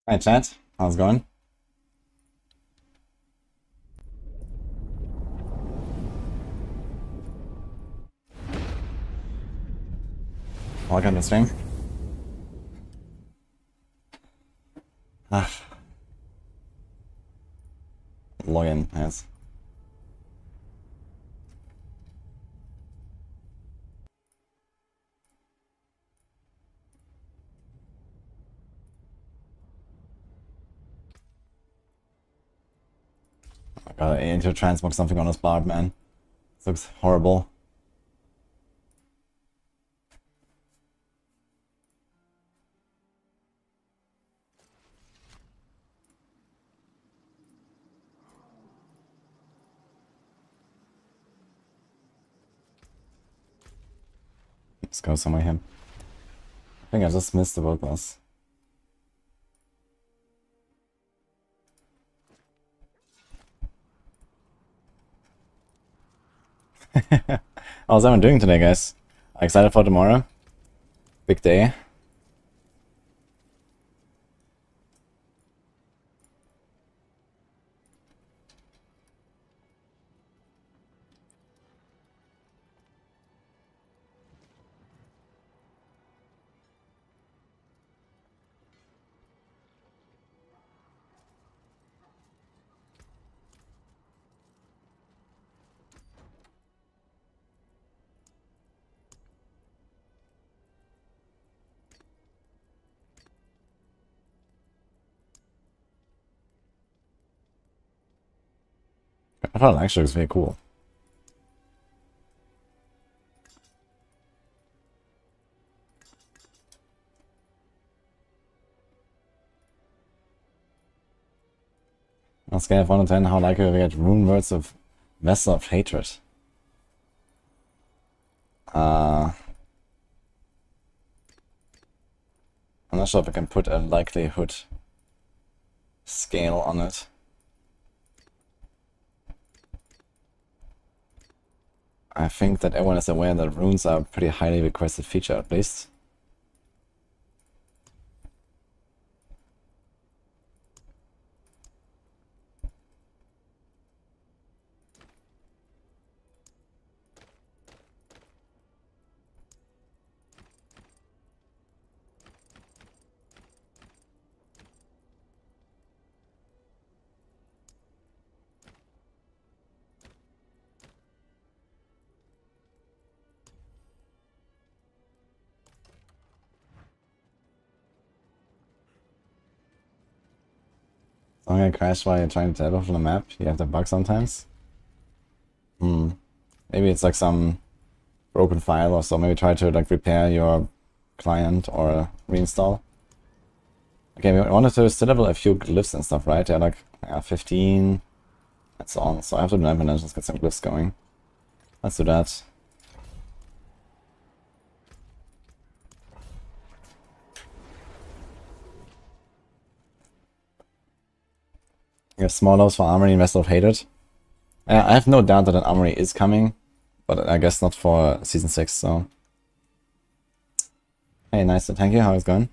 Hi chat, how's it going? Welcome to the stream. Ah, login, yes. I gotta need to transmog something on this barb, man. This looks horrible. Let's go somewhere here. I think I just missed the world boss. How's everyone doing today, guys? Excited for tomorrow? Big day. I thought it actually looks very cool. On a scale of 1 to 10, how likely we get rune words of Vessel of Hatred? I'm not sure if I can put a likelihood scale on it. I think that everyone is aware that runes are a pretty highly requested feature, at least. I'm gonna crash while you're trying to tap off on the map. You have that bug sometimes. Maybe it's like some broken file or so. Maybe try to like repair your client or reinstall. Okay, we wanted to still level a few glyphs and stuff, right? They're like 15 and so on. So I have to do 9 dimensions, get some glyphs going. Let's do that. You have small loaves for Armory and Vessel of Hatred. I have no doubt that an Armory is coming, but I guess not for Season 6, so... Hey, nice, thank you, how's it going?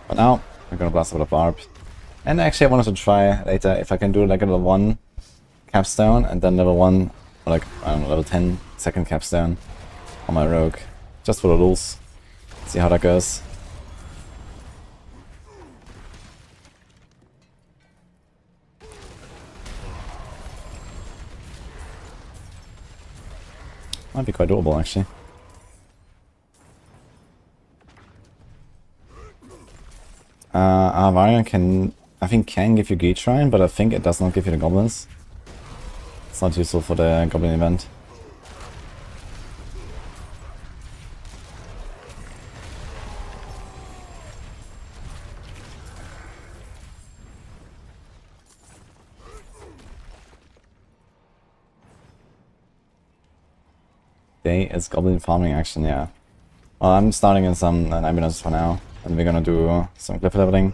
But now, we're gonna blast a bit of barb. And actually I wanted to try later if I can do like a level 1 capstone and then level 1, or like, I don't know, level 10 second capstone on my rogue. Just for the rules. See how that goes. Might be quite doable actually. Barbarian can, I think, can give you Gate Shrine, but I think it does not give you the goblins. It's not useful for the Goblin Event. day is Goblin farming action, yeah. Well, I'm starting in some ambulance for now, and we're gonna do some cliff leveling.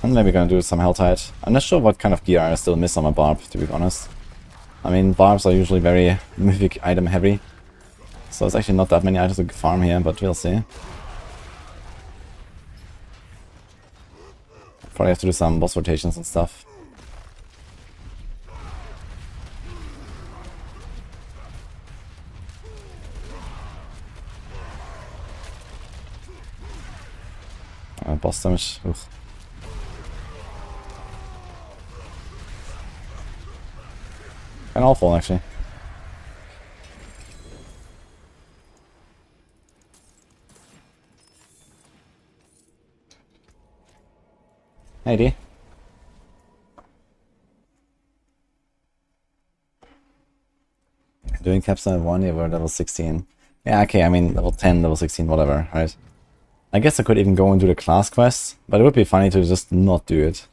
And maybe gonna do some Helltide. I'm not sure what kind of gear I still miss on my barb, to be honest. I mean, barbs are usually very mythic item heavy. So it's actually not that many items to farm here, but we'll see. Probably have to do some boss rotations and stuff. Boss damage. Oof. Kind of awful, actually. Hey, D. Doing capstone 1, you were level 16. Yeah, okay, I mean, level 10, level 16, whatever, right? I guess I could even go and do the class quest, but it would be funny to just not do it.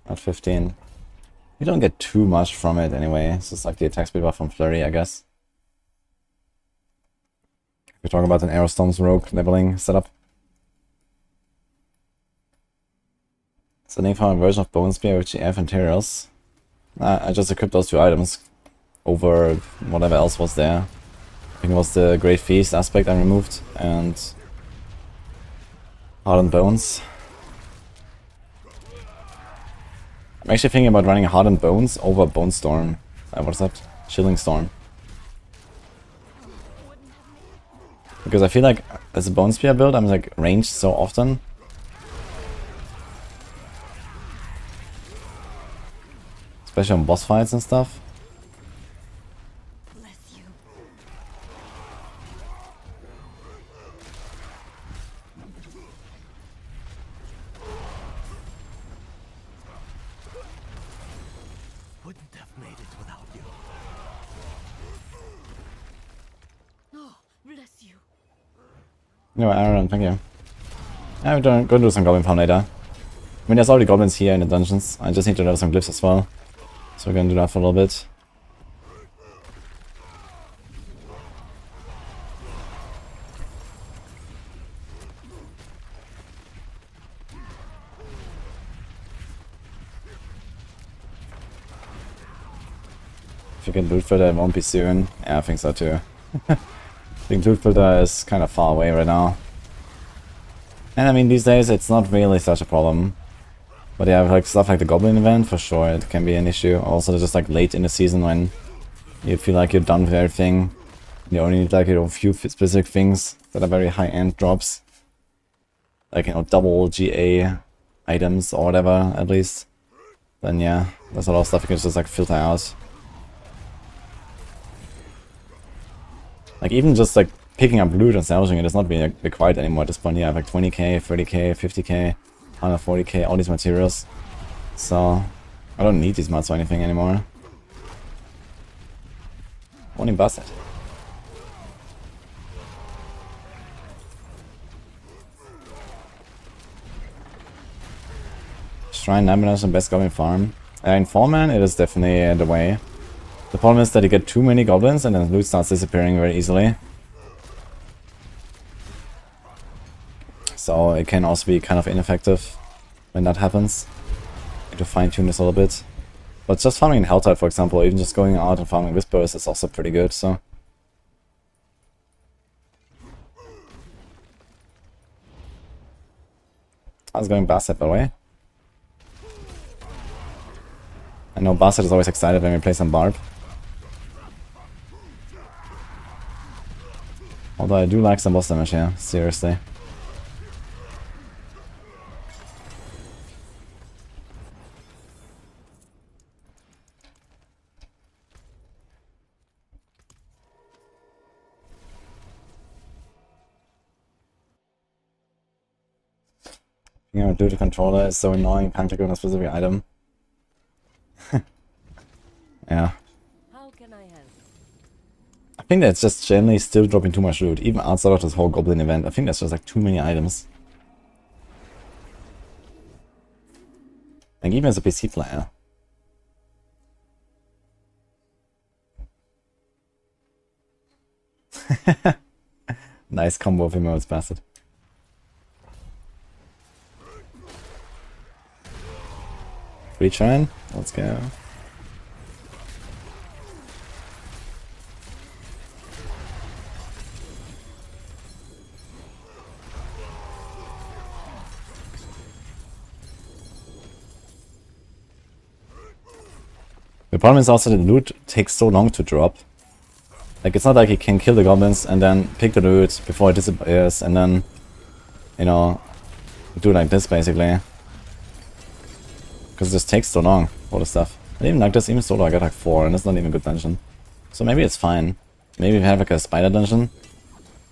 At 15. You don't get too much from it anyway. It's just like the attack speed buff from Flurry, I guess. We're talking about an Aerostorm's Rogue leveling setup. It's a name for a version of Bone Spear with GF materials. I just equipped those 2 items over whatever else was there. I think it was the Great Feast aspect I removed, and Hardened Bones. I'm actually thinking about running Hardened Bones over Bone Storm. What's that? Chilling Storm. Because I feel like as a Bone Spear build, I'm like ranged so often. Especially on boss fights and stuff. No, Aaron, thank you. I'm gonna do some goblin farm later. I mean, there's already goblins here in the dungeons. I just need to level some glyphs as well. So we're gonna do that for a little bit. If you can loot filter, it won't be soon. Yeah, I think so too. I think loot filter is kind of far away right now. And I mean, these days it's not really such a problem. But yeah, like stuff like the Goblin Event, for sure it can be an issue. Also just like late in the season when you feel like you're done with everything. You only need like a few specific things that are very high-end drops. Like, you know, double GA items or whatever, at least. Then yeah, there's a lot of stuff you can just like filter out. Like even just like picking up loot and salvaging it is not being required anymore at this point. You have like 20k, 30k, 50k, 140k, all these materials. So I don't need these mods or anything anymore. Only bust it. Shrine Ambulance and best goblin farm. In 4-man it is definitely the way. The problem is that you get too many goblins and then loot starts disappearing very easily. So it can also be kind of ineffective when that happens. You need to fine tune this a little bit. But just farming in Helltide, for example, or even just going out and farming Whispers is also pretty good, so. I was going Basset, by the way. I know Basset is always excited when we play some Barb. Although I do like some boss damage here, seriously. You know, do the controller is so annoying, can't click on a specific item. Yeah. How can I help? I think that's just generally still dropping too much loot, even outside of this whole Goblin event. I think that's just like too many items. Like even as a PC player. Nice combo of emotes, bastard. Retry. Let's go. The problem is also the loot takes so long to drop. Like, it's not like you can kill the goblins and then pick the loot before it disappears and then, you know, do like this basically. Because it just takes so long for the stuff. And even like this, even solo I got like 4 and it's not even a good dungeon. So maybe it's fine. Maybe if you have like a spider dungeon,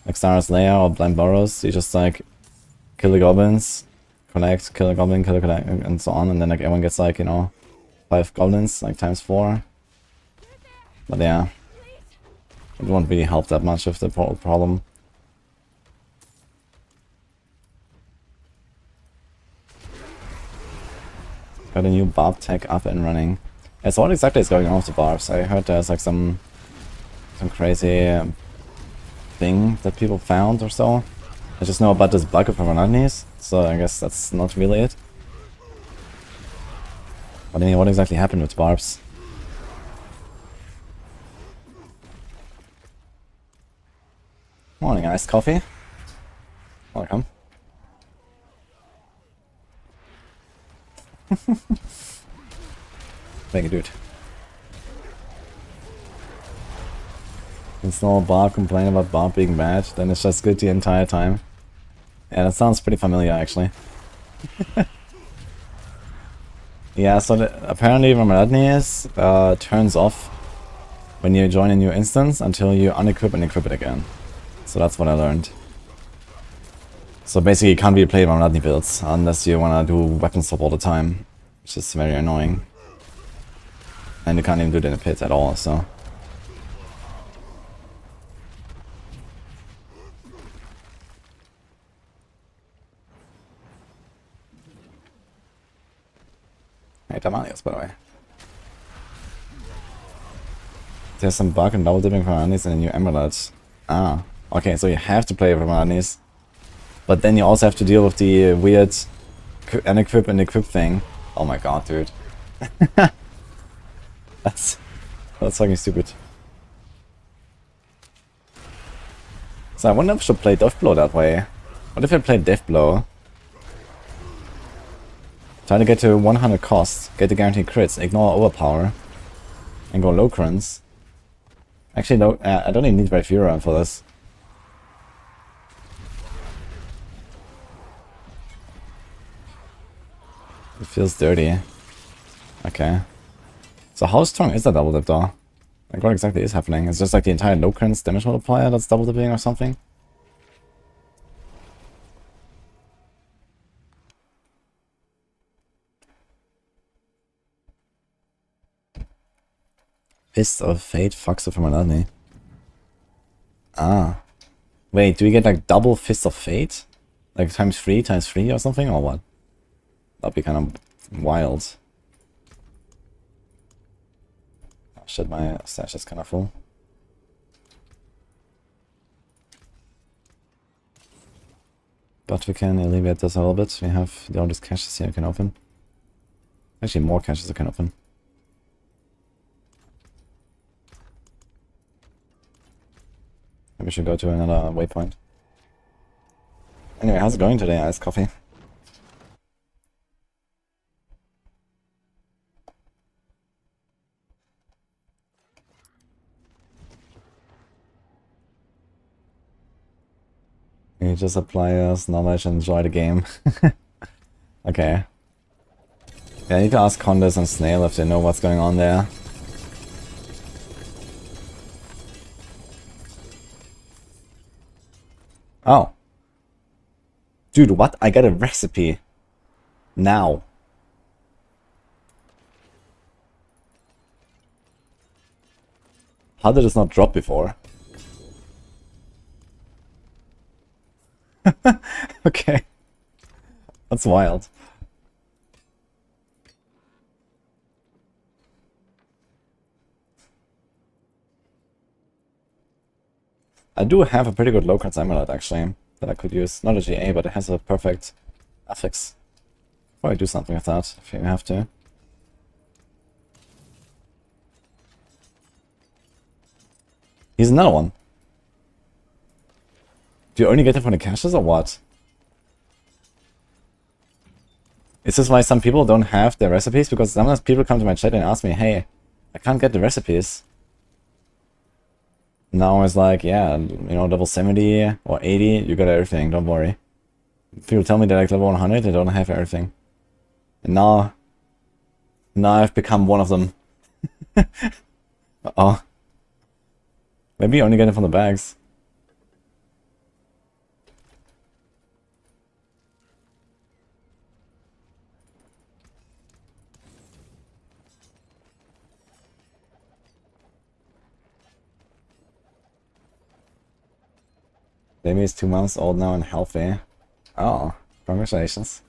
like Stara's Lair or Blind Burrows, you just like kill the goblins, collect, kill a goblin, kill a collect, and so on, and then like everyone gets like, you know, 5 goblins, like times 4. But yeah, it won't really help that much with the problem. Got a new barb tech up and running. Yeah, so what exactly is going on with the barbs? I heard there's like some crazy thing that people found or so. I just know about this bug of permanentness, so I guess that's not really it. But anyway, what exactly happened with barbs? Morning, iced coffee. Welcome. Thank you, dude. It's no Barb complaining about Barb being bad, then it's just good the entire time. Yeah, that sounds pretty familiar, actually. Yeah, so apparently Remonadnes turns off when you join a new instance until you unequip and equip it again. So that's what I learned. So basically you can't really play Remonadne builds unless you wanna do weapon swap all the time, which is very annoying. And you can't even do it in a pit at all, so... Hey, Tamalios, by the way. There's some bug and double dipping Remonadnes in the new Emeralds. Ah, okay, so you have to play Remonadnes. But then you also have to deal with the weird unequip and equip thing. Oh my god, dude. That's fucking stupid. So I wonder if I should play Deathblow that way. What if I play Deathblow? Try to get to 100 cost, get the guaranteed crits, ignore overpower, and go low crunts. Actually, no, I don't even need Rifura for this. It feels dirty. Okay. So how strong is that double dip though? Like what exactly is happening? It's just like the entire low currents damage multiplier that's double dipping or something? Fist of Fate fucks with Remonadne. Ah. Wait, do we get like double Fist of Fate? Like times 3 or something, or what? That'd be kind of wild. Oh shit, my stash is kind of full. But we can alleviate this a little bit. We have all these caches here we can open. Actually, more caches we can open. Maybe we should go to another waypoint. Anyway, how's it going today, Iced Coffee? You just apply us knowledge and enjoy the game. Okay. Yeah, I need to ask Condis and Snail if they know what's going on there. Oh. Dude, what? I got a recipe. Now. How did this not drop before? Okay. That's wild. I do have a pretty good low cards amulet actually that I could use. Not a GA, but it has a perfect affix. Probably do something with that if you have to. Here's another one. Do you only get them from the caches or what? Is this why some people don't have their recipes? Because sometimes people come to my chat and ask me, hey, I can't get the recipes. Now it's like, yeah, you know, level 70 or 80, you got everything, don't worry. People tell me they're like level 100, they don't have everything. And now I've become one of them. Uh-oh. Maybe you only get it from the bags. Baby is 2 months old now and healthy. Oh, congratulations.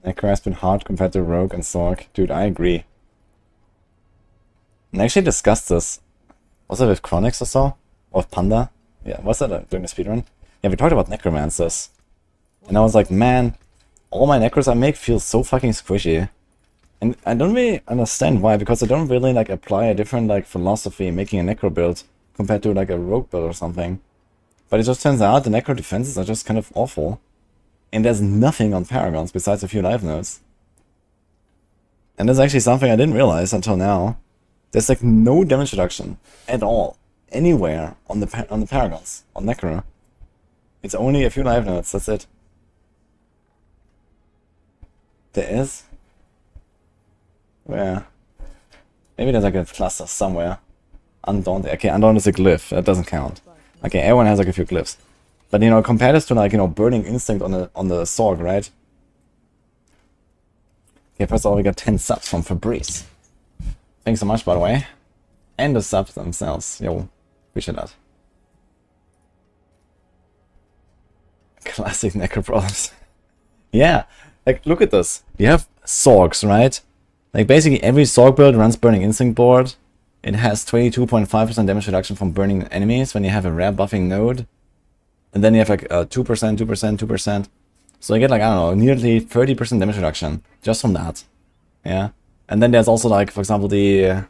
Necro has been hard compared to Rogue and Sorg. Dude, I agree. I actually discussed this. Was it with Chronix or so? Or with Panda? Yeah, was that during the speedrun? Yeah, we talked about Necromancers. And I was like, man, all my Necros I make feel so fucking squishy. And I don't really understand why, because I don't really like apply a different like philosophy making a Necro build compared to like a Rogue build or something. But it just turns out the Necro defenses are just kind of awful. And there's nothing on Paragons besides a few life nodes. And that's actually something I didn't realize until now. There's like no damage reduction at all, anywhere on the Paragons, on Necro. It's only a few life nodes, that's it. There is? Where? Maybe there's like a cluster somewhere. Undaunted. Okay, Undaunted is a glyph, that doesn't count. Okay, everyone has like a few glyphs. But you know, compare this to like, you know, Burning Instinct on the Sorg, right? Okay, first of all, we got 10 subs from Fabrice. Thanks so much, by the way. And the subs themselves. Yo, appreciate that. Classic Necro problems. Yeah, like, look at this. You have Sorgs, right? Like, basically every Sorg build runs Burning Instinct board. It has 22.5% damage reduction from burning enemies when you have a rare buffing node. And then you have like 2%, 2%, 2%. So you get like, I don't know, nearly 30% damage reduction just from that. Yeah. And then there's also like, for example, the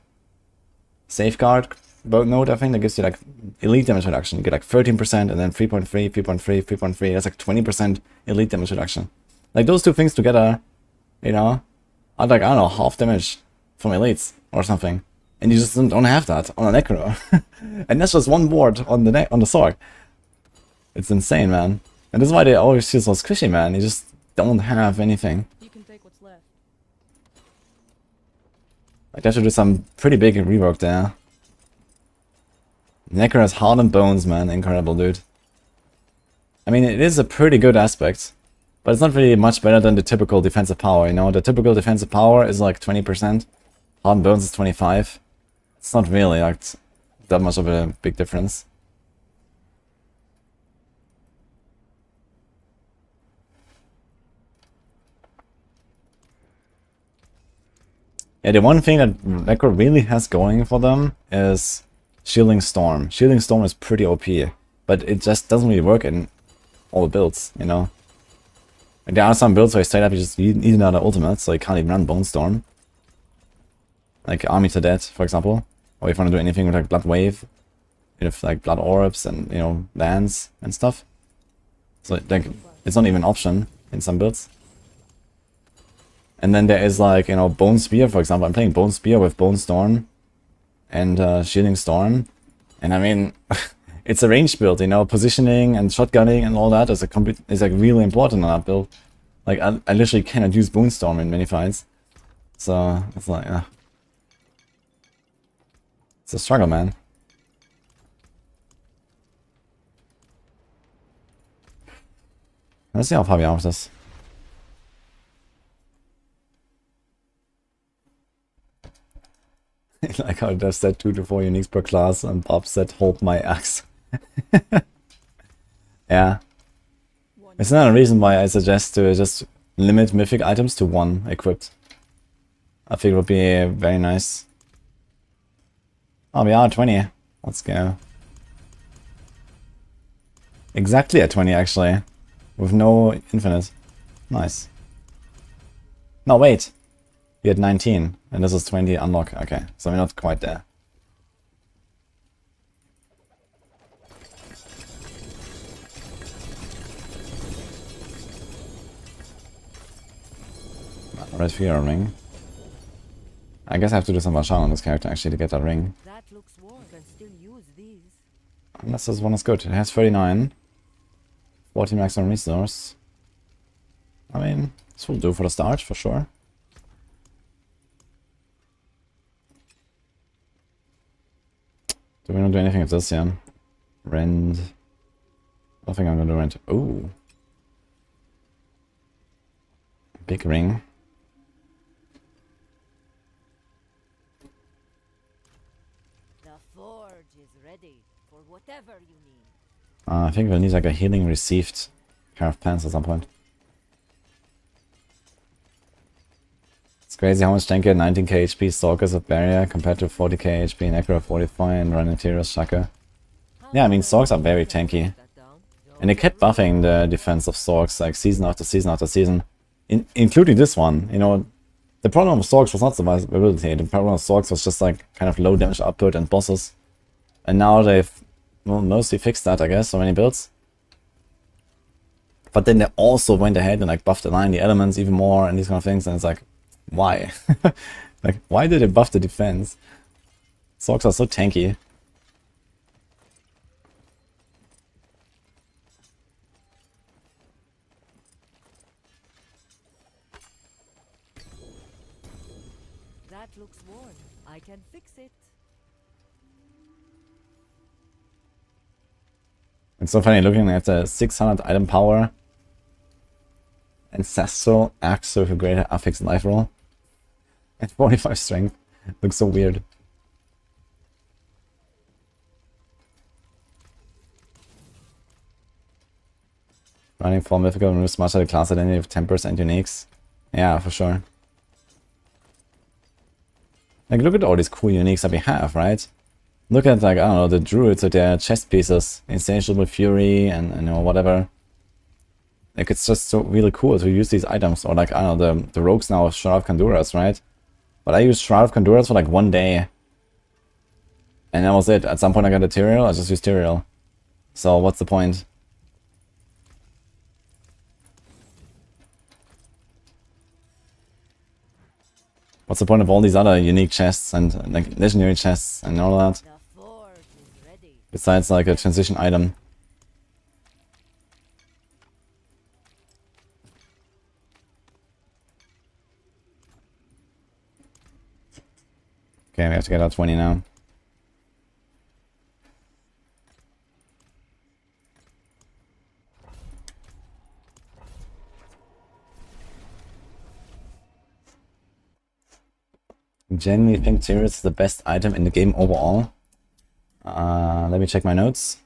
safeguard boat node, I think, that gives you like elite damage reduction. You get like 13% and then 3.3, 3.3, 3.3. That's like 20% elite damage reduction. Like those two things together, you know, are like, I don't know, half damage from elites or something. And you just don't have that on a Necro. And that's just one board on the Sorg. It's insane, man. And this is why they always feel so squishy, man. You just don't have anything. You can take what's left. Like, they should do some pretty big rework there. Necro has heart and bones, man. Incredible, dude. I mean, it is a pretty good aspect. But it's not really much better than the typical defensive power, you know? The typical defensive power is like 20%. Heart and bones is 25. It's not really like that much of a big difference. Yeah, the one thing that Necro really has going for them is Shielding Storm. Shielding Storm is pretty OP, but it just doesn't really work in all the builds, you know? And there are some builds where straight up you just need another ultimate, so you can't even run Bone Storm. Like Army to Death, for example. Or if you want to do anything with like Blood Wave, with like Blood Orbs and, you know, lands and stuff. So like, it's not even an option in some builds. And then there is like, you know, Bone Spear, for example. I'm playing Bone Spear with Bone Storm and Shielding Storm. And I mean, it's a range build, you know, positioning and shotgunning and all that is like really important on that build. Like I literally cannot use Bone Storm in many fights. So it's like, it's a struggle, man. Let's see how far we are with this. Like how it does that 2 to 4 uniques per class, and Bob said, hold my axe. Yeah. It's not a reason why I suggest to just limit mythic items to 1 equipped. I think it would be very nice. Oh, we are at 20. Let's go. Exactly at 20, actually. With no infinite. Nice. No, wait. We had 19, and this is 20 unlock. Okay, so we're not quite there. Red Fear ring. I guess I have to do some Vashal on this character actually to get that ring. That looks warm. Can still use these. Unless this one is good. It has 39. 40 maximum resource. I mean, this will do for the start, for sure. Do we not do anything with this, yeah? Rend. I don't think I'm gonna do rend. Ooh. Big ring. The forge is ready for whatever you need. I think we'll need like a healing received pair of pants at some point. It's crazy how much tankier 19k HP Stalkers of Barrier compared to 40k HP Necro 45 and Run Interior Shaka. Yeah, I mean, Storks are very tanky. And they kept buffing the defense of Storks like season after season after season. Including this one, you know. The problem of Storks was not survivability, the problem of Storks was just like kind of low damage output and bosses. And now they've, well, mostly fixed that, I guess, so many builds. But then they also went ahead and like buffed the line, the elements even more and these kind of things, and it's like, why? Like, why did they buff the defense? Storks are so tanky. That looks worn. I can fix it. It's so funny looking at the 600 item power Ancestral Axe with a greater affix life roll and 45 strength. Looks so weird. Running 4 mythical removes much of the class identity of tempers and uniques. Yeah, for sure. Like, look at all these cool uniques that we have, right? Look at, like, I don't know, the druids with their chest pieces. Insatiable Fury and, you know, whatever. Like, it's just so really cool to use these items. Or, like, I don't know, the rogues now with Shroud of Conduras, right? But I used Shroud of Conduras for, like, 1 day. And that was it. At some point I got a Tyrael, I just used Tyrael. So, what's the point? What's the point of all these other unique chests and like legendary chests and all that? Besides like a transition item. Okay, we have to get out 20 now. Genuinely think Tyrael is the best item in the game overall. Let me check my notes.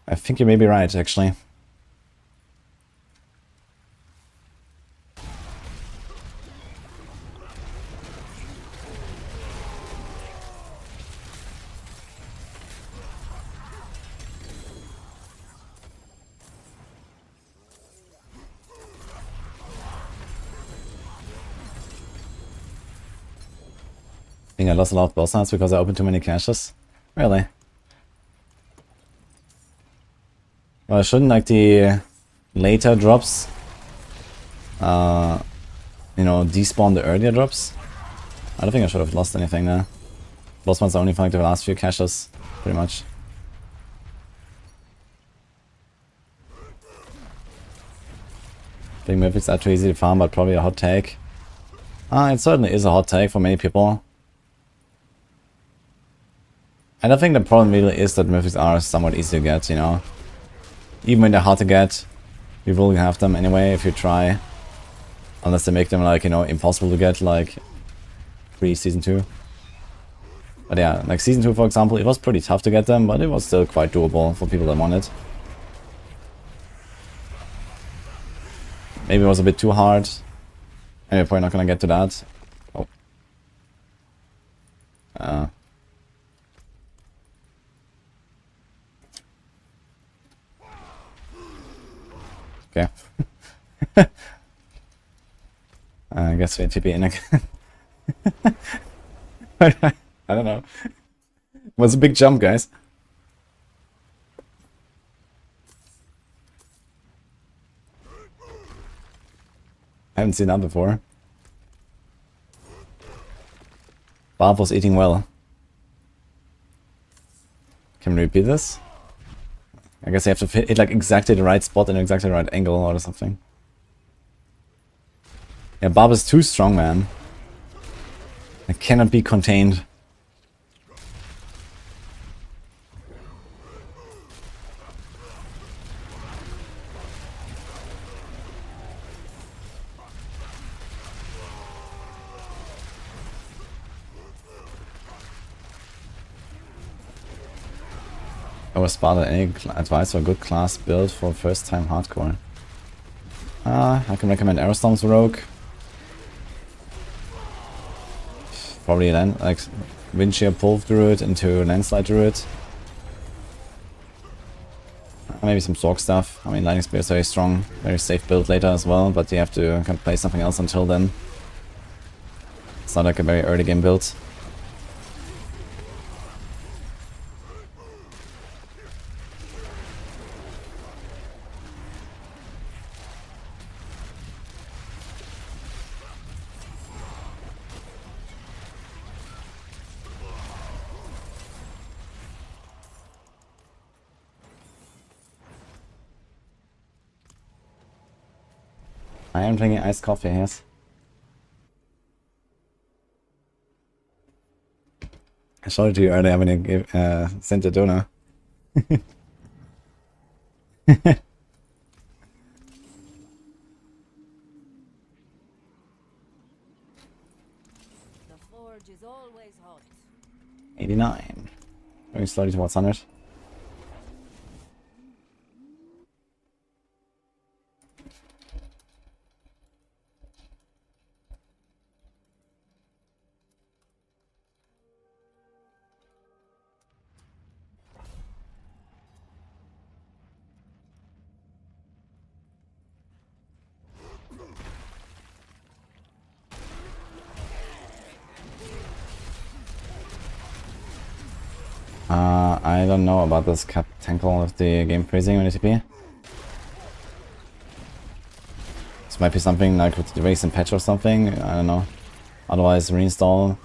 I think you may be right, actually. I think I lost a lot of boss nights because I opened too many caches. Really? Well, shouldn't like the later drops, you know, despawn the earlier drops? I don't think I should have lost anything there. Boss ones are only for like the last few caches, pretty much. I think mythics are too easy to farm, but probably a hot take. It certainly is a hot take for many people. And I think the problem really is that mythics are somewhat easy to get, you know. Even when they're hard to get, you will have them anyway if you try. Unless they make them like, you know, impossible to get like pre-season 2. But yeah, like season 2 for example, it was pretty tough to get them, but it was still quite doable for people that want it. Maybe it was a bit too hard. And we're probably not gonna get to that. Oh. Okay. I guess we're TP in again. I don't know. It was a big jump, guys. I haven't seen that before. Barb was eating well. Can we repeat this? I guess I have to hit like exactly the right spot and exactly the right angle or something. Yeah, Barb is too strong, man. It cannot be contained. I was Sparta, any advice for a good class build for first time hardcore? I can recommend Aerostorm's Rogue. Probably then like Windshear Pulve Druid into Landslide Druid. Maybe some Sork stuff. I mean, Lightning Spear is very strong, very safe build later as well, but you have to kind of play something else until then. It's not like a very early game build. I am drinking iced coffee, yes. I showed it to you earlier when you sent the donor. The forge is always hot. 89. Going slowly towards 100. I don't know about this cap tankle with the game freezing on ATP. This might be something like with the recent patch or something, I don't know. Otherwise reinstall.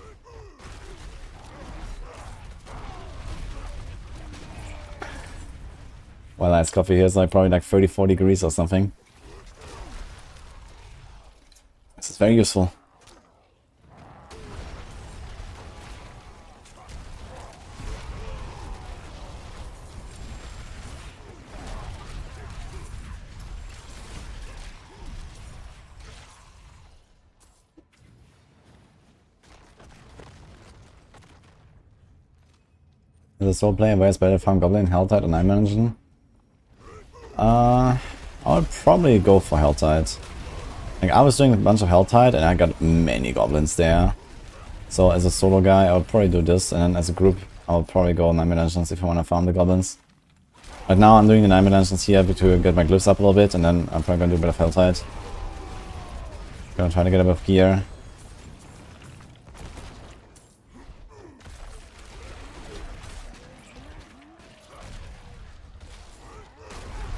Well, iced coffee here is like probably like 34 degrees or something. This is very useful. Is a roleplay where it's better farm Goblin, Helltide, and itemization? I would probably go for Helltide. Like, I was doing a bunch of Helltide and I got many Goblins there. So as a solo guy, I would probably do this, and then as a group, I would probably go 9 dimensions if I want to farm the Goblins. Right now I'm doing the 9 dimensions here to get my glyphs up a little bit, and then I'm probably gonna do a bit of Helltide. Gonna try to get a bit of gear.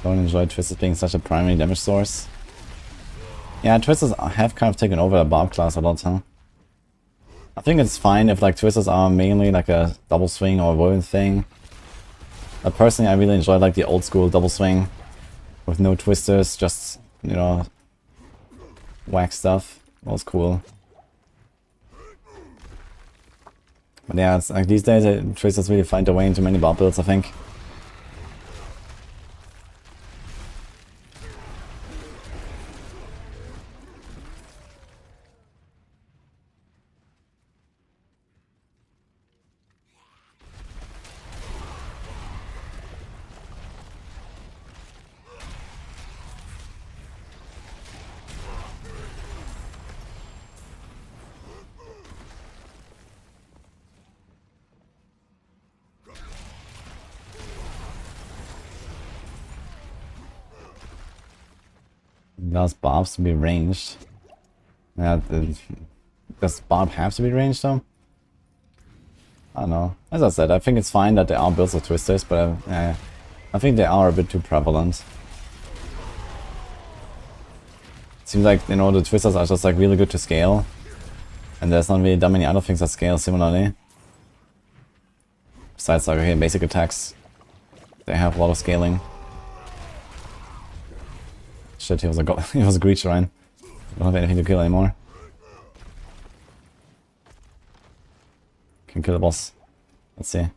Don't enjoy Twisters being such a primary damage source. Yeah, Twisters have kind of taken over the Barb class a lot, huh? I think it's fine if like Twisters are mainly like a double swing or a whirlwind thing. But personally, I really enjoy like the old school double swing with no Twisters, just, you know, whack stuff. That was cool. But yeah, it's like these days Twisters really find their way into many Barb builds, I think. Does barbs to be ranged? Yeah, does barb have to be ranged though? I don't know. As I said, I think it's fine that there are builds of twisters, but I think they are a bit too prevalent. It seems like, you know, the twisters are just like really good to scale. And there's not really that many other things that scale similarly. Besides, like, okay, basic attacks, they have a lot of scaling. Shit, he was a he was a Greed Shrine. Don't have anything to kill anymore. Can kill the boss. Let's see.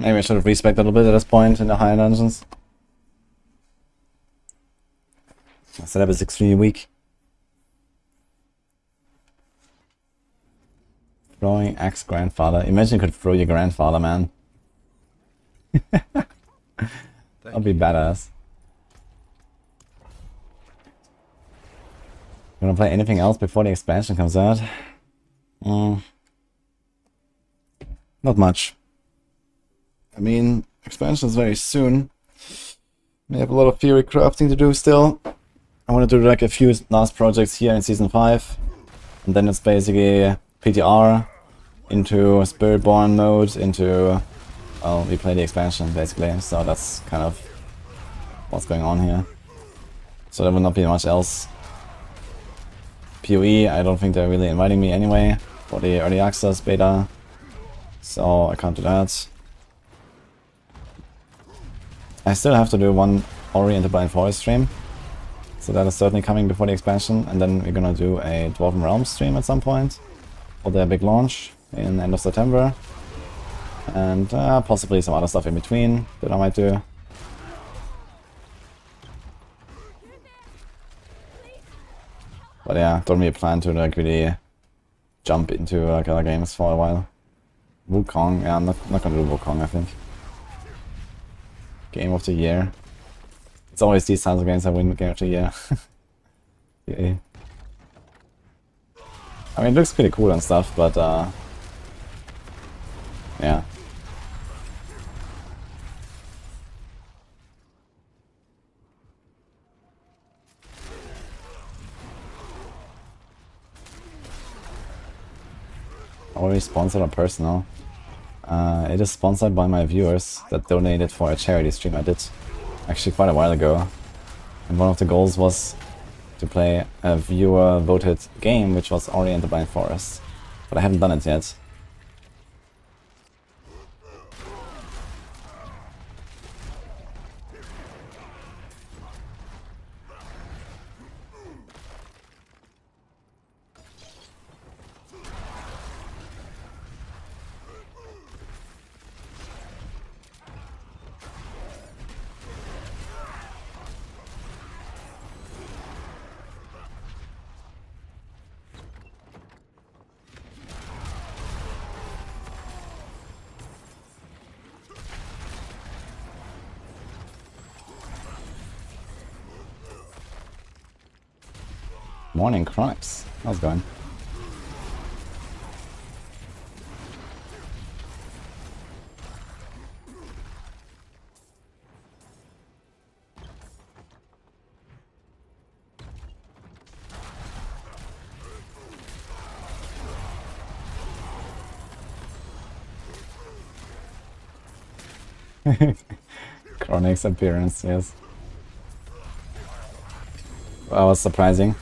Maybe I should have respected a little bit at this point in the higher dungeons. My setup is extremely weak. Throwing axe grandfather. Imagine you could throw your grandfather, man. That'd be badass. You wanna play anything else before the expansion comes out? Not much. I mean, expansion is very soon. We have a lot of theory crafting to do still. I want to do like a few last projects here in Season 5. And then it's basically PTR into Spiritborn mode, into... well, we play the expansion basically. So that's kind of what's going on here. So there will not be much else. PoE, I don't think they're really inviting me anyway for the early access beta. So I can't do that. I still have to do one Armory into Blind Forest stream. So that is certainly coming before the expansion. And then we're gonna do a Dwarven Realms stream at some point for their big launch in end of September. And possibly some other stuff in between that I might do. But yeah, don't really plan to like really jump into like other games for a while. Wukong, yeah, I'm not gonna do Wukong, I think. Game of the year. It's always these kinds of games I win Game of the year. Yeah. I mean, it looks pretty cool and stuff, but yeah. Already sponsored or personal. It is sponsored by my viewers that donated for a charity stream I did actually quite a while ago. And one of the goals was to play a viewer voted game, which was Ori and the Blind Forest. But I haven't done it yet. Morning Chronics. How's it going? Chronic's appearance, yes. That was surprising.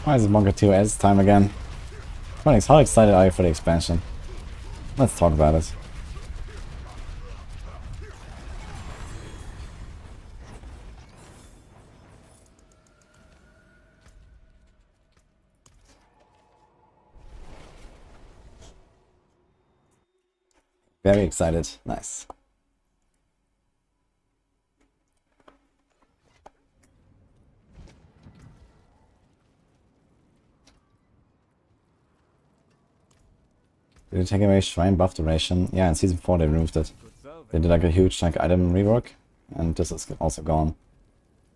Why is it Monka TOS time again? Chronix, how excited are you for the expansion? Let's talk about it. Very excited. Nice. Did they take away shrine buff duration? Yeah, in season 4 they removed it. They did like a huge like item rework, and this is also gone.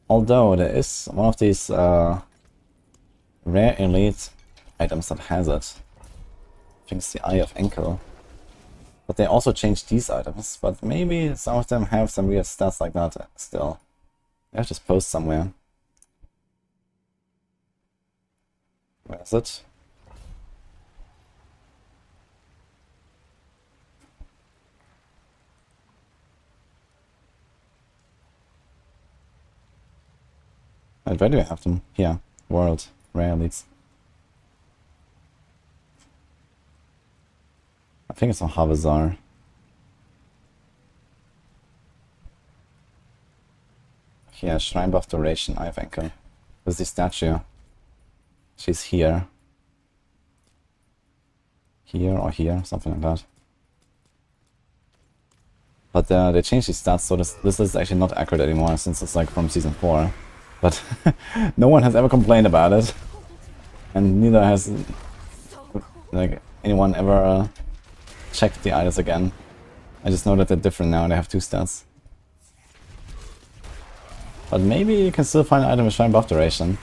Although there is one of these rare elite items that has it. I think it's the Eye of Enkel. But they also changed these items, but maybe some of them have some weird stats like that still. They have just post somewhere. Where is it? Wait, where do I have them? Here. World. Rare elites. I think it's on Havazar. Here, Shrine Buff Duration, I think. There's the statue. She's here. Here or here, something like that. But they changed these stats, so this is actually not accurate anymore since it's like from season 4. But no one has ever complained about it. And neither has like anyone ever checked the items again. I just know that they're different now, they have 2 stats. But maybe you can still find an item with Shrine Buff Duration.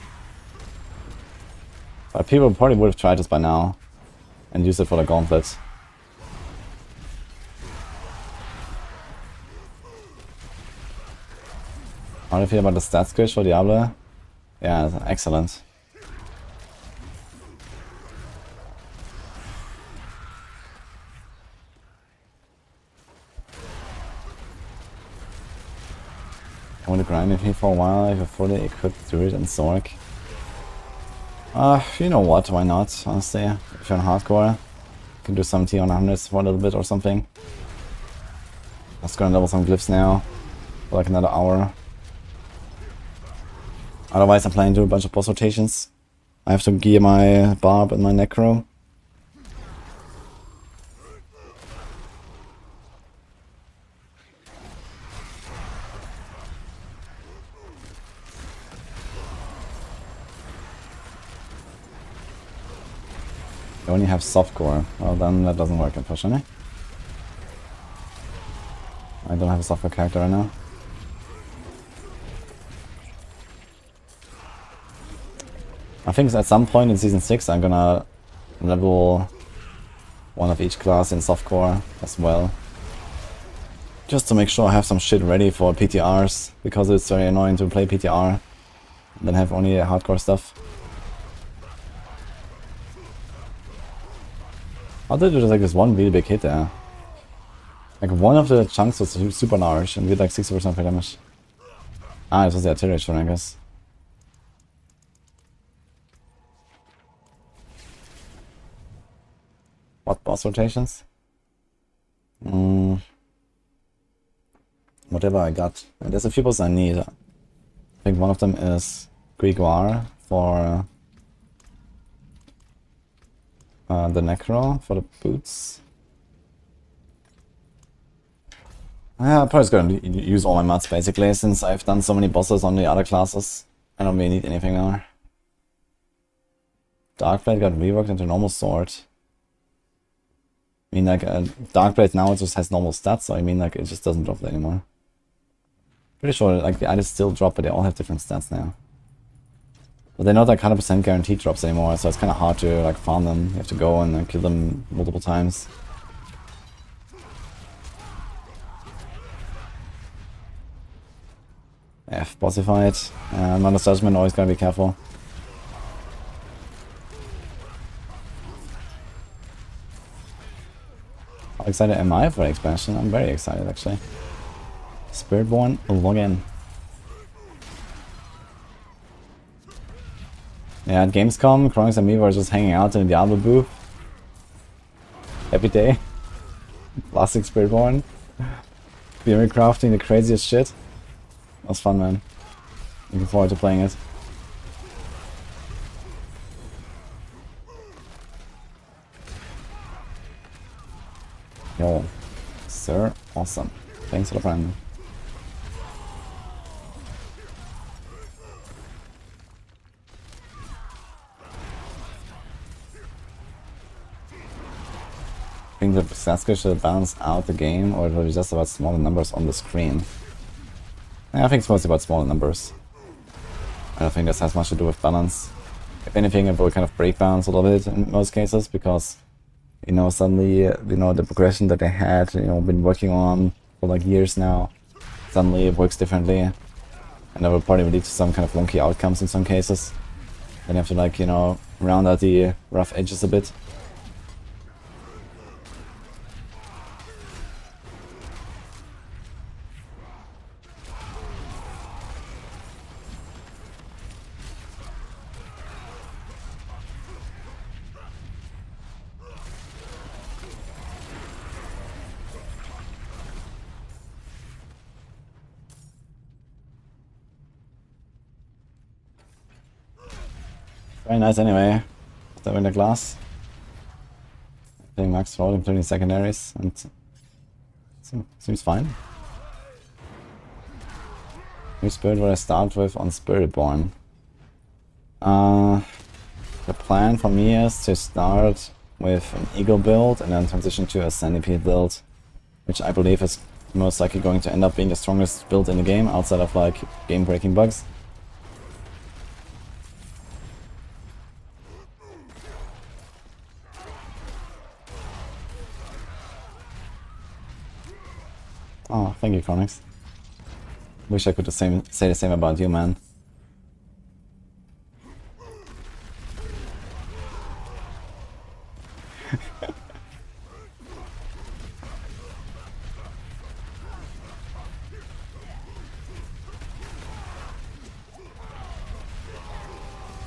But people probably would have tried this by now and used it for the gauntlet. How do you feel about the stat squish for Diablo? Yeah, excellent. I want to grind with me for a while if I fully equipped Druid and Zork. You know what, why not, honestly. If you're on hardcore, you can do some T on 100s for a little bit or something. Let's go and level some glyphs now for like another hour. Otherwise I'm planning to do a bunch of boss rotations. I have to gear my Barb and my Necro. I only have softcore. Well then that doesn't work unfortunately. I don't have a softcore character right now. I think at some point in season 6 I'm gonna level one of each class in softcore as well. Just to make sure I have some shit ready for PTRs, because it's very annoying to play PTR and then have only hardcore stuff. How did there's like this one really big hit there? Like one of the chunks was super large and we had like 60% for damage. Ah, it was the artillery shot, I guess. What boss rotations? Whatever I got. There's a few bosses I need. I think one of them is Grimoire for the Necro, for the boots. I'm probably just gonna use all my mats basically, since I've done so many bosses on the other classes. I don't really need anything now. Darkblade got reworked into normal sword. I mean, like, Darkblade now just has normal stats, so I mean, like, it just doesn't drop anymore. Pretty sure, like, the items still drop, but they all have different stats now. But they're not, like, 100% guaranteed drops anymore, so it's kind of hard to, like, farm them. You have to go and kill them multiple times. F, bossified. Another judgment, always gotta be careful. How excited am I for the expansion? I'm very excited actually. Spiritborn, login. Yeah, at Gamescom, Chronix and me were just hanging out in the Diablo booth. Every day. Classic Spiritborn. Theory crafting the craziest shit. That was fun, man. Looking forward to playing it. Yo, sir, awesome. Thanks for the friend. I think the Sasuke should balance out the game, or it will be just about smaller numbers on the screen. Yeah, I think it's mostly about smaller numbers. I don't think this has much to do with balance. If anything, it will kind of break balance a little bit in most cases, because, you know, suddenly, you know, the progression that they had, you know, been working on for like years now, suddenly it works differently. And that will probably lead to some kind of wonky outcomes in some cases. Then you have to, like, you know, round out the rough edges a bit. Very nice anyway. Step in the glass. Playing max roll, including secondaries, and seems fine. New spirit what I start with on Spiritborn. The plan for me is to start with an eagle build and then transition to a centipede build, which I believe is most likely going to end up being the strongest build in the game outside of like game-breaking bugs. Oh, thank you, Chronix. Wish I could say the same about you, man.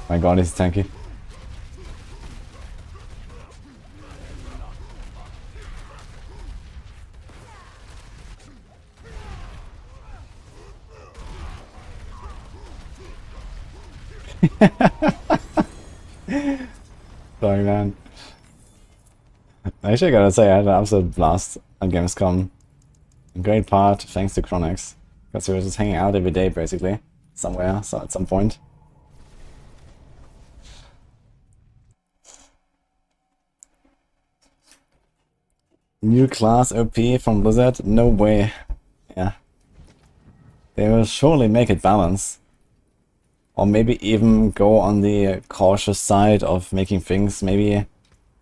My god, he's tanky. Sorry, man. Actually, I gotta say, I had an absolute blast at Gamescom. In great part thanks to Chronix, because he was just hanging out every day, basically, somewhere, so at some point. New class OP from Blizzard? No way. Yeah. They will surely make it balance. Or maybe even go on the cautious side of making things maybe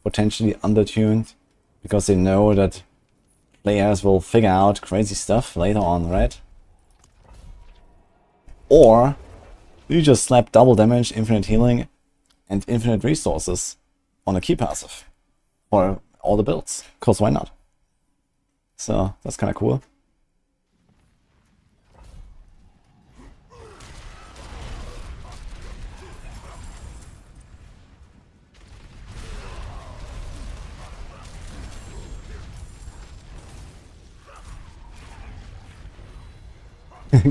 potentially undertuned, because they know that players will figure out crazy stuff later on, right? Or you just slap double damage, infinite healing, and infinite resources on a key passive for all the builds, because why not? So that's kind of cool.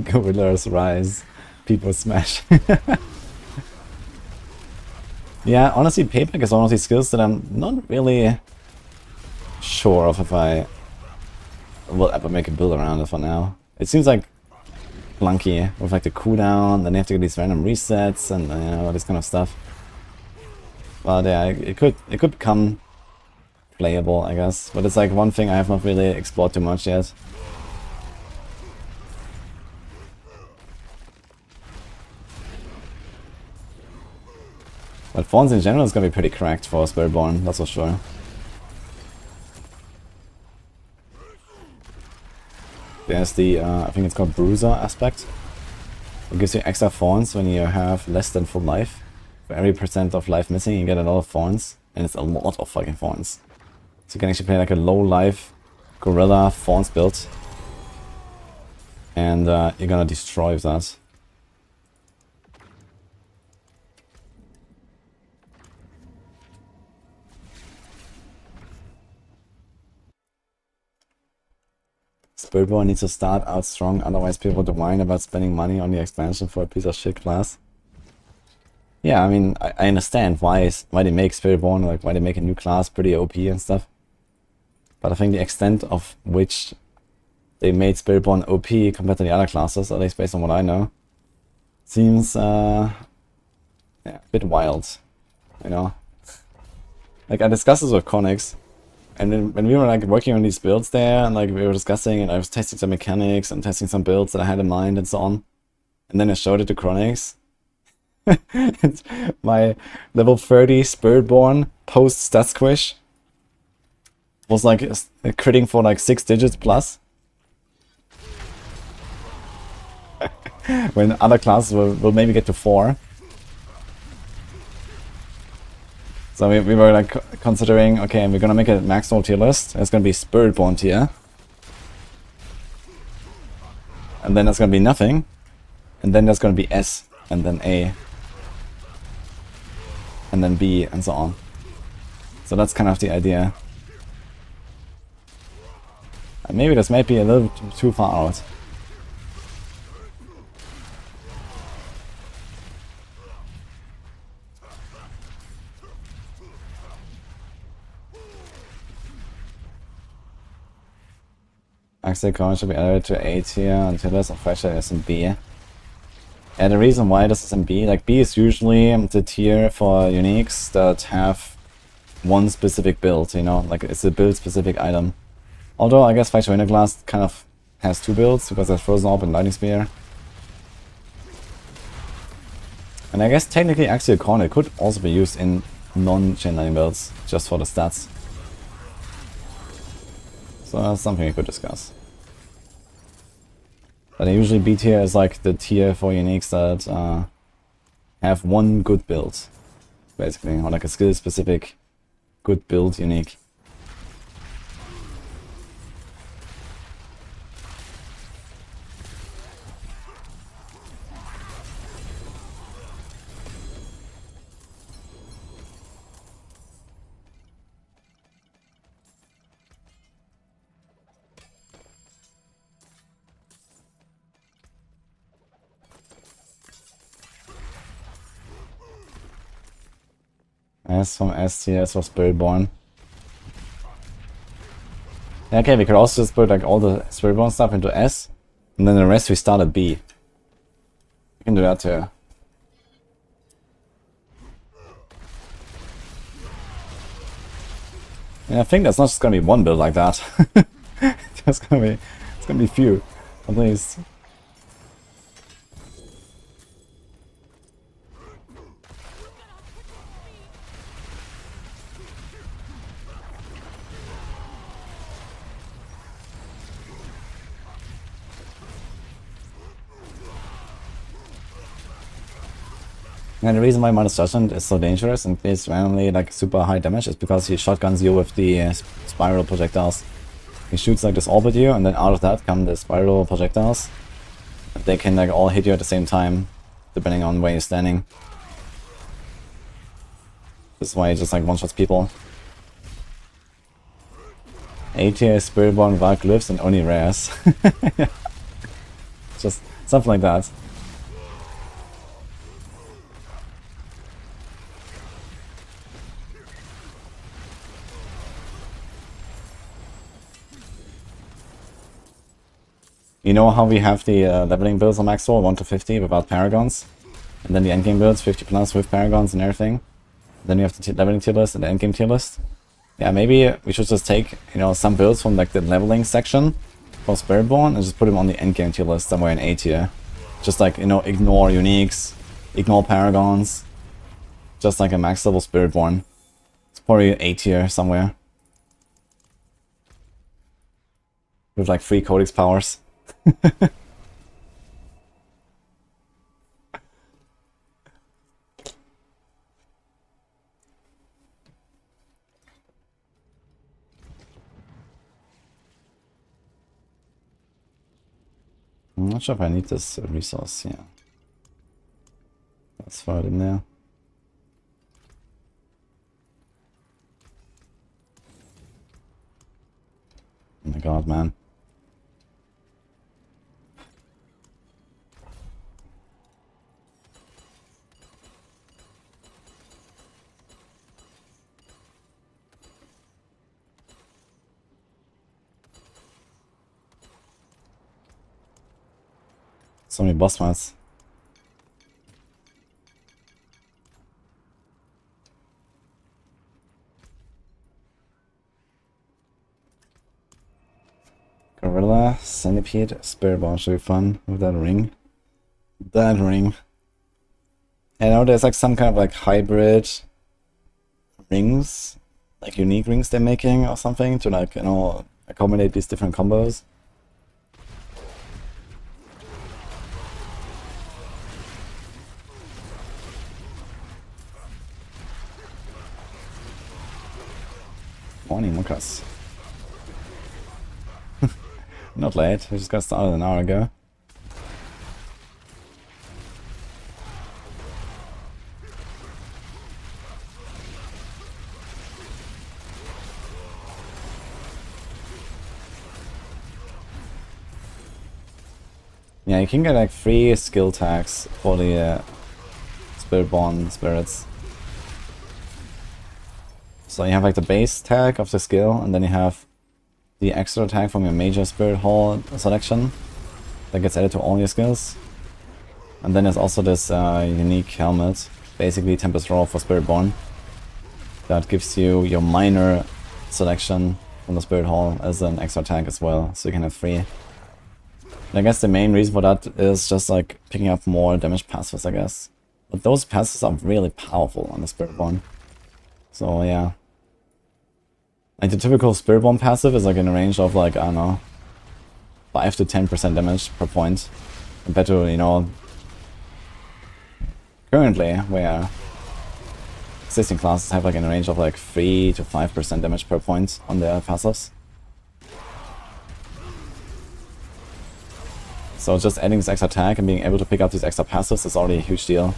Gorillas rise, people smash. Yeah, honestly, payback is one of these skills that I'm not really sure of if I will ever make a build around it for now. It seems like clunky with like the cooldown, then you have to get these random resets and you know, all this kind of stuff. But yeah, it could become playable, I guess. But it's like one thing I have not really explored too much yet. But Fawns in general is gonna be pretty cracked for Spiritborn, that's for sure. There's the, I think it's called Bruiser aspect. It gives you extra Fawns when you have less than full life. For every % of life missing, you get a lot of Fawns, and it's a lot of fucking Fawns. So you can actually play like a low life Gorilla Fawns build. And you're gonna destroy that. Spiritborn needs to start out strong, otherwise people would whine about spending money on the expansion for a piece of shit class. Yeah, I mean, I understand why they make Spiritborn, like why they make a new class pretty OP and stuff. But I think the extent of which they made Spiritborn OP compared to the other classes, at least based on what I know, seems yeah, a bit wild, you know. Like I discussed this with Connix, and then when we were like working on these builds there, and like we were discussing, and I was testing some mechanics and testing some builds that I had in mind and so on, and then I showed it to Connix. It's my level 30 Spiritborn post stat squish was like critting for like 6 digits plus. When other classes will maybe get to 4. So we were like considering, okay, we're gonna make a max roll tier list. It's gonna be Spiritborn tier. And then there's gonna be nothing. And then there's gonna be S, and then A. And then B, and so on. So that's kind of the idea. And maybe this might be a little too far out. Exile coin should be added to A tier until this official is in B. And the reason why this is in B, like B is usually the tier for uniques that have one specific build, you know, like it's a build specific item. Although I guess Facial Glass kind of has 2 builds because there's Frozen Orb and Lightning Spear. And I guess technically Axial Corner could also be used in non-chain lightning builds, just for the stats. So that's something we could discuss. But usually B tier is like the tier for uniques that have one good build, basically, or like a skill specific good build unique. S from S tier, S for Spiritborn. Yeah, okay, we could also just put like all the Spiritborn stuff into S, and then the rest we start at B. We can do that too. And I think there's not just gonna be one build like that. It's gonna be few, at least. And the reason why Minus Judgment is so dangerous and is randomly like super high damage is because he shotguns you with the spiral projectiles. He shoots like this orb at you, and then out of that come the spiral projectiles. They can like all hit you at the same time, depending on where you're standing. This is why he just like one-shots people. A tier Spiritborn without glyphs and only rares. Just something like that. You know how we have the leveling builds on Max Roll, 1 to 50 without Paragons? And then the endgame builds, 50 plus with Paragons and everything? Then you have the leveling tier list and the endgame tier list? Yeah, maybe we should just take, you know, some builds from like the leveling section for Spiritborn and just put them on the endgame tier list somewhere in A tier. Just like, you know, ignore uniques, ignore Paragons. Just like a max level Spiritborn. It's probably A tier somewhere. With like 3 Codex powers. I'm not sure if I need this resource here. Let's throw it in there. Oh my god, man. So many boss fights. Gorilla, Centipede, Spiritborn should be fun with that ring. That ring. I know there's like some kind of like hybrid rings, like unique rings they're making or something to like, you know, accommodate these different combos. Morning, Mukas. Not late, we just got started an hour ago. Yeah, you can get like 3 skill tags for the Spiritborn spirits. So you have like the base tag of the skill, and then you have the extra tag from your major spirit hall selection that gets added to all your skills. And then there's also this unique helmet, basically Tempest Roar for Spiritborn, that gives you your minor selection from the spirit hall as an extra tag as well, so you can have 3. And I guess the main reason for that is just like picking up more damage passives, I guess. But those passives are really powerful on the Spiritborn. So yeah. Like the typical Spiritborn passive is like in a range of like, I don't know, 5 to 10% damage per point. Compared to, you know, currently where existing classes have like in a range of like 3 to 5% damage per point on their passives. So just adding this extra tag and being able to pick up these extra passives is already a huge deal.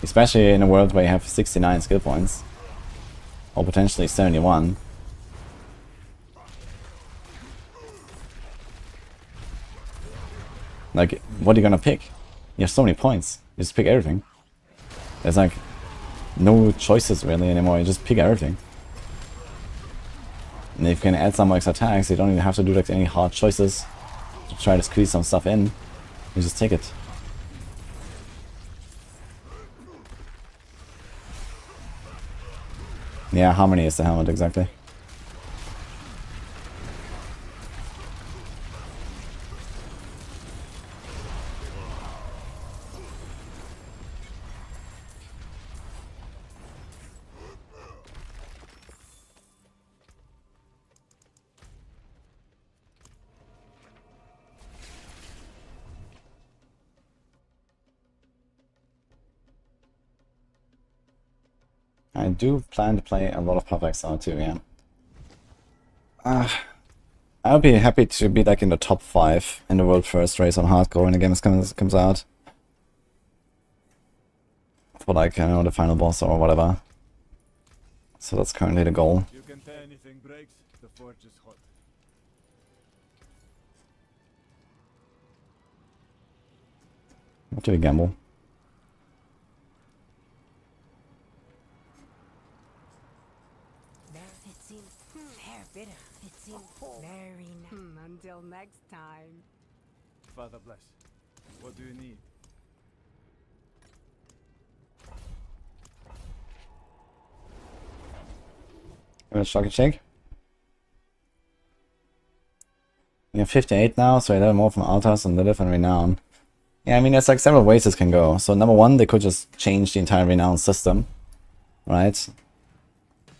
Especially in a world where you have 69 skill points. Or potentially 71. Like, what are you gonna pick? You have so many points. You just pick everything. There's like no choices really anymore. You just pick everything. And if you can add some more extra tags, you don't even have to do like any hard choices to try to squeeze some stuff in. You just take it. Yeah, Harmony is the helmet, exactly. I do plan to play a lot of Puff Exile too, yeah. I'll be happy to be like in the top 5 in the world first race on hardcore when the game comes out. For like, you know, the final boss or whatever. So that's currently the goal. You can tell anything breaks, the forge is hot. What do we gamble? Until next time. Father bless. What do you need? Shock and shake. We have 58 now, so 11 more from Altas and Lilith and Renown. Yeah, I mean, there's like several ways this can go. So number 1, they could just change the entire Renown system, right?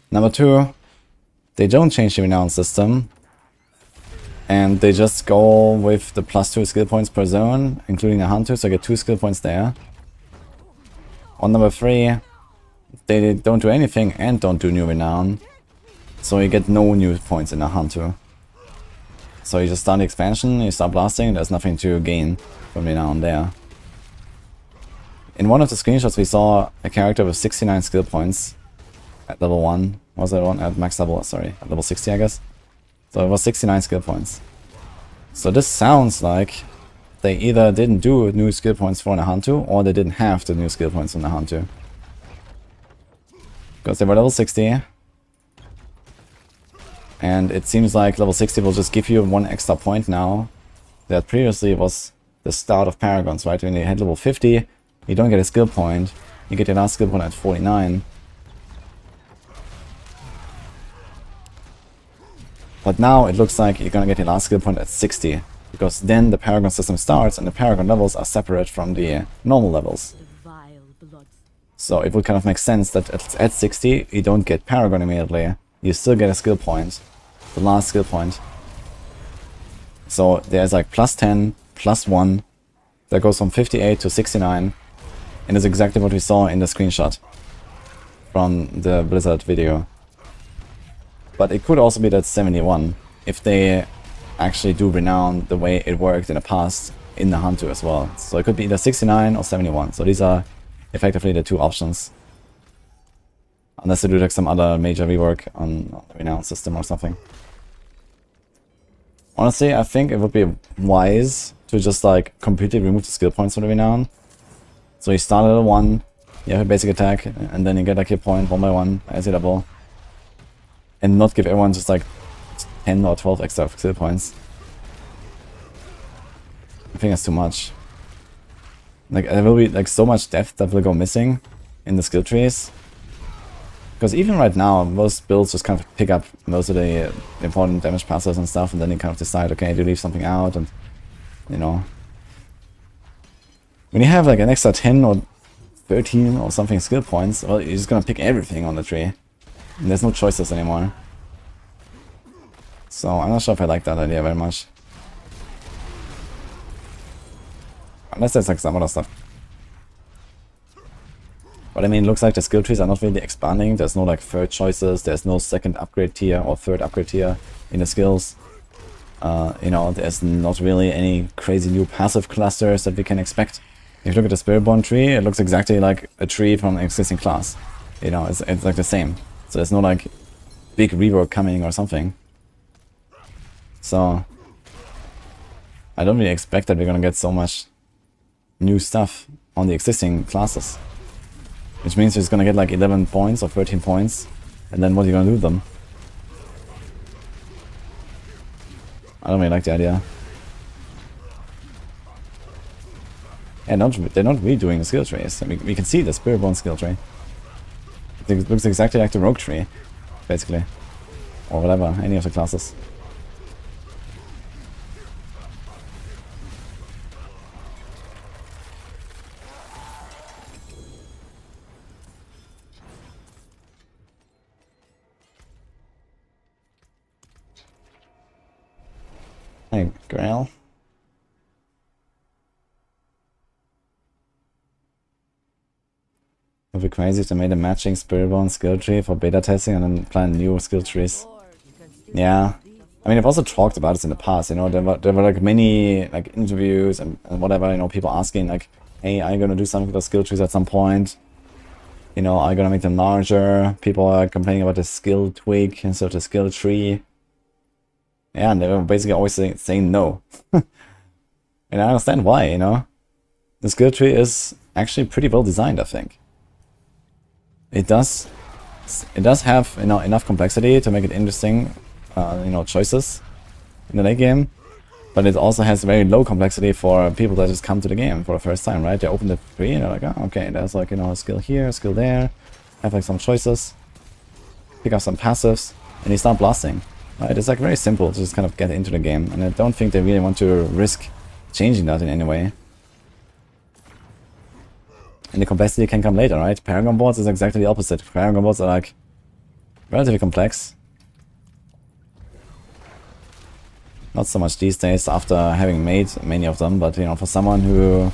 Number 2, they don't change the Renown system, and they just go with the +2 skill points per zone, including the Hunter, so I get 2 skill points there. On number 3, they don't do anything and don't do new Renown, so you get no new points in the Hunter. So you just start the expansion, you start blasting, there's nothing to gain from Renown there. In one of the screenshots we saw a character with 69 skill points at level 1. Was that one? At max level, sorry, at level 60 I guess. So it was 69 skill points. So this sounds like they either didn't do new skill points for Nahantu, or they didn't have the new skill points for Nahantu. Because they were level 60. And it seems like level 60 will just give you 1 extra point now that previously was the start of Paragons, right? When you hit level 50, you don't get a skill point. You get your last skill point at 49. But now it looks like you're gonna get your last skill point at 60. Because then the Paragon system starts and the Paragon levels are separate from the normal levels. So it would kind of make sense that at 60 you don't get Paragon immediately. You still get a skill point. The last skill point. So there's like plus 10, plus 1. That goes from 58 to 69. And it's exactly what we saw in the screenshot from the Blizzard video. But it could also be that 71, if they actually do Renown the way it worked in the past in the Hunt 2 as well. So it could be either 69 or 71. So these are effectively the two options. Unless they do like some other major rework on the Renown system or something. Honestly, I think it would be wise to just like completely remove the skill points from the Renown. So you start at a 1, you have a basic attack, and then you get like your point 1 by 1 as you level. And not give everyone just like 10 or 12 extra skill points. I think that's too much. Like there will be like so much depth that will go missing in the skill trees. Because even right now, most builds just kind of pick up most of the important damage passes and stuff, and then you kind of decide, okay, do you leave something out, and you know. When you have like an extra 10 or 13 or something skill points, well, you're just gonna pick everything on the tree. And there's no choices anymore. So I'm not sure if I like that idea very much. Unless there's like some other stuff. But I mean, it looks like the skill trees are not really expanding. There's no like third choices. There's no second upgrade tier or third upgrade tier in the skills. You know, there's not really any crazy new passive clusters that we can expect. If you look at the Spiritborn tree, it looks exactly like a tree from an existing class. You know, it's like the same. So there's no like big rework coming or something. So I don't really expect that we're gonna get so much new stuff on the existing classes. Which means it's gonna get like 11 points or 13 points. And then what are you gonna do with them? I don't really like the idea. And they're not redoing the skill trees. I mean, we can see the Spiritborn skill tree. It looks exactly like the Rogue tree, basically. Or whatever, any of the classes. Hey, Grail. It would be crazy if they made a matching Spiritborn skill tree for beta testing and then plan new skill trees. Yeah. I mean, I've also talked about this in the past, you know, there were like many like interviews and whatever, you know, people asking like, hey, are you gonna do something with the skill trees at some point? You know, are you gonna make them larger? People are complaining about the skill twig instead of the skill tree. Yeah, and they were basically always saying no. And I understand why, you know. The skill tree is actually pretty well designed, I think. It does have, you know, enough complexity to make it interesting, you know, choices in the late game. But it also has very low complexity for people that just come to the game for the first time, right? They open the tree and they're like, oh, okay, there's like, you know, a skill here, a skill there. Have like some choices. Pick up some passives, and you start blasting. Right? It's like very simple to just kind of get into the game, and I don't think they really want to risk changing that in any way. And the complexity can come later, right? Paragon boards is exactly the opposite. Paragon boards are like relatively complex. Not so much these days after having made many of them, but you know, for someone who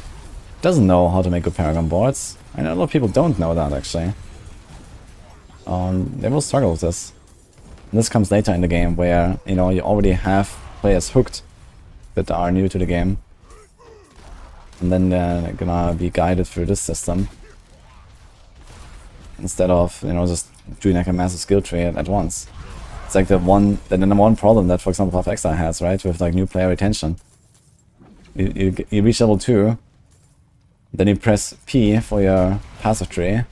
doesn't know how to make good Paragon boards, and a lot of people don't know that actually, they will struggle with this. And this comes later in the game where, you know, you already have players hooked that are new to the game. And then they're gonna be guided through this system. Instead of, you know, just doing like a massive skill tree at once. It's like the number one problem that, for example, Exile has, right? With like new player retention. You reach level 2, then you press P for your passive tree,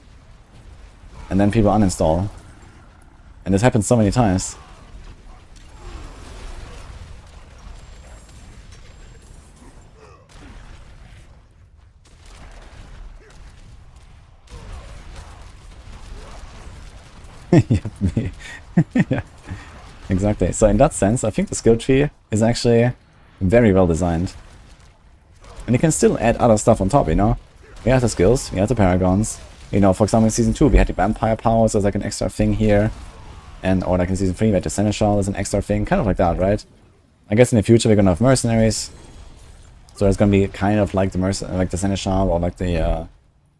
and then people uninstall. And this happens so many times. Yeah, exactly. So in that sense, I think the skill tree is actually very well designed. And you can still add other stuff on top, you know? We have the skills, we have the paragons. You know, for example, in Season 2, we had the vampire powers as like an extra thing here. And, or like in Season 3, we had the seneschal as an extra thing. Kind of like that, right? I guess in the future, we're gonna have mercenaries. So it's gonna be kind of like the seneschal or like the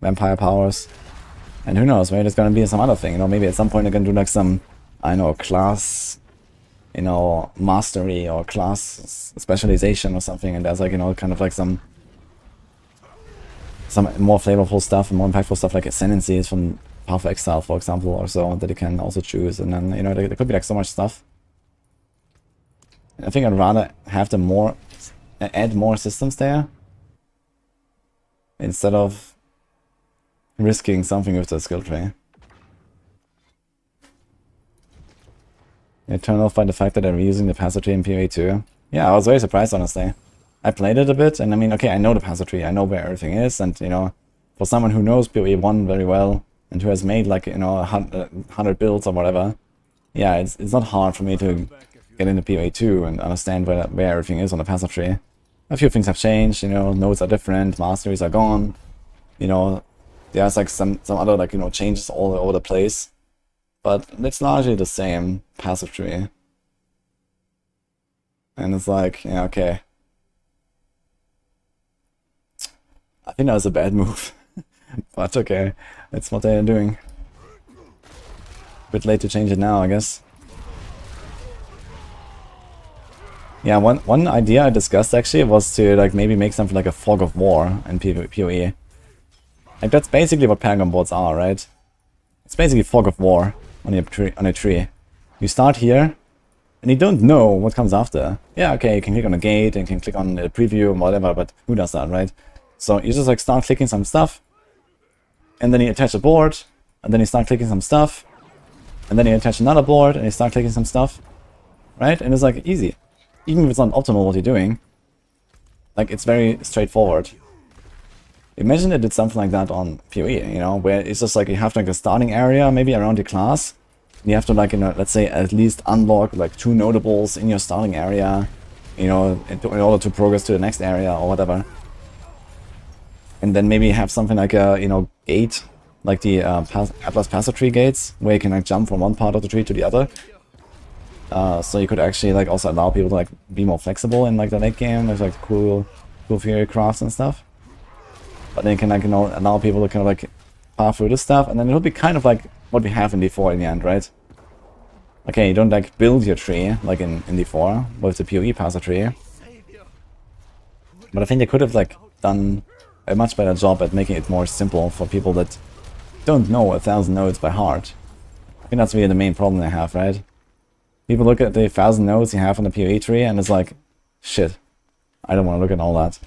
vampire powers. And who knows, maybe there's gonna be some other thing, you know, maybe at some point they're gonna do like some, I don't know, class, you know, mastery or class specialization or something, and there's like, you know, kind of like some more flavorful stuff and more impactful stuff like ascendancies from Path of Exile, for example, or so, that you can also choose, and then, you know, there could be like so much stuff. I think I'd rather have them add more systems there, instead of risking something with the skill tree. You're turned off by the fact that they're using the passive tree in PoE too. Yeah, I was very surprised, honestly. I played it a bit, and I mean, okay, I know the passive tree, I know where everything is, and, you know, for someone who knows PoE 1 very well, and who has made, like, you know, 100 builds or whatever, yeah, it's not hard for me to get into PoE 2 and understand where everything is on the passive tree. A few things have changed, you know, nodes are different, masteries are gone, you know, there's like some other, like, you know, changes all over the place. But it's largely the same passive tree. And it's like, yeah, okay. I think that was a bad move. But okay, that's what they're doing. Bit late to change it now, I guess. Yeah, one idea I discussed actually was to like maybe make something like a fog of war in PoE. Like that's basically what Paragon boards are, right? It's basically fog of war on a tree. You start here, and you don't know what comes after. Yeah, okay, you can click on a gate, and you can click on the preview and whatever, but who does that, right? So you just like start clicking some stuff, and then you attach a board, and then you start clicking some stuff, and then you attach another board, and you start clicking some stuff, right? And it's like easy. Even if it's not optimal what you're doing, like it's very straightforward. Imagine they did something like that on PoE, you know, where it's just like you have like a starting area maybe around your class. And you have to like, you know, let's say at least unlock like 2 notables in your starting area, you know, in order to progress to the next area or whatever. And then maybe have something like a, you know, gate, like the Atlas Passive Tree gates, where you can like jump from one part of the tree to the other. So you could actually like also allow people to like be more flexible in like the late game with like cool theory crafts and stuff. But then you can like, you know, allow people to kind of like path through this stuff, and then it'll be kind of like what we have in D4 in the end, right? Okay, you don't like build your tree like in D4 with the PoE passive tree. But I think they could have like done a much better job at making it more simple for people that don't know 1,000 nodes by heart. I think that's really the main problem they have, right? People look at the 1,000 nodes you have on the PoE tree and it's like, shit, I don't want to look at all that.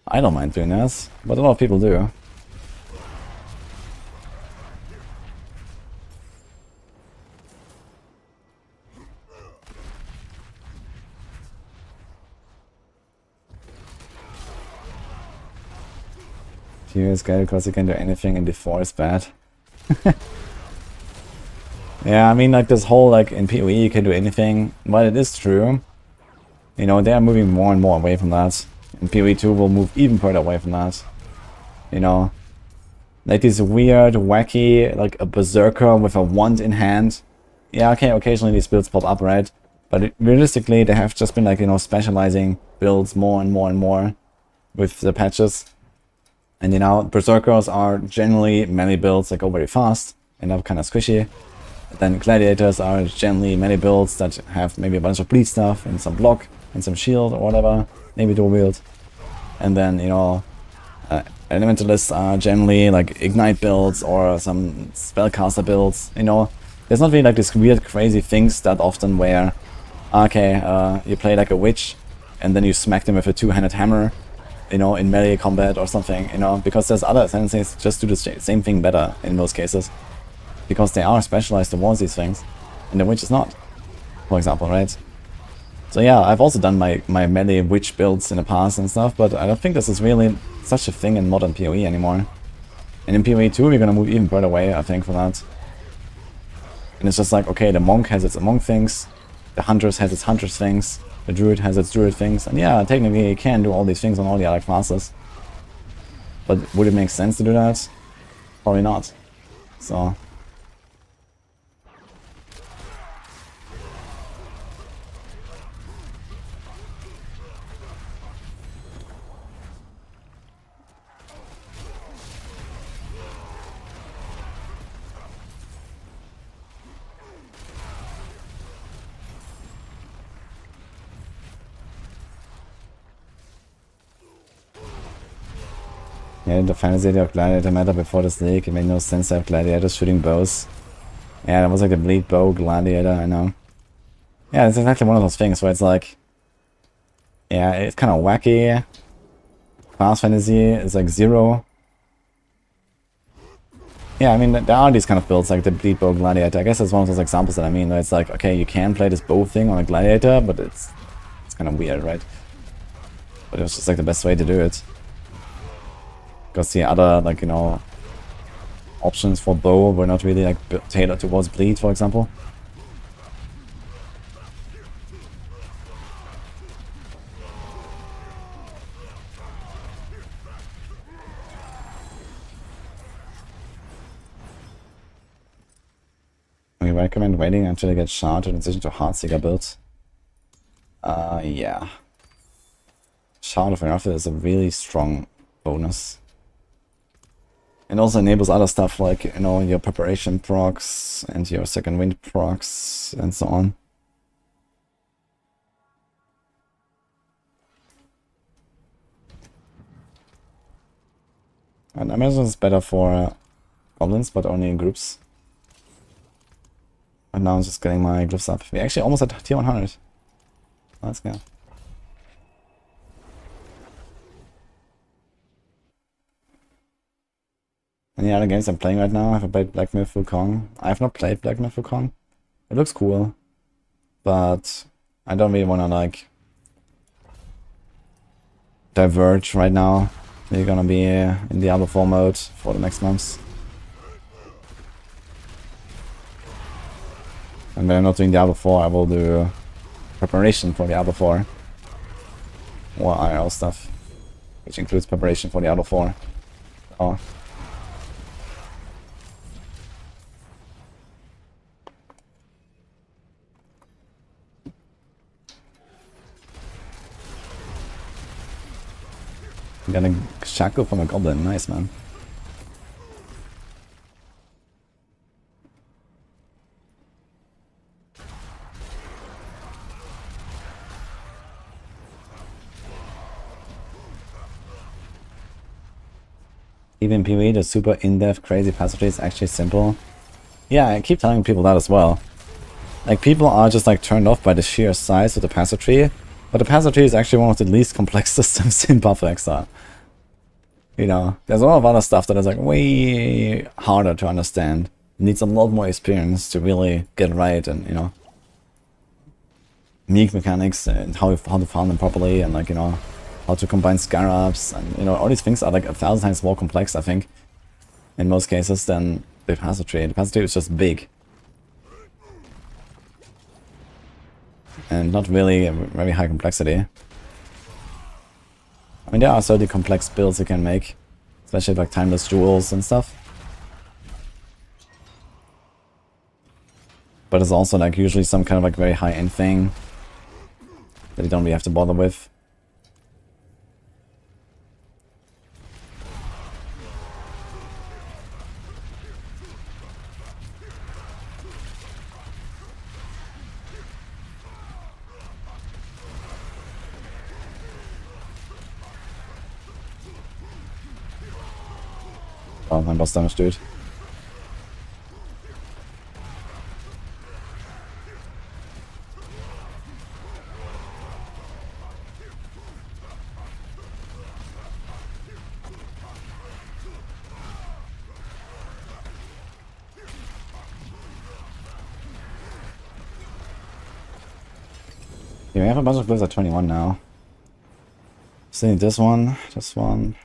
I don't mind doing this, but a lot of people do. PoE is good because you can do anything and D4 is bad. Yeah, I mean like this whole like in PoE you can do anything, but it is true. You know, they are moving more and more away from that. And PoE 2 will move even further away from that. You know, like this weird, wacky, like a berserker with a wand in hand. Yeah, okay, occasionally these builds pop up, right? But realistically, they have just been like, you know, specializing builds more and more and more with the patches. And you know, berserkers are generally melee builds that go very fast and are kind of squishy. Then gladiators are generally melee builds that have maybe a bunch of bleed stuff and some block and some shield or whatever, maybe dual wield. And then, you know, elementalists are generally like ignite builds or some spellcaster builds. You know, there's not really like these weird crazy things that often where, okay, you play like a witch and then you smack them with a 2-handed hammer, you know, in melee combat or something, you know, because there's other senseis just do the same thing better in most cases. Because they are specialized towards these things, and the witch is not, for example, right? So yeah, I've also done my melee witch builds in the past and stuff, but I don't think this is really such a thing in modern PoE anymore. And in PoE 2 we're gonna move even further away, I think, for that. And it's just like, okay, the monk has its monk things, the huntress has its huntress things, the druid has its druid things, and yeah, technically you can do all these things on all the other classes. But would it make sense to do that? Probably not. So... Yeah, the fantasy of Gladiator meta before this league, it made no sense to have gladiators shooting bows. Yeah, that was like the bleed bow gladiator, I know. Yeah, it's exactly one of those things where it's like... Yeah, it's kind of wacky. Fast fantasy is like 0. Yeah, I mean, there are these kind of builds, like the bleed bow gladiator. I guess that's one of those examples that I mean, where it's like, okay, you can play this bow thing on a gladiator, but it's kind of weird, right? But it was just like the best way to do it. Because the other, like, you know, options for bow were not really, like, tailored towards bleed, for example. We recommend waiting until you get shard to transition to Heartseeker builds. Yeah. Shard of Enough is a really strong bonus. And also enables other stuff like, you know, your preparation procs and your second wind procs and so on. And I imagine it's better for goblins, but only in groups. And now I'm just getting my glyphs up. We actually almost at tier 100. Let's go. Any other games I'm playing right now? I haven't played Black Myth Wukong. I have not played Black Myth Wukong. It looks cool, but I don't really want to like diverge right now. We're gonna be in Diablo 4 mode for the next months. And when I'm not doing Diablo 4, I will do preparation for Diablo 4. Or IRL stuff, which includes preparation for Diablo 4. Oh. Got a shackle from a goblin, nice man. Even in PvE, the super in-depth crazy passive tree is actually simple. Yeah, I keep telling people that as well. Like, people are just like turned off by the sheer size of the passive tree, but the passive tree is actually one of the least complex systems in Buff Exile. You know, there's a lot of other stuff that is like way harder to understand. It needs a lot more experience to really get right, and you know, meek mechanics and how to farm them properly, and like, you know, how to combine scarabs, and you know, all these things are like 1,000 times more complex, I think, in most cases than the passive tree. The passive tree is just big. And not really a very high complexity. I mean, there are certainly complex builds you can make, especially like timeless jewels and stuff. But it's also like usually some kind of like very high-end thing that you don't really have to bother with. Oh, mein boss damage, dude. Yeah, we have a bunch of blues at 21 now. Still need this one, this one.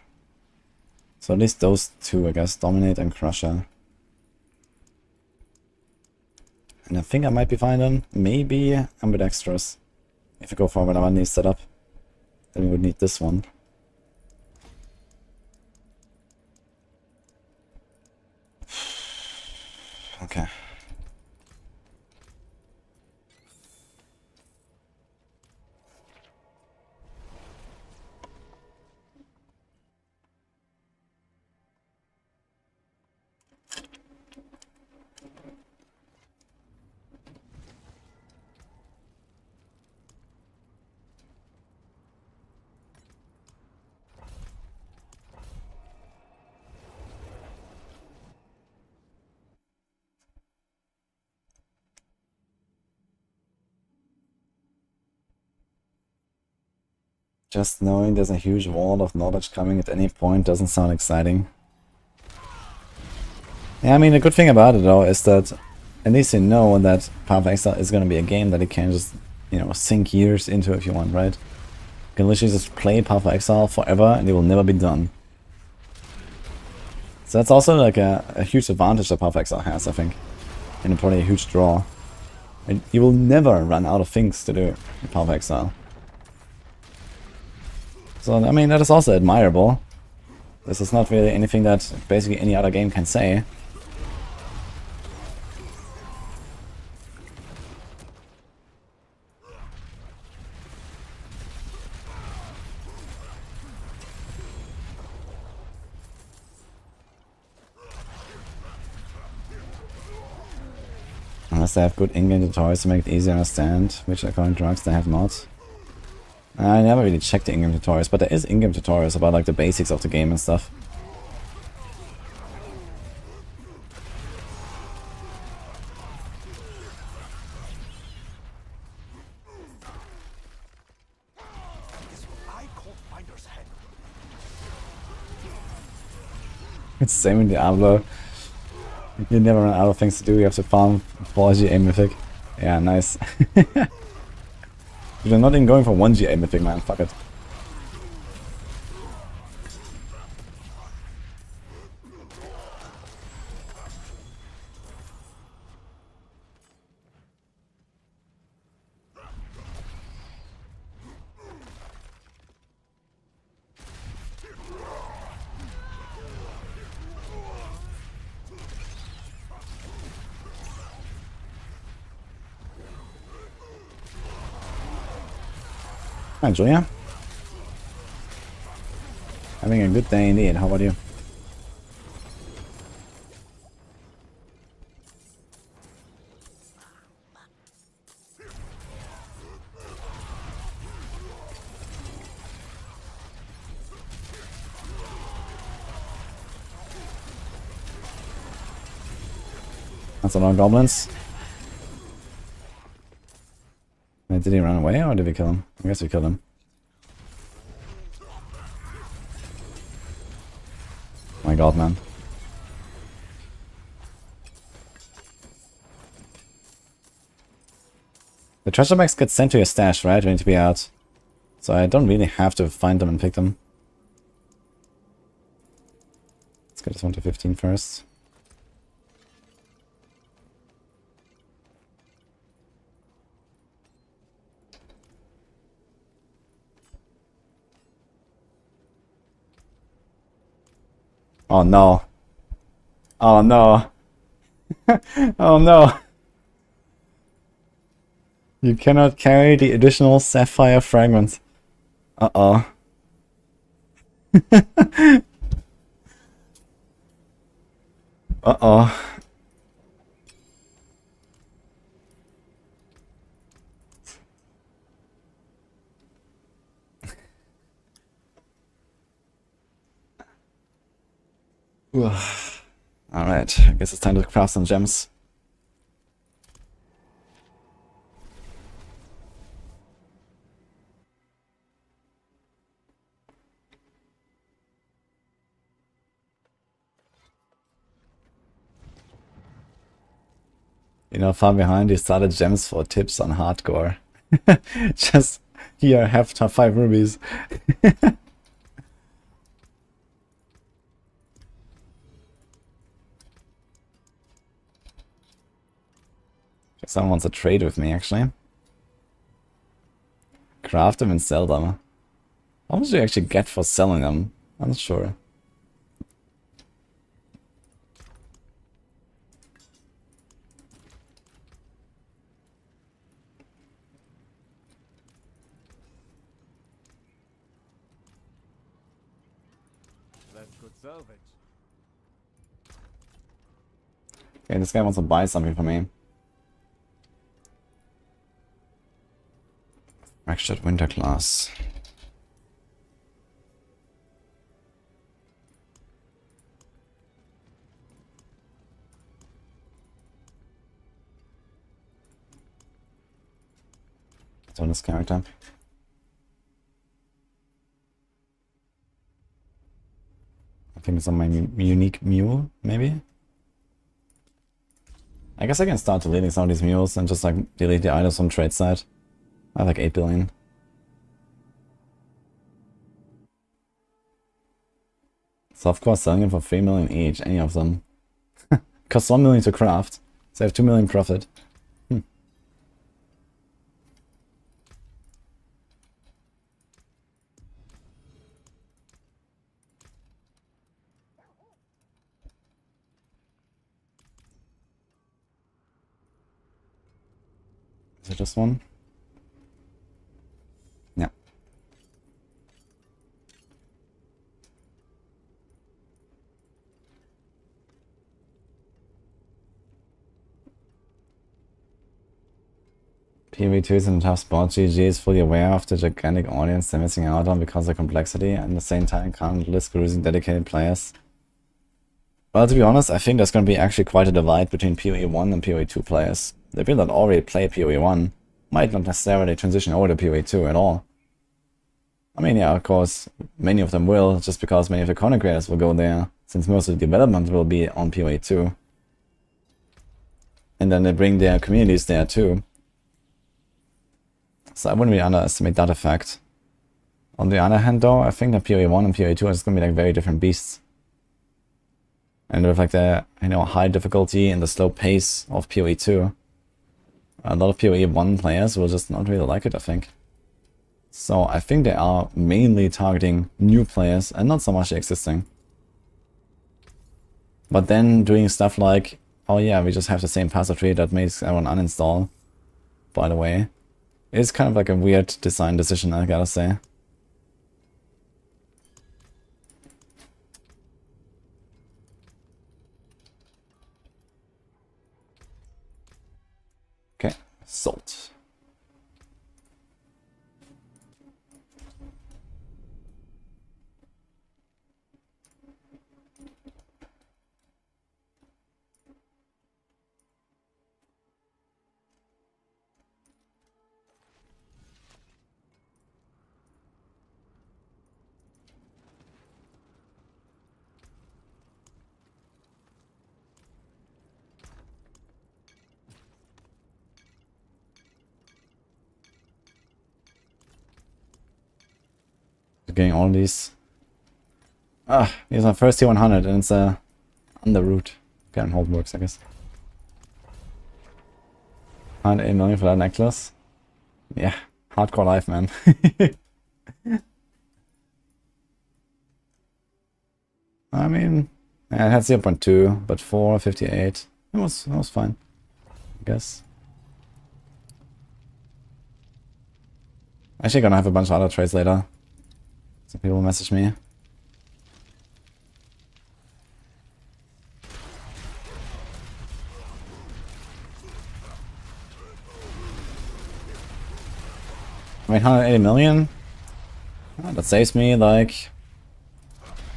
So at least those two, I guess, Dominate and Crusher. And I think I might be fine then. Maybe ambidextrous. If I go for whatever needs setup, then we would need this one. Okay. Just knowing there's a huge wall of knowledge coming at any point doesn't sound exciting. Yeah, I mean, the good thing about it though is that at least you know that Path of Exile is going to be a game that you can just, you know, sink years into if you want, right? You can literally just play Path of Exile forever and it will never be done. So that's also like a huge advantage that Path of Exile has, I think. And probably a huge draw. And you will never run out of things to do in Path of Exile. So, I mean, that is also admirable. This is not really anything that basically any other game can say. Unless they have good in-game tutorials to make it easier to understand, which according to drugs they have not. I never really checked the in-game tutorials, but there is in-game tutorials about like the basics of the game and stuff. It's the same in Diablo. You never run out of things to do, you have to farm 4 GA Mythic. Yeah, nice. You're not even going for 1 GA Mythic, man, fuck it. Hi, Julia. Having a good day indeed. How about you? That's a lot of goblins. Wait, did he run away or did we kill him? I guess we killed him. My god, man. The treasure bags get sent to your stash, right? We need to be out. So I don't really have to find them and pick them. Let's get this one to 15 first. Oh no. Oh no. Oh no. You cannot carry the additional sapphire fragments. Uh-oh. Uh-oh. Alright, I guess it's time to craft some gems. You know, far behind, you started gems for tips on hardcore. Just here, have 5 rubies. Someone wants to trade with me, actually. Craft them and sell them. How much do you actually get for selling them? I'm not sure. That's good salvage. Okay, this guy wants to buy something from me. Fractured Winter Class. It's on this character. I think it's on my unique mule, maybe? I guess I can start deleting some of these mules and just like delete the items from trade side. I have like 8 billion. So of course selling them for 3 million each, any of them. Costs 1 million to craft, so I have 2 million profit. Is it just one? Yeah. PvE2 is in a tough spot. GG is fully aware of the gigantic audience they're missing out on because of complexity, and at the same time can't risk losing dedicated players. Well, to be honest, I think there's going to be actually quite a divide between PoE 1 and PoE 2 players. The people that already play PoE 1 might not necessarily transition over to PoE 2 at all. I mean, yeah, of course, many of them will, just because many of the content creators will go there, since most of the development will be on PoE 2. And then they bring their communities there too. So I wouldn't really underestimate that effect. On the other hand though, I think that PoE 1 and PoE 2 are just going to be like very different beasts. And with like the, high difficulty and the slow pace of PoE 2, a lot of PoE 1 players will just not really like it, I think. So I think they are mainly targeting new players and not so much the existing. But then doing stuff like, oh yeah, we just have the same passive tree that makes everyone uninstall, by the way, is kind of like a weird design decision, I gotta say. Okay, salt. Getting all these. Here's my first tier 100 and it's on the route. Can't hold works, I guess. 108 million for that necklace. Yeah, hardcore life, man. I mean, it had 0.2, but 458. It was fine, I guess. Actually gonna have a bunch of other trades later. Some people message me. I mean, 180 million? That saves me like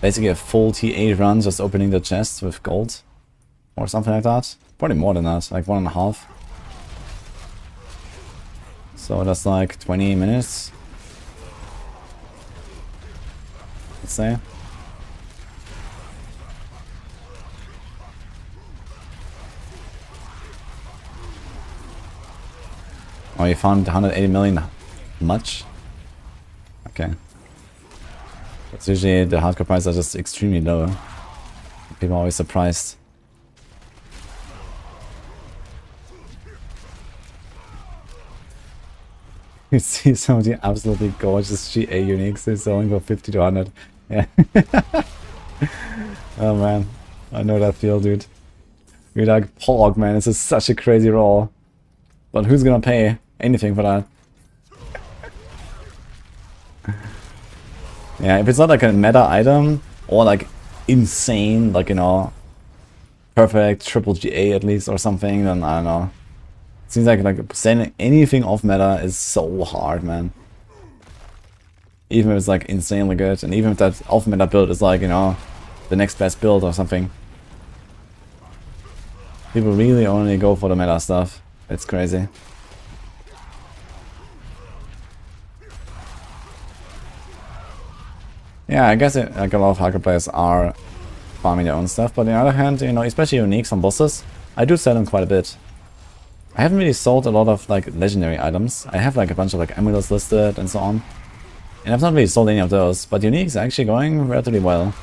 basically a full T8 run just opening the chest with gold or something like that. Probably more than that, like 1.5. So that's like 20 minutes. Let's say. Oh, you found 180 million much? Okay. That's usually the hardcore prices are just extremely low. People are always surprised. You see some of the absolutely gorgeous GA uniques they're selling for 50 to 100. Yeah. Oh man, I know that feel, dude. You're like, Pog, man, this is such a crazy roll. But who's gonna pay anything for that? Yeah, if it's not like a meta item, or like insane, like, you know, perfect triple GA at least or something, then I don't know. It seems like sending anything off meta is so hard, man. Even if it's like insanely good, and even if that off meta build is like, you know, the next best build or something. People really only go for the meta stuff. It's crazy. Yeah, I guess like a lot of hardcore players are farming their own stuff, but on the other hand, you know, especially uniques on bosses, I do sell them quite a bit. I haven't really sold a lot of like legendary items. I have like a bunch of like amulets listed and so on. And I've not really sold any of those, but uniques are actually going relatively well.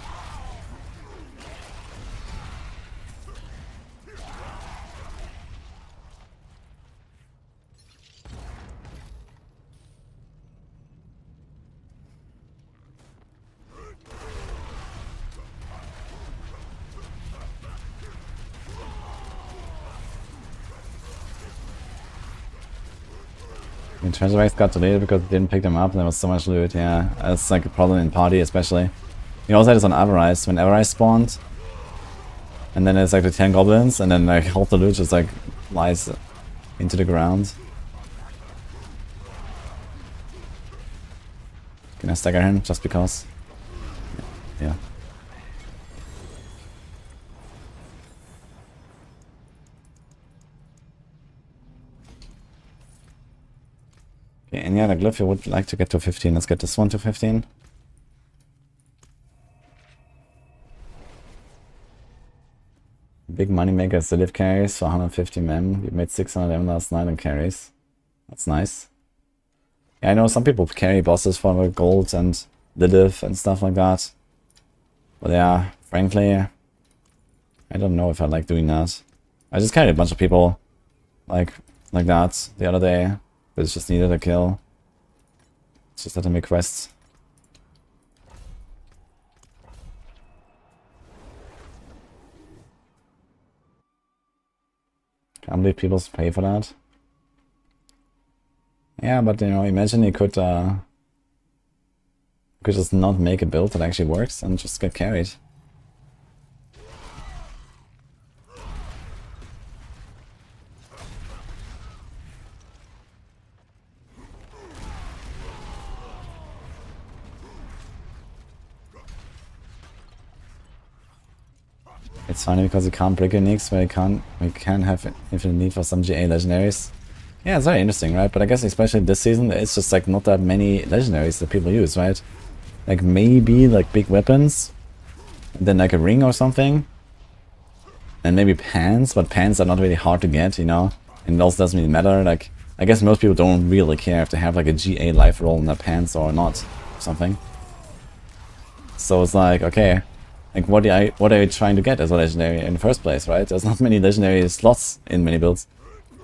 I mean, treasure racks got deleted because it didn't pick them up and there was so much loot. Yeah, that's like a problem in party especially. You also had this on Avarice, when Avarice spawned. And then there's like the 10 goblins and then like all the loot just like flies into the ground. Can I stagger him just because? Yeah. Okay, any other glyph you would like to get to 15? Let's get this one to 15. Big moneymaker is the live carries for 150 mem. You made 600 mem last night on carries. That's nice. Yeah, I know some people carry bosses for gold and Lilith and stuff like that. But yeah, frankly, I don't know if I like doing that. I just carried a bunch of people like that the other day. They just needed a kill. Just had to make quests. Can't believe people pay for that. Yeah, but you know, imagine you could just not make a build that actually works and just get carried. It's funny because you can't break uniques, but we can have infinite need for some GA legendaries. Yeah, it's very interesting, right? But I guess especially this season, it's just like not that many legendaries that people use, right? Like maybe like big weapons, and then like a ring or something, and maybe pants, but pants are not really hard to get, you know? And it also doesn't really matter. Like, I guess most people don't really care if they have like a GA life roll in their pants or not, or something. So it's like, okay. Like, what are you trying to get as a legendary in the first place, right? There's not many legendary slots in many builds.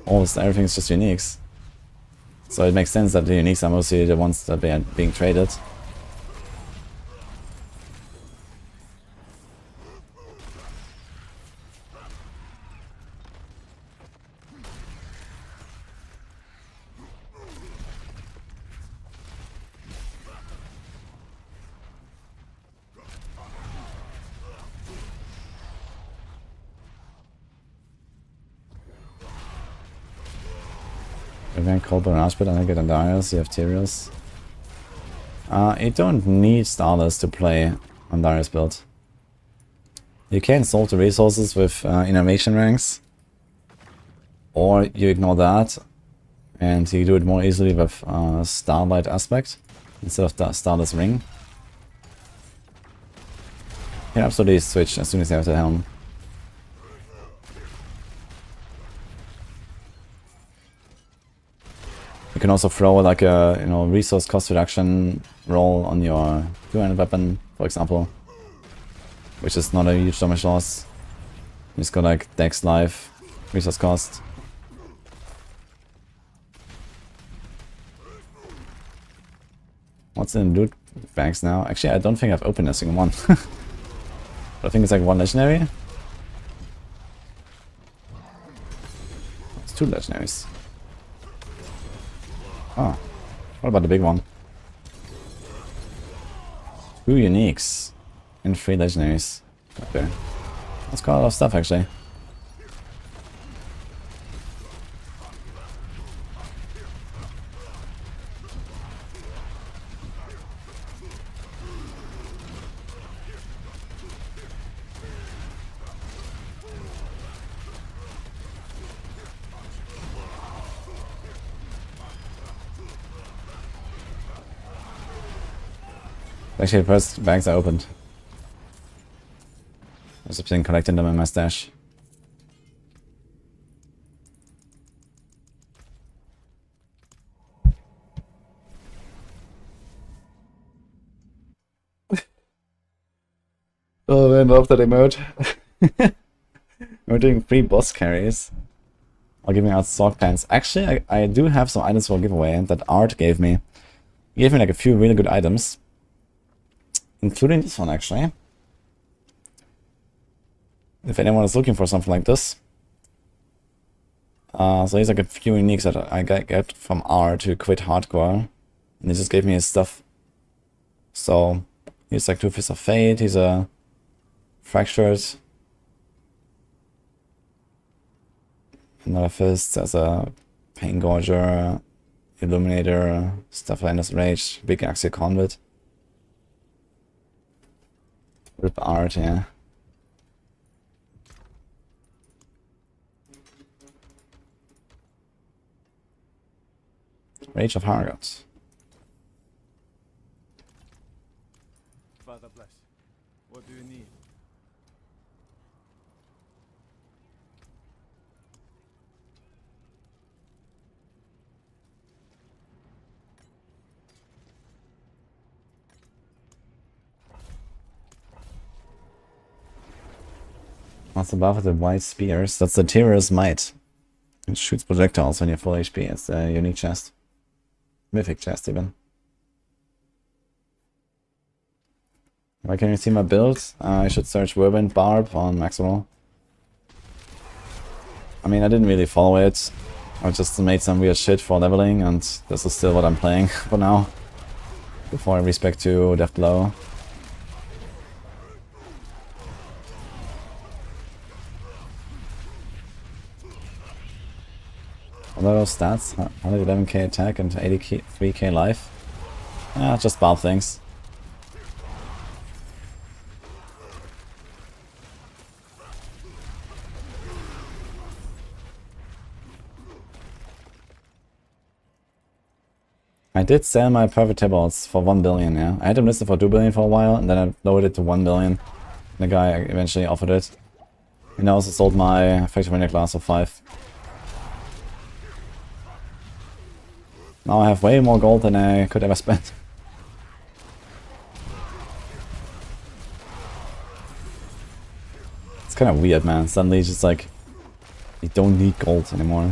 Almost everything's just uniques. So it makes sense that the uniques are mostly the ones that are being traded. Event called an Archbit and I get Andarius, you have Tyrius. You don't need Starless to play Andarius build. You can solve the resources with innovation ranks, or you ignore that and you do it more easily with Starlight Aspect instead of the Starless Ring. You can absolutely switch as soon as you have the helm. You can also throw like a resource cost reduction roll on your two-handed weapon, for example, which is not a huge damage loss. You just go like dex life, resource cost. What's in the loot bags now? Actually, I don't think I've opened a single one. I think it's like 1 legendary. It's 2 legendaries. Oh, what about the big one? 2 uniques and 3 legendaries. Okay, that's quite a lot of stuff actually. Actually, the first bags I opened. I was been collecting them in my stash. Oh man, love that emote. We're doing 3 boss carries. Or giving out sock pants. Actually, I do have some items for giveaway that Art gave me. He gave me like a few really good items. Including this one actually. If anyone is looking for something like this. So here's like a few uniques that I get from R to quit hardcore. And he just gave me his stuff. So here's like 2 Fists of Fate, he's a Fractured. Another fist, there's a Pain Gorger, Illuminator, stuff like Endless Rage, Big Axial Conduit. Rip Art, yeah. Rage of Hargot. Father bless. What do you need? What's above the white spears? That's the Terror's Might. It shoots projectiles when you're full HP. It's a unique chest. Mythic chest even. Why can you see my build? I should search Whirlwind Barb on Maximal. I mean, I didn't really follow it. I just made some weird shit for leveling, and this is still what I'm playing for now. Before I respec to Death Blow. What are those stats? 111k attack and 83k life. Ah, just Barb things. I did sell my perfect tables for 1 billion, yeah. I had them listed for 2 billion for a while, and then I lowered it to 1 billion. The guy eventually offered it. And I also sold my Factory Winner class for 5. Now I have way more gold than I could ever spend. It's kind of weird, man. Suddenly it's just like, you don't need gold anymore.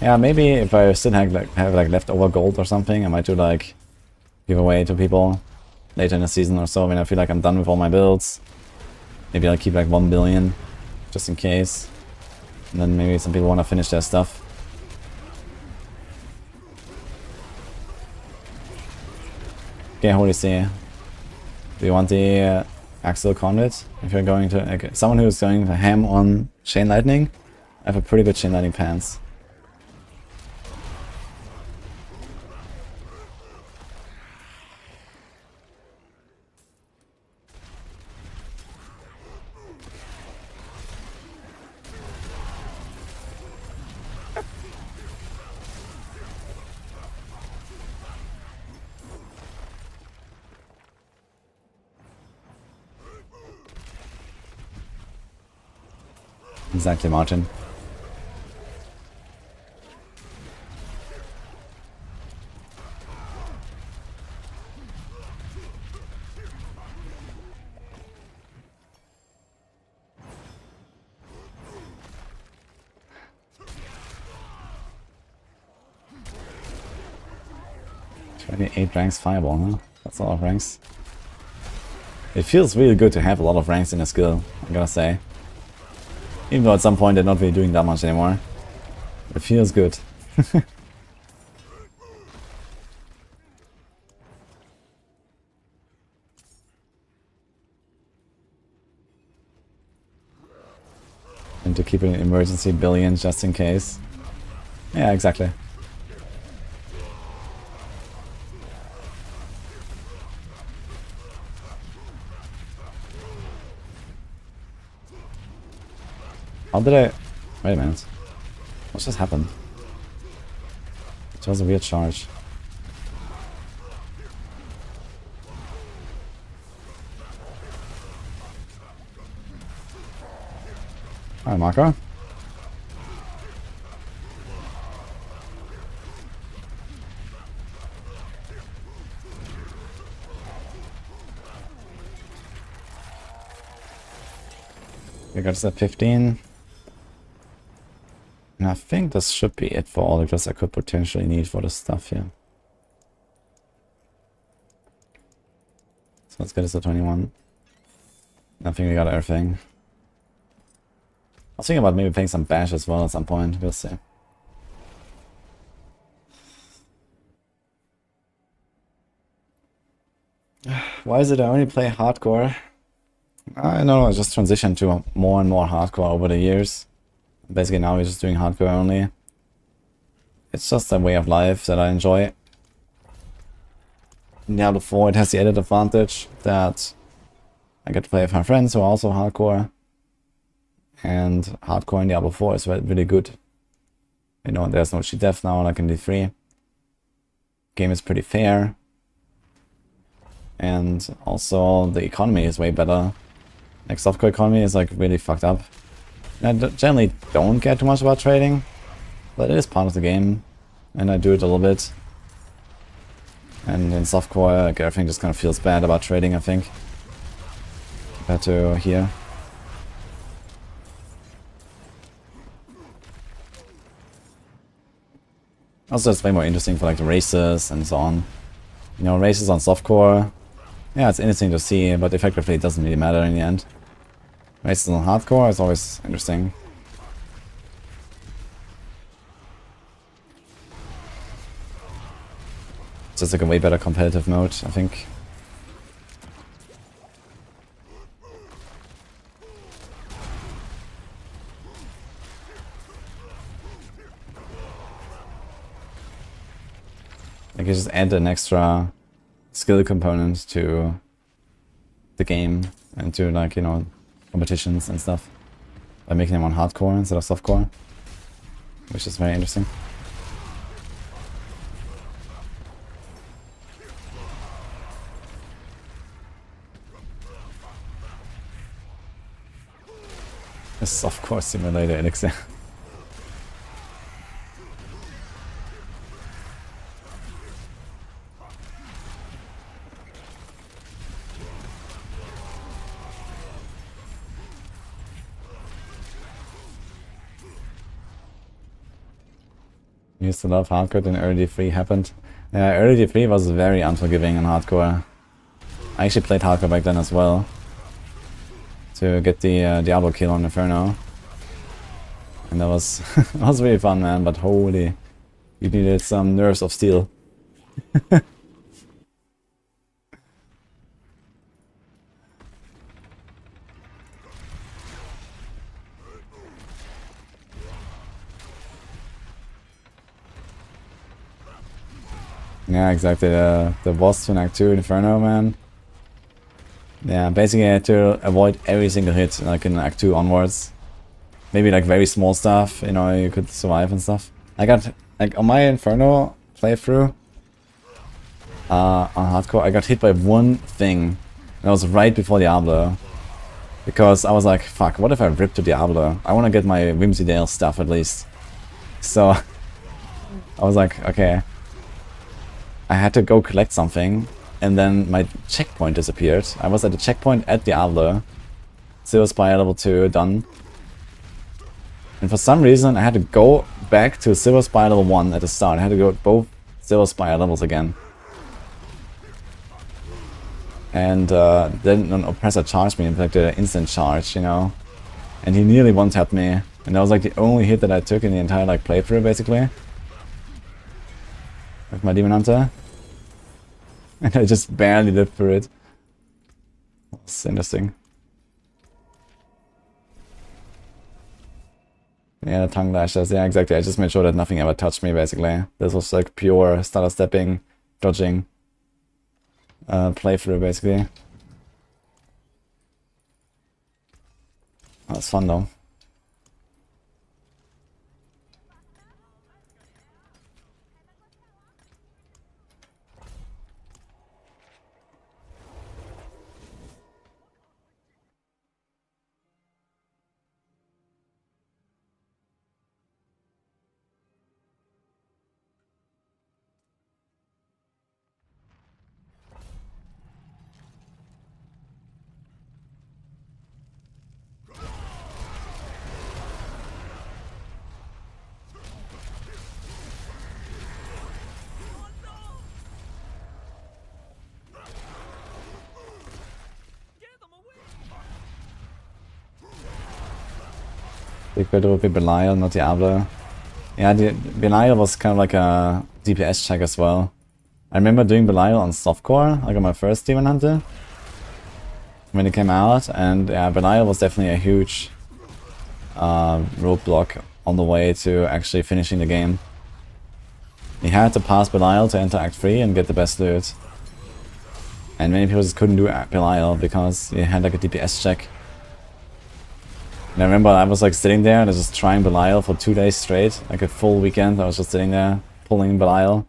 Yeah, maybe if I still have like leftover gold or something, I might do like give away to people later in the season or so. I mean, I feel like I'm done with all my builds. Maybe I'll keep like 1 billion just in case. And then maybe some people want to finish their stuff. Okay, Holy See. Do you want the Axial Conduit? If you're going to... Okay, someone who's going to ham on Chain Lightning, I have a pretty good Chain Lightning pants. Exactly, Martin. Eight ranks fireball, huh? That's a lot of ranks. It feels really good to have a lot of ranks in a skill, I gotta say. Even though at some point they're not really doing that much anymore. It feels good. And to keep an emergency billion just in case. Yeah, exactly. How did I... Wait a minute. What just happened? It was a weird charge. Hi, Marco. We got to 15. And I think this should be it for all the class I could potentially need for the stuff here. So let's get us to 21. I think we got everything. I was thinking about maybe playing some bash as well at some point. We'll see. Why is it I only play hardcore? I don't know, I just transitioned to more and more hardcore over the years. Basically now we're just doing hardcore only. It's just a way of life that I enjoy. In Diablo 4 it has the added advantage that I get to play with my friends who are also hardcore. And hardcore in Diablo 4 is really good. You know, there's no cheat death now like in D3. Game is pretty fair. And also the economy is way better. Like softcore economy is like really fucked up. And I generally don't care too much about trading, but it is part of the game, and I do it a little bit. And in softcore, like, everything just kind of feels bad about trading, I think, compared to here. Also, it's way more interesting for like the races and so on. You know, races on softcore, yeah, it's interesting to see, but effectively it doesn't really matter in the end. Races on hardcore is always interesting. It's just like a way better competitive mode, I think. Like you just add an extra skill component to the game and to, like, you know, competitions and stuff by making them on hardcore instead of softcore, which is very interesting. A softcore simulator in Exile. Used to love hardcore when early D3 happened. Yeah, early D3 was very unforgiving in hardcore. I actually played hardcore back then as well. To get the Diablo kill on Inferno. And that was, that was really fun, man, but holy, you needed some nerves of steel. Yeah, exactly. The boss in Act 2 Inferno, man. Yeah, basically I had to avoid every single hit, like in Act 2 onwards. Maybe like very small stuff, you know, you could survive and stuff. I got, like, on my Inferno playthrough, on hardcore, I got hit by one thing. That was right before Diablo. Because I was like, fuck, what if I rip to Diablo? I want to get my Whimsydale stuff at least. So I was like, okay. I had to go collect something, and then my checkpoint disappeared. I was at the checkpoint at Diablo. Silver Spire level 2, done. And for some reason I had to go back to Silver Spire level 1 at the start. I had to go both Silver Spire levels again. And then an oppressor charged me, in fact an instant charge, you know. And he nearly one-tapped me. And that was like the only hit that I took in the entire like playthrough basically. With my Demon Hunter. And I just barely lived through it. It's interesting. Yeah, the tongue lashes, yeah exactly. I just made sure that nothing ever touched me basically. This was like pure stutter stepping, dodging playthrough basically. That was fun though. Big Battle would be Belial, not Diablo. Yeah, the Belial was kind of like a DPS check as well. I remember doing Belial on softcore, like on my first Demon Hunter, when it came out, and yeah, Belial was definitely a huge roadblock on the way to actually finishing the game. You had to pass Belial to enter Act 3 and get the best loot. And many people just couldn't do Belial because you had like a DPS check. And I remember I was like sitting there and I was just trying Belial for 2 days straight, like a full weekend. I was just sitting there pulling Belial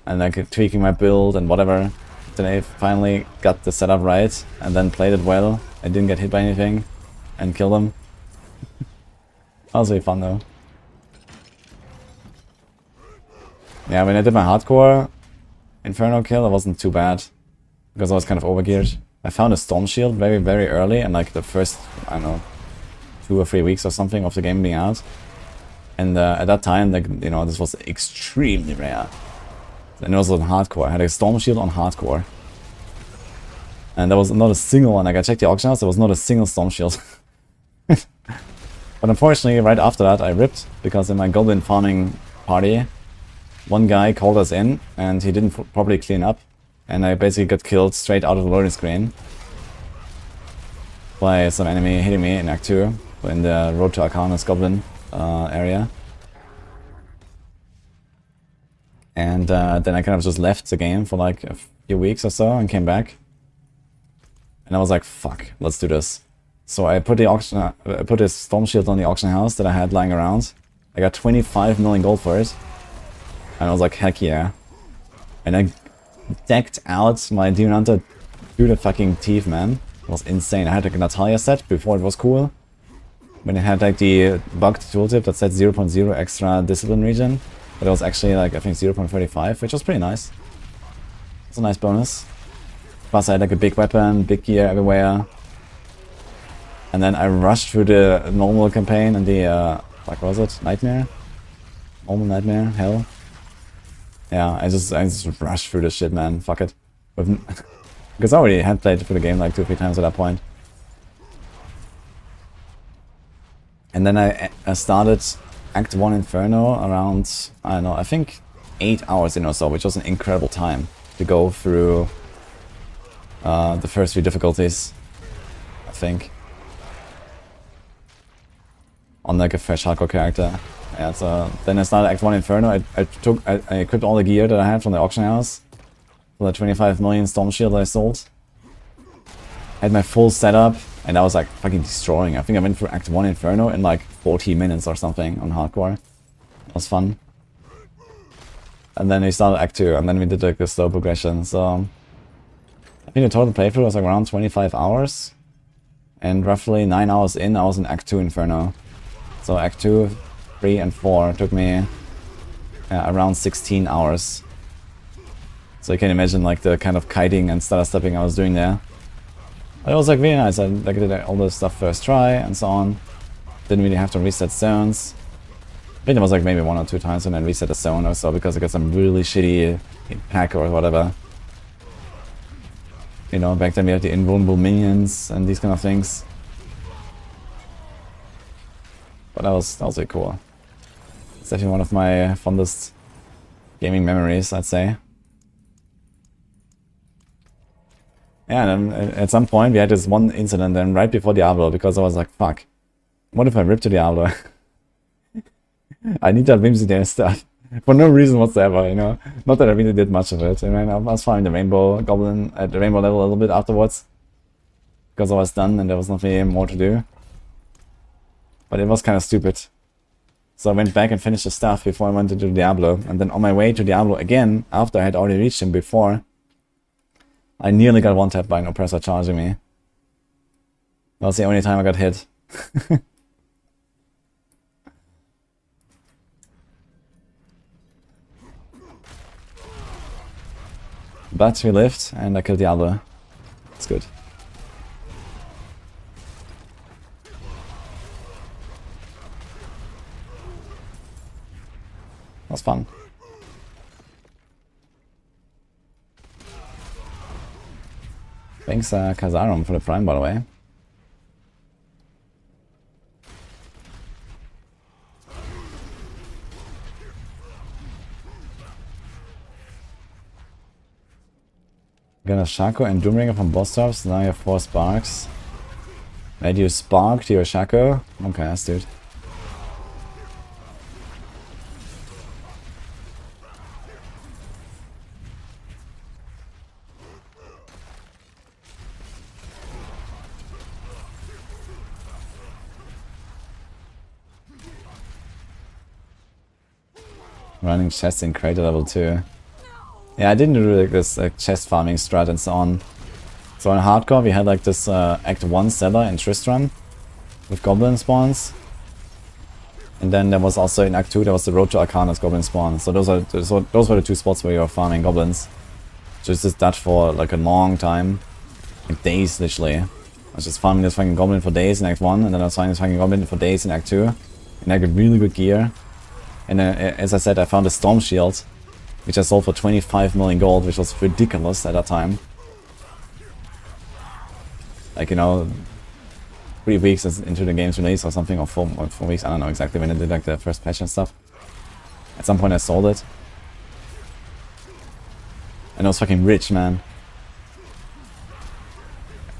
and like tweaking my build and whatever. Then I finally got the setup right and then played it well. I didn't get hit by anything and killed him. That was really fun though. Yeah, when I did my hardcore Inferno kill, it wasn't too bad because I was kind of overgeared. I found a Storm Shield very, very early and like the first, I don't know, 2 or 3 weeks or something of the game being out. And at that time, like, you know, this was extremely rare. And it was on hardcore. I had a Storm Shield on hardcore. And there was not a single one. Like, I checked the auction house, there was not a single Storm Shield. But unfortunately, right after that, I ripped. Because in my Goblin farming party, one guy called us in and he didn't properly clean up. And I basically got killed straight out of the loading screen by some enemy hitting me in Act 2. In the Road to Arcanus Goblin area. And then I kind of just left the game for like a few weeks or so and came back. And I was like, fuck, let's do this. So I put this Storm Shield on the auction house that I had lying around. I got 25 million gold for it. And I was like, heck yeah. And I decked out my Demon Hunter to the fucking teeth, man. It was insane. I had like a Natalia set before it was cool. When it had like the bugged tooltip that said 0.0 extra discipline region, but it was actually like I think 0.35, which was pretty nice. It's a nice bonus. Plus I had like a big weapon, big gear everywhere. And then I rushed through the normal campaign and the what was it? Nightmare? Normal Nightmare? Hell? Yeah, I just rushed through this shit, man. Fuck it. Because I already had played through the game like 2 or 3 times at that point. And then I started Act 1 Inferno around, I don't know, I think 8 hours in or so, which was an incredible time to go through the first 3 difficulties, I think. On like a fresh hardcore character. Yeah, so then I started Act 1 Inferno. I equipped all the gear that I had from the auction house for the 25 million Storm Shield that I sold. Had my full setup. And I was like fucking destroying. I think I went through Act 1 Inferno in like 40 minutes or something on hardcore. It was fun. And then we started Act 2 and then we did like the slow progression. So I think the total playthrough was like around 25 hours. And roughly 9 hours in, I was in Act 2 Inferno. So Act 2, 3 and 4 took me around 16 hours. So you can imagine like the kind of kiting and stutter stepping I was doing there. But it was like really nice. I like, did all the stuff first try and so on. Didn't really have to reset zones. I think it was like maybe 1 or 2 times when I reset a zone or so because I got some really shitty pack or whatever. You know, back then we had the invulnerable minions and these kind of things. But that was really cool. It's definitely one of my fondest gaming memories, I'd say. Yeah, and then at some point we had this one incident then right before Diablo because I was like, fuck, what if I rip to Diablo? I need that Whimsy Dance stuff for no reason whatsoever, you know. Not that I really did much of it. I mean, I was farming the Rainbow Goblin at the Rainbow level a little bit afterwards because I was done and there was nothing more to do. But it was kind of stupid. So I went back and finished the stuff before I went to do Diablo. And then on my way to Diablo again, after I had already reached him before, I nearly got one-tapped by an oppressor charging me. That was the only time I got hit. But we lived and I killed Diablo. It's good. That was fun. Thanks Kazarum for the prime, by the way. Gonna Shaco and Doomringer from boss drops. Now you have 4 sparks. Made you spark to your Shaco. Okay, that's dude. Running chests in Crater level 2. Yeah, I didn't do like this chest farming strat and so on. So in hardcore we had like this Act 1 cellar in Tristram with goblin spawns. And then there was also in Act 2 there was the Road to Arcanus goblin spawn. So those were the 2 spots where you were farming goblins. Just that for like a long time. Like days literally. I was just farming this fucking goblin for days in Act 1 and then I was farming this fucking goblin for days in Act 2. And I got really good gear. And as I said, I found a Storm Shield, which I sold for 25 million gold, which was ridiculous at that time. Like, you know, 3 weeks into the game's release or something, or 4 weeks, I don't know exactly when I did like the first patch and stuff. At some point I sold it. And I was fucking rich, man.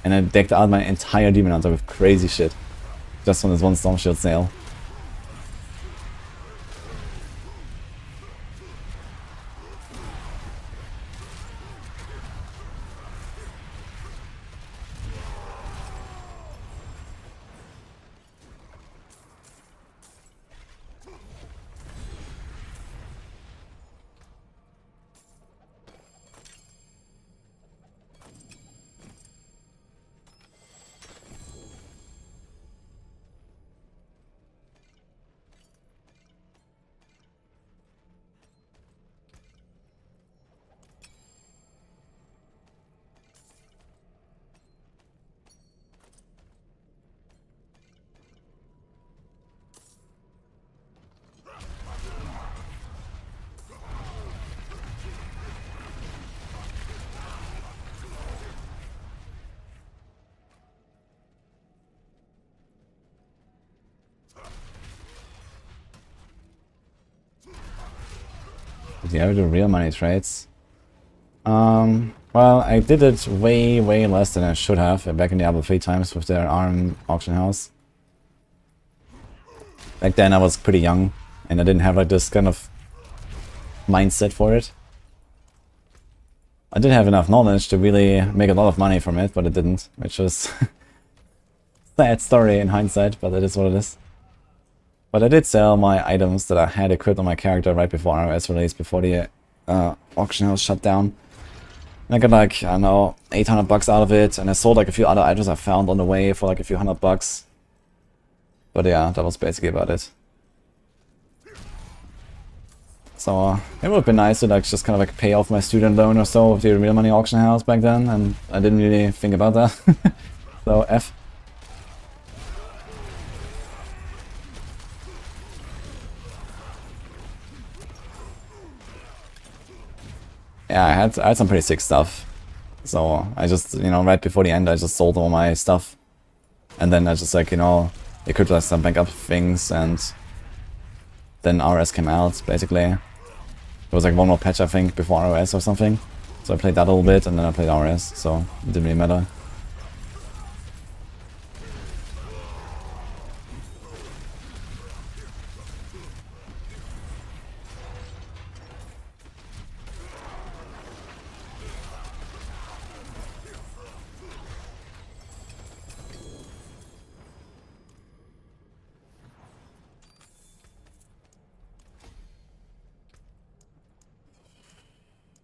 And I decked out my entire Demon Hunter with crazy shit. Just on this one Storm Shield sale. Did you ever do real money trades? Well, I did it way less than I should have back in Diablo 3 times with their ARM auction house. Back then I was pretty young and I didn't have like this kind of mindset for it. I did have enough knowledge to really make a lot of money from it, but it didn't, which was sad story in hindsight, but it is what it is. But I did sell my items that I had equipped on my character right before ROS release, before the auction house shut down. And I got like, I don't know, 800 bucks out of it, and I sold like a few other items I found on the way for like a few $100. But yeah, that was basically about it. So it would have been nice to like just kind of like pay off my student loan or so with the real money auction house back then, and I didn't really think about that. So F. Yeah, I had some pretty sick stuff. So I just, you know, right before the end, I just sold all my stuff, and then I just like, you know, equipped some backup things, and then RS came out basically. There was like one more patch I think before RS or something, so I played that a little bit, and then I played RS, so it didn't really matter.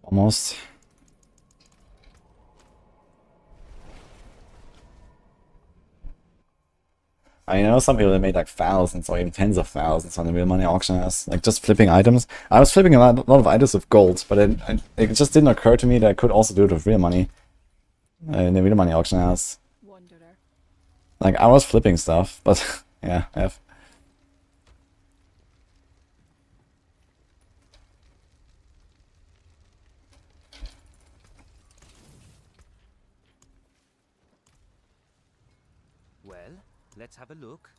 Almost. I know some people that made like thousands or even tens of thousands on the real money auction house, like just flipping items. I was flipping a lot of items with gold, but it just didn't occur to me that I could also do it with real money in the real money auction house. Wanderer. Like I was flipping stuff, but yeah, F. Well, let's have a look.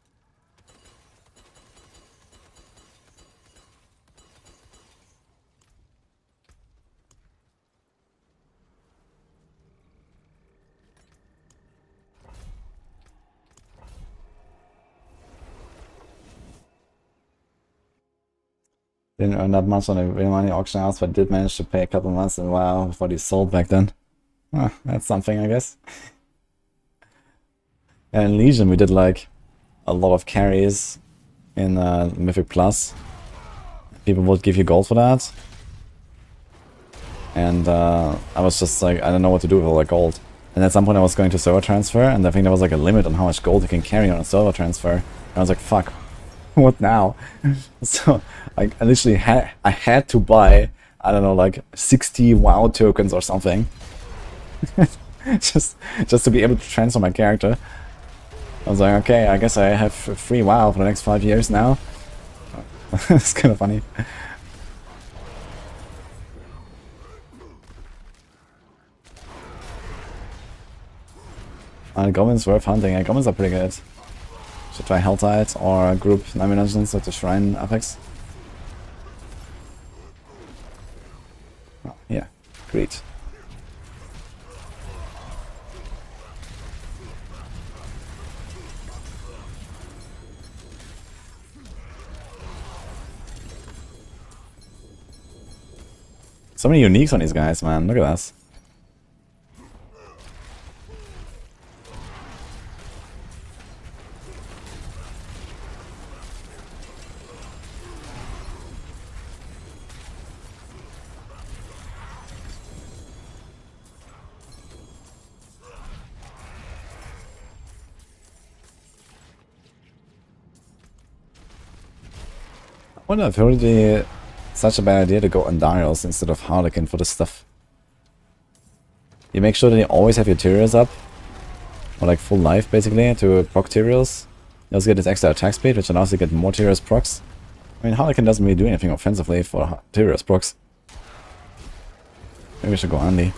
Didn't earn that much on the real money auction house, but did manage to pay a couple months in a while before they sold back then. That's something, I guess. And in Legion we did like a lot of carries in Mythic Plus. People would give you gold for that. And I was just like, I don't know what to do with all that gold. And at some point I was going to server transfer, and I think there was like a limit on how much gold you can carry on a server transfer. And I was like, fuck, what now? So I literally had to buy, I don't know, like 60 WoW tokens or something. just to be able to transfer my character. I was like, okay, I guess I have free WoW for the next 5 years now. It's kind of funny. Goblins worth hunting. Goblins are pretty good. Should try Helltide or group 9 dungeons with the Shrine Apex. Oh, yeah, great. So many uniques on these guys, man. Look at this. I wonder if it would be such a bad idea to go on Darius instead of Harlequin for this stuff. You make sure that you always have your Tyrios up, or like full life basically, to proc Tyrios. You also get this extra attack speed, which allows you to get more Tyrios procs. I mean, Harlequin doesn't really do anything offensively for Tyrios procs. Maybe we should go Andy.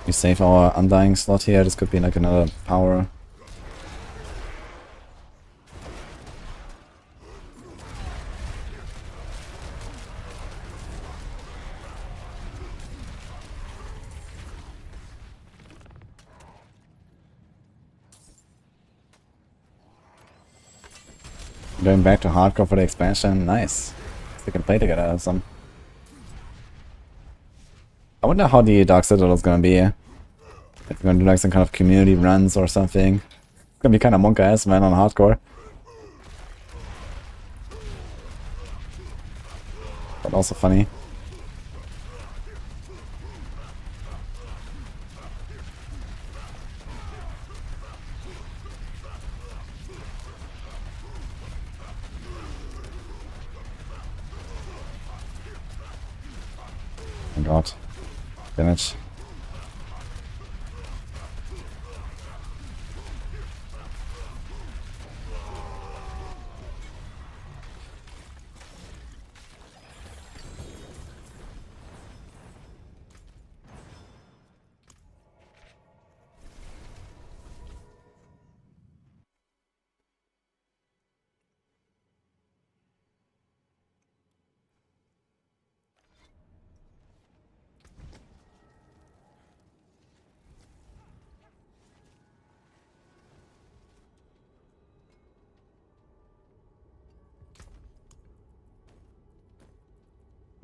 We save our Undying slot here, this could be like another power. Going back to hardcore for the expansion, nice. We can play together some. I wonder how the Dark Citadel is gonna be. If we're gonna do like some kind of community runs or something. It's gonna be kind of monk-ass, man, on hardcore. But also funny. my god. Damage.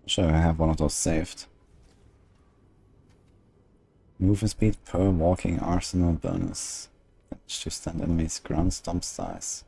Sure, I have one of those saved. Movement speed per walking arsenal bonus. Damage to stand enemies, ground stomp size.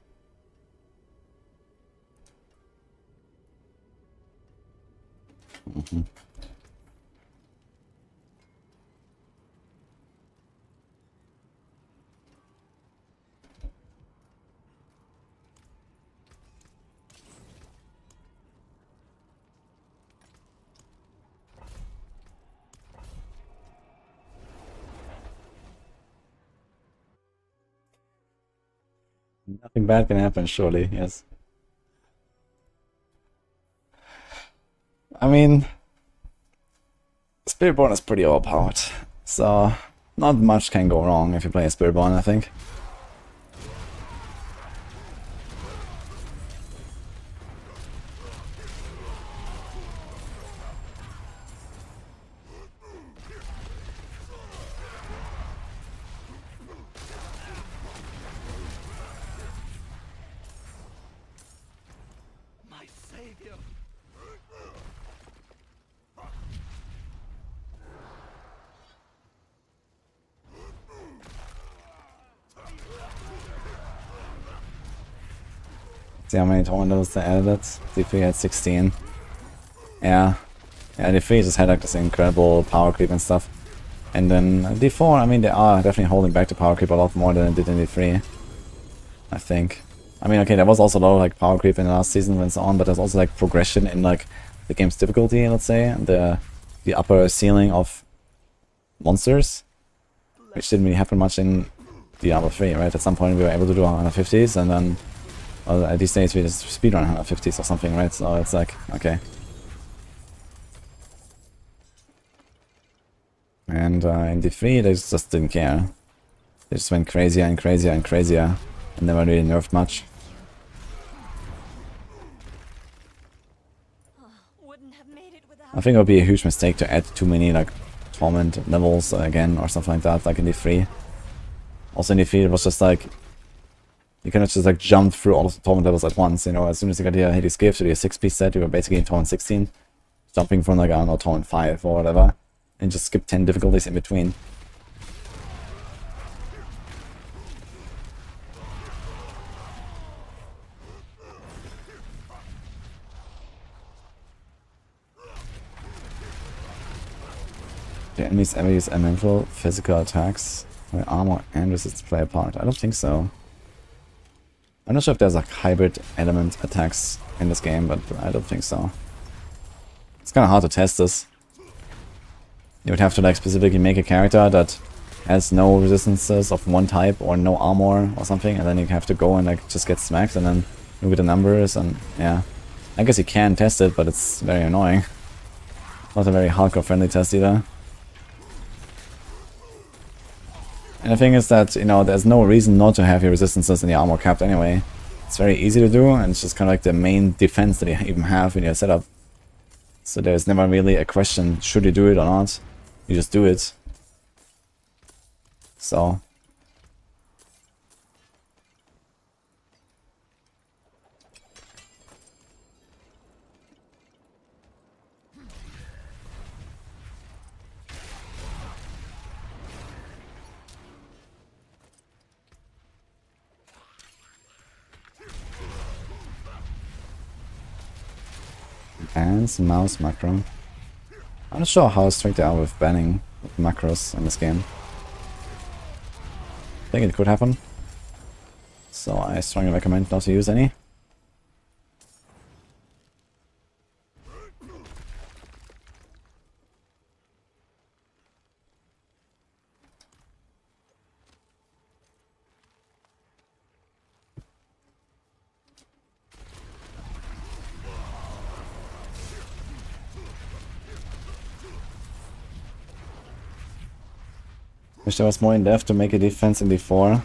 Nothing bad can happen, surely, yes. I mean, Spiritborn is pretty overpowered, so not much can go wrong if you play a Spiritborn, I think. My savior. See how many torment levels they added? D3 had 16. Yeah. Yeah, D3 just had like this incredible power creep and stuff. And then D4, I mean, they are definitely holding back the power creep a lot more than it did in D3. I think. I mean, okay, there was also a lot of like power creep in the last season and so on, but there's also like progression in like the game's difficulty, let's say, and the upper ceiling of monsters, which didn't really happen much in Diablo 3, right? At some point we were able to do 150s, and then well, at these days we just speedrun 150s or something, right? So it's like, okay. And in D3 they just didn't care. They just went crazier and crazier and crazier, and never really nerfed much. Wouldn't have made it without I think it would be a huge mistake to add too many like torment levels again or something like that, like in D3. Also in D3 it was just like, you cannot just like jump through all of the torment levels at once, you know. As soon as you got your Hades Gift to your 6-piece set, you were basically in torment 16, jumping from like, I don't know, torment 5 or whatever, and just skip 10 difficulties in between. Do enemies ever use elemental physical attacks where armor and resistance play a part? I don't think so. I'm not sure if there's like hybrid element attacks in this game, but I don't think so. It's kind of hard to test this. You would have to like specifically make a character that has no resistances of one type or no armor or something, and then you have to go and like just get smacked and then look at the numbers, and yeah. I guess you can test it, but it's very annoying. Not a very hardcore friendly test either. And the thing is that, you know, there's no reason not to have your resistances in your armor capped anyway. It's very easy to do, and it's just kind of like the main defense that you even have in your setup. So there's never really a question, should you do it or not? You just do it. So. Bans mouse macro. I'm not sure how strict they are with banning macros in this game. I think it could happen. So I strongly recommend not to use any. Wish there was more in depth to make a defense in D4.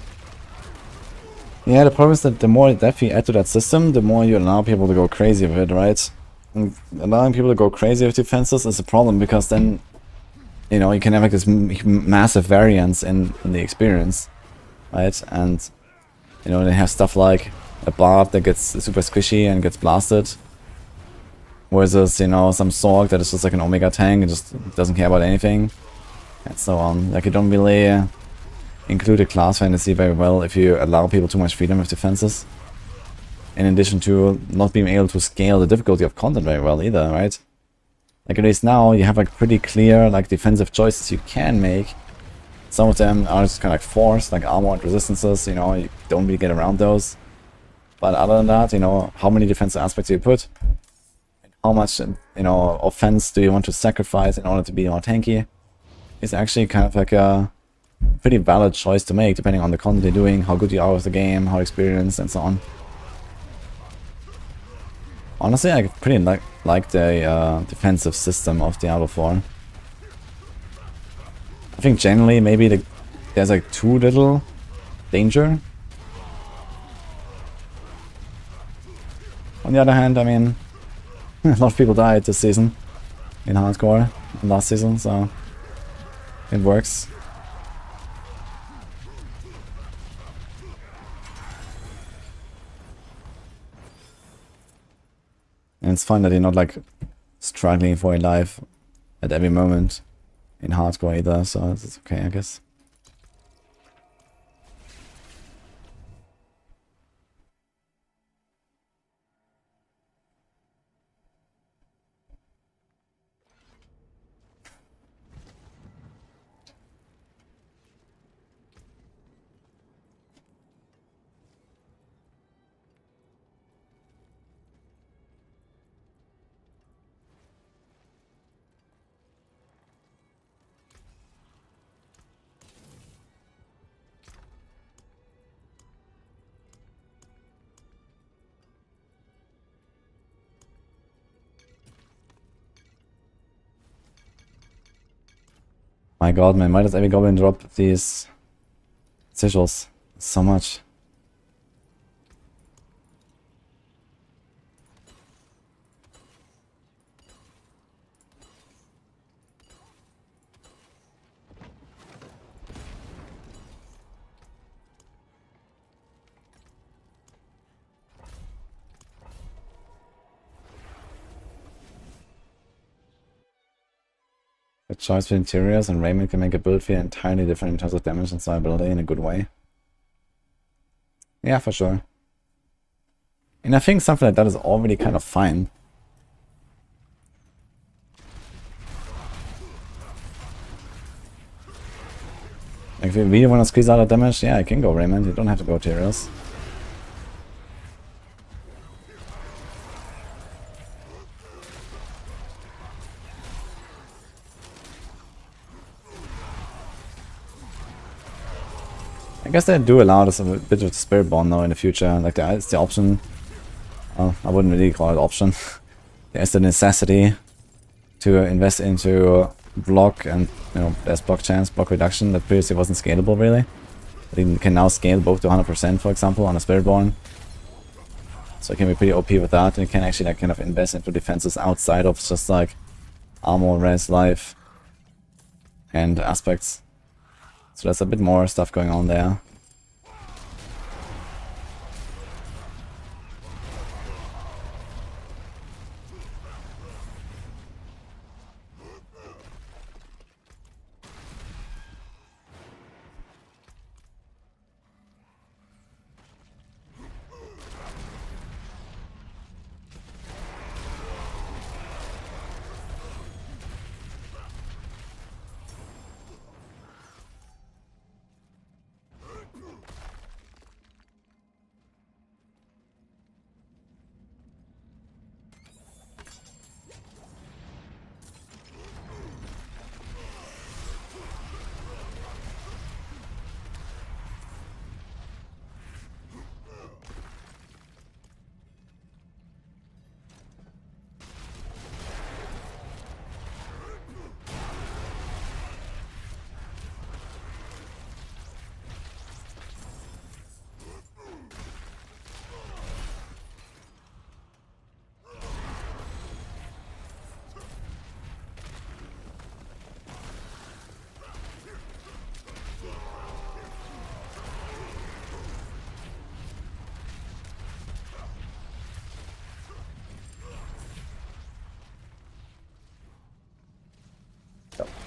Yeah, the problem is that the more depth you add to that system, the more you allow people to go crazy with it, right? And allowing people to go crazy with defenses is a problem, because then, you know, you can have like this massive variance in the experience, right? And, you know, they have stuff like a barb that gets super squishy and gets blasted, versus, you know, some Sorg that is just like an Omega tank and just doesn't care about anything, and so on. Like, you don't really include a class fantasy very well if you allow people too much freedom with defenses. In addition to not being able to scale the difficulty of content very well either, right? Like, at least now you have like pretty clear like defensive choices you can make. Some of them are just kind of like forced, like armor and resistances, you know, you don't really get around those. But other than that, you know, how many defensive aspects do you put? How much, you know, offense do you want to sacrifice in order to be more tanky? Is actually kind of like a pretty valid choice to make, depending on the content you're doing, how good you are with the game, how experienced, and so on. Honestly, I pretty like the defensive system of Diablo 4. I think generally maybe there's like too little danger. On the other hand, I mean, a lot of people died this season in hardcore last season, so it works. And it's fun that you're not like struggling for your life at every moment in hardcore either, so it's okay, I guess. My god, man, why does every goblin drop these sigils so much? The choice between interiors and Raymond can make a build feel entirely different in terms of damage and survivability in a good way. Yeah, for sure. And I think something like that is already kind of fine. Like, if you really want to squeeze out of damage, yeah, I can go Raymond. You don't have to go interiors. I guess they do allow us a bit of Spiritborn now in the future. Like, it's the option. Well, I wouldn't really call it option. There's the necessity to invest into block, and you know, there's block chance, block reduction that previously wasn't scalable really. But you can now scale both to 100%, for example, on a Spiritborn. So it can be pretty OP with that, and you can actually like kind of invest into defenses outside of just like armor, res, life, and aspects. So there's a bit more stuff going on there.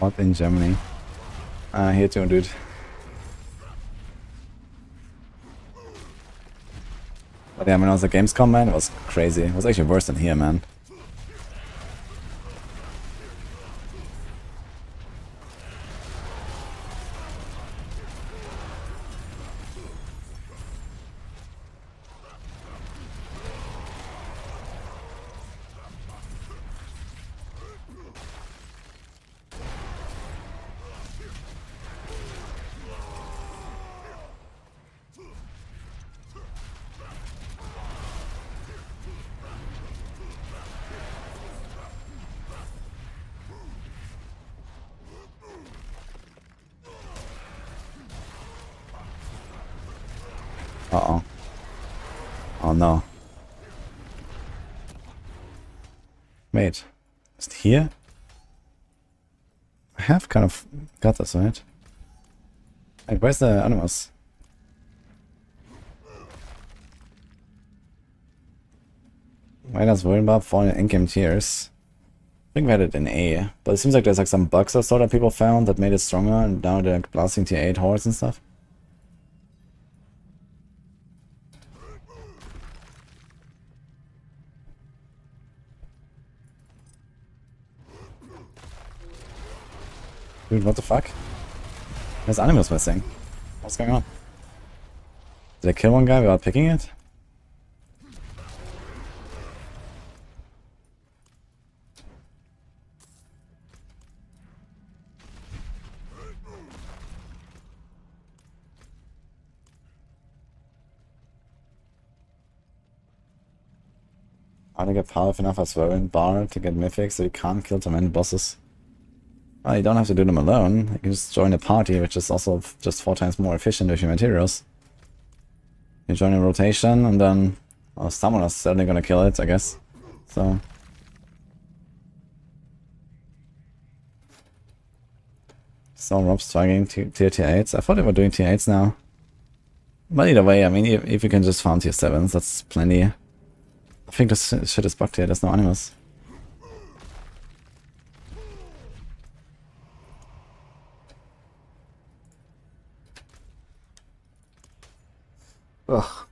Hot in Germany. Here too, dude. But yeah, when I was at Gamescom, man, it was crazy. It was actually worse than here, man. Uh-oh. Oh no. Wait. Is it here? I have kind of got this, right? Wait, where's the animals? Why does Willenbarb fall in endgame tiers? I think we had it in A, but it seems like there's like some bugs or so that people found that made it stronger, and now they're like blasting tier 8 hordes and stuff. Dude, what the fuck? There's animals missing. What's going on? Did I kill one guy without picking it? I don't get powerful enough as well in bar to get mythic, so you can't kill too many bosses. Well, you don't have to do them alone. You can just join a party, which is also just 4 times more efficient with your materials. You join a rotation, and then someone is certainly gonna kill it, I guess. So Rob's targeting tier 8s. I thought they were doing tier 8s now. But either way, I mean, if you can just farm tier 7s, that's plenty. I think this shit is bugged here, there's no animals. Ugh.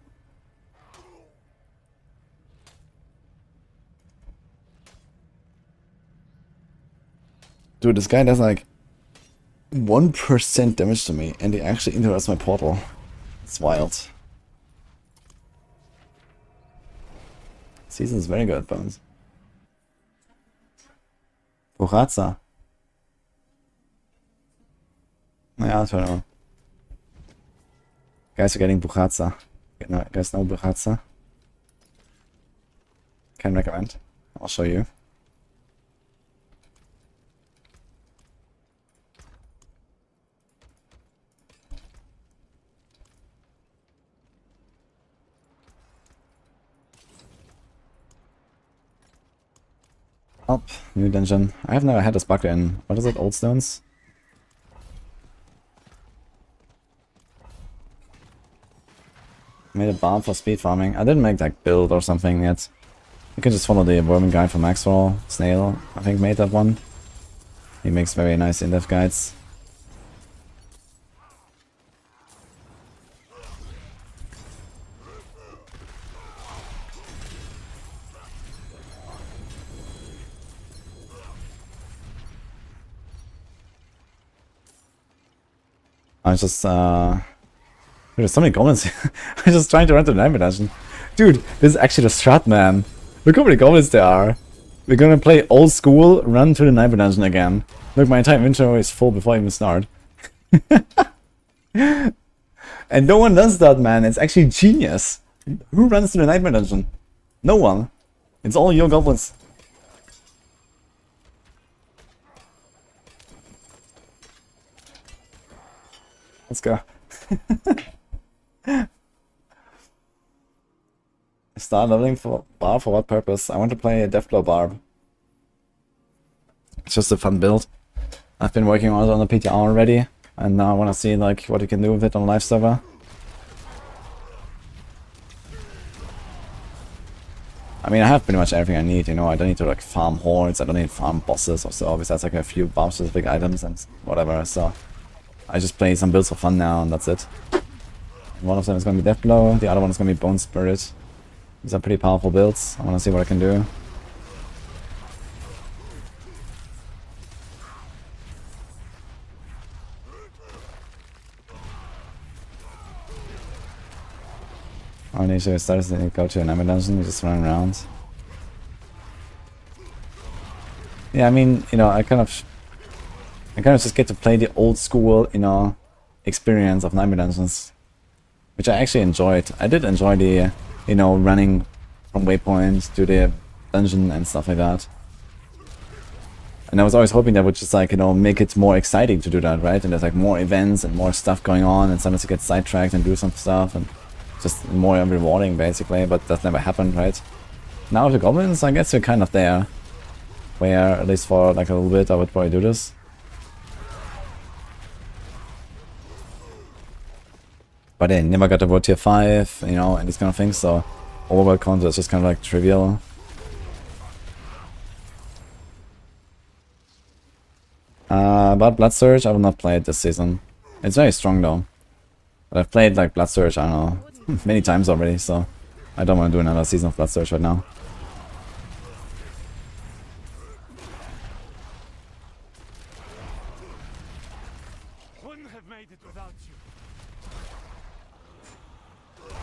Dude, this guy does like 1% damage to me, and he actually interrupts my portal. It's wild. Season is very good, Bones. Buchatza. Naja, I don't know. Guys are getting Buchatza. Guys know Buchatza? Can recommend. I'll show you. Help. New dungeon. I have never had this bug in. What is it? Old Stones? Made a bomb for speed farming. I didn't make that build or something yet. You can just follow the Worming guide from Maxwell. Snail, I think, made that one. He makes very nice in-depth guides. I was just, there's so many goblins here. I'm just trying to run to the Nightmare Dungeon. Dude, this is actually the strat, man. Look how many goblins there are. We're gonna play old school, run to the Nightmare Dungeon again. Look, my entire inventory is full before I even start. And no one does that, man. It's actually genius. Who runs to the Nightmare Dungeon? No one. It's all your goblins. Let's go. Start leveling for Barb for what purpose? I want to play a Deathblow Barb. It's just a fun build. I've been working on it on the PTR already, and now I want to see like what you can do with it on a live server. I mean, I have pretty much everything I need, you know. I don't need to like farm hordes, I don't need to farm bosses or so, besides like a few bomb specific items and whatever, so I just play some builds for fun now and that's it. And one of them is going to be Death Blow, the other one is going to be Bone Spirit. These are pretty powerful builds, I want to see what I can do. Oh, need to start to go to an Armory dungeon, you just run around. Yeah, I mean, you know, I kind of just get to play the old school, you know, experience of Nightmare Dungeons, which I actually enjoyed. I did enjoy the, you know, running from waypoints to the dungeon and stuff like that. And I was always hoping that would just like, you know, make it more exciting to do that, right? And there's like more events and more stuff going on, and sometimes you get sidetracked and do some stuff, and just more rewarding basically, but that never happened, right? Now with the goblins, I guess we're kind of there, where at least for like a little bit I would probably do this. But they never got to tier 5, you know, and these kind of things, so overworld content is just kind of like trivial. But Blood Surge, I will not play it this season. It's very strong though. But I've played like Blood Surge, I don't know, many times already, so I don't want to do another season of Blood Surge right now. Wouldn't have made it without you.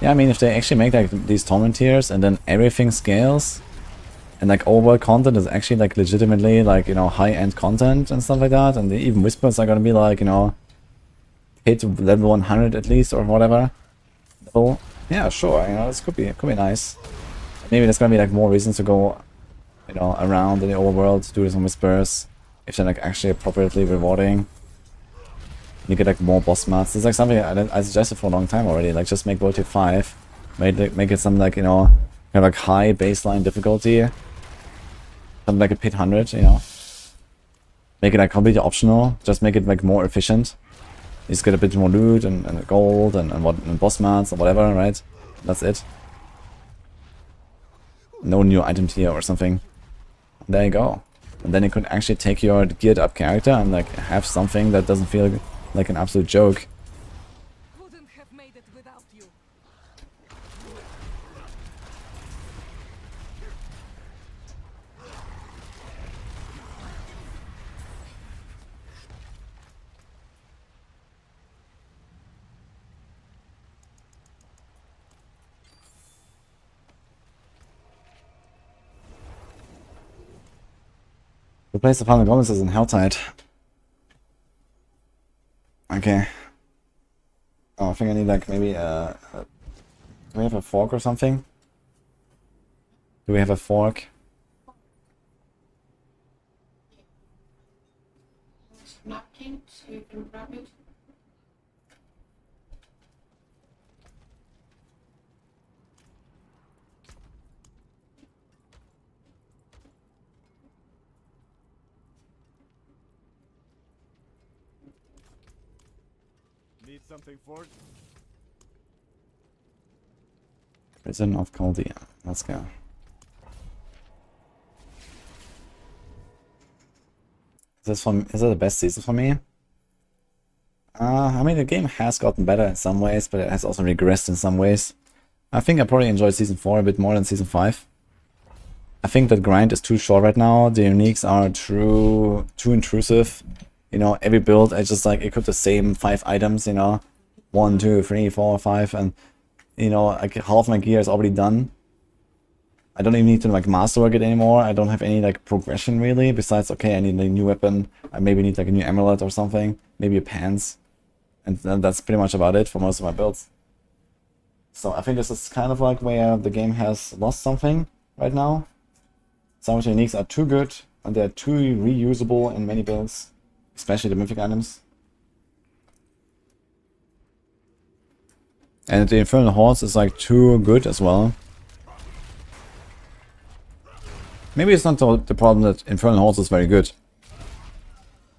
Yeah, I mean, if they actually make like these tournament tiers and then everything scales, and like overworld content is actually like legitimately like, you know, high-end content and stuff like that, and even whispers are gonna be like, you know, hit level 100 at least or whatever. So yeah, sure, you know, this could be nice. Maybe there's gonna be like more reasons to go, you know, around in the overworld, do some whispers, if they're like actually appropriately rewarding. You get like more boss mats. It's like something I suggested for a long time already. Like just make World Tier 5, make it some like, you know, kind of like high baseline difficulty, something like a pit 100, you know. Make it like completely optional. Just make it like more efficient. You just get a bit more loot and gold and boss mats or whatever, right? That's it. No new item tier or something. There you go. And then you could actually take your geared up character and like have something that doesn't feel like an absolute joke. Couldn't have made it without you. Replace the final goblins in Helltide. Okay. Oh, I think I need like maybe do we have a fork or something? Do we have a fork? Napkin, so you can grab it. Need something for it? Prison of Chaldea. Let's go. Is that the best season for me? I mean, the game has gotten better in some ways, but it has also regressed in some ways. I think I probably enjoyed Season 4 a bit more than Season 5. I think that grind is too short right now. The uniques are too intrusive. You know, every build I just like equip the same 5 items, you know. 1, 2, 3, 4, 5, and you know, like half my gear is already done. I don't even need to like masterwork it anymore. I don't have any like progression really, besides okay, I need a new weapon. I maybe need like a new amulet or something, maybe a pants. And then that's pretty much about it for most of my builds. So I think this is kind of like where the game has lost something right now. Some of the uniques are too good, and they're too reusable in many builds, especially the mythic items. And the Infernal Hordes is like too good as well. Maybe it's not the problem that Infernal Hordes is very good.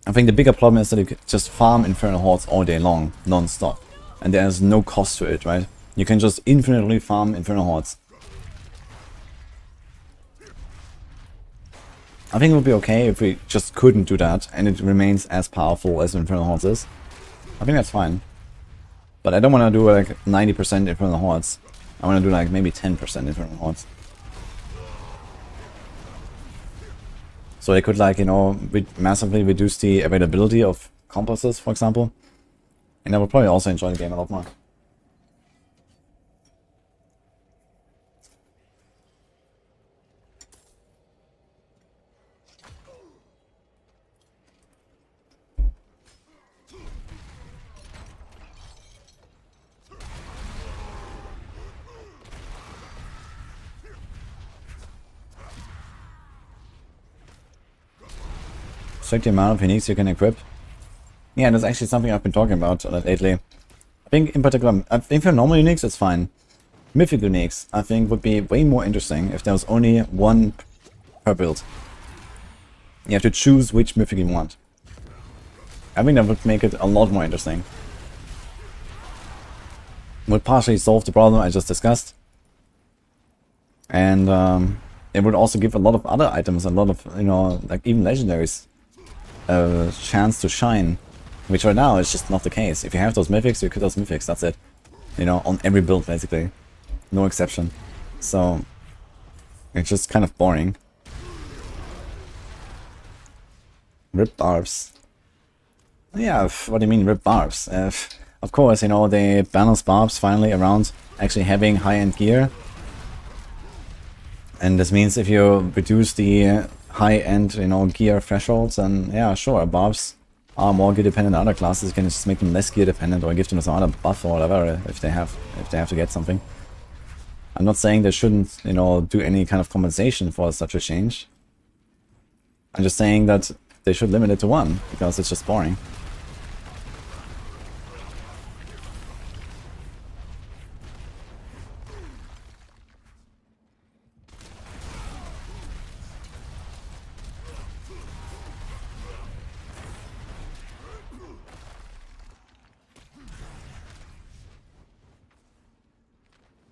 I think the bigger problem is that you can just farm Infernal Hordes all day long, non-stop. And there's no cost to it, right? You can just infinitely farm Infernal Hordes. I think it would be okay if we just couldn't do that and it remains as powerful as Infernal Hordes is. I think that's fine. But I don't want to do like 90% Infernal Hordes. I want to do like maybe 10% Infernal Hordes. So they could, like, you know, massively reduce the availability of compasses, for example. And I would probably also enjoy the game a lot more. Check the amount of uniques you can equip. Yeah, that's actually something I've been talking about lately. I think in particular, I think for normal uniques it's fine. Mythic uniques, I think, would be way more interesting if there was only one per build. You have to choose which mythic you want. I think that would make it a lot more interesting. Would partially solve the problem I just discussed. And it would also give a lot of other items, a lot of, you know, like even legendaries, a chance to shine. Which right now is just not the case. If you have those mythics, you kill those mythics, that's it. You know, on every build basically. No exception. So, it's just kind of boring. Rip barbs. Yeah, what do you mean rip barbs? Of course, you know, they balance barbs finally around actually having high-end gear. And this means if you reduce the high-end, you know, gear thresholds, then yeah, sure, barbs are more gear dependent than other classes. You can just make them less gear dependent or give them some other buff or whatever if they have to get something. I'm not saying they shouldn't, you know, do any kind of compensation for such a change. I'm just saying that they should limit it to one, because it's just boring.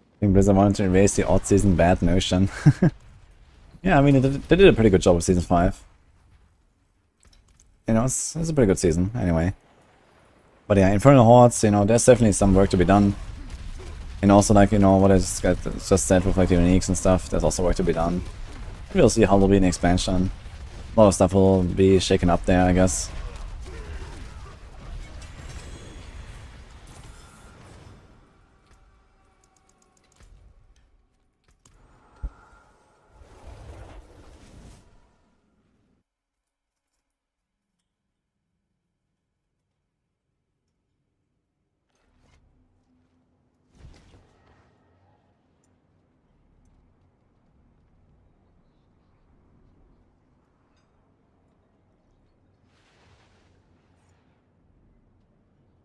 I think Blizzard wanted to erase the odd season bad notion. Yeah, I mean, they did a pretty good job with Season 5. You know, it's a pretty good season, anyway. But yeah, Infernal Hordes, you know, there's definitely some work to be done. And also, like, you know, what I just said with, like, the uniques and stuff, there's also work to be done. We'll see how there'll be an expansion. A lot of stuff will be shaken up there, I guess.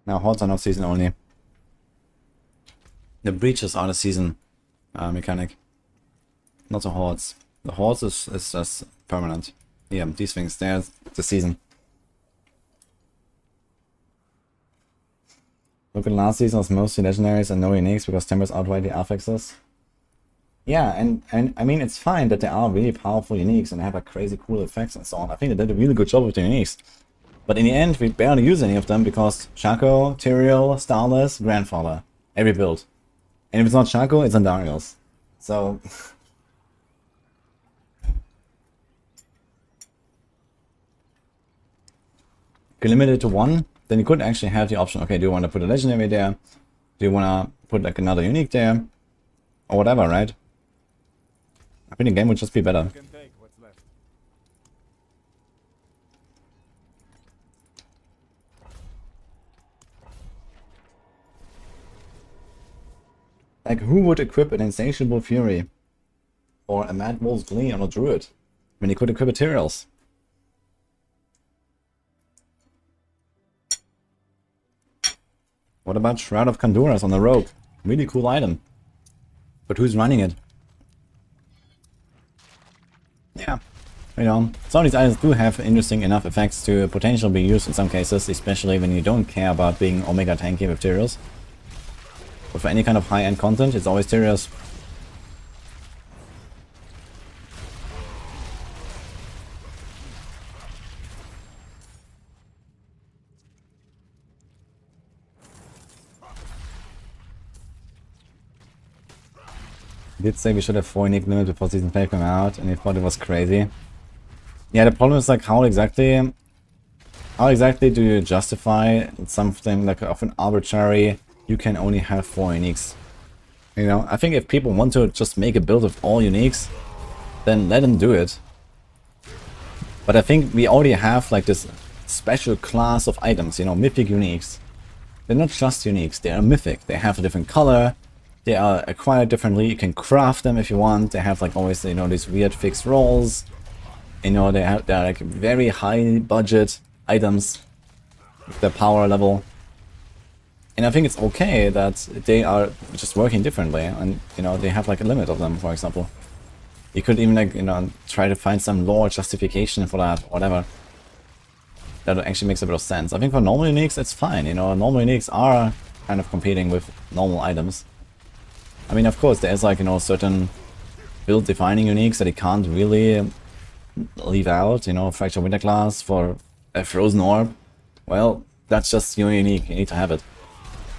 Now, hordes are not season only. The breaches are the season mechanic. Not the hordes. The hordes is just permanent. Yeah, these things, they're the season. Look at last season, was mostly legendaries and no uniques because tempers outweigh the affixes. Yeah, and I mean, it's fine that there are really powerful uniques and have like crazy cool effects and so on. I think they did a really good job with the uniques. But in the end, we barely use any of them because Shaco, Tyrael, Starless, Grandfather. Every build. And if it's not Shaco, it's Andariel's. So... if you limit it to one, then you could actually have the option, okay, do you want to put a legendary there? Do you want to put like another unique there? Or whatever, right? I think the game would just be better. Can take what's left. Like, who would equip an Insatiable Fury? Or a Mad Wolf's Glee on a Druid? When he could equip materials. What about Shroud of Conduras on the Rogue? Really cool item. But who's running it? Yeah. You know, some of these items do have interesting enough effects to potentially be used in some cases, especially when you don't care about being Omega tanky with Tyraels. But for any kind of high-end content, it's always Tyraels. Did say we should have 4 unique limit before season 5 came out, and he thought it was crazy. Yeah, the problem is like how exactly do you justify something like of an arbitrary, you can only have 4 uniques? You know, I think if people want to just make a build of all uniques, then let them do it. But I think we already have like this special class of items, you know, mythic uniques. They're not just uniques, they are mythic. They have a different color, they are acquired differently, you can craft them if you want. They have like always, you know, these weird fixed rolls. You know, they're like very high budget items with their power level. And I think it's okay that they are just working differently, and you know, they have like a limit of them, for example. You could even like, you know, try to find some lore justification for that, whatever. That actually makes a bit of sense. I think for normal uniques it's fine, you know, normal uniques are kind of competing with normal items. I mean, of course, there's like, you know, certain build defining uniques that you can't really leave out, you know, Fractured Winter Glass for a Frozen Orb. Well, that's just your unique, you need to have it.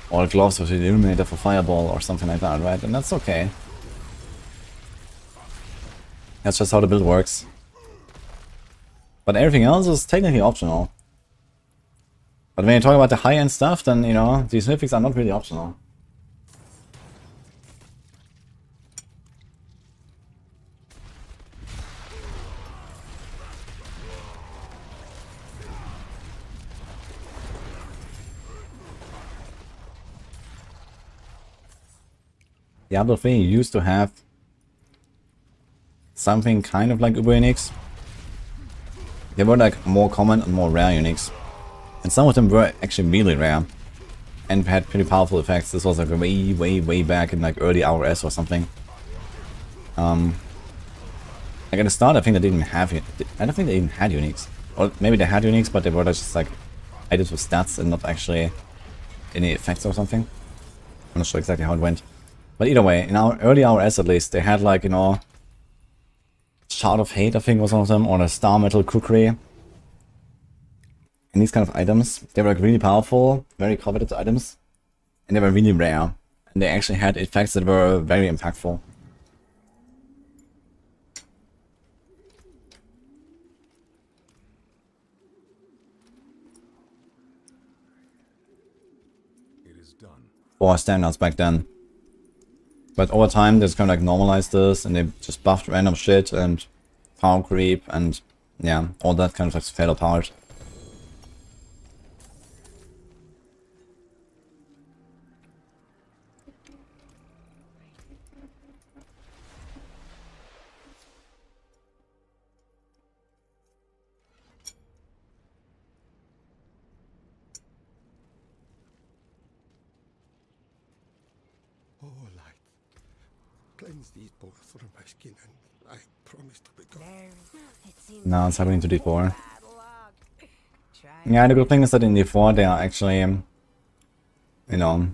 Or Gloves with the Illuminator for Fireball or something like that, right? And that's okay. That's just how the build works. But everything else is technically optional. But when you talk about the high-end stuff, then, you know, these mythics are not really optional. Diablo 3 used to have something kind of like Uber uniques. They were like more common and more rare uniques. And some of them were actually really rare. And had pretty powerful effects. This was like way back in like early RS or something. Like at the start I think they didn't have it. I don't think they even had uniques. Or maybe they had uniques, but they were just like items with stats and not actually any effects or something. I'm not sure exactly how it went. But either way, in our early RS at least, they had like, you know, Shard of Hate I think was one of them, or the Star Metal Kukri. And these kind of items, they were like really powerful, very coveted items. And they were really rare. And they actually had effects that were very impactful. It is done. For standouts back then. But over time, they just kind of like normalized this, and they just buffed random shit and power creep, and yeah, all that kind of like fell apart. Oh, light. Cleanse these bolts from my skin, and I promise to be gone. Now it's happening to D4. Yeah, the good thing is that in D4 they are actually, you know,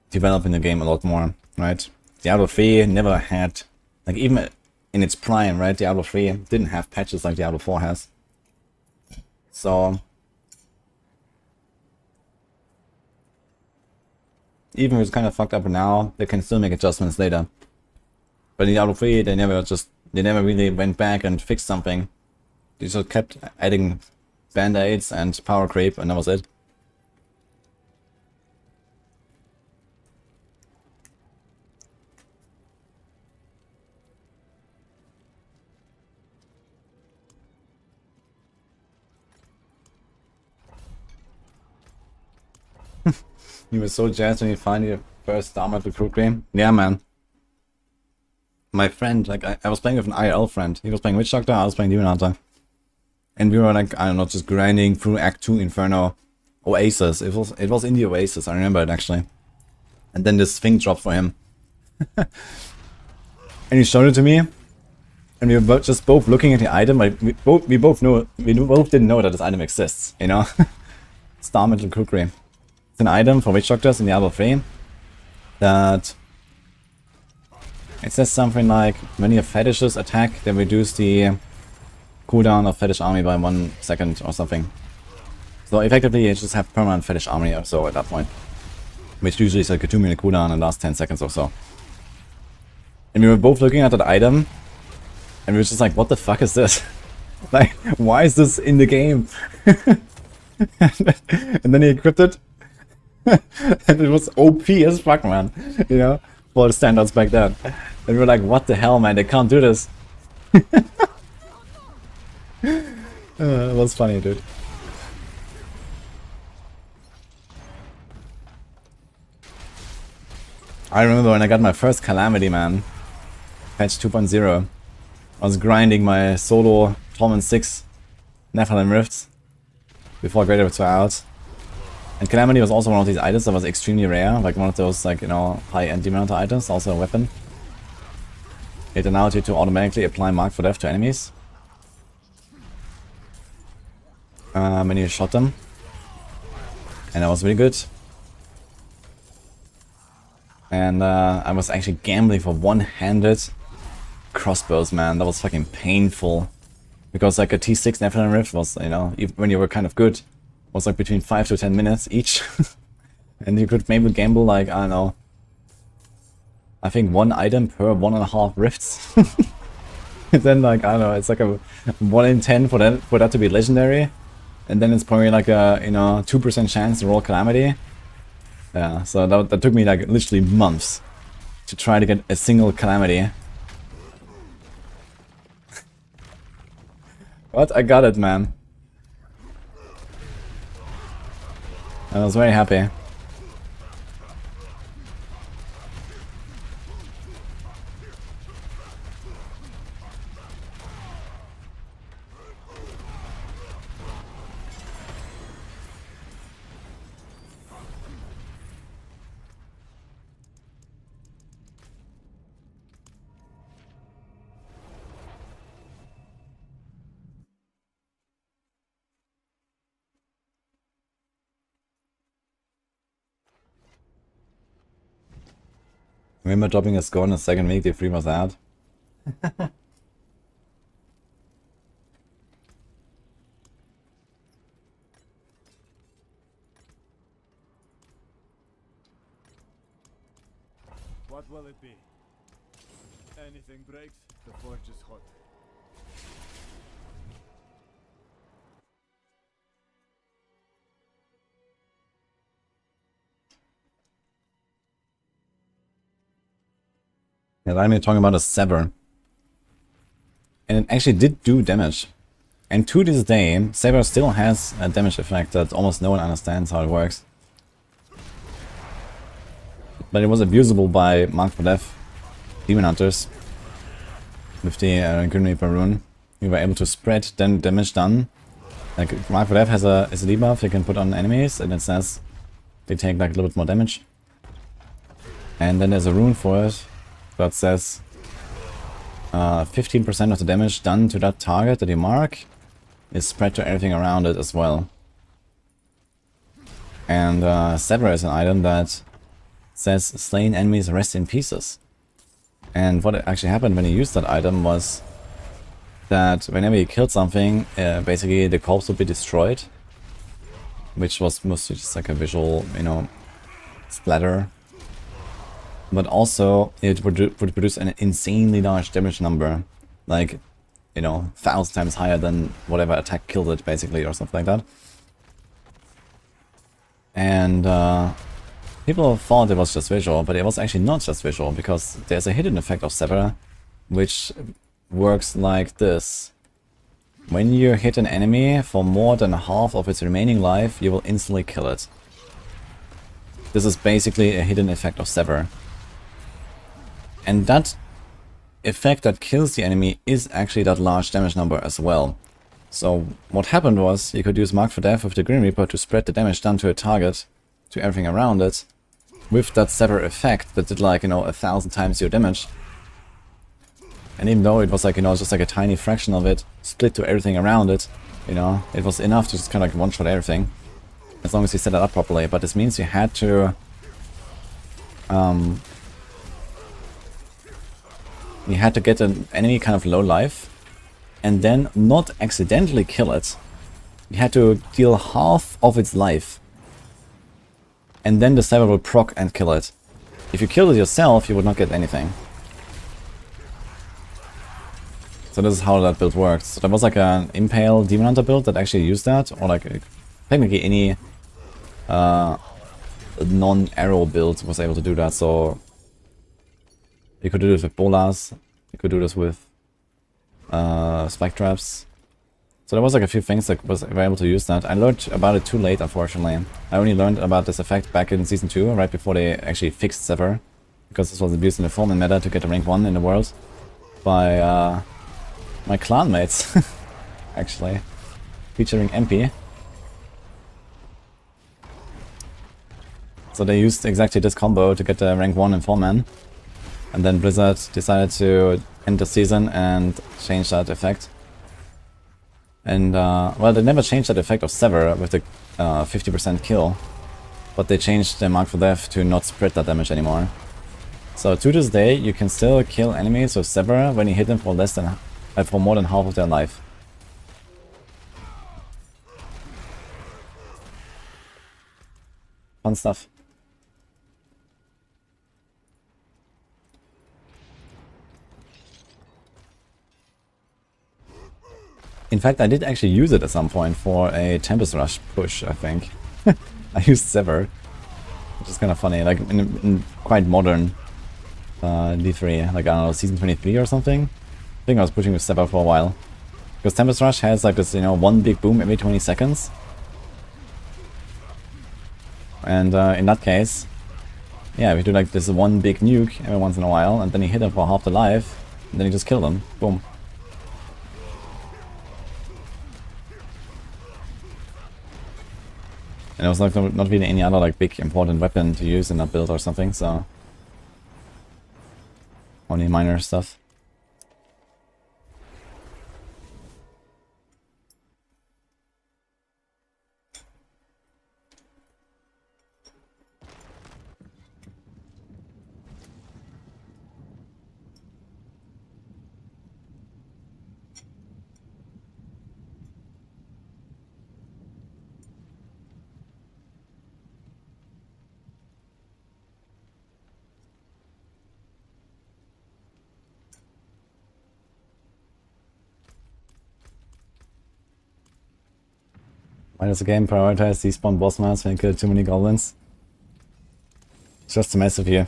developing the game a lot more, right? Diablo 3 never had, like even in its prime, right? Diablo 3 didn't have patches like Diablo 4 has. So even if it's kind of fucked up now, they can still make adjustments later. But in Diablo 3, they never really went back and fixed something. They just kept adding band-aids and power creep, and that was it. You were so jazzed when you find your first Star Metal crew game. Yeah, man. My friend, like, I was playing with an IRL friend. He was playing Witch Doctor, I was playing Demon Hunter. And we were like, I don't know, just grinding through Act 2 Inferno Oasis. It was in the Oasis, I remember it actually. And then this thing dropped for him. And he showed it to me. And we were both looking at the item, like we both didn't know that this item exists, you know? Star Metal Kukri. It's an item for Witch Doctors in Diablo 3 that it says something like when your fetishes attack, they reduce the cooldown of Fetish Army by 1 second or something. So effectively you just have permanent Fetish Army or so at that point. Which usually is like a 2-minute cooldown and lasts 10 seconds or so. And we were both looking at that item, and we were just like, what the fuck is this? Like, why is this in the game? And then he equipped it, and it was OP as fuck, man. You know, for the standards back then. And we were like, what the hell, man? They can't do this. It was funny, dude. I remember when I got my first Calamity, man. Patch 2.0. I was grinding my solo Torment 6 Nephilim Rifts before Greater Rifts were out. And Calamity was also one of these items that was extremely rare, like one of those, like, you know, high anti-mount items, also a weapon. It allowed you to automatically apply Mark for Death to enemies when you shot them. And that was really good. And I was actually gambling for one-handed crossbows, man. That was fucking painful. Because like a T6 Nephilim Rift was, you know, even when you were kind of good, was like between 5 to 10 minutes each. And you could maybe gamble like, I don't know, I think one item per 1.5 rifts. And then like, I don't know, it's like a 1 in 10 for that to be legendary. And then it's probably like a, you know, 2% chance to roll Calamity. Yeah, so that took me like literally months to try to get a single Calamity. But I got it, man. I was very happy. Remember dropping a score in the second week, the free was out? What will it be? Anything breaks, the forge is hot. Yeah, I'm talking about a Sever. And it actually did do damage. And to this day, Sever still has a damage effect that almost no one understands how it works. But it was abusable by Mark for Death Demon Hunters. With the Grim Reaper rune. We were able to spread then damage done. Like, Mark for Death has a debuff you can put on enemies, and it says they take like a little bit more damage. And then there's a rune for it that says 15% of the damage done to that target that you mark is spread to everything around it as well. And Sever is an item that says slain enemies rest in pieces. And what actually happened when you used that item was that whenever you killed something, basically the corpse would be destroyed. Which was mostly just like a visual, you know, splatter. But also, it would produce an insanely large damage number. Like, you know, 1,000 times higher than whatever attack killed it, basically, or something like that. And people thought it was just visual, but it was actually not just visual, because there's a hidden effect of Sever, which works like this. When you hit an enemy for more than half of its remaining life, you will instantly kill it. This is basically a hidden effect of Sever. And that effect that kills the enemy is actually that large damage number as well. So what happened was, you could use Mark for Death with the Grim Reaper to spread the damage done to a target, to everything around it, with that Sever effect that did like, you know, 1,000 times your damage. And even though it was like, you know, just like a tiny fraction of it, split to everything around it, you know, it was enough to just kind of like one-shot everything. As long as you set it up properly. But this means you had to get an enemy kind of low life, and then not accidentally kill it. You had to deal half of its life, and then the Sever will proc and kill it. If you killed it yourself, you would not get anything. So this is how that build works. So there was like an Impale Demon Hunter build that actually used that, or like technically any non-arrow build was able to do that. So you could do this with bolas, you could do this with spike traps. So there was like a few things that were able to use that. I learned about it too late, unfortunately. I only learned about this effect back in Season 2, right before they actually fixed Sever. Because this was abused in the form and meta to get the rank 1 in the world. By my clanmates, actually. Featuring MP. So they used exactly this combo to get the rank 1 in 4-man. And then Blizzard decided to end the season and change that effect. And, well, they never changed that effect of Sever with the 50% kill. But they changed the Mark for Death to not spread that damage anymore. So to this day, you can still kill enemies with Sever when you hit them for for more than half of their life. Fun stuff. In fact, I did actually use it at some point for a Tempest Rush push, I think. I used Sever, which is kind of funny, like in quite modern D3, like I don't know, Season 23 or something. I think I was pushing with Sever for a while. Because Tempest Rush has like this, you know, one big boom every 20 seconds. And in that case, yeah, we do like this one big nuke every once in a while, and then you hit them for half the life, and then you just kill them. Boom. And there was like not really any other like big important weapon to use in that build or something, so only minor stuff. Why does the game prioritize despawn boss mounts when you kill too many goblins? It's just a mess of you.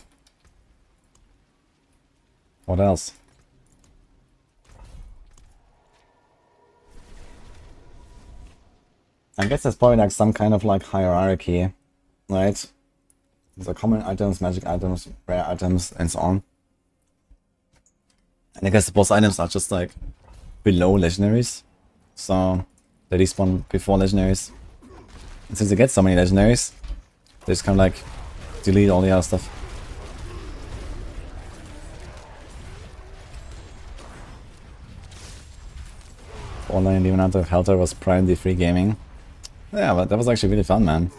What else? I guess there's probably like some kind of like hierarchy, right? There's like common items, magic items, rare items, and so on. And I guess the boss items are just like below legendaries. So they despawn before legendaries. And since they get so many legendaries, they just kind of like delete all the other stuff. Online Demon Hunter of Helter was Prime D3 gaming. Yeah, but that was actually really fun, man.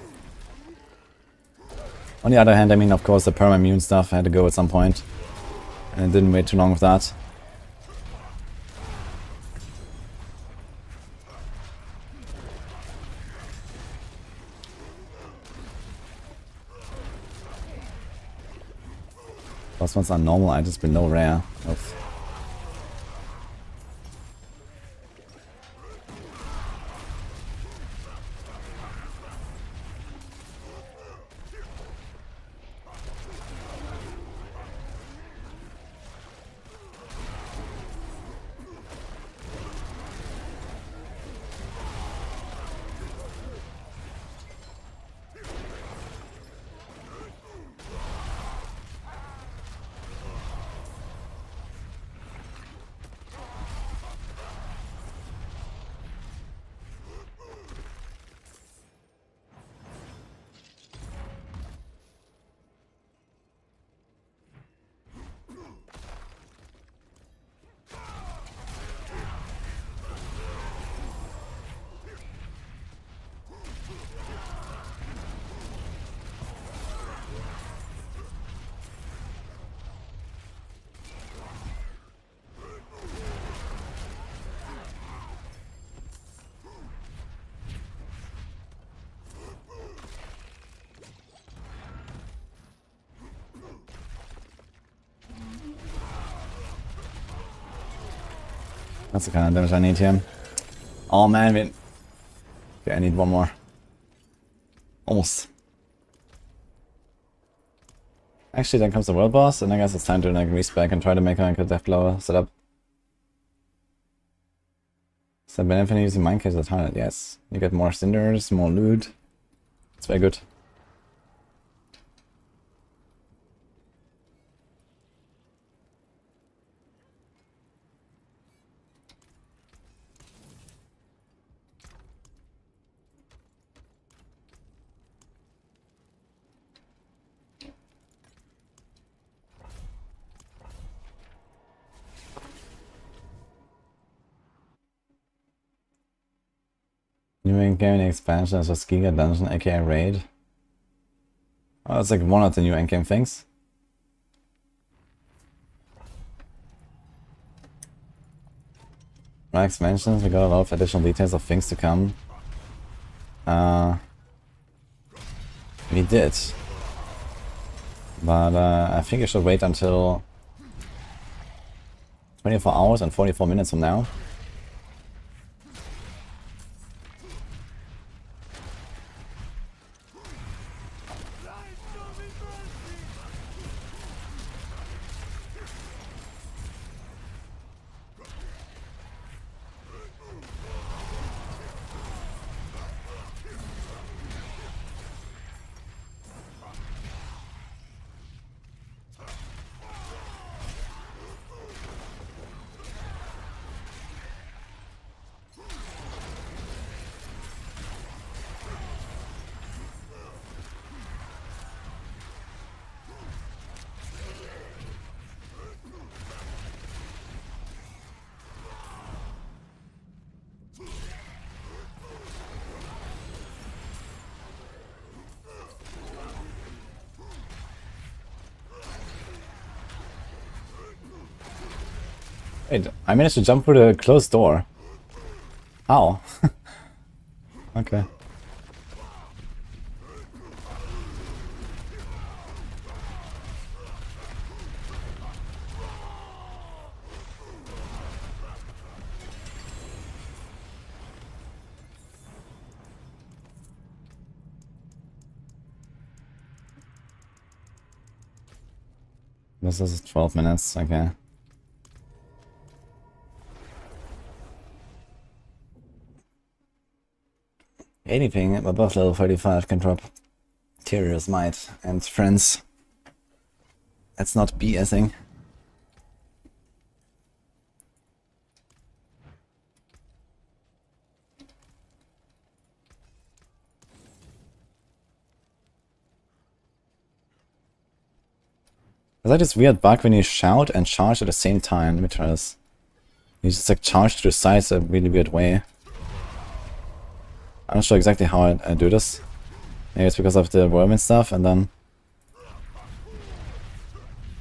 On the other hand, I mean, of course, the perma-immune stuff had to go at some point. And it didn't wait too long with that. Plus ones are normal items below rare. Oof. That's the kind of damage I need here. Oh man, okay, I need one more. Almost. Actually, then comes the world boss, and I guess it's time to like respec and try to make like a death blow setup. So benefit using mind case as a target, yes. You get more cinders, more loot. It's very good. New endgame expansion is a Giga Dungeon, aka Raid. Oh, that's like one of the new endgame things. Max mentions we got a lot of additional details of things to come. We did. But I think I should wait until 24 hours and 44 minutes from now. Wait, I managed to jump through the closed door. How? Okay. This is 12 minutes, okay. Anything above level 35 can drop Tyrio's Might and friends. That's not BSing. There's like this weird bug when you shout and charge at the same time. Let me try this. You just like charge to the sides a really weird way. I'm not sure exactly how I do this. Maybe it's because of the worm and stuff, and then...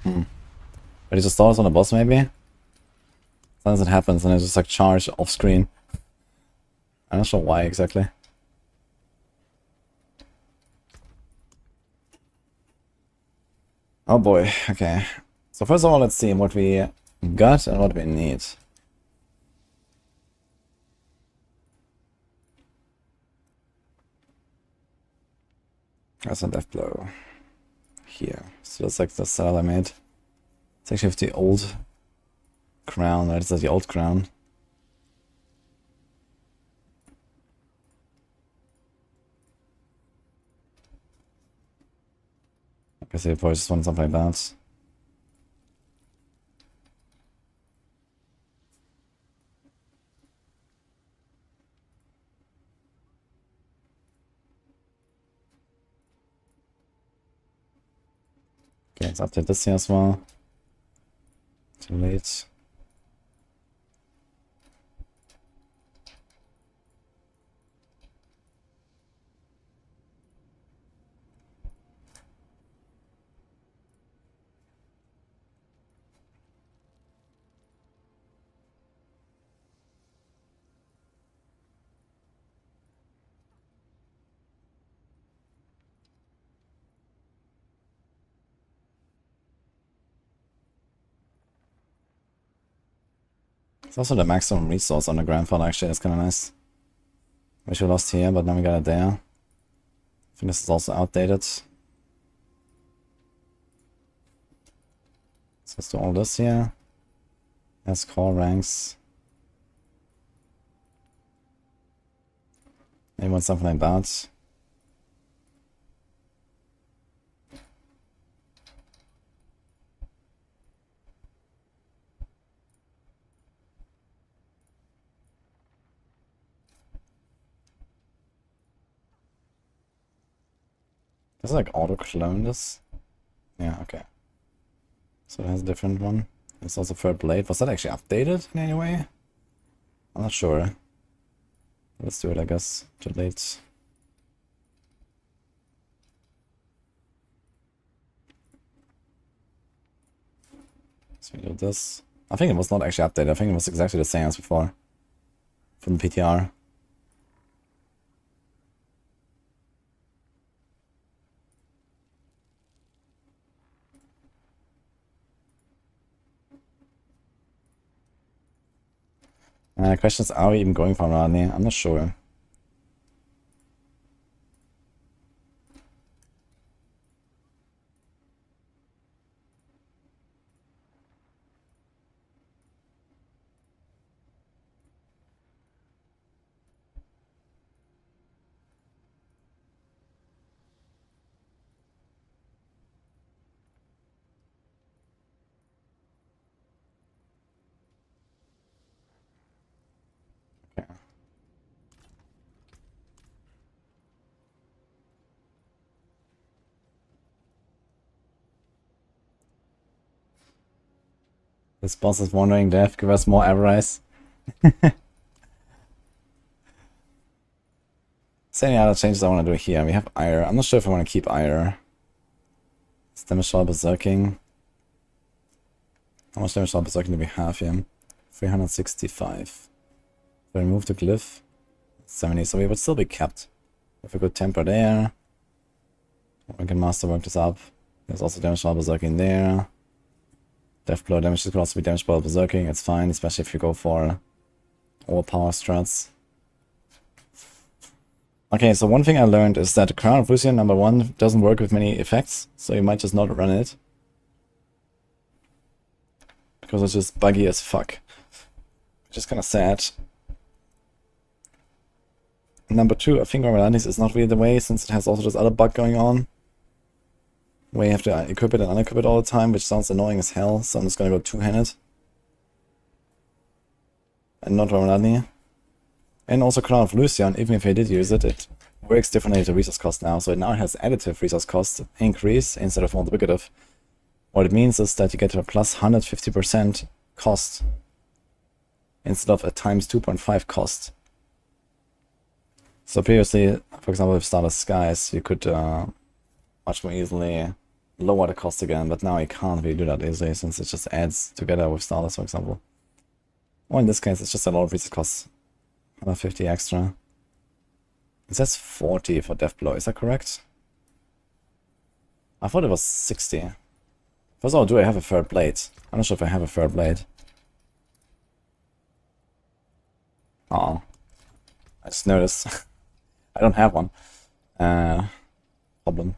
But it just stalls on the boss, maybe? Sometimes it happens, and I just like charge off screen. I'm not sure why exactly. Oh boy, okay. So first of all, let's see what we got and what we need. That's a death blow. Here. So that's like the setup I made. It's actually the old crown, right? It's the old crown. I guess I probably just want something like that. Okay, let's update this here as well. Too late. It's also the maximum resource on the grandfather, actually, that's kinda nice. Which we lost here, but now we got it there. I think this is also outdated. So let's do all this here. That's core ranks. Maybe want something like that. Does it like auto-clone this? Yeah, okay. So it has a different one. It's also third blade. Was that actually updated in any way? I'm not sure. Let's do it, I guess. Too late. So we do this. I think it was not actually updated. I think it was exactly the same as before. From the PTR. Questions, are we even going for Rodney? I'm not sure. This boss is wandering death, give us more avarice. So any other changes I want to do here? We have Ire. I'm not sure if I want to keep Ire. It's damage shot berserking. How much damage shot berserking do we have here? 365. So remove the glyph. 70, so we would still be kept. With a good temper there. We can masterwork this up. There's also damage shot berserking there. Death blow damage could also be damage by berserking, it's fine, especially if you go for overpower strats. Okay, so one thing I learned is that Crown of Lucian number 1 doesn't work with many effects, so you might just not run it. Because it's just buggy as fuck. Which is kinda sad. Number 2, I think Orlantis is not really the way, since it has also this other bug going on. Where you have to equip it and unequip it all the time, which sounds annoying as hell, so I'm just gonna go two-handed. And not Romanadni. And also Crown of Lucian, even if I did use it, it works differently to resource cost now, so it now has additive resource cost increase instead of multiplicative. What it means is that you get a plus 150% cost instead of a times 2.5 cost. So previously, for example, with Starless Skies, you could much more easily lower the cost again, but now you can't really do that easily since it just adds together with Starless, for example. Or in this case, it's just a lot of resource costs. 150 extra. It says 40 for Death Blow, is that correct? I thought it was 60. First of all, do I have a third blade? I'm not sure if I have a third blade. Oh, I just noticed. I don't have one. Problem.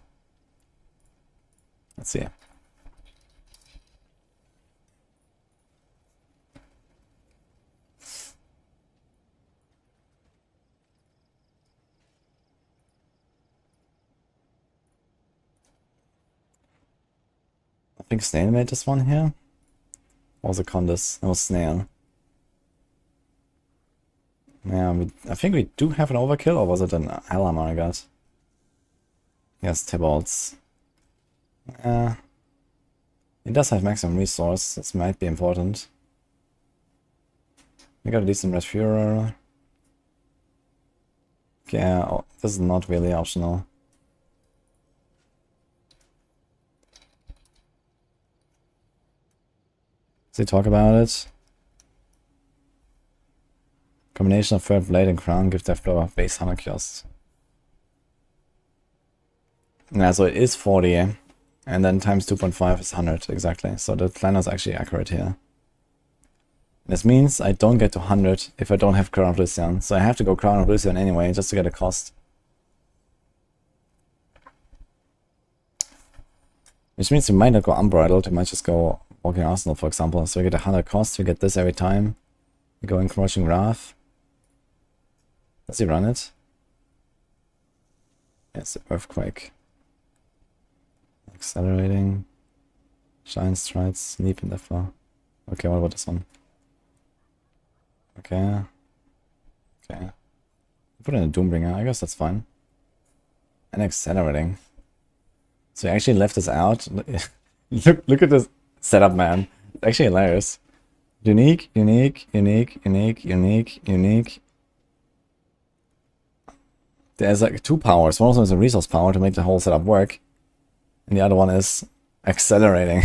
Let's see. I think Snail made this one here. Or was it Condis? No, Snail. Yeah, I think we do have an overkill, or was it an Alamar I got? Yes, Tibalt's. It does have maximum resource, this might be important. We got a decent Red Führer. Yeah, oh, this is not really optional. Does he talk about it? Combination of third blade and crown gives Death Blow base hammer cost. Yeah, so it is 40, and then times 2.5 is 100, exactly. So the planner is actually accurate here. This means I don't get to 100 if I don't have Crown of Lucian. So I have to go Crown of Lucian anyway, just to get a cost. Which means we might not go Unbridled, we might just go Walking Arsenal, for example. So we get 100 cost, we get this every time. We go Encroaching Wrath. Does he run it? Yes, Earthquake. Accelerating. Giant Strides, Leap in the floor. Okay, what about this one? Okay. Okay. Put in a Doombringer, I guess that's fine. And Accelerating. So he actually left this out. Look at this setup, man. It's actually hilarious. Unique, unique, unique, unique, unique, unique. There's like 2 powers. One of them is a resource power to make the whole setup work. And the other one is accelerating.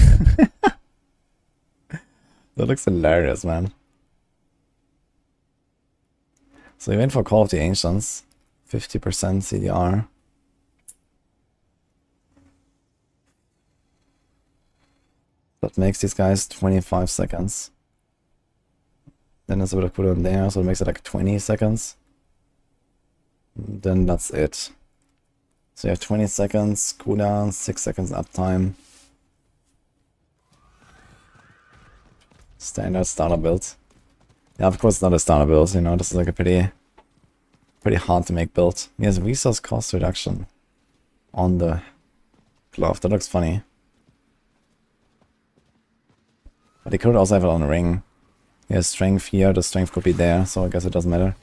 That looks hilarious, man. So we went for Call of the Ancients. 50% CDR. That makes these guys 25 seconds. Then there's a bit of cooldown there, so it makes it like 20 seconds. Then that's it. So you have 20 seconds cooldown, 6 seconds uptime. Standard starter build. Yeah, of course it's not a starter build, you know, this is like a pretty hard to make build. He has resource cost reduction on the glove, that looks funny. But he could also have it on the ring. He has strength here, the strength could be there, so I guess it doesn't matter.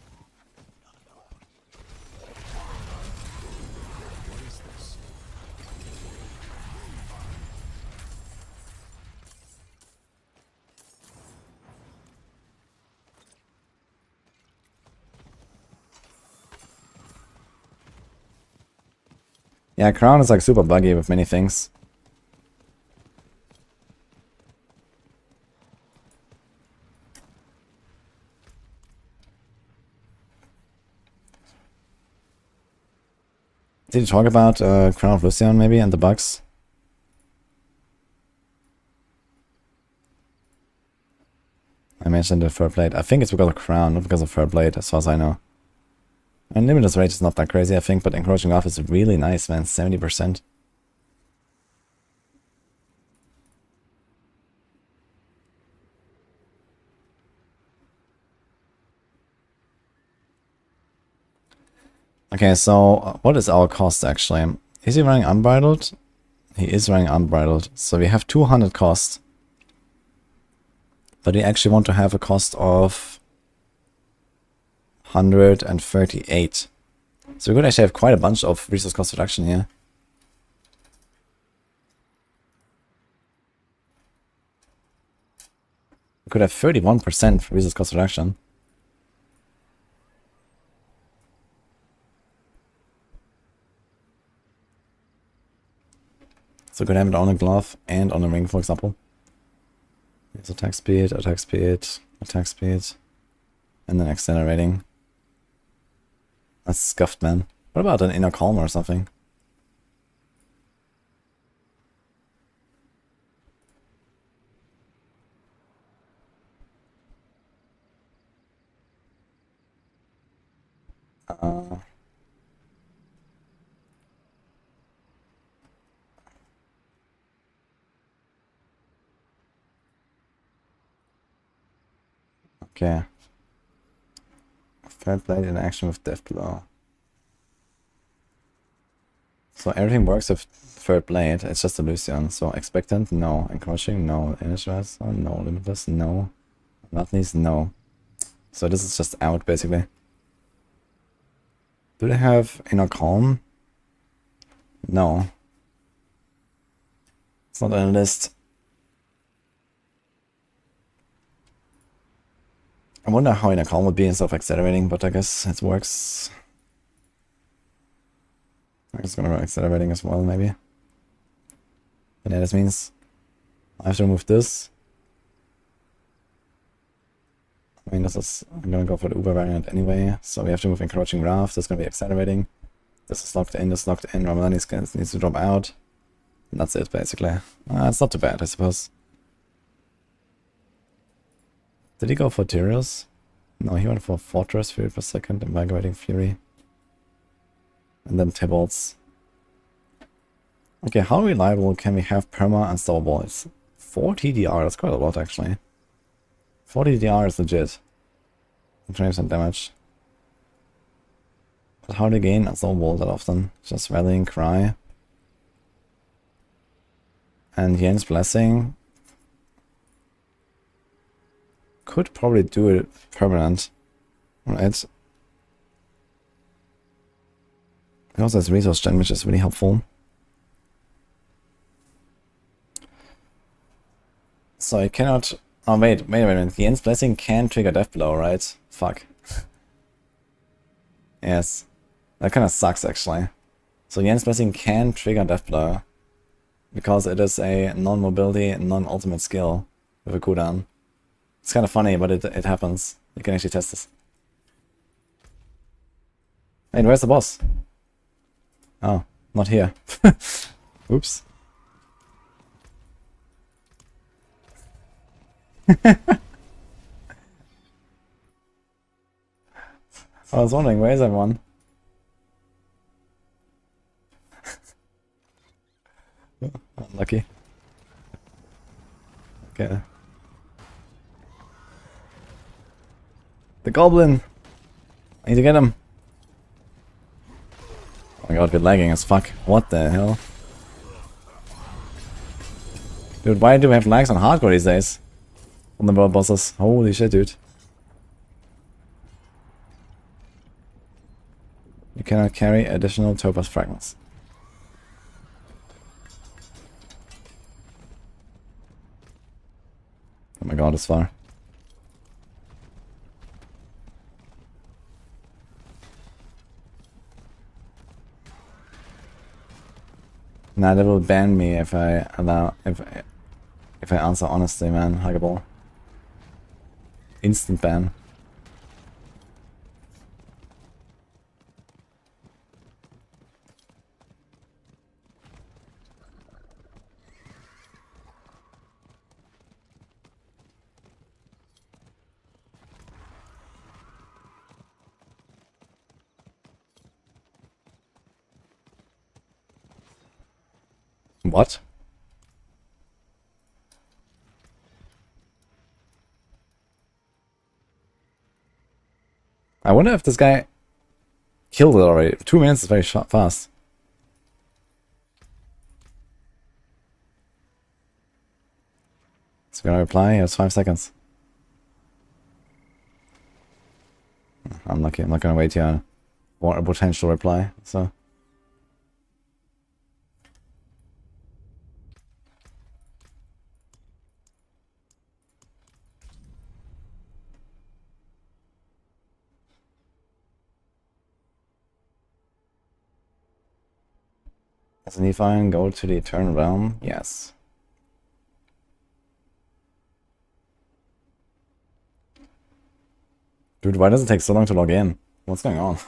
Yeah, Crown is like super buggy with many things. Did you talk about Crown of Lucian maybe and the bugs? I mentioned the Third Blade. I think it's because of Crown, not because of Third Blade, as far as I know. And Limitless Rage is not that crazy, I think, but Encroaching Off is really nice, man. 70%. Okay, so what is our cost actually? Is he running Unbridled? He is running Unbridled. So we have 200 cost. But we actually want to have a cost of 138. So we could actually have quite a bunch of resource cost reduction here. We could have 31% resource cost reduction. So we could have it on a glove and on a ring, for example. Here's attack speed, attack speed, attack speed. And then accelerating. That's scuffed, man. What about an inner calm or something? Okay. Third Blade in action with Death Blow. So everything works with Third Blade, it's just a Lucian. So Expectant, no. Encroaching, no. Initialize, no. Limitless, no. Not least, no. So this is just out, basically. Do they have Inner Calm? No. It's not on the list. I wonder how Inner Calm would be instead of accelerating, but I guess it works. I'm just gonna go accelerating as well, maybe. And yeah, this means I have to remove this. I mean, I'm gonna go for the Uber variant anyway, so we have to move Encroaching Wrath. That's gonna be accelerating. This is locked in, this is locked in. Ramadan needs to drop out. And that's it, basically. It's not too bad, I suppose. Did he go for Tyrius? No, he went for Fortress, Fury per second, Invigorating Fury. And then Tybalt's. Okay, how reliable can we have Perma and Snowball? It's 4 TDR, that's quite a lot actually. 40 TDR is legit. 20% damage. But how to gain a Snowball that often? Just Rallying Cry. And Yen's Blessing. Could probably do it permanent. Right. It also has resource gen, which is really helpful. So I cannot... Oh wait a minute. Yen's Blessing can trigger Death Blow, right? Fuck. Yes. That kinda sucks actually. So Yen's Blessing can trigger Death Blow. Because it is a non-mobility, non-ultimate skill with a cooldown. It's kinda funny, but it happens. You can actually test this. Hey, where's the boss? Oh, not here. Oops. I was wondering, where is everyone? Unlucky. Okay. The goblin! I need to get him. Oh my god, we're lagging as fuck. What the hell? Dude, why do we have lags on hardcore these days? On the world bosses. Holy shit, dude. You cannot carry additional topaz fragments. Oh my god, it's far. Nah, they will ban me if I allow if I answer honestly, man. Huggable. Instant ban. What? I wonder if this guy killed it already. 2 minutes is very fast. It's gonna reply. He has 5 seconds. I'm lucky. I'm not gonna wait here for a potential reply. So. As an Nephian, go to the Eternal Realm? Yes. Dude, why does it take so long to log in? What's going on?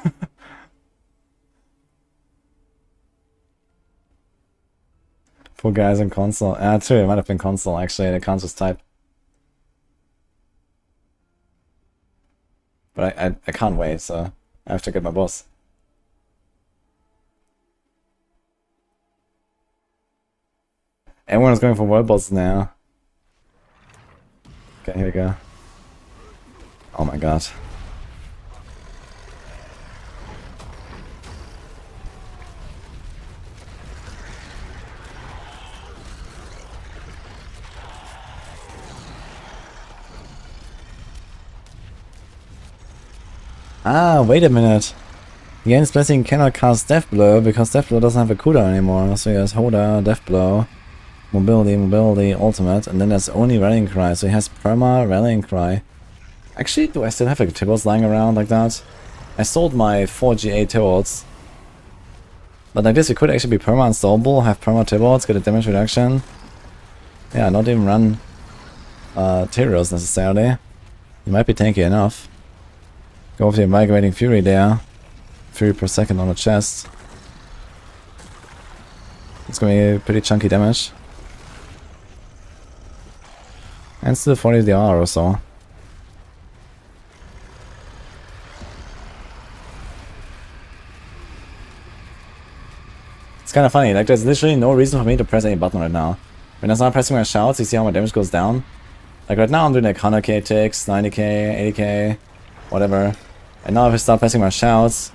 Poor guys in console. True, it might have been console actually, they can't just type. But I can't wait, so I have to get my boss. Everyone is going for world bosses now. Okay, here we go. Oh my god. Ah, wait a minute. Yen's Blessing cannot cast Death Blow because Death Blow doesn't have a cooldown anymore. So he has Holder, Death Blow. Mobility, ultimate, and then there's only Rallying Cry, so he has Perma, Rallying Cry. Actually, do I still have like Tybalts lying around like that? I sold my 4GA Tybalts. But like this, we could actually be Perma Unstoppable, have Perma Tybalts, get a damage reduction. Yeah, not even run Tyrios necessarily. He might be tanky enough. Go with the Migrating Fury there. Fury per second on the chest. It's going to be pretty chunky damage. And still 40 DR or so. It's kind of funny, like there's literally no reason for me to press any button right now. When I start pressing my shouts, you see how my damage goes down? Like right now I'm doing like 100k ticks, 90k, 80k, whatever. And now if I start pressing my shouts,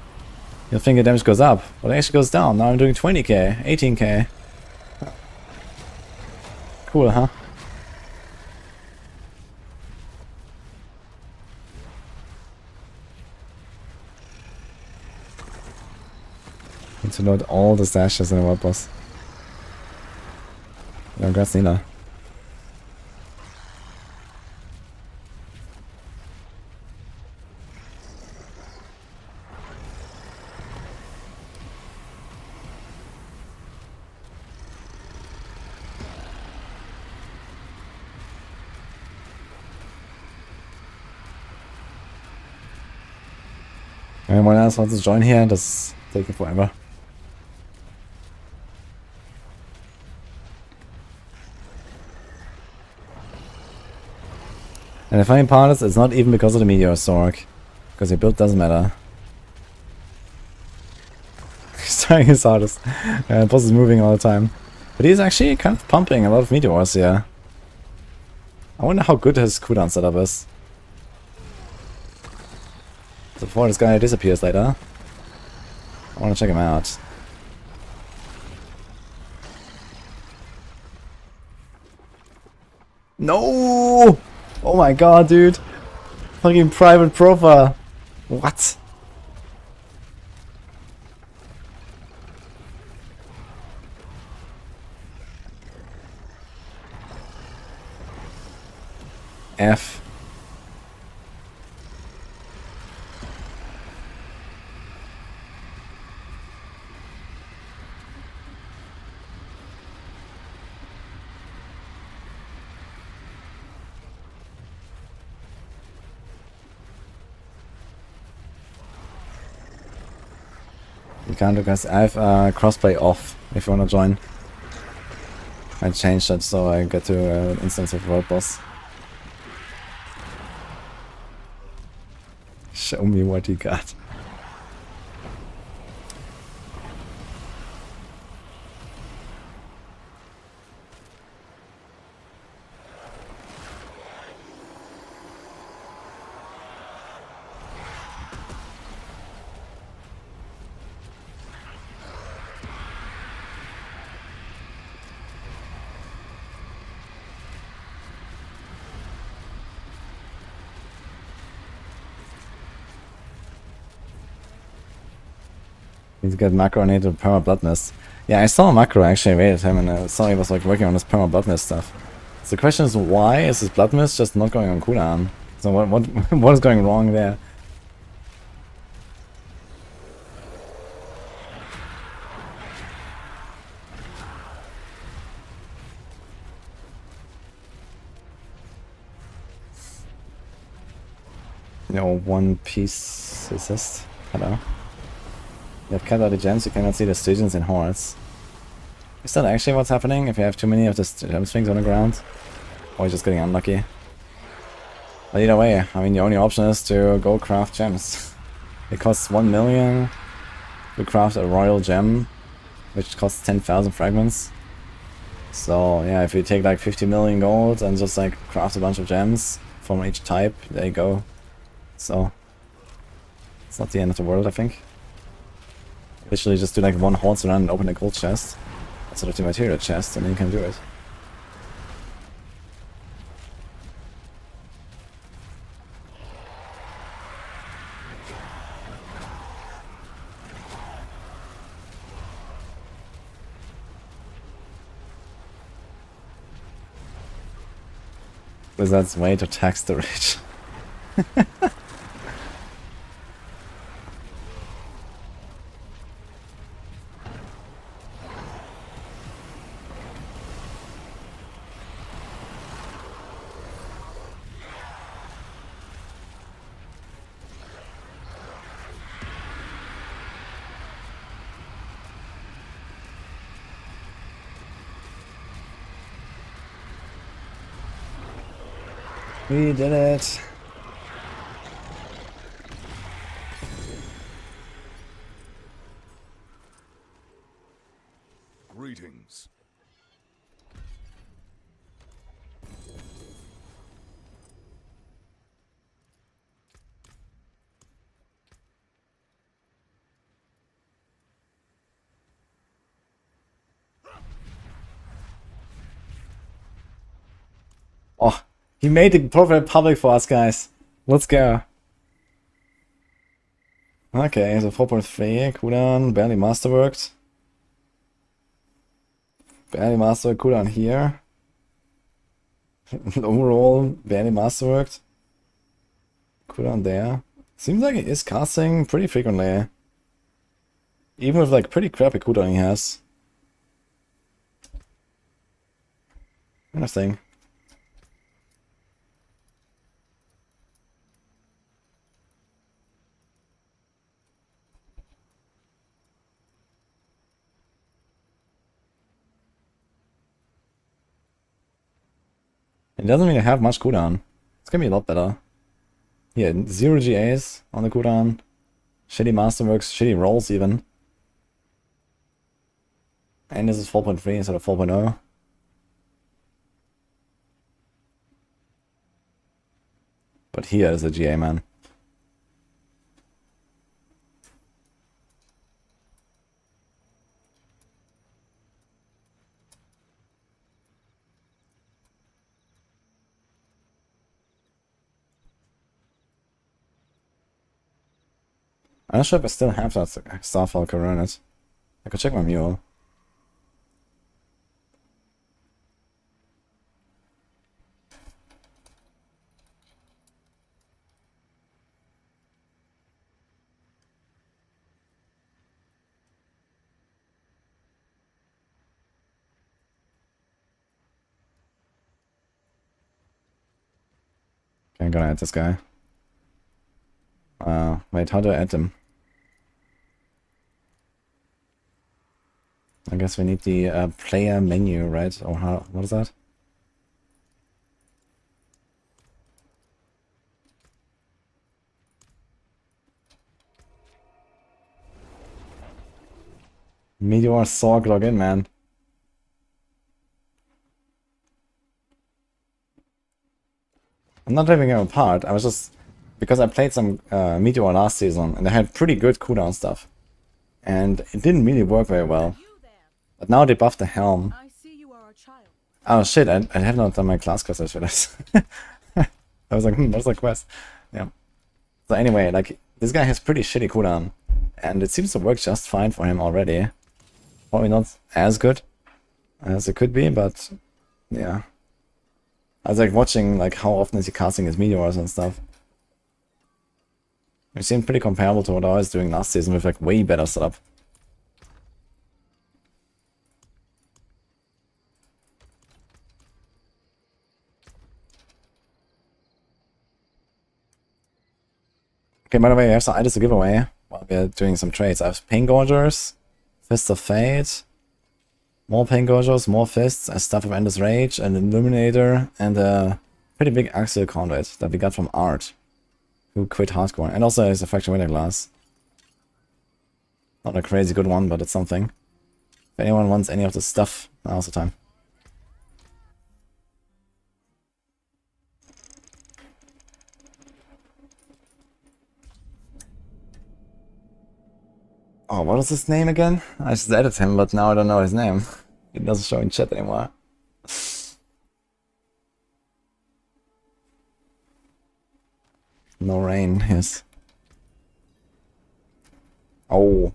you'll think the damage goes up, but it actually goes down. Now I'm doing 20k, 18k. Cool, huh? Need to load all the stashes in the world boss. Yeah, congrats, Nila. Anyone else wants to join here? That's taking forever. And the funny part is, it's not even because of the Meteor Sork. Because your build doesn't matter. He's trying his hardest. The boss is moving all the time. But he's actually kind of pumping a lot of meteors here. I wonder how good his cooldown setup is. So before this guy disappears later, I want to check him out. No! Oh my god, dude. Fucking private profile. What? F. You can't because I have crossplay off if you wanna join. I changed that so I get to an instance of world boss. Show me what you got. Need to get macro native perma blood mist. Yeah, I saw a macro actually rated him and I saw he was like working on this perma blood mist stuff. So the question is, why is his blood mist just not going on cooldown? So what what is going wrong there? You know, one piece assist. Hello. You have cut out the gems, you cannot see the students in hordes. Is that actually what's happening if you have too many of the gem strings on the ground? Or you're just getting unlucky? But either way, I mean, the only option is to go craft gems. It costs 1 million to craft a royal gem, which costs 10,000 fragments. So yeah, if you take like 50 million gold and just like craft a bunch of gems from each type, there you go. So it's not the end of the world, I think. Literally just do like one horse run and open a gold chest instead of the material chest, and then you can do it. Wizard's way to tax the rich. We did it! Greetings. Oh, he made the profile public for us, guys. Let's go. Okay, so 4.3 cooldown, barely masterworked. Barely masterworked cooldown here. Overall, barely masterworked. Cooldown there. Seems like he is casting pretty frequently. Even with like pretty crappy cooldown he has. Interesting. It doesn't really have much cooldown. It's gonna be a lot better. Yeah, 0 GAs on the cooldown. Shitty masterworks, shitty rolls even. And this is 4.3 instead of 4.0. But here is a GA, man. I'm not sure if I still have that Starfall Coronet. I could check my mule. Okay, I'm gonna add this guy. Wait, how do I add him? I guess we need the player menu, right? Or how? What is that? Meteor Sorg login, man. I'm not ripping him apart. I was just because I played some Meteor last season and they had pretty good cooldown stuff, and it didn't really work very well. But now they buffed the helm. I see you are a child. Oh shit! I have not done my class quest for this. I was like, what's the quest? Yeah. So anyway, like this guy has pretty shitty cooldown, and it seems to work just fine for him already. Probably not as good as it could be, but yeah. I was like watching like how often is he casting his meteors and stuff. It seemed pretty comparable to what I was doing last season with like way better setup. Okay, by the way, I have some items to give away while we're doing some trades. I have Pain Gorgers, Fist of Fate, more Pain Gorgers, more Fists, a Staff of Endless Rage, an Illuminator, and a pretty big Axial Conduit that we got from Art, who quit hardcore, and also is a Fractured Winter Glass. Not a crazy good one, but it's something. If anyone wants any of this stuff, now's the time. Oh, what was his name again? I just added him, but now I don't know his name. It doesn't show in chat anymore. No rain, yes. Oh.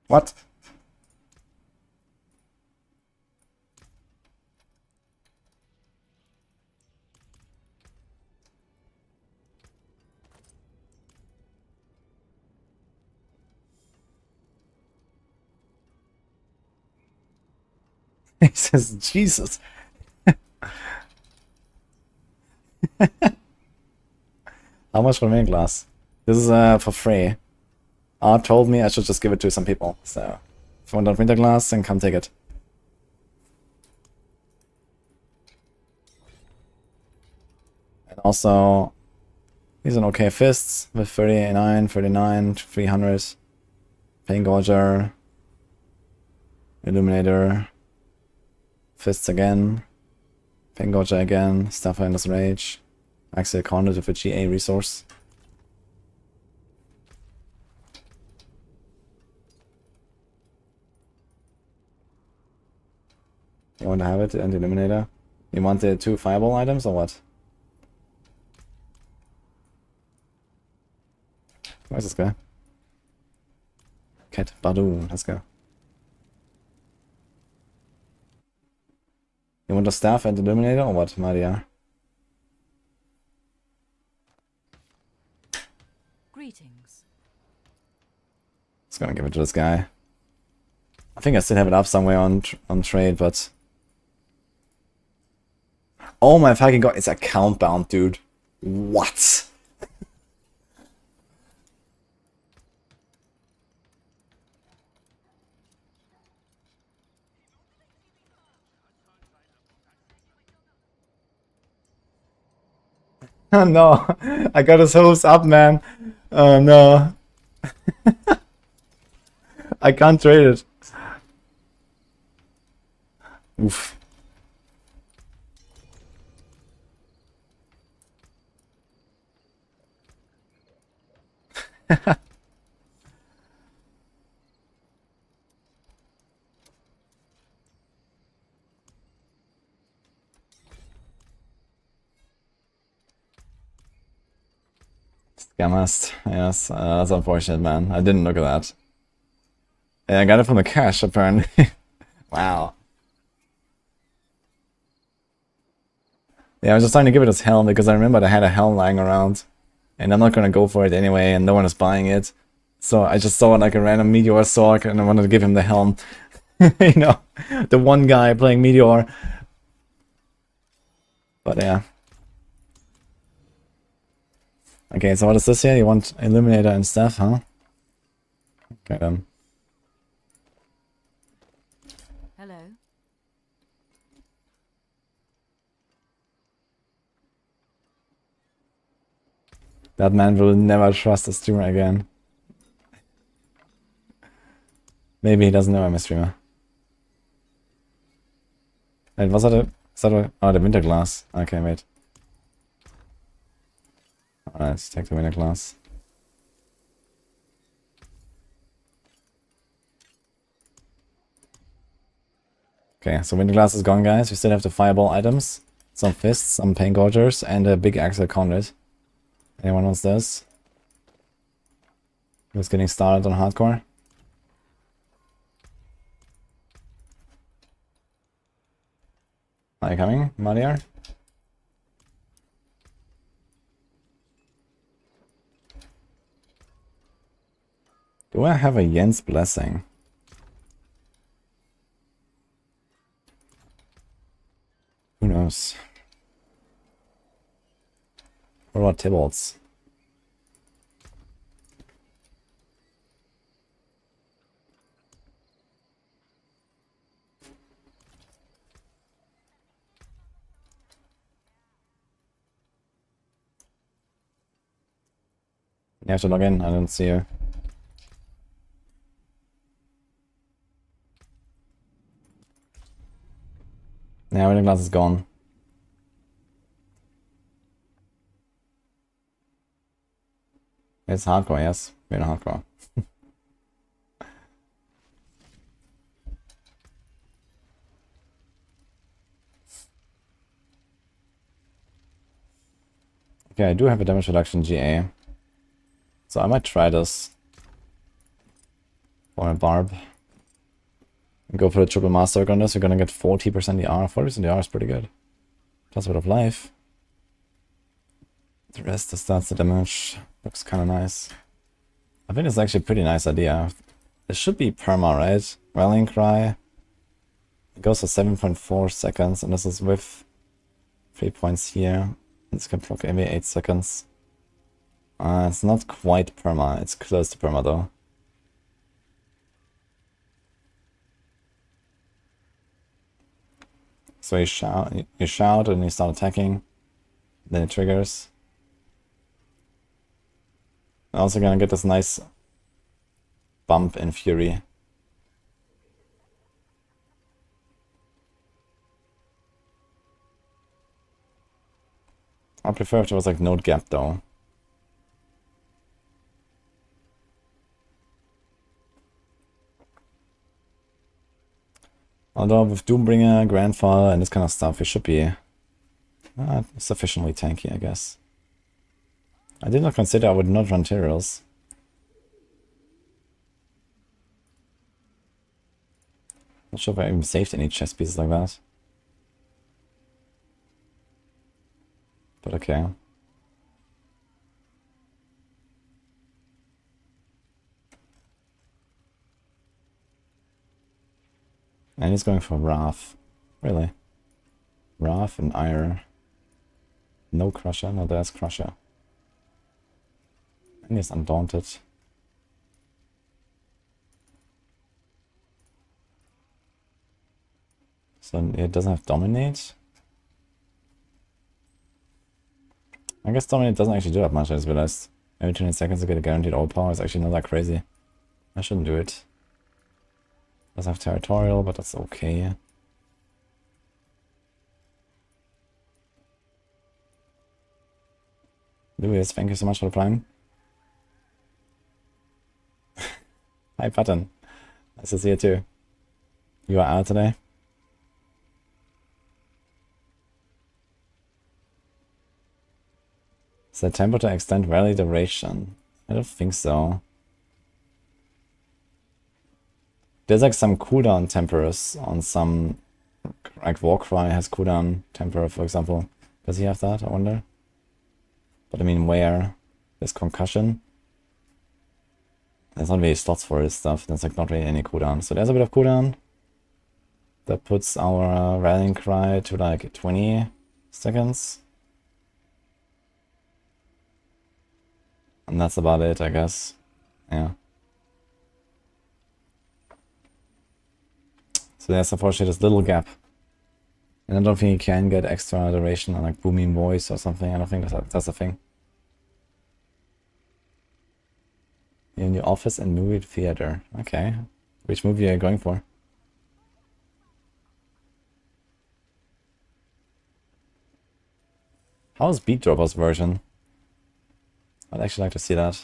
What? He says, Jesus. How much for main glass? This is for free. Art told me I should just give it to some people. So, if you want winter glass, then come take it. And also, He's an okay fists with 39, 39, 300. Pain Gorger. Illuminator. Fists again. Pain Gorger again. Starfinder's Rage. Exile Conduit with a GA resource. You want to have it, Anti-Illuminator? You want the 2 fireball items or what? Where's this guy? Cat Badu, let's go. You want the staff and the Illuminator or what, Maria? Greetings. Just gonna give it to this guy. I think I still have it up somewhere on trade, but... Oh my fucking god, it's account bound, dude. What? Oh no, I got his hopes up, man. Oh no. I can't trade it. Oof. Scammast, yes, that's unfortunate, man. I didn't look at that. Yeah, I got it from the cache, apparently. Wow. Yeah, I was just trying to give it its helm because I remembered I had a helm lying around. And I'm not gonna go for it anyway, and no one is buying it. So I just saw like a random Meteor Sork and I wanted to give him the helm. You know, the one guy playing Meteor. But yeah. Okay, so what is this here? You want Illuminator and stuff, huh? Okay then. Hello. That man will never trust a streamer again. Maybe he doesn't know I'm a streamer. Wait, was that a... Oh, the winter glass. Okay, wait. Alright, let's take the winter glass. Okay, so winter glass is gone, guys. We still have the fireball items. Some fists, some pain gorgers, and a big Exile conduit. Anyone wants this? Who's getting started on hardcore? Are you coming, Mariar? Do I have a Jens blessing? Who knows? What about Tybalt's? You have to log in, I don't see you. Yeah, winter glass is gone. It's hardcore, yes. We're in hardcore. Okay, I do have a damage reduction GA. So I might try this. For a barb. And go for the triple masterwork on this. You're gonna get 40% DR. 40% DR is pretty good. Plus a bit of life. The rest just starts the damage. Looks kinda nice. I think it's actually a pretty nice idea. This should be perma, right? Rallying Cry. It goes for 7.4 seconds, and this is with 3 points here. This can proc every 8 seconds. It's not quite perma. It's close to perma though. So you shout and you start attacking. Then it triggers. I'm also gonna get this nice bump in Fury. I prefer if there was like node gap though. Although with Doombringer, Grandfather, and this kind of stuff, we should be sufficiently tanky, I guess. I did not consider I would not run Tyrells. Not sure if I even saved any chest pieces like that. But okay. And he's going for Wrath. Really? Wrath and Ire. No Crusher? No, there's Crusher. And he's Undaunted. So it doesn't have Dominate? I guess Dominate doesn't actually do that much, I just realized. Every 20 seconds to get a guaranteed overpower is actually not that crazy. I shouldn't do it. Doesn't have Territorial, but that's okay. Louis, thank you so much for the prime. Hi, Button. Nice to see you too. You are out today? Is the tempo to extend rally duration? I don't think so. There's like some cooldown tempers on some, like Warcry has cooldown temper, for example. Does he have that, I wonder? But I mean, where there's concussion, there's not really slots for this stuff. There's like not really any cooldown. So there's a bit of cooldown. That puts our rallying cry to like 20 seconds. And that's about it, I guess. Yeah. So there's unfortunately this little gap. And I don't think you can get extra duration on like booming voice or something. I don't think that's a thing. You're in the office and movie theater. Okay. Which movie are you going for? How's Beat Dropper's version? I'd actually like to see that.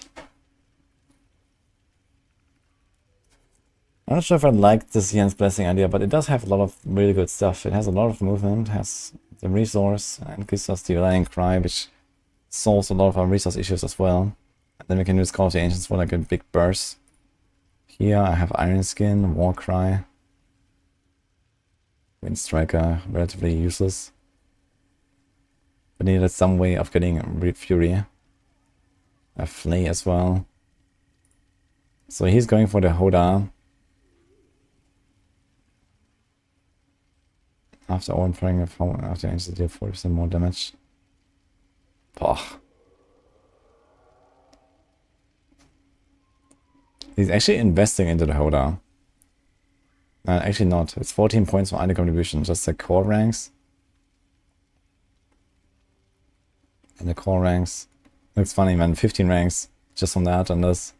I'm not sure if I like this Jens Blessing idea, but it does have a lot of really good stuff. It has a lot of movement, has the resource, and gives us the Rallying Cry, which solves a lot of our resource issues as well. And then we can use Call of the Ancients for like a big burst. Here I have Iron Skin, Warcry, Wind Striker, relatively useless. But needed some way of getting Reap Fury. A Flay as well. So he's going for the Hoda. After overpowering after Ancients deal 40% more damage. Poh. He's actually investing into the Hoda. Actually not. It's 14 points for item contribution, just the core ranks. And the core ranks. Looks funny, man. 15 ranks just from that and this.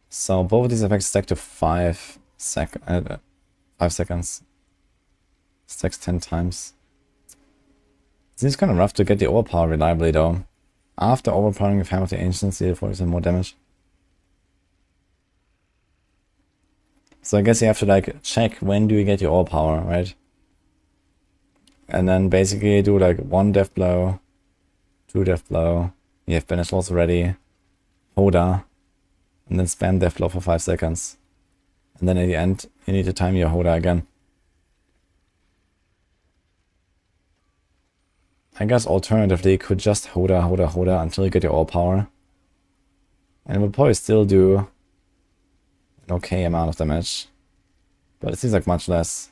So both of these effects stack to 5 seconds. Stacks 10 times. It seems kind of rough to get the overpower reliably though. After overpowering with Hammer of the Ancients, deal 40% more damage. So I guess you have to like check when do you get your overpower, right? And then basically do like 1 death blow, 2 death blow. You have banish loss already. Hoda. And then spam death blow for 5 seconds. And then at the end, you need to time your Hoda again. I guess alternatively, you could just Hoda until you get your all-power. And it will probably still do an okay amount of damage. But it seems like much less.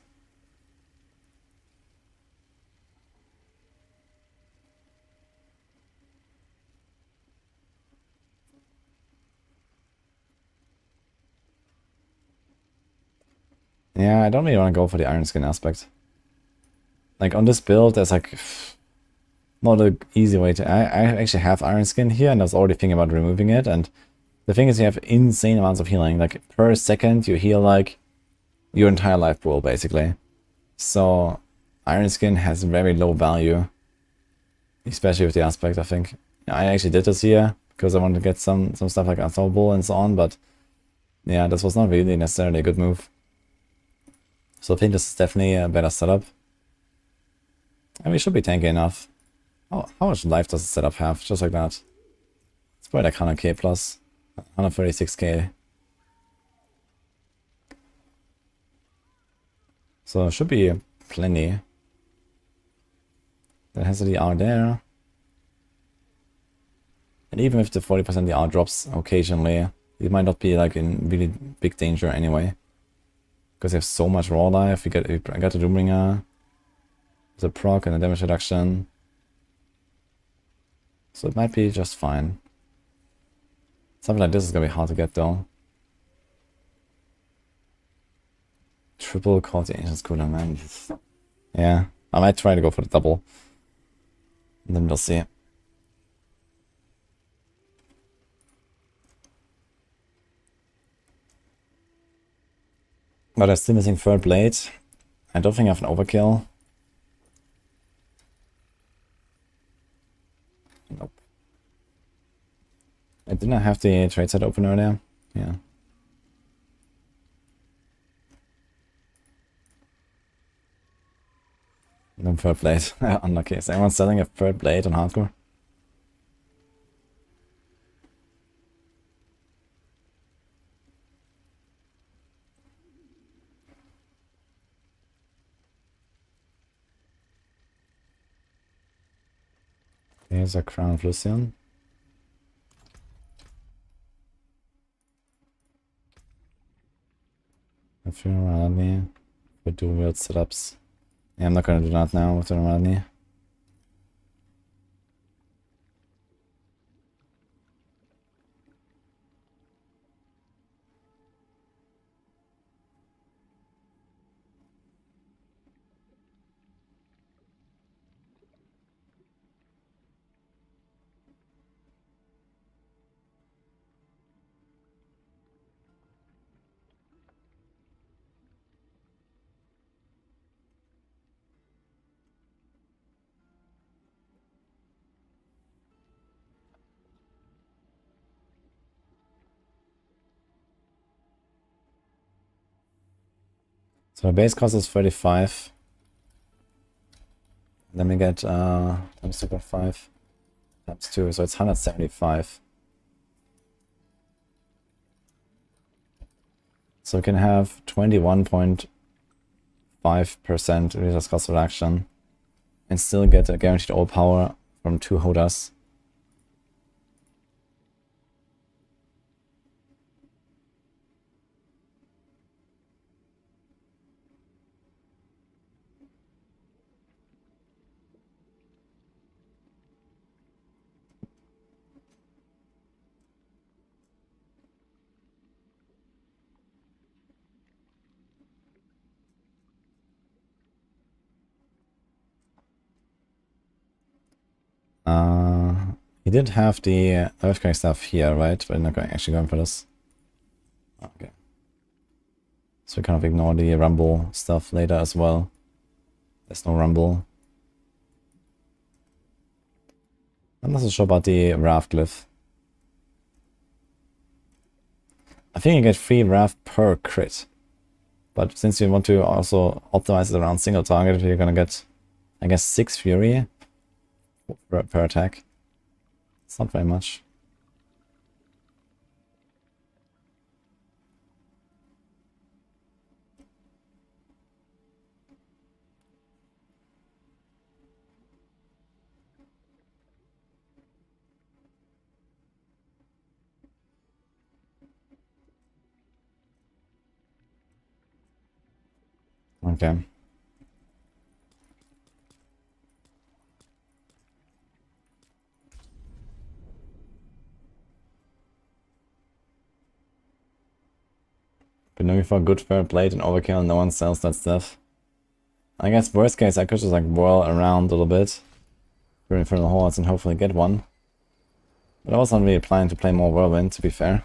Yeah, I don't really want to go for the Iron Skin aspect. like on this build, there's like not an easy way to. I actually have Iron Skin here, and I was already thinking about removing it. And the thing is, you have insane amounts of healing. Like per second, you heal like your entire life pool basically. So Iron Skin has very low value, especially with the aspect. I think I actually did this here because I wanted to get some stuff like Unstoppable and so on. But yeah, this was not really necessarily a good move. So I think this is definitely a better setup. And we should be tanky enough. How much life does the setup have? Just like that. It's probably like 100k plus. 136k. So it should be plenty. That has the DR there. And even if the 40% DR drops occasionally, it might not be like in really big danger anyway. Because you have so much raw life. I got the Doombringer, the proc and the damage reduction. So it might be just fine. Something like this is gonna be hard to get though. Triple Call the Ancients cooler, man. Yeah, I might try to go for the double. And then we'll see. But I'm still missing third blade. I don't think I have an overkill. Nope. I didn't have the trade set open earlier. Yeah. No third blade. Unlucky. Is anyone selling a third blade on hardcore? Here's a Crown of Lucian. If you're around me, we do weird setups. Yeah, I'm not gonna do that now with the around me. So my base cost is 35. Then we get times 2.5 times 2, so it's 175. So we can have 21.5% resource cost reduction and still get a guaranteed all power from 2 holders. He did have the Earthquake stuff here, right? But I'm not actually going for this. Okay. So we kind of ignore the Rumble stuff later as well. There's no Rumble. I'm not so sure about the Raft Glyph. I think you get 3 Raft per crit. But since you want to also optimize it around single target, you're gonna get, I guess, 6 Fury per attack. It's not very much. Okay. Been looking for a good fair blade and overkill and no one sells that stuff. I guess worst case I could just like whirl around a little bit through Infernal Hordes and hopefully get one. But I wasn't really planning to play more Whirlwind, to be fair.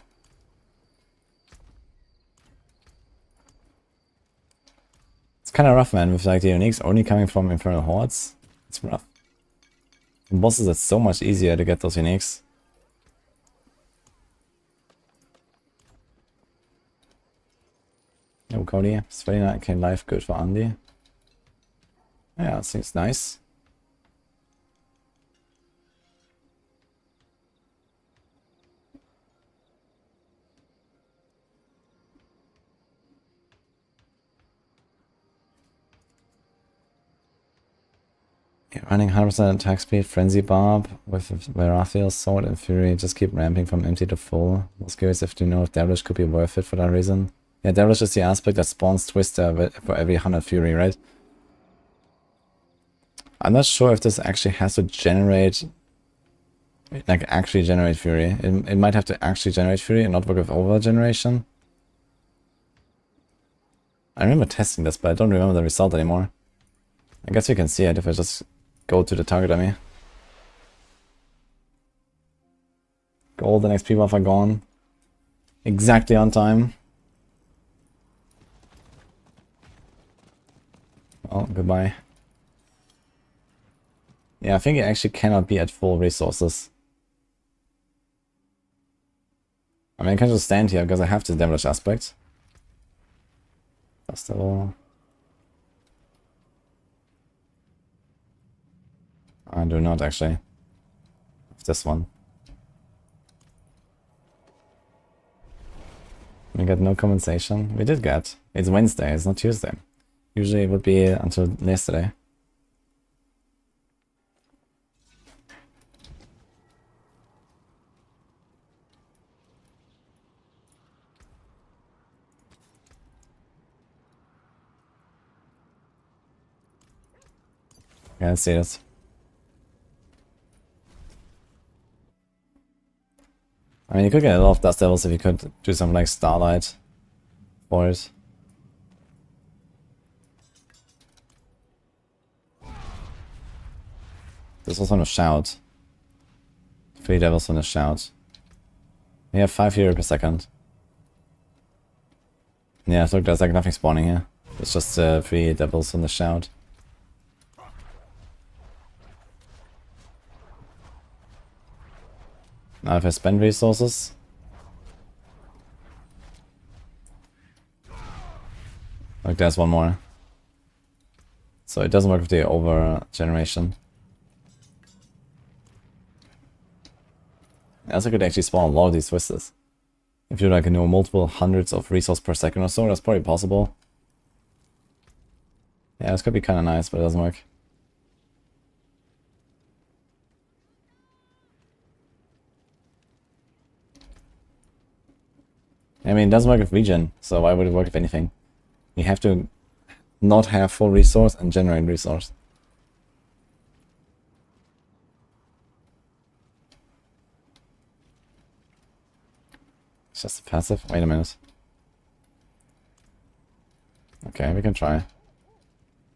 It's kind of rough, man, with like the uniques only coming from Infernal Hordes. It's rough. In bosses it's so much easier to get those uniques. Yo, Cody, it's 29k life, good for Andy. Yeah, it seems nice. Yeah, running 100% attack speed, Frenzy Barb with Veraphiel's Sword and Fury, just keep ramping from empty to full. I was curious if you know if Devilish could be worth it for that reason. Yeah, Devilish is the aspect that spawns Twister for every 100 Fury, right? I'm not sure if this actually has to generate, like actually generate Fury. It might have to actually generate Fury and not work with over generation. I remember testing this, but I don't remember the result anymore. I guess we can see it if I just go to the target dummy. Gold and XP buff are gone. Exactly on time. Oh, goodbye. Yeah, I think it actually cannot be at full resources. I mean, I can just stand here because I have this Devilish aspect. First of all. I do not actually. This one. We got no compensation. We did get. It's Wednesday, it's not Tuesday. Usually it would be until yesterday. Yeah, let's see this. I mean, you could get a lot of Dust Devils if you could do something like Starlight for it. There's also no Shout. 3 Devils on the Shout. We have 5 euro per second. Yeah, look, there's like nothing spawning here. It's just 3 Devils on the Shout. Now if I spend resources. Like there's one more. So it doesn't work with the over generation. I also could actually spawn a lot of these twisters. If you like multiple hundreds of resources per second or so, that's probably possible. Yeah, this could be kinda nice, but it doesn't work. I mean, it doesn't work with regen, so why would it work with anything? You have to not have full resource and generate resource. It's just a passive? Wait a minute. Okay, we can try.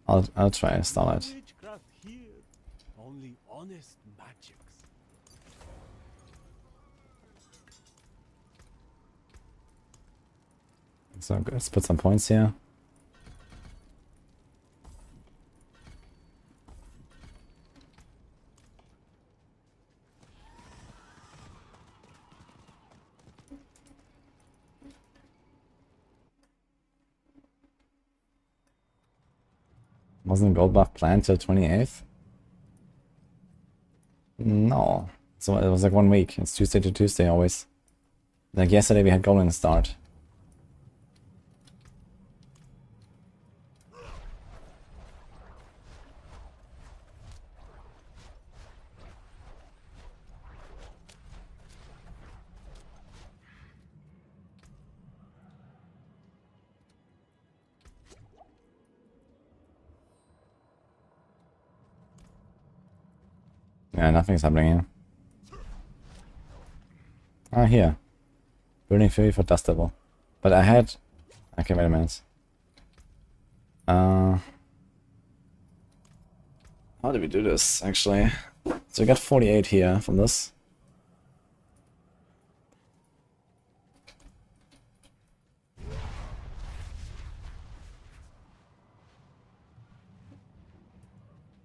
I'll try Starlight. Witchcraft here. Only honest magics. So let's put some points here. Wasn't gold buff planned till 28th? No. So it was like 1 week. It's Tuesday to Tuesday always. Like yesterday we had Goblin start. Yeah, nothing's happening here. Ah, here. Burning Fury for Dust Devil. But I had... Okay, wait a minute. How did we do this, actually? So we got 48 here from this.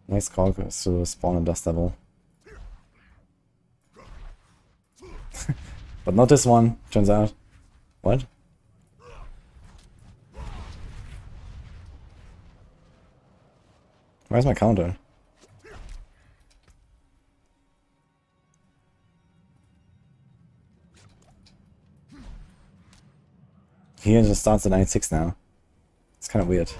Next call is to spawn a Dust Devil. But not this one, turns out. What? Where's my counter? He just starts at 96 now. It's kind of weird.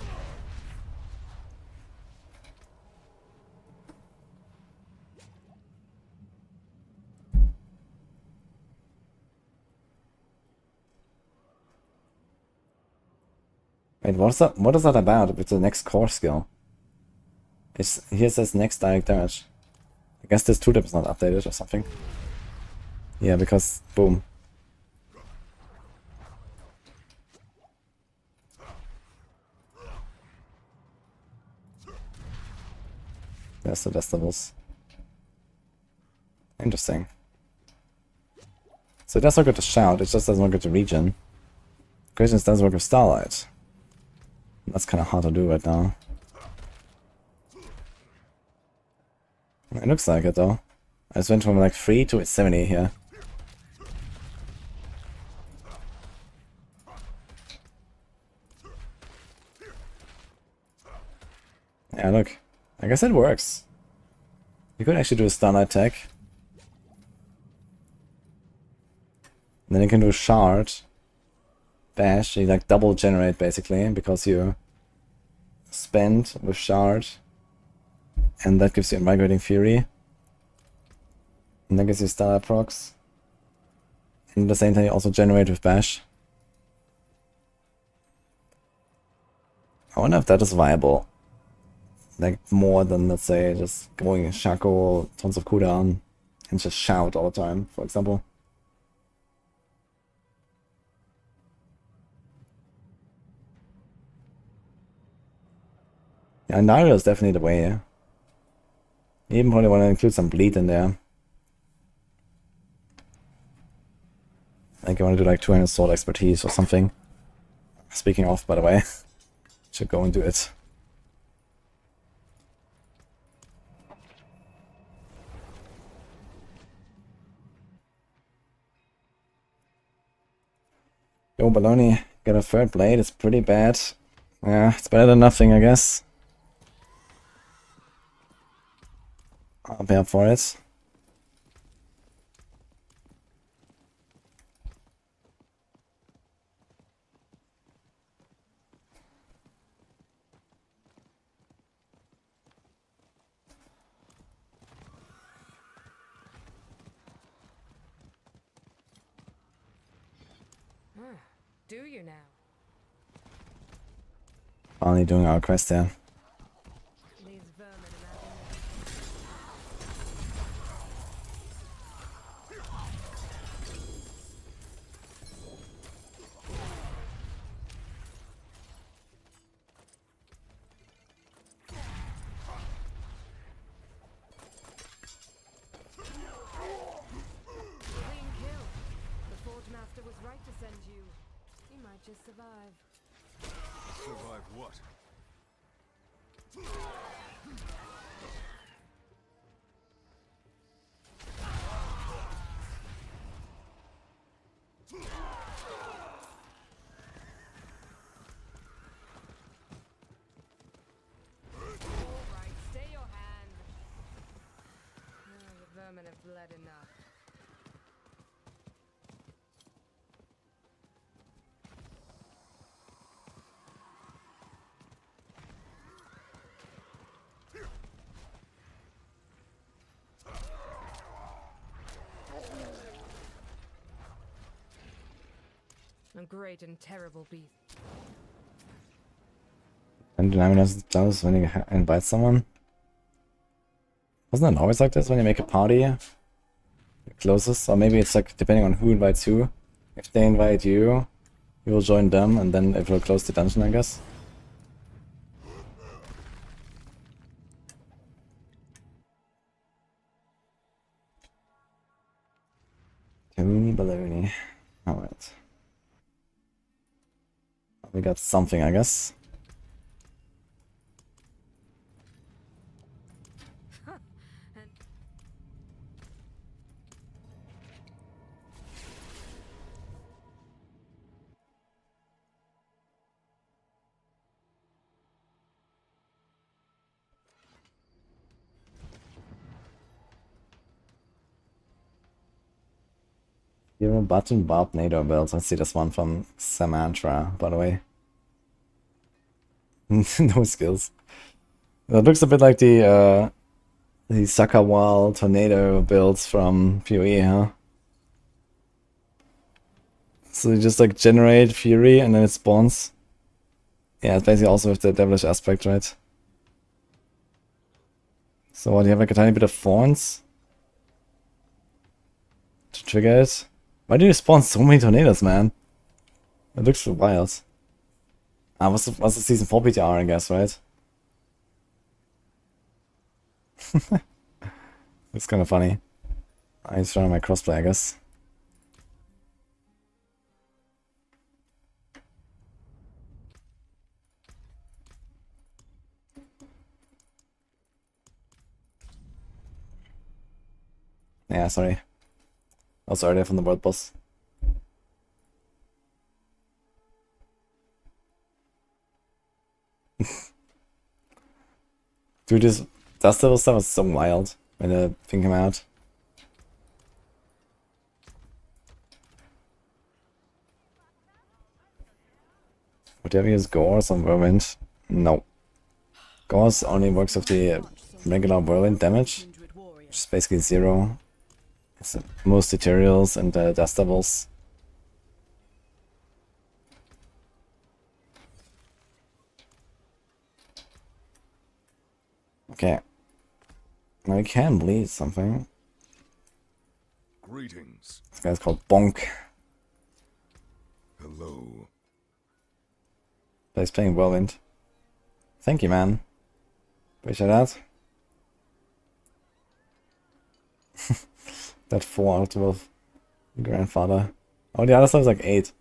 Wait, what is that about with the next core skill? Here says next direct damage. I guess this 2-tip is not updated or something. Yeah, because boom. There's the Dust Devils. Interesting. So it does not get to shout, it just does not get to regen. Gracious does work with Starlight. That's kind of hard to do right now. It looks like it though. I just went from like 3 to 70 here. Yeah, look. I guess it works. You could actually do a Starlight tech. And then you can do a Shard. Bash, you like double generate basically, because you spend with Shard. And that gives you Migrating Fury. And that gives you Starlight procs. And at the same time you also generate with Bash. I wonder if that is viable. Like more than, let's say, just going Shaco, tons of cooldown, and just shout all the time, for example. Yeah, Nairo is definitely the way, yeah. You even probably want to include some bleed in there. Like you want to do like 200 sword expertise or something. Speaking of, by the way, should go and do it. Yo, Baloney, get a third blade, it's pretty bad. Yeah, it's better than nothing, I guess. I'll pay up for it. Do you now? Finally doing our quest there. These vermin Clean kill. The Forge Master was right to send you. You might just survive. Survive what? Alright, stay your hand. The vermin have bled enough. A great and terrible beast. And dynamic does when you invite someone. Wasn't it always like this when you make a party? It closes, or maybe it's like depending on who invites who. If they invite you, you will join them, and then it will close the dungeon, I guess. We got something, I guess. Hero button Barb NATO builds. I see this one from Samantha, by the way. No skills. That looks a bit like the Sucker Wall Tornado builds from PoE, huh? So you just like generate Fury and then it spawns. Yeah, it's basically also with the devilish aspect, right? So what, you have like a tiny bit of thorns to trigger it? Why do you spawn so many tornadoes, man? It looks so wild. Ah, what's the season 4 PTR, I guess, right? It's kind of funny. I just run my crossplay, I guess. Yeah, sorry. Oh, sorry, there from the world boss. Dude, this Dust Devil stuff was so wild when the thing came out. Would you ever use Gauze on Whirlwind? No. Gauze only works with the regular Whirlwind damage, which is basically 0. It's most tutorials and Dust Devils. Okay. Now we can bleed something. Greetings. This guy's called Bonk. Hello. But he's playing Whirlwind. Thank you, man. Appreciate that. That 4 out of grandfather. Oh, the other stuff is like 8.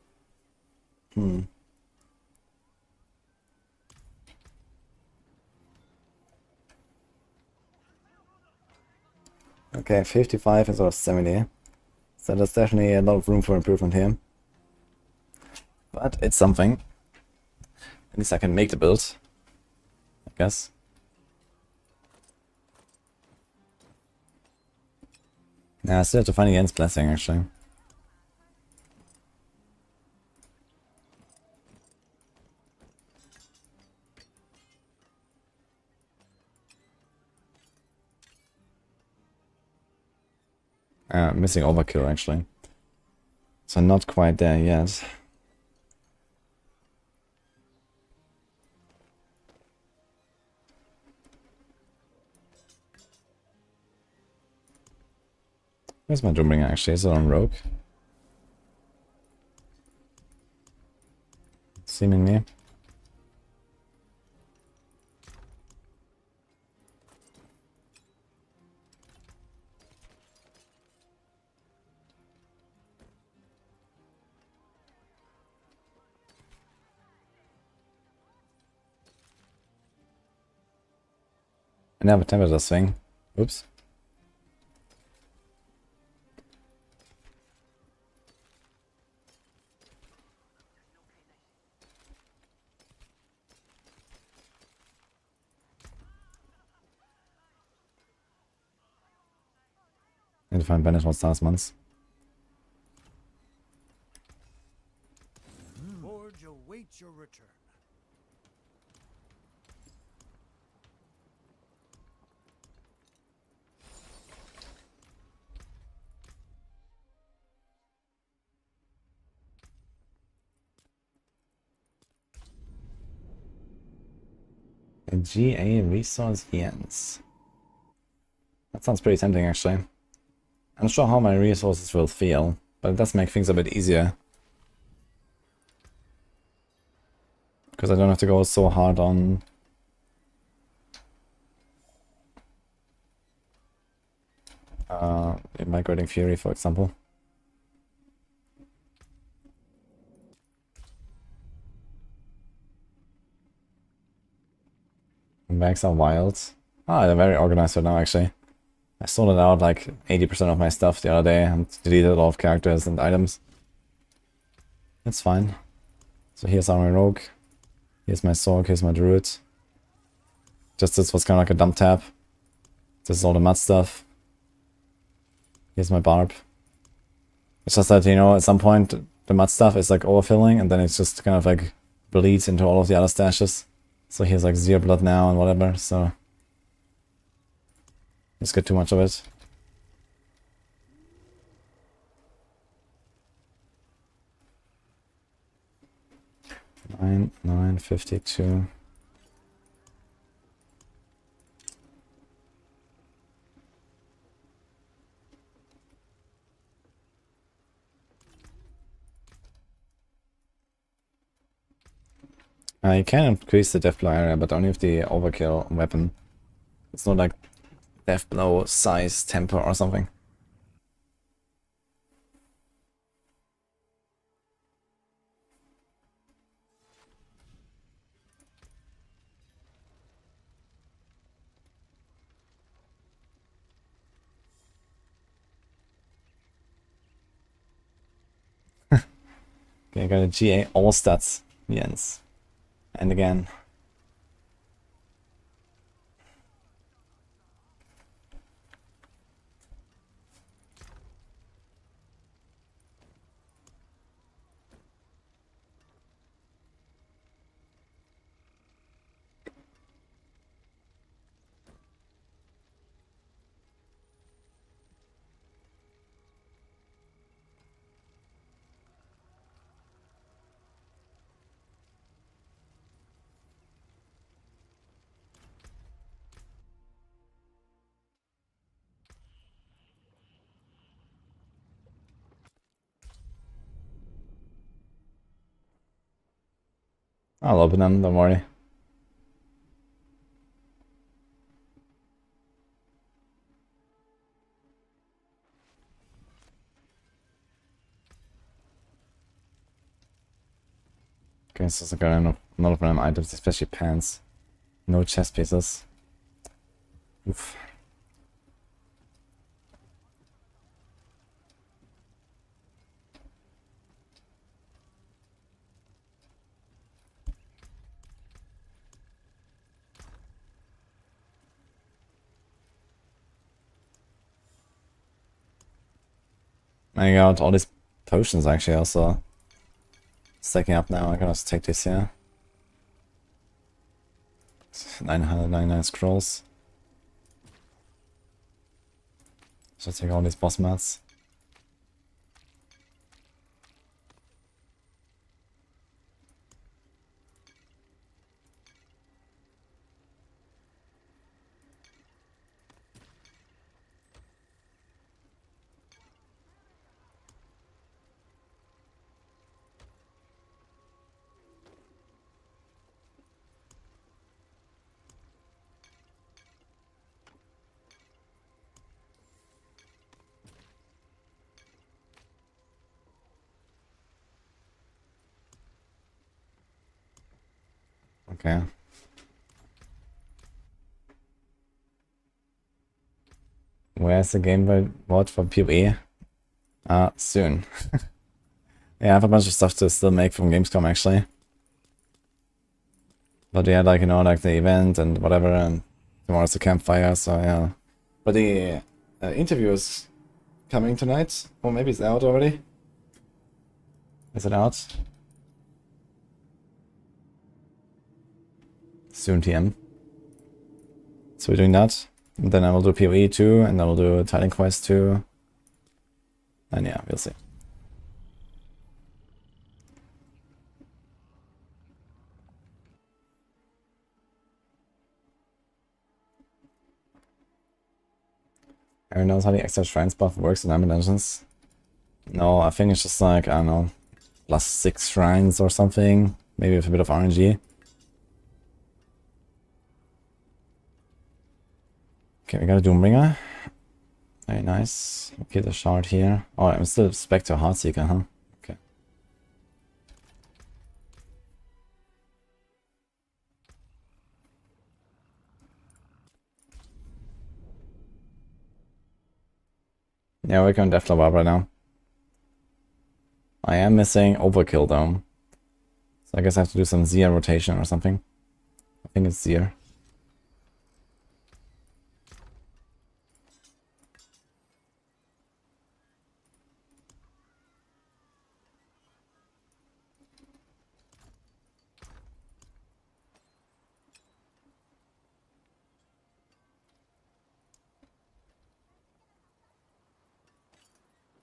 Okay, 55 instead of 70. So there's definitely a lot of room for improvement here. But it's something. At least I can make the build, I guess. Yeah, I still have to find against Blessing, actually. Missing Overkill, actually. So not quite there yet. Where's my Doombringer actually? Is it on Rogue? Seemingly. I never attempted a swing. Oops. Need to find Banish Stars months. Forge awaits your return. A GA resource ends. That sounds pretty tempting, actually. I'm not sure how my resources will feel, but it does make things a bit easier. Because I don't have to go so hard on... migrating Fury, for example. Bags are wild. Ah, they're very organized right now, actually. I sorted out like 80% of my stuff the other day and deleted a lot of characters and items. It's fine. So here's Armory Rogue. Here's my Sorg, here's my Druid. Just this was kind of like a dump tab. This is all the mud stuff. Here's my Barb. It's just that, you know, at some point the mud stuff is like overfilling and then it's just kind of like bleeds into all of the other stashes. So here's like 0 blood now and whatever, so let's get too much of it. $9.52. You can increase the death blow area, but only with the overkill weapon. It's not like death blow size temper or something. Okay, I got a GA all stats, Jens. And again. I'll open them, don't worry. Okay, so I got a lot of random items, especially pants. No chest pieces. Oof. I got all these potions actually also stacking up now. I gotta take this here. 999 scrolls. So take all these boss mats. Okay. Where's the Game Board for PoE? Soon. Yeah, I have a bunch of stuff to still make from Gamescom actually. But we had like, you know, like the event and whatever, and tomorrow's the campfire, so yeah. But the interview is coming tonight, or maybe it's out already. Is it out? Soon TM. So we're doing that. And then I will do PoE 2, and I will do Titan Quest 2. And yeah, we'll see. Aaron knows how the extra shrines buff works in Diamond Dungeons. No, I think it's just like, I don't know, +6 shrines or something. Maybe with a bit of RNG. Okay, we got a Doombringer. Very nice. Okay, the shard here. Oh, I'm still Spectre Heartseeker, huh? Okay. Yeah, we're going Deathclaw Barb right now. I am missing Overkill though. So I guess I have to do some Zia rotation or something. I think it's Zia.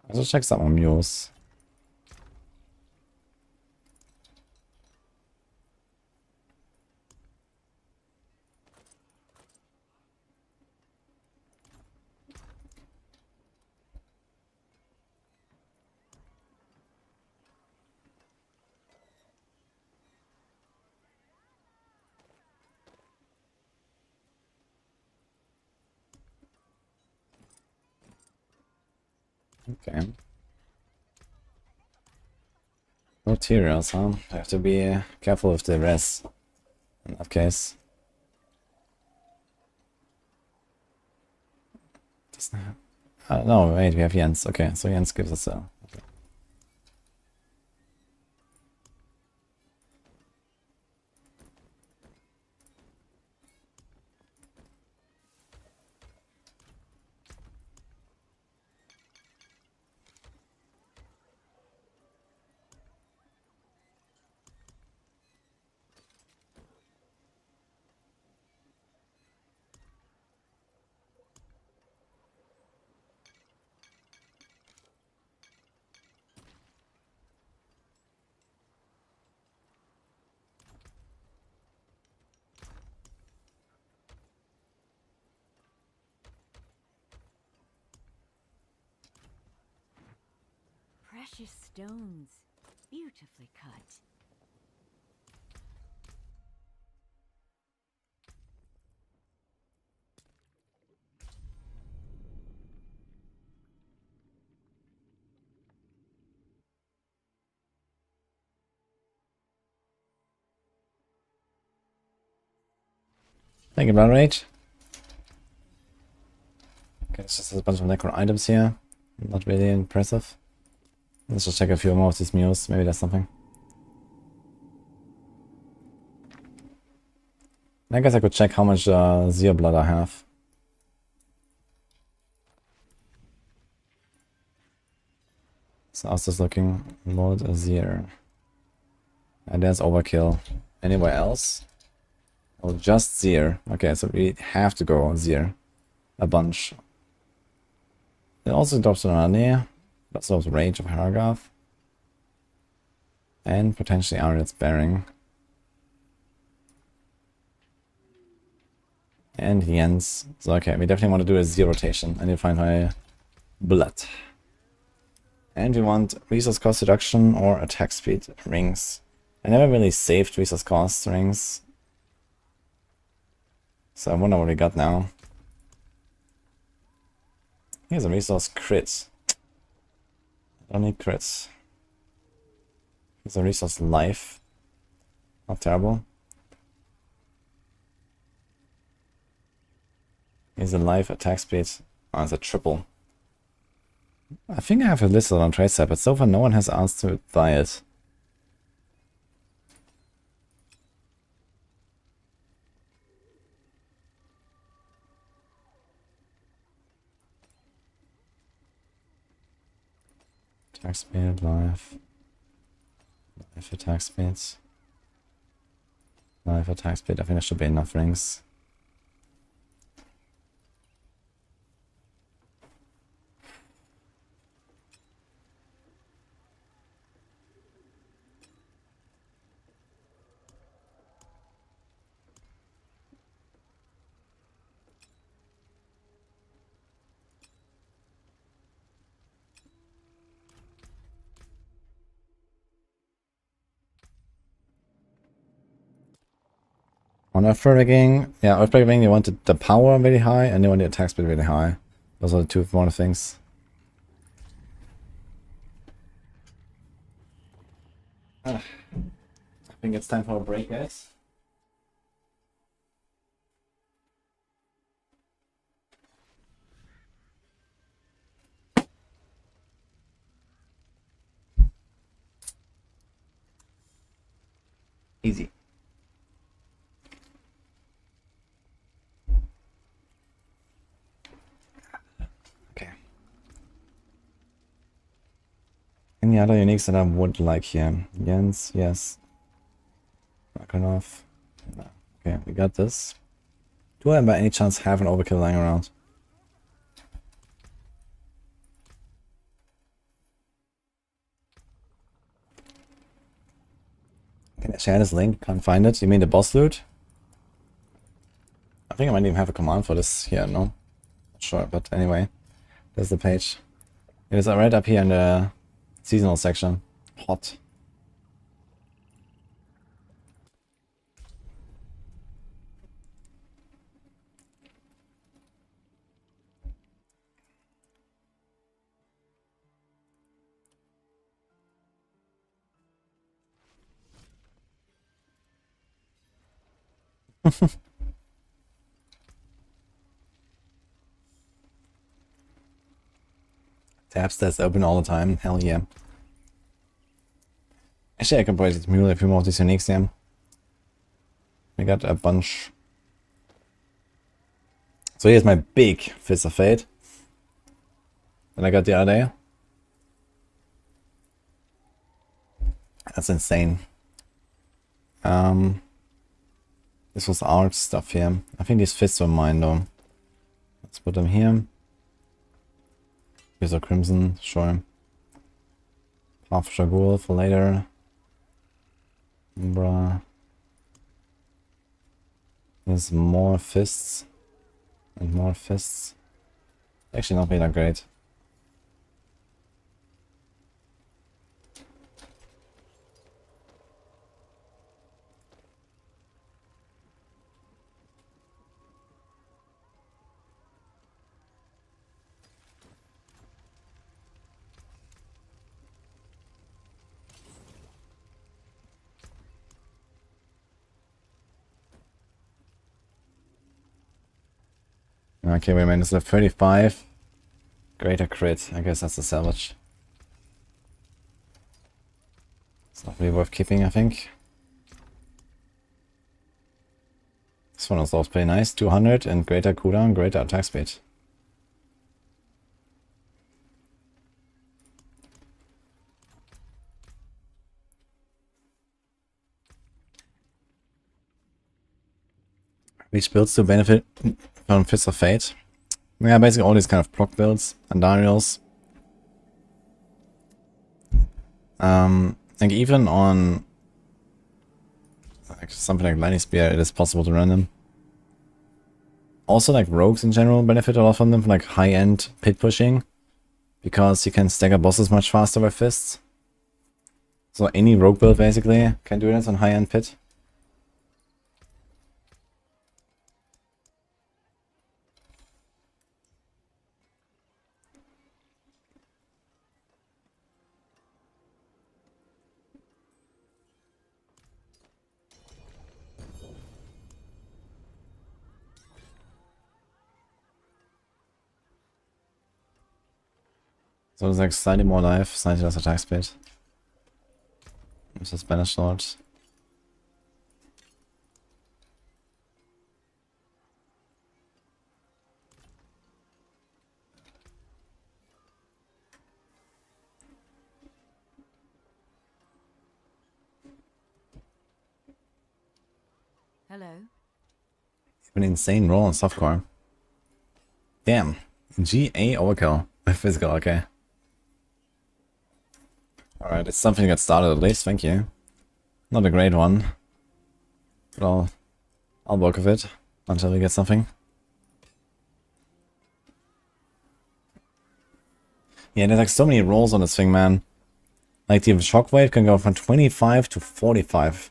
I'll just check some more mules. Okay. Materials, huh? I have to be careful with the res in that case. No, wait, we have Jens. Okay, so Jens gives us a... Precious stones, beautifully cut. Thank you, Blood Rage. Okay, it's just a bunch of necro items here. Not really impressive. Let's just check a few more of these mules. Maybe there's something. I guess I could check how much Zia blood I have. So I was just looking. Load a Zia. And there's Overkill. Anywhere else? Oh, just Zia. Okay, so we have to go Zia. A bunch. It also drops Renown. That's also Rage of Paragon. And potentially Ariad's Bearing. And Jens. So okay, we definitely want to do a Zia rotation. I need to find my blood. And we want resource cost reduction or attack speed rings. I never really saved resource cost rings. So I wonder what we got now. Here's a resource crit. I don't need crits. Here's a resource life. Not terrible. Here's a life attack speed. Oh, it's a triple. I think I have it listed on trade set, but so far no one has asked to buy it. Attack speed, life attack speeds. Life attack speed, I think there should be enough rings. On Earthbreaking, yeah, Earthbreaking, you wanted the power really high and you want the attack speed really high. Those are the two important things. I think it's time for a break, guys. Easy. Okay. Any other uniques that I would like here? Jens, yes. Rakanov. No. Okay, we got this. Do I by any chance have an overkill lying around? Can I share this link? Can't find it. You mean the boss loot? I think I might even have a command for this here, no? Not sure, but anyway. There's the page. It is right up here in the seasonal section. Hot. Tabs that's open all the time. Hell yeah. Actually, I can probably mule a few more of these uniques, yeah. We got a bunch. So here's my big Fist of Fate. That I got the other day. That's insane. This was art stuff here. I think these fists were mine though. Let's put them here. Here's a crimson, sure. Half Shagul for later. Bruh. There's more fists. And more fists. Actually not being that great. Okay, wait a minute, this is a 35. Greater crit. I guess that's a salvage. It's not really worth keeping, I think. This one is also pretty nice. 200 and greater cooldown, greater attack speed. Which builds to benefit from Fist of Fate? Yeah, basically all these kind of proc builds and Darials. Like even on like something like Lightning Spear, it is possible to run them. Also, like rogues in general benefit a lot from them, from like high-end pit pushing, because you can stagger bosses much faster with fists. So any rogue build basically can do this on high-end pit. So it's like slightly more life, slightly less attack speed. This is Spanish Lord. Hello. An insane roll on softcore. Damn. GA overkill. Physical, okay. Alright, it's something that started at least, thank you. Not a great one. But I'll work with it until we get something. Yeah, there's like so many rolls on this thing, man. Like the shockwave can go from 25 to 45.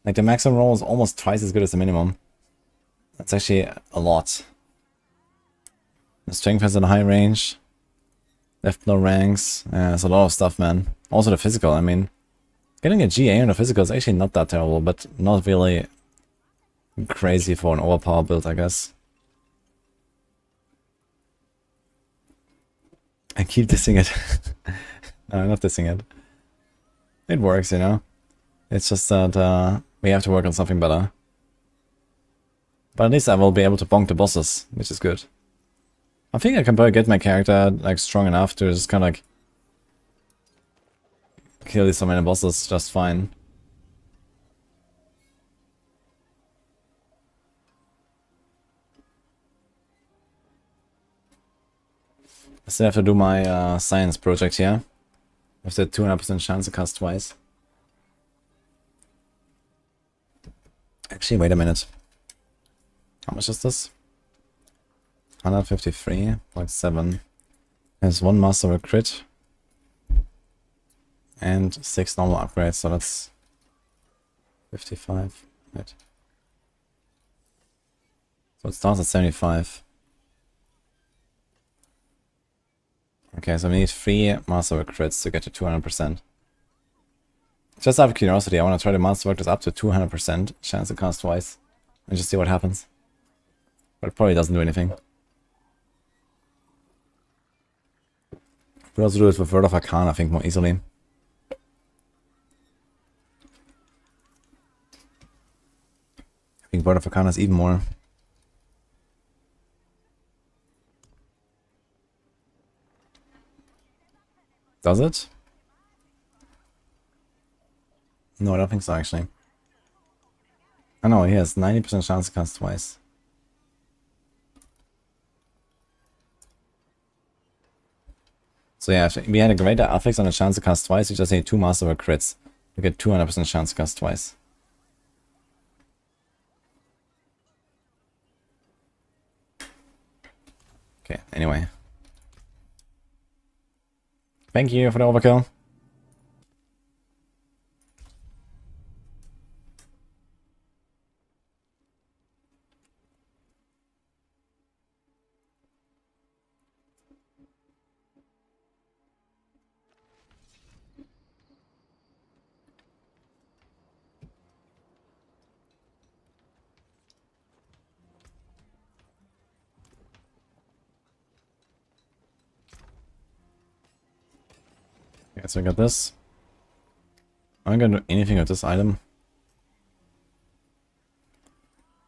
Like the maximum roll is almost twice as good as the minimum. That's actually a lot. The strength has a high range. Left no ranks. Yeah, it's a lot of stuff, man. Also the physical, I mean. Getting a GA on the physical is actually not that terrible, but not really crazy for an overpower build, I guess. I keep dissing it. No, I'm not dissing it. It works, you know. It's just that We have to work on something better. But at least I will be able to bonk the bosses, which is good. I think I can probably get my character like strong enough to just kind of like kill these so many bosses just fine. I still have to do my science project here. With the 200% chance to cast twice. Actually, wait a minute. How much is this? 153.7. There's 1 master with crit. And 6 normal upgrades, so that's 55. Right. So it starts at 75. Okay, so we need 3 masterwork crits to get to 200%. Just out of curiosity, I want to try to masterwork this up to 200% chance to cast twice. And just see what happens. But it probably doesn't do anything. We'll also do it with Word of Arcana, I think, more easily. I think Word of Arcana is even more. Does it? No, I don't think so, actually. I know, he has 90% chance to cast twice. So yeah, if we had a greater affix on a chance to cast twice, we just need 2 masterwork crits to get 200% chance to cast twice. Okay, anyway. Thank you for the overkill. Okay, so I got this. I'm not gonna do anything with this item.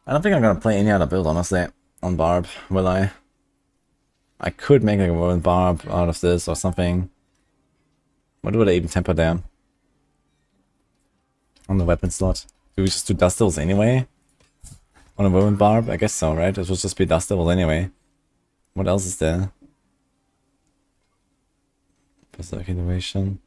I don't think I'm gonna play any other build, honestly, on Barb, will I? I could make like a Whirlwind Barb out of this or something. What would I even temper there? On the weapon slot. Do we just do Dust Devils anyway? On a Whirlwind Barb? I guess so, right? It will just be Dust Devils anyway. What else is there? Berserk Innovation.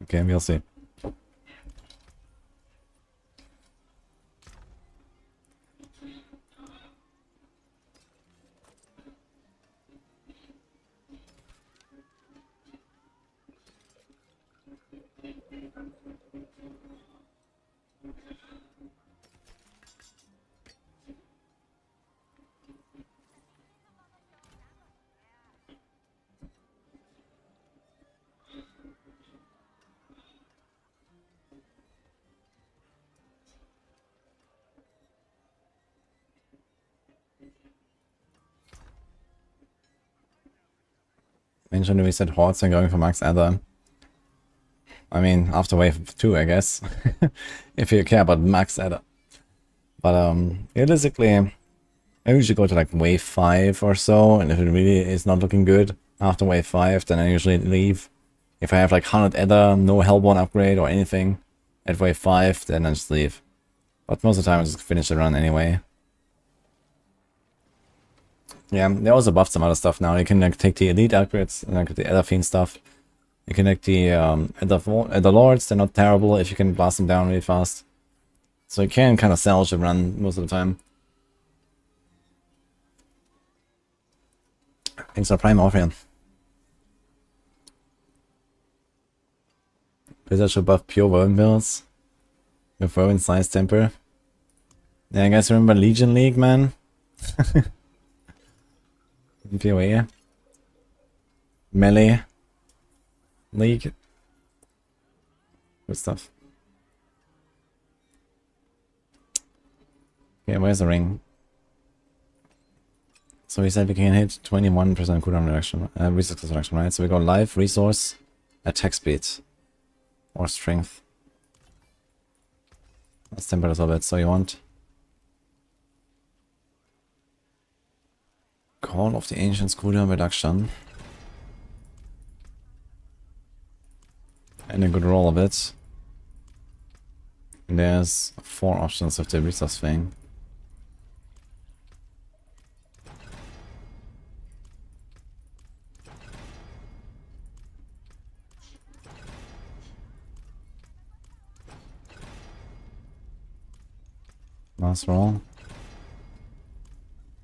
Okay, we'll see. Mentioned we said hordes and going for max ether. I mean, after wave 2, I guess. If you care about max ether. But realistically, I usually go to like wave 5 or so, and if it really is not looking good after wave 5, then I usually leave. If I have like 100 ether, no Hellborn upgrade or anything at wave 5, then I just leave. But most of the time I just finish the run anyway. Yeah, they also buffed some other stuff now. You can like take the elite upgrades and like the Ether Fiend stuff. You can like the Ether Lords, they're not terrible if you can blast them down really fast. So you can kind of salvage the run most of the time. Thanks for Prime Orphan. Blizzard should buff pure Worm builds with Worm size temper. Yeah, you guys remember Legion League, man? PoE. Melee. League. Good stuff. Okay, where's the ring? So we said we can hit 21% cooldown reduction, resource cost reduction, right? So we go life, resource, attack speed, or strength. Let's temper this a bit. So you want Call of the Ancients cooldown reduction. And a good roll of it. And there's 4 options of the resource thing. Last roll.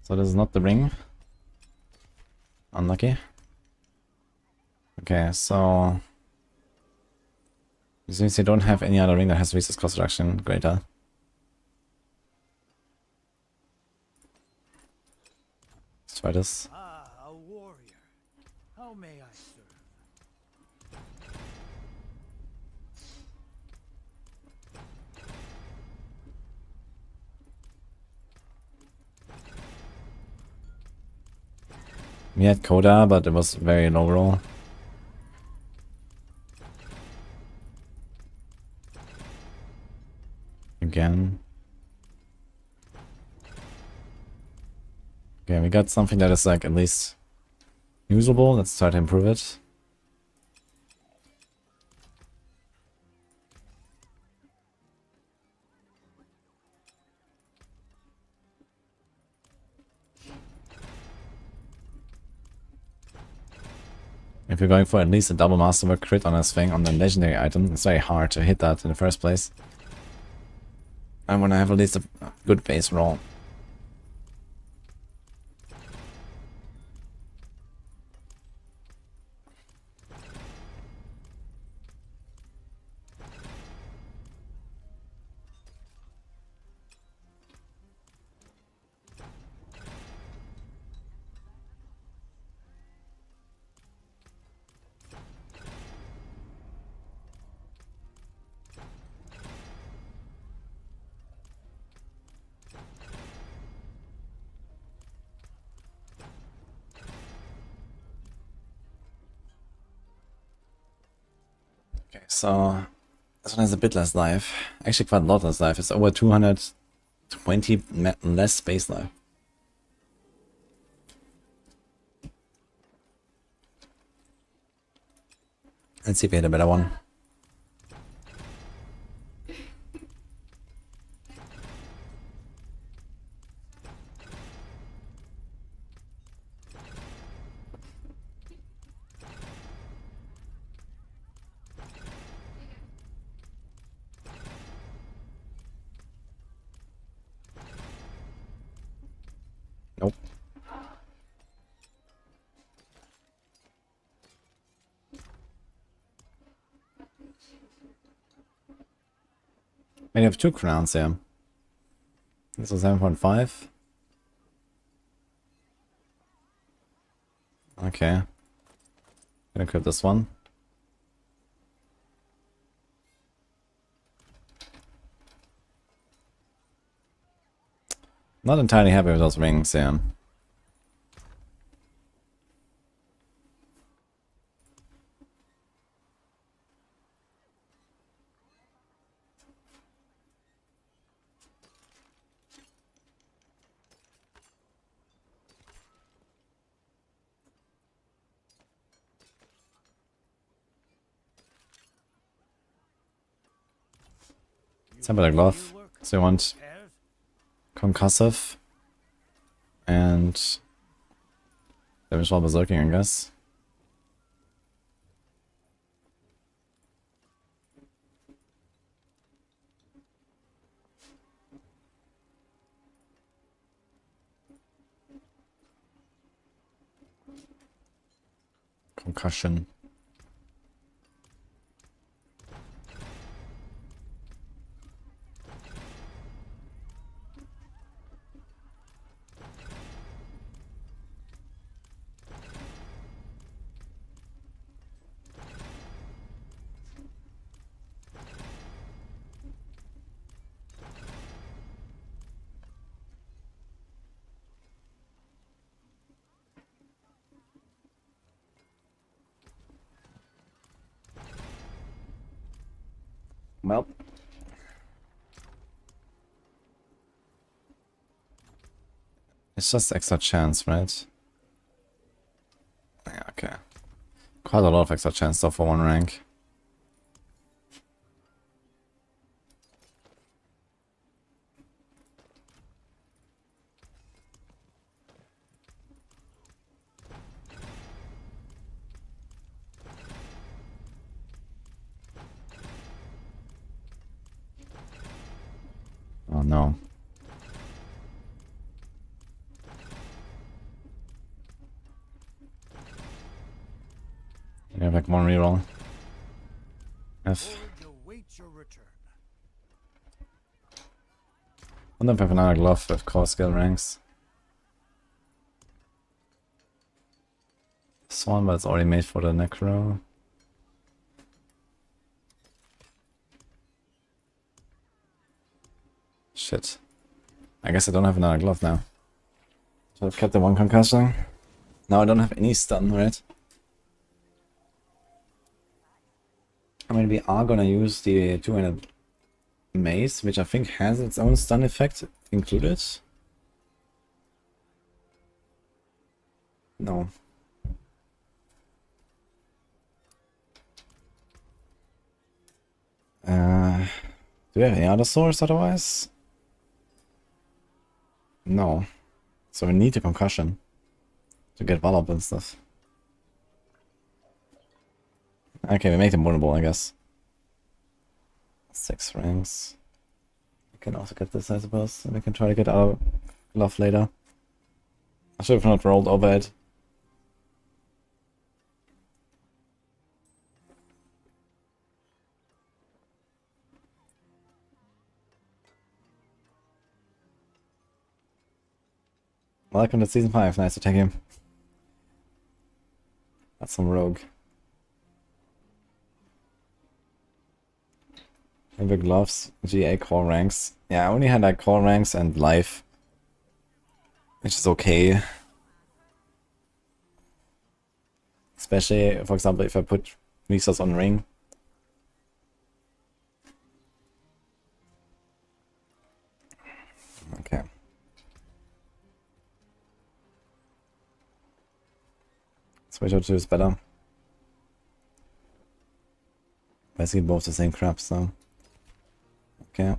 So this is not the ring. Unlucky. Okay, so since you don't have any other ring that has resource cost reduction greater. Let's try this. Ah, a warrior. How may I serve? We had Coda, but it was very low roll. Again. Okay, we got something that is like at least usable. Let's try to improve it. If you're going for at least a double masterwork crit on this thing on the legendary item, it's very hard to hit that in the first place. I want to have at least a good base roll. Okay, so this one has a bit less life. Actually quite a lot less life. It's over 220 less space life. Let's see if we hit a better one. Nope. We have 2 crowns here. This is 7.5. Okay. Gonna equip this one. Not entirely happy with those rings here. Let's have a glove. So you want concussive and damage while berserking, I guess. Concussion. Well. It's just extra chance, right? Yeah, okay. Quite a lot of extra chance though for one rank. Oh no. You have like one reroll. F. Await your return. Wonder if I have another glove with core skill ranks. This one, but it's already made for the Necro. Shit. I guess I don't have another glove now. Should have kept the one concussion. Now I don't have any stun, right? I mean, we are gonna use the 200 mace, which I think has its own stun effect included. No. Do we have any other source otherwise? No. So we need a concussion to get Wallop and stuff. Okay, we make them vulnerable, I guess. 6 ranks. We can also get this, I suppose. And we can try to get our glove later. I should have not rolled over it. Welcome to Season 5, nice to take him. That's some rogue. Maybe gloves, GA core ranks. Yeah, I only had like core ranks and life. Which is okay. Especially, for example, if I put resource on ring. Okay. Switch out to is better. Basically both the same crap, so. Okay.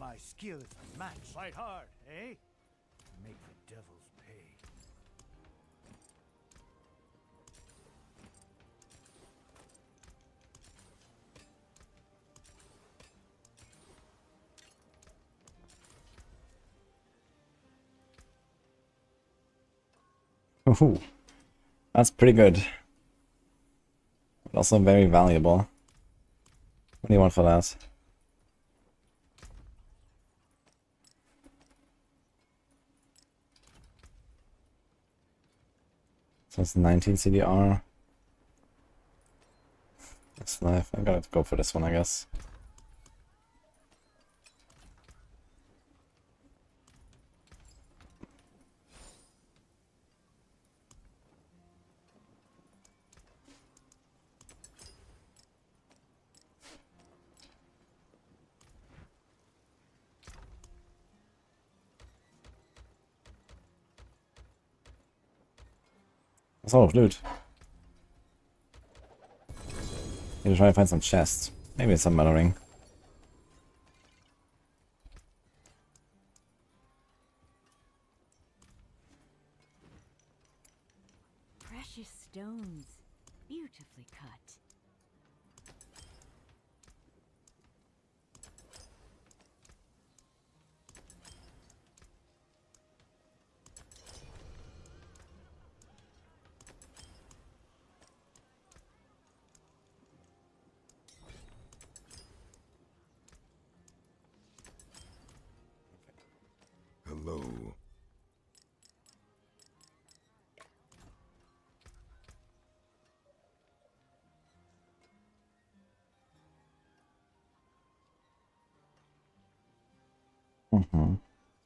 My skill is unmatched. Fight hard, eh? Make the devils pay. Ooh, that's pretty good. But also very valuable. What do you want for that? So it's 19 CDR. That's life. I'm gonna go for this one, I guess. That's a lot of loot. Need to try to find some chests. Maybe it's some metal ring. Precious stones, beautifully cut. Hello.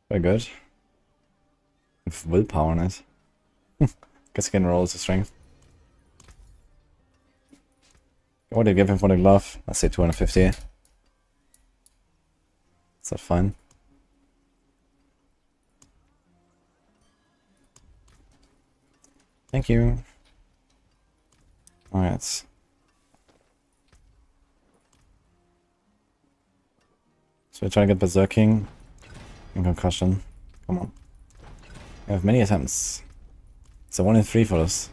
Very good. With willpower in it. Guess I can roll the strength. What do you give him for the glove? Let's say 250. Is that fine? Thank you. Alright. So we try to get berserking and concussion. Come on. We have many attempts. It's a 1 in 3 for us.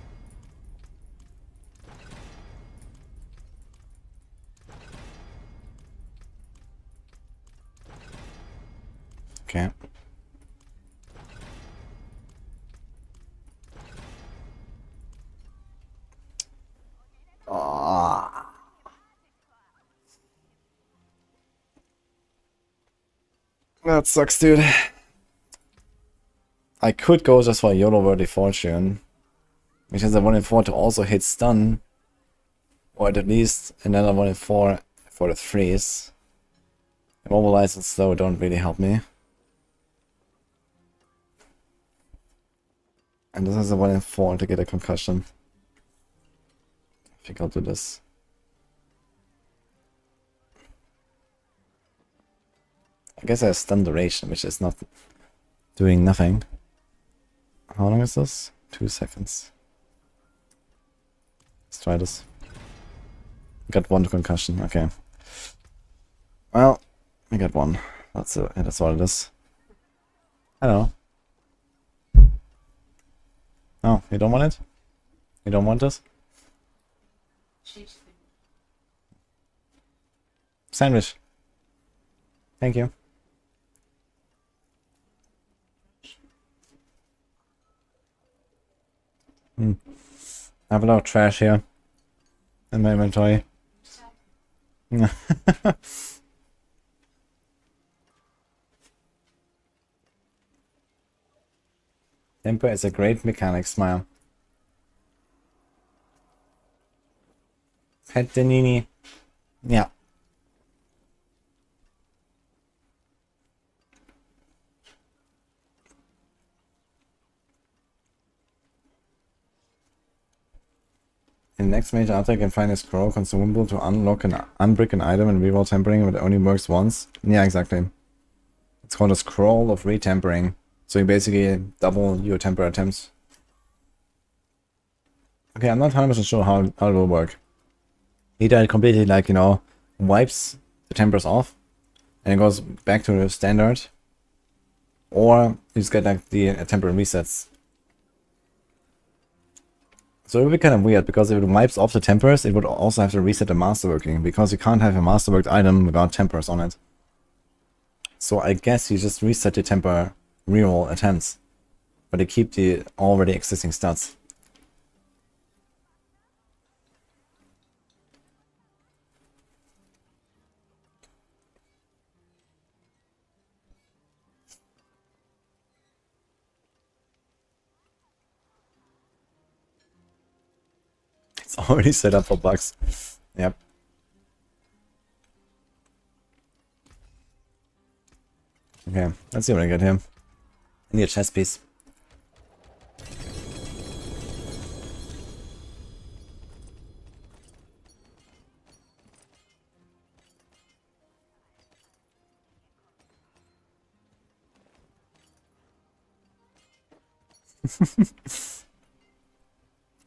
Okay. Ah. That sucks, dude. I could go just for YOLO Worthy Fortune, which is a 1 in 4 to also hit stun, or at least another 1 in 4 for the freeze. Immobilize and slow don't really help me. And this is a 1 in 4 to get a concussion. I think I'll do this. I guess I have stun duration, which is not doing nothing. How long is this? 2 seconds. Let's try this. Got 1 concussion, okay. Well, I got 1. That's what it is. I don't know. Oh, you don't want it? You don't want this? Sandwich. Thank you. I have a lot of trash here in my inventory. Tempo is a great mechanic, smile. Pet Danini. Yeah. In next major attack, you can find a scroll consumable to unlock and unbrick an item and reroll tempering, but it only works once. Yeah, exactly. It's called a scroll of retempering. So you basically double your temper attempts. Okay, I'm not 100% sure how it will work. Either it completely, like, you know, wipes the tempers off and it goes back to the standard, or you just get like the temper resets. So it would be kind of weird, because if it wipes off the tempers, it would also have to reset the masterworking, because you can't have a masterworked item without tempers on it. So I guess you just reset the temper reroll attempts, but you keep the already existing stats. It's already set up for bugs. Yep. Okay, let's see what I get here. I need a chess piece.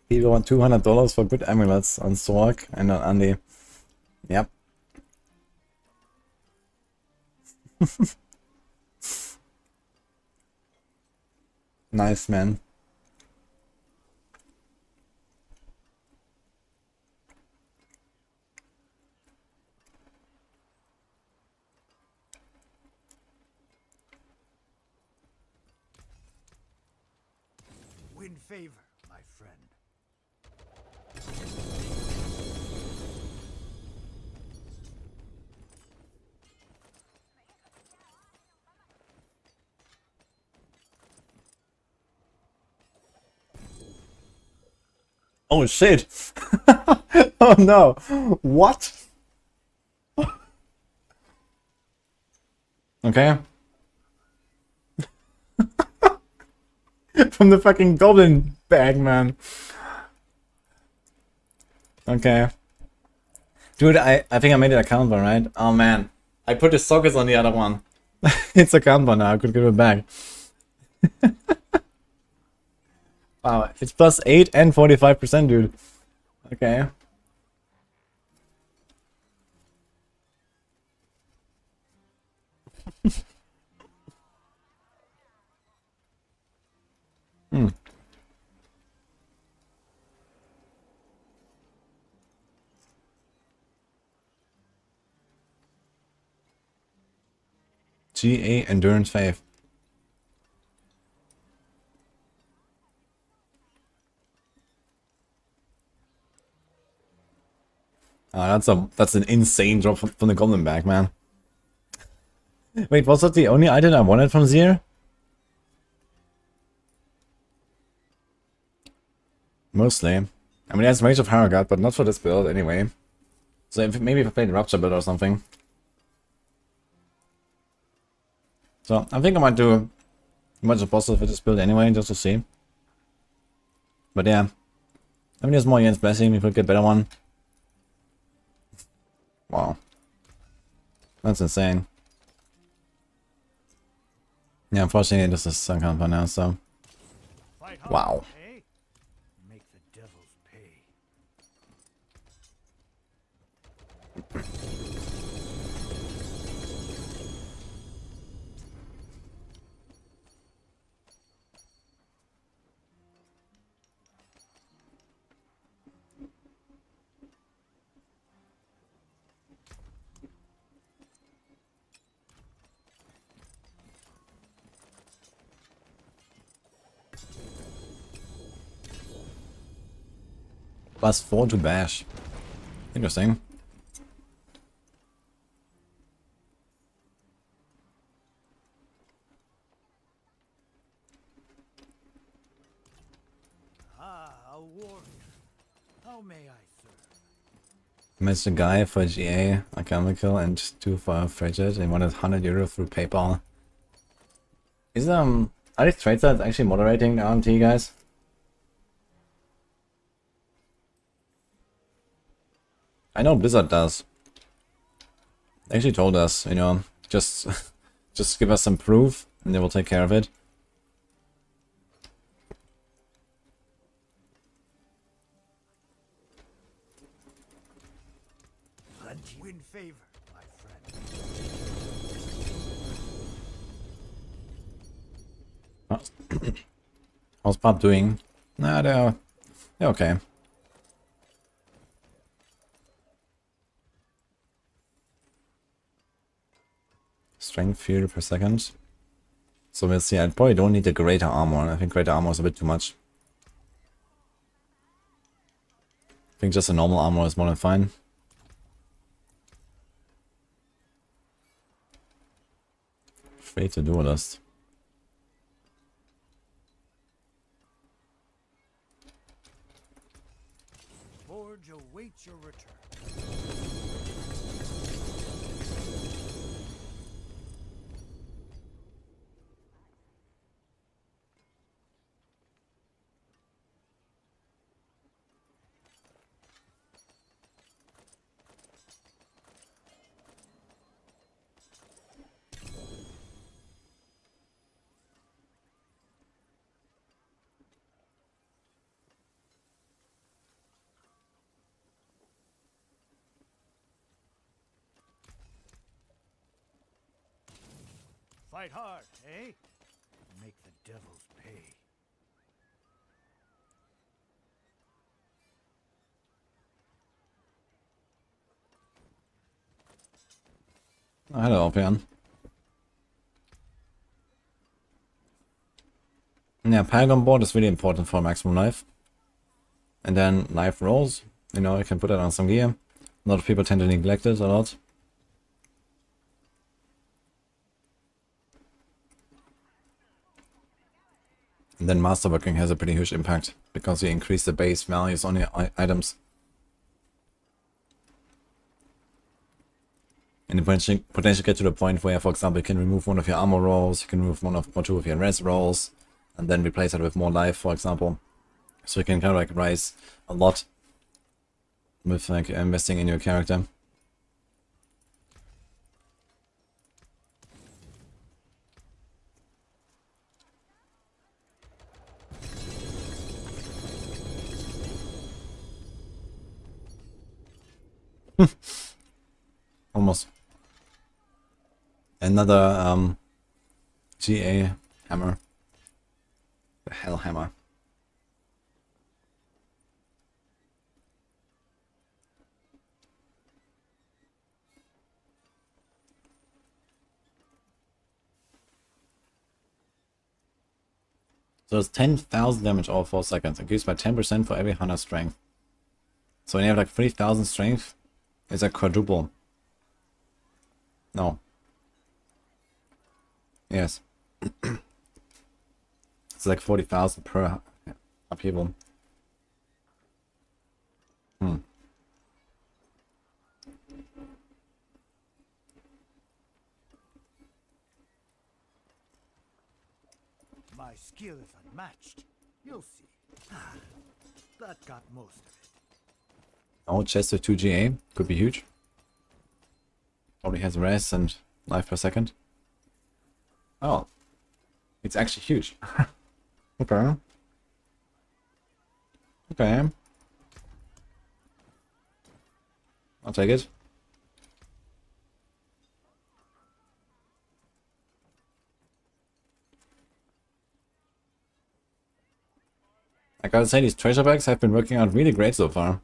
People want $200 for good amulets on Sorg and on Andy. Yep. Nice, man. Win favor, my friend. Oh shit! Oh no! What? Okay. From the fucking goblin bag, man. Okay. Dude, I think I made it a counter, right? Oh man. I put the sockets on the other one. It's a counter now, I could give it back. Wow, it's plus 8 and 45%, dude. Okay. Hmm. GA Endurance 5. That's an insane drop from the Goblin bag, man. Wait, was that the only item I wanted from Zier? Mostly. I mean, there's Mage of Paragon, but not for this build anyway. So maybe if I played Rupture build or something. So I think I might do much as possible for this build anyway, just to see. But yeah. I mean, there's more Jens Blessing, we could get a better one. Wow. That's insane. Yeah, unfortunately this is some kind of now, so. Wow. Make the devils pay. Plus 4 to bash. Interesting. Ah, a warrior. How may I serve? Matched a guy for GA, a chemical, and 2 for frigid. And wanted 100 euro through PayPal. Is are these trade sites actually moderating the RMT, guys? I know Blizzard does. They actually told us, you know, just just give us some proof and they will take care of it. Win favor, my friend. How's Pop doing? Nah, they're okay. Strength field per second. So we'll see. I probably don't need the greater armor. I think greater armor is a bit too much. I think just a normal armor is more than fine. Afraid to duelist. Forge awaits your return. Fight hard, eh? Make the devils pay. Oh, hello, Alpian. Yeah, Paragon board is really important for maximum life. And then life rolls. You know, you can put that on some gear. A lot of people tend to neglect it a lot. And then masterworking has a pretty huge impact because you increase the base values on your items. And you potentially get to the point where, for example, you can remove one of your armor rolls, you can remove one or two of your res rolls, and then replace it with more life, for example. So you can kind of like rise a lot with like investing in your character. Almost. Another GA hammer. The hell hammer. So it's 10,000 damage over 4 seconds, increased by 10% for every 100 strength. So when you have like 3,000 strength, it's a quadruple. No. Yes. It's like 40,000 per upheaval. My skill is unmatched. You'll see. That got most of it. Oh, chest with 2 GA could be huge. Probably has res and life per second. Oh, it's actually huge. Okay. Okay. I'll take it. I gotta say, these treasure bags have been working out really great so far.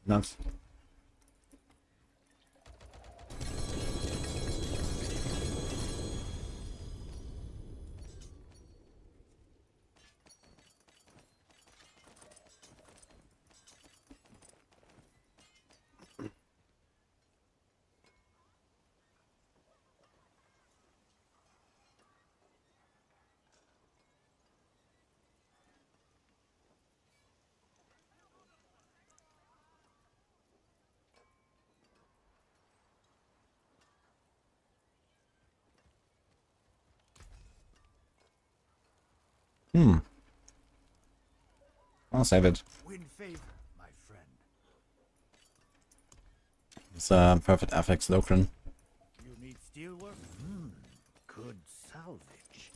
Nuts. I'll save it. Win favor, my friend. It's a perfect FX Locran. You need steelwork? Good salvage.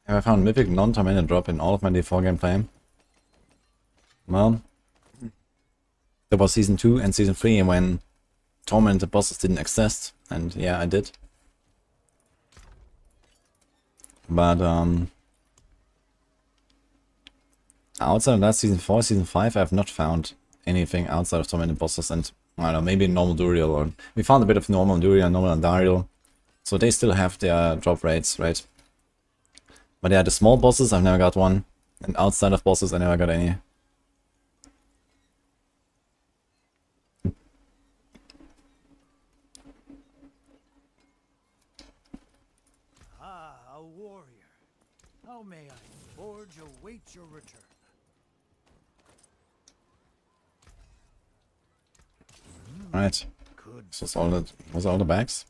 Have I found Mythic non-tormented drop in all of my D4 gameplay? Well, there was Season 2 and Season 3 when tormented bosses didn't exist, and yeah, I did. But outside of that, Season 4, Season 5, I have not found anything outside of tormented bosses, and I don't know, maybe normal Duriel, or we found a bit of normal Duriel and normal Andariel, so they still have their drop rates, right? But yeah, the small bosses, I've never got one, and outside of bosses, I never got any. Ah, a warrior. How may I forge await your return? Alright, Good. so was all the bags.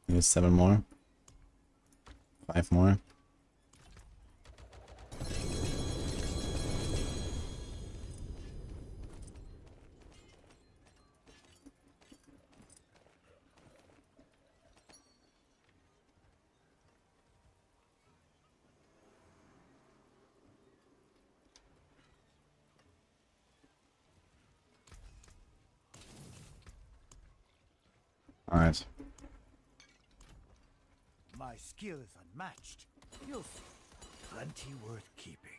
Use 7 more. 5 more. Alright. My skill is unmatched. You'll see. Plenty worth keeping.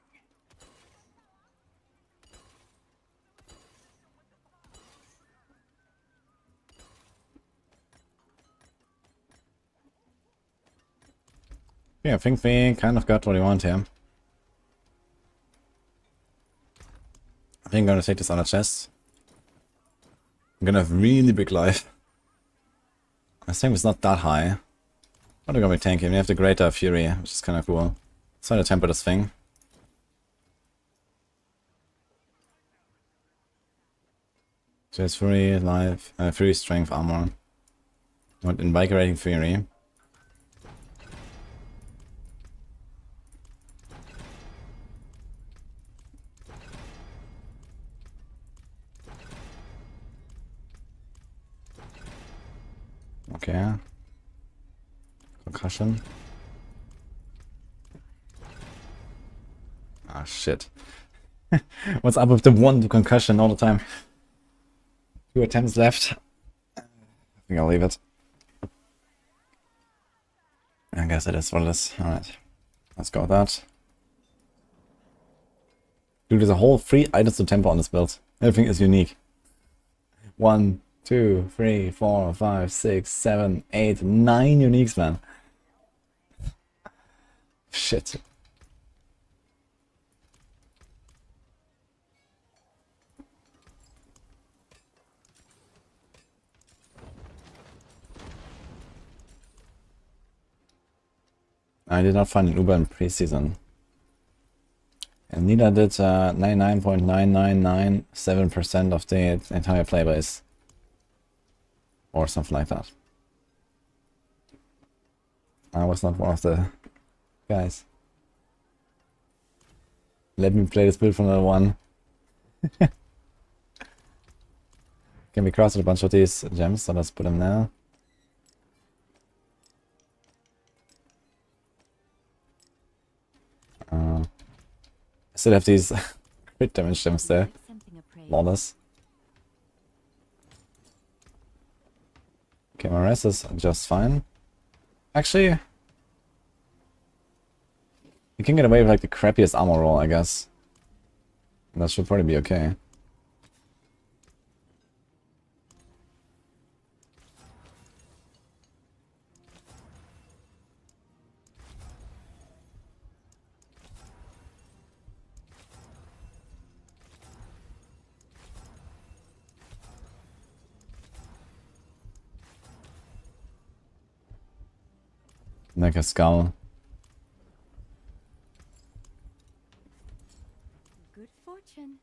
Yeah, I think we kind of got what we want here. I think I'm gonna take this on a chest. I'm gonna have really big life. My strength is not that high. But we're gonna be tanky. We have the Greater Fury, which is kind of cool. Let's try to temper this thing. So it's free life, free strength armor. Not invigorating fury. Okay. Concussion. Ah, shit. What's up with the one concussion all the time? 2 attempts left. I think I'll leave it. I guess it is what it is. Alright. Let's go with that. Dude, there's a whole 3 items to tempo on this build. Everything is unique. 1, 2, 3, 4, 5, 6, 7, 8, 9 uniques, man. Shit. I did not find an Uber in preseason. And neither did 99.9997% of the entire playbase. Or something like that. I was not one of the guys. Let me play this build from level 1. Can we cross a bunch of these gems, so let's put them there. I still have these crit damage gems there. Lawless. Okay, my rest is just fine. Actually, you can get away with like the crappiest armor roll, I guess. That should probably be okay. Like a skull. Good fortune.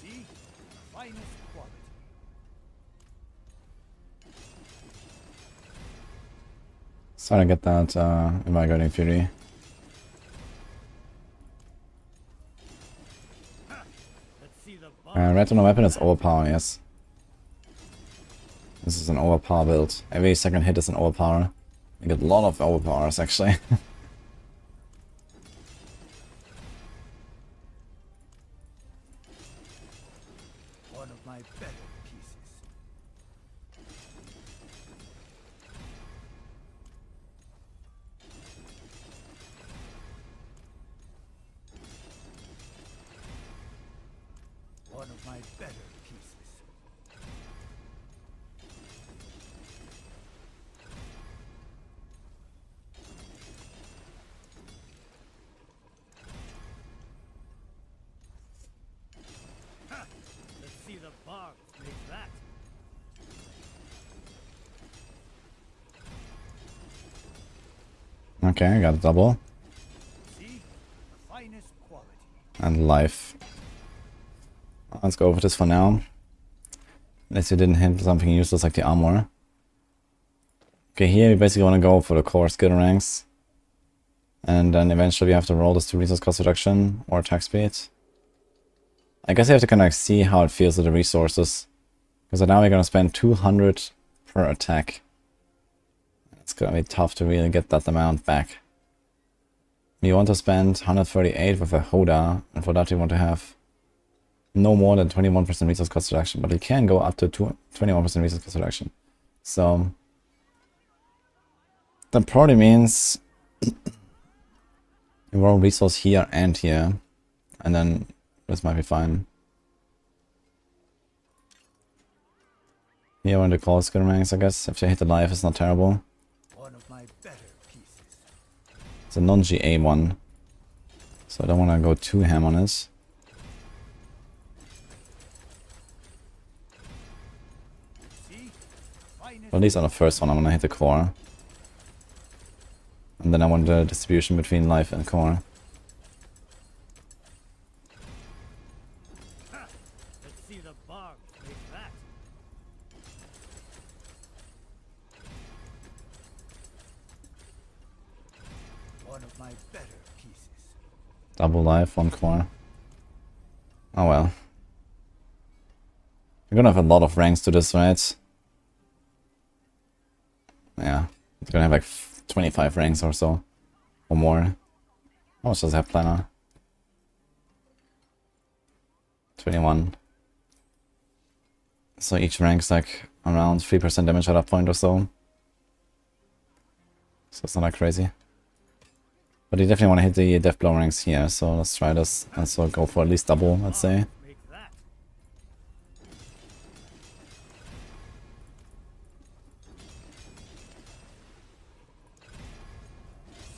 See? Finest quality. Starting to get that invigorating fury. Let's see the Red on a weapon is overpower, yes. This is an overpower build. Every second hit is an overpower. You get a lot of overpowers actually. one of my better pieces. One of my better pieces. Ha! Let's see the barbs make that. Okay, I got a double. See? The finest quality. And life. Let's go over this for now. Unless you didn't hit something useless like the armor. Okay, here you basically want to go for the core skill ranks. And then eventually we have to roll this to resource cost reduction or attack speed. I guess you have to kind of see how it feels with the resources. Because now we're going to spend 200 per attack. It's going to be tough to really get that amount back. You want to spend 138 with a Hoda, and for that you want to have no more than 21% resource cost reduction, but it can go up to 21% resource cost reduction. So that probably means you roll resource here and here, and then this might be fine. Here on the core skill ranks, I guess, if you hit the life, it's not terrible. One of my better pieces. It's a non-GA one, so I don't want to go too ham on it. finest At least on the first one, I'm gonna hit the core. And then I want the distribution between life and core. Let's see the barb make that. One of my better pieces. Double life, one core. Oh well. We're gonna have a lot of ranks to this, right? Yeah. We're gonna have like 25 ranks or so. Or more. How much does it have planner? 21. So each rank's like around 3% damage at that point or so. So it's not that crazy. But you definitely want to hit the death blow ranks here, so let's try this. And so go for at least double, let's say. Make that.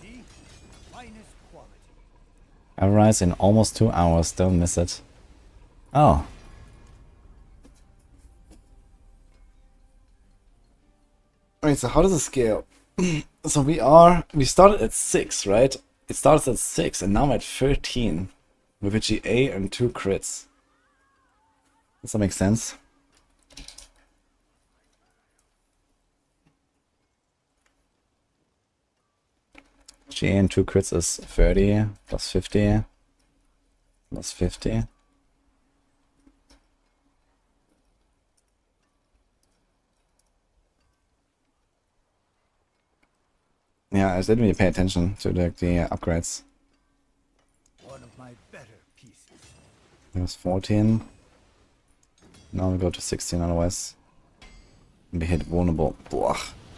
See? Finest quality. Arise in almost 2 hours, don't miss it. Oh. Wait, so how does it scale? So we started at 6, right? It starts at 6 and now I'm at 13. With a GA and 2 crits. Does that make sense? GA and 2 crits is 30 plus 50 plus 50. Yeah, I didn't really pay attention to the upgrades. One of my better pieces. It was 14. Now we go to 16 otherwise. And we hit vulnerable. Blah.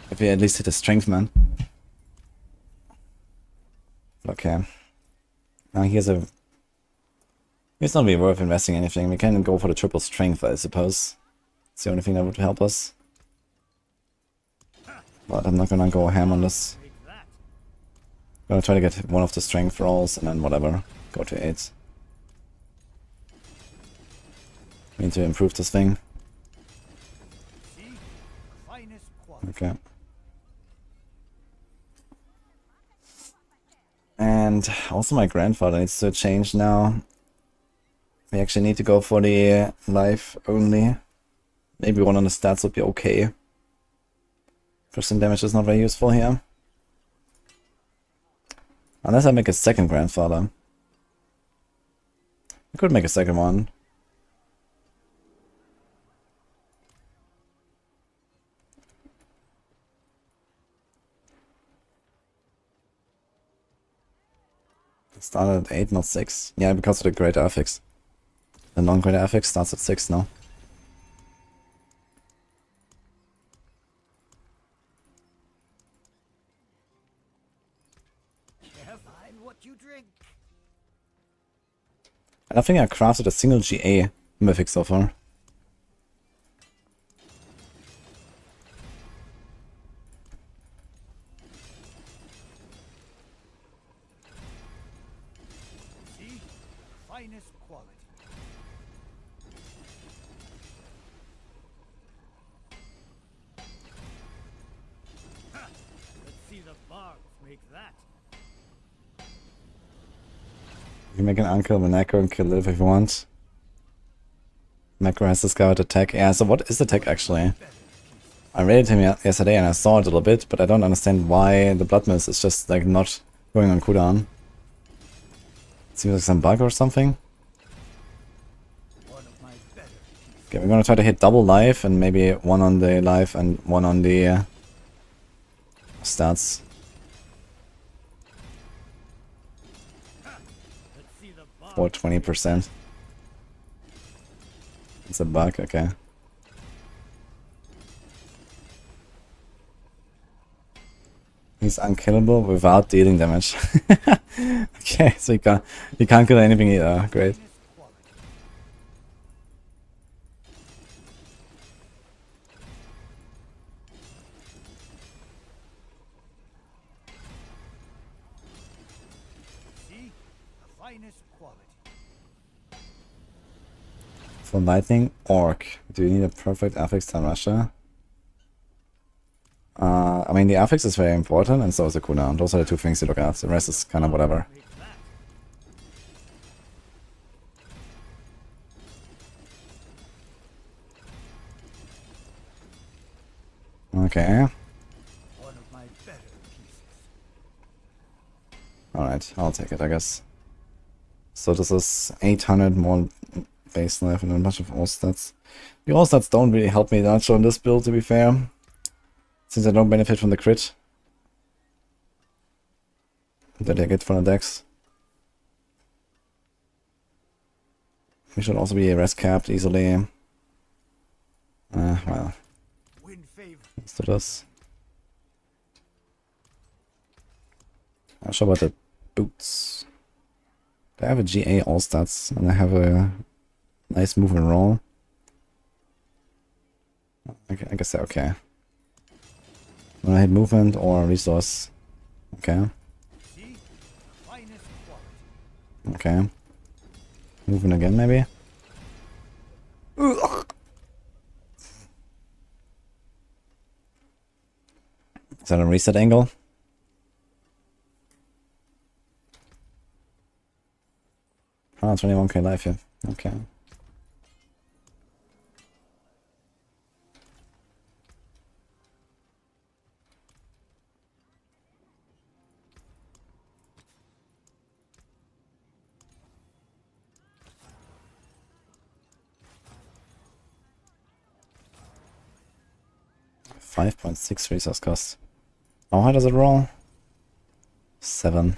If we at least hit a strength, man. Okay. Now here's a... It's not really worth investing anything. We can go for the triple strength, I suppose. It's the only thing that would help us. But I'm not gonna go ham on this. Make that. I'm gonna try to get one of the strength rolls and then whatever. Go to 8. We need to improve this thing. See? Finest quality. Okay. And also my grandfather needs to change now. We actually need to go for the life only. Maybe one on the stats would be okay. Percent damage is not very useful here. Unless I make a second grandfather. I could make a second one. It started at 8, not 6. Yeah, because of the great affix. The non-great affix starts at 6 now. Find what you drink. And I think I crafted a single GA mythic so far. See? Finest quality. Ha! Let's see the barbs make that. You can make an uncle of a Necro and kill it if you want. Necro has discovered a tech. Yeah, so what is the tech actually? I read it to him yesterday and I saw it a little bit, but I don't understand why the blood mist is just like not going on cooldown. It seems like some bug or something. One of my better pieces. Okay, we're gonna try to hit double life and maybe one on the life and one on the stats. Let's see the barbs. For 20%. It's a bug, okay. He's unkillable without dealing damage. Okay, so you can't kill anything either. Great. Finest quality. See? The finest quality. For lightning, orc. Do you need a perfect affix to Russia? I mean, the affix is very important, and so is the cooldown. Those are the two things you look at. The rest is kind of whatever. Okay. One of my better pieces. Alright, I'll take it, I guess. So this is 800 more base life and a bunch of all stats. The all stats don't really help me much on this build, to be fair. Since I don't benefit from the crit that I get from the dex. We should also be rest capped easily. Well. Win favor. Let's do this. Not sure about the boots. They have a GA all stats and I have a nice move and roll. I guess they're okay. When I hit movement or resource. Okay. See? The finest quality. Okay. Moving again maybe? Ugh. Is that a reset angle? Oh, 21k life here. Okay. $5.6 resource cost. How high does it roll? 7.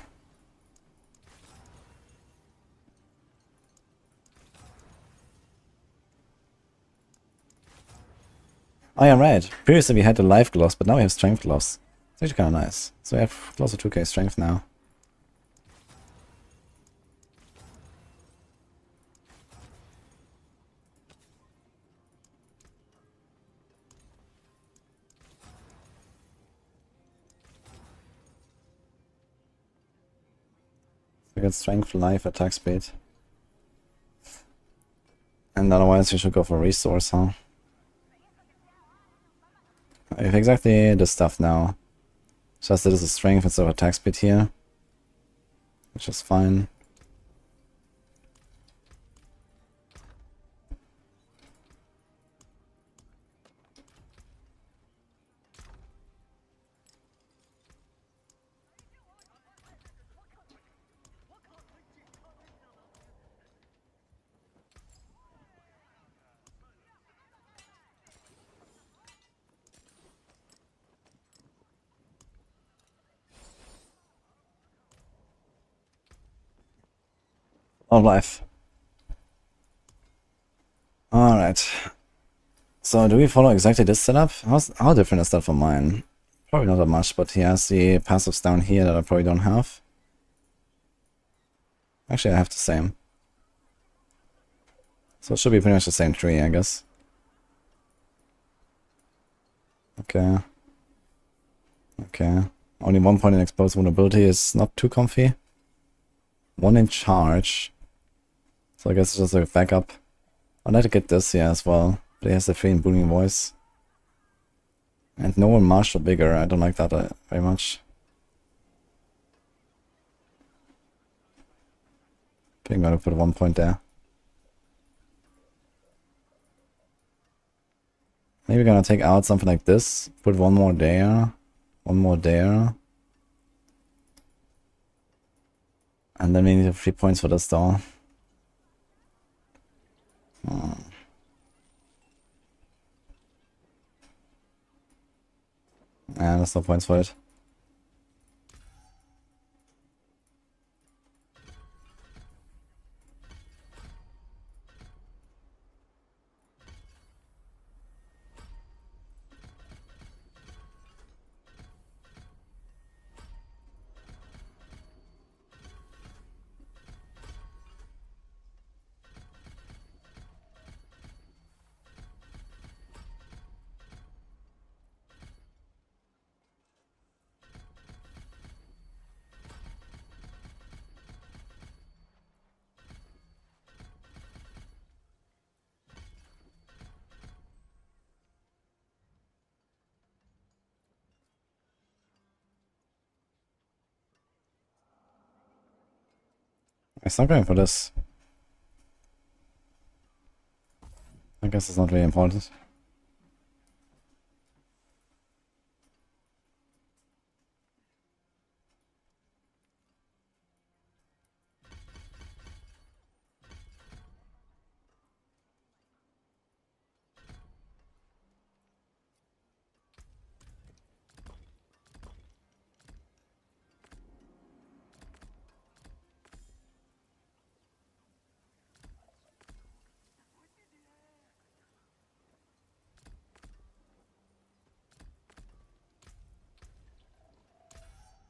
Oh yeah, right. Previously we had the life gloves, but now we have strength gloves. It's actually kind of nice. So we have close to 2k strength now. We get strength, life, attack speed. And otherwise we should go for resource, huh? I have exactly this stuff now. Just that this is strength instead of attack speed here. Which is fine. Of life. Alright. So do we follow exactly this setup? How different is that from mine? Probably not that much, but he has the passives down here that I probably don't have. Actually I have the same. So it should be pretty much the same tree, I guess. Okay. Okay. Only 1 point in exposed vulnerability is not too comfy. 1 in charge. So I guess it's just a backup. I'd like to get this here as well. But he has the 3 in booming voice. And no one martial bigger. I don't like that very much. I think I'm gonna put 1 point there. Maybe gonna take out something like this. Put 1 more there. 1 more there. And then we need 3 points for this though. Yeah, there's no points for it. It's not going for this. I guess it's not really important.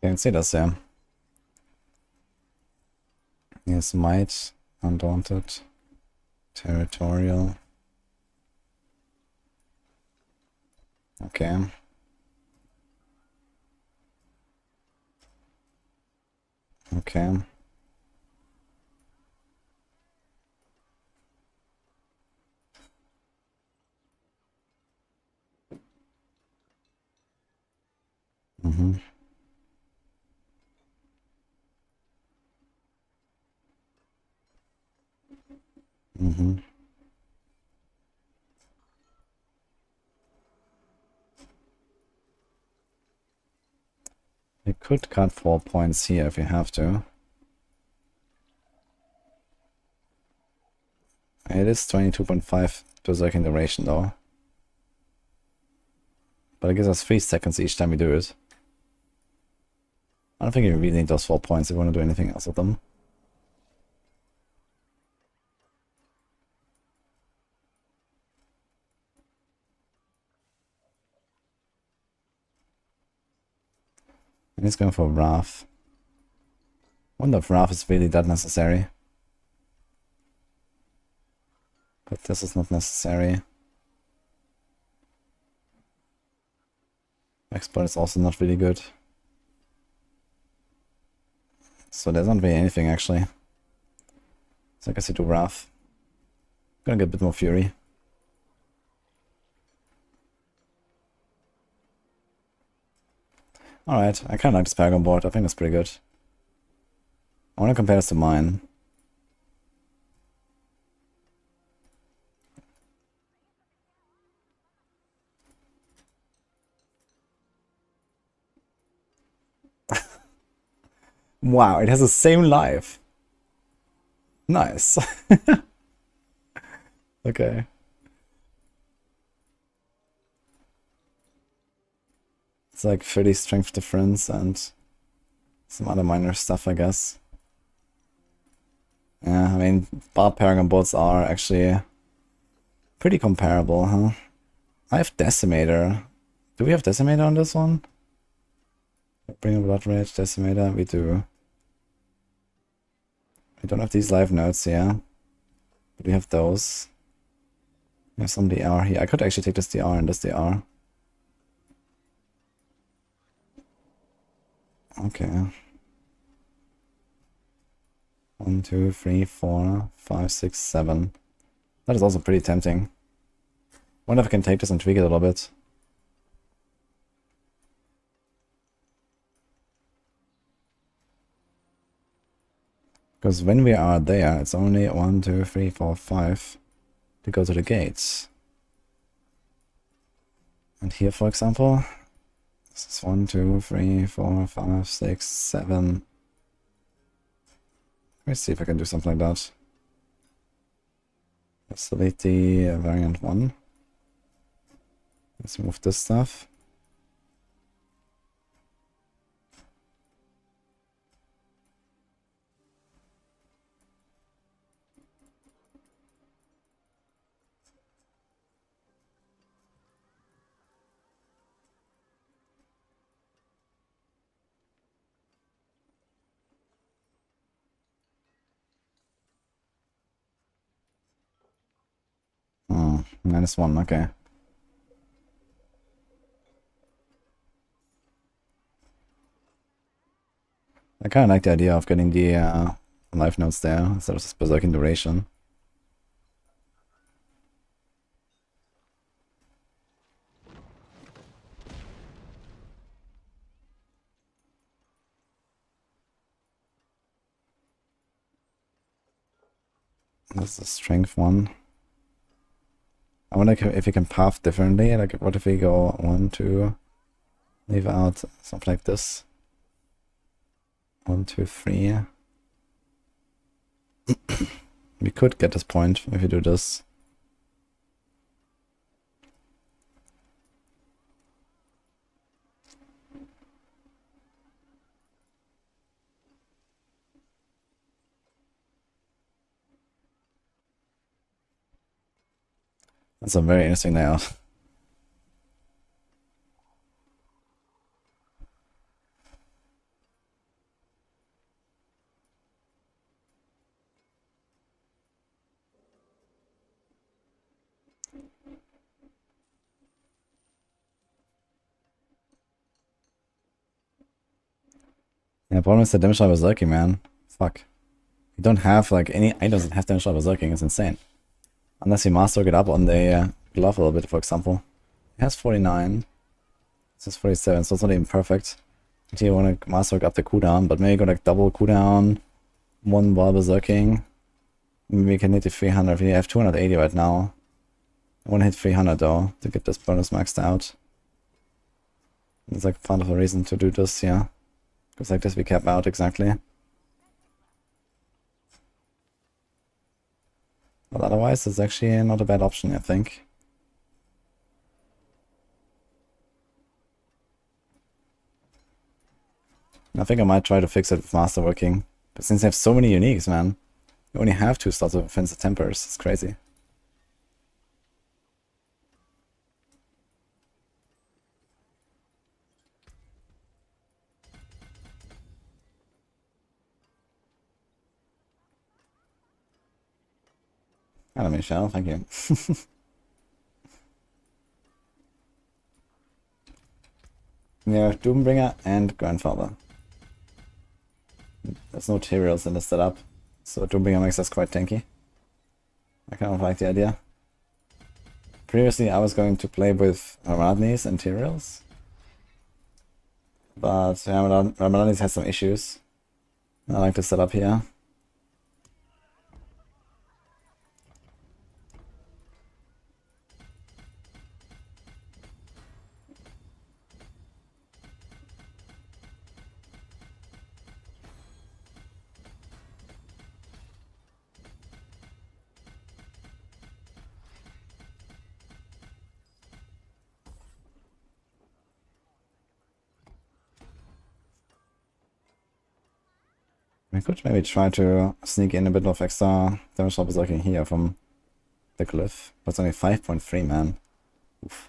Can't see this, yeah. Yes, might, undaunted, territorial. Okay. Okay. Mm-hmm. Mm-hmm. You could cut 4 points here if you have to. It is 22.5 berserking duration though. But it gives us 3 seconds each time we do it. I don't think you really need those 4 points if you want to do anything else with them. And he's going for Wrath. Wonder if Wrath is really that necessary. But this is not necessary. Exploit is also not really good. So there's not really anything actually. So I guess I do Wrath. Gonna get a bit more Fury. Alright, I kinda like this Paragon board. I think that's pretty good. I wanna compare this to mine. Wow, it has the same life. Nice. Okay. It's like 30 strength difference and some other minor stuff, I guess. Yeah, I mean, Paragon boards are actually pretty comparable, huh? I have Decimator. Do we have Decimator on this one? Bring a Blood Rage, Decimator, we do. We don't have these live notes, yeah. But we have those. We have some DR here. I could actually take this DR and this DR. Okay. 1, 2, 3, 4, 5, 6, 7. That is also pretty tempting. Wonder if I can take this and tweak it a little bit. Because when we are there, it's only 1, 2, 3, 4, 5 to go to the gates. And here, for example, this is 1, 2, 3, 4, 5, 6, 7. Let me see if I can do something like that. Let's delete the variant 1. Let's move this stuff. Oh, -1, okay. I kind of like the idea of getting the life notes there instead of berserking duration. This is a strength one. I wonder if we can path differently. Like, what if we go 1, 2, leave out something like this? 1, 2, 3. We could get this point if we do this. That's a very interesting layout. Yeah, problem is the damage level is lurking, man. Fuck. You don't have like any items that have damage level lurking, it's insane. Unless you master it up on the glove a little bit, for example. It has 49. This is 47, so it's not even perfect. Until you want to master up the cooldown, but maybe go like double cooldown, 1 while berserking. Maybe we can hit the 300. We have 280 right now. I want to hit 300 though, to get this bonus maxed out. It's like part of the reason to do this, yeah. Because like this we cap out exactly. But otherwise it's actually not a bad option, I think. I think I might try to fix it with masterworking. But since I have so many uniques, man, you only have 2 slots of offensive tempers. It's crazy. Hello, Michelle. Thank you. We have Doombringer and Grandfather. There's no materials in the setup, so Doombringer makes us quite tanky. I kind of like the idea. Previously I was going to play with Ramadani's and Tyraels, but Ramadani's has some issues. I like the setup here. We could maybe try to sneak in a bit of extra damage level berserking here from the cliff. But it's only 5.3, man. Oof.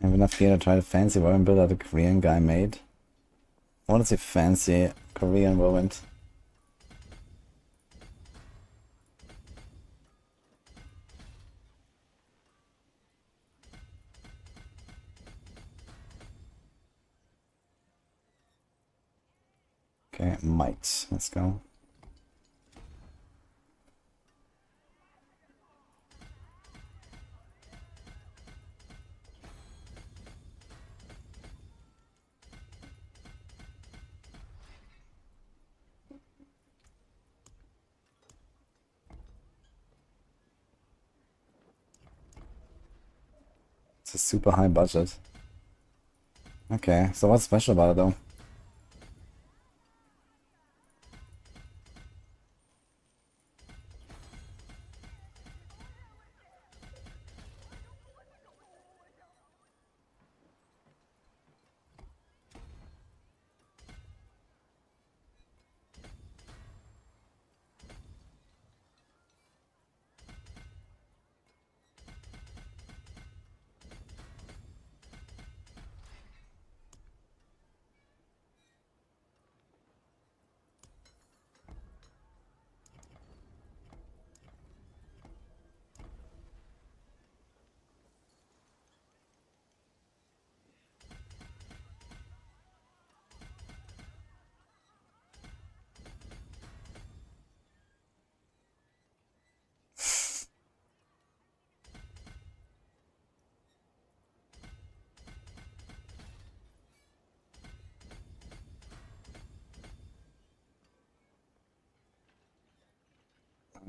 I have enough gear to try the fancy whirlwind build that the Korean guy made. I want to see fancy Korean whirlwind. Okay, might. Let's go. It's a super high budget. Okay, so what's special about it though?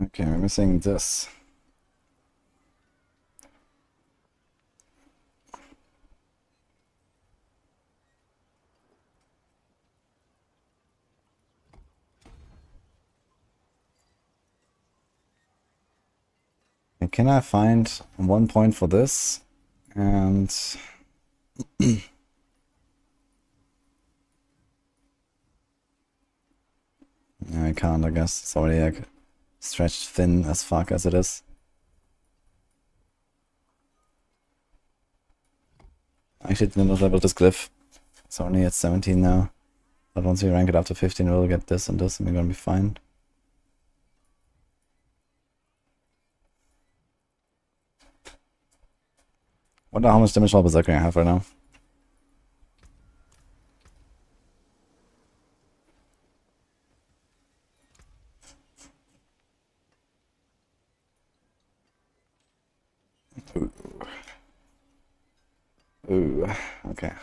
Okay, we're missing this. And can I find 1 point for this? And yeah, I can't, I guess. It's already like stretched thin as fuck as it is. Actually, did not level this glyph. It's only at 17 now. But once we rank it up to 15, we'll get this and this, and we're gonna be fine. Wonder how much damage all berserker I have right now. Ooh. Ooh, okay.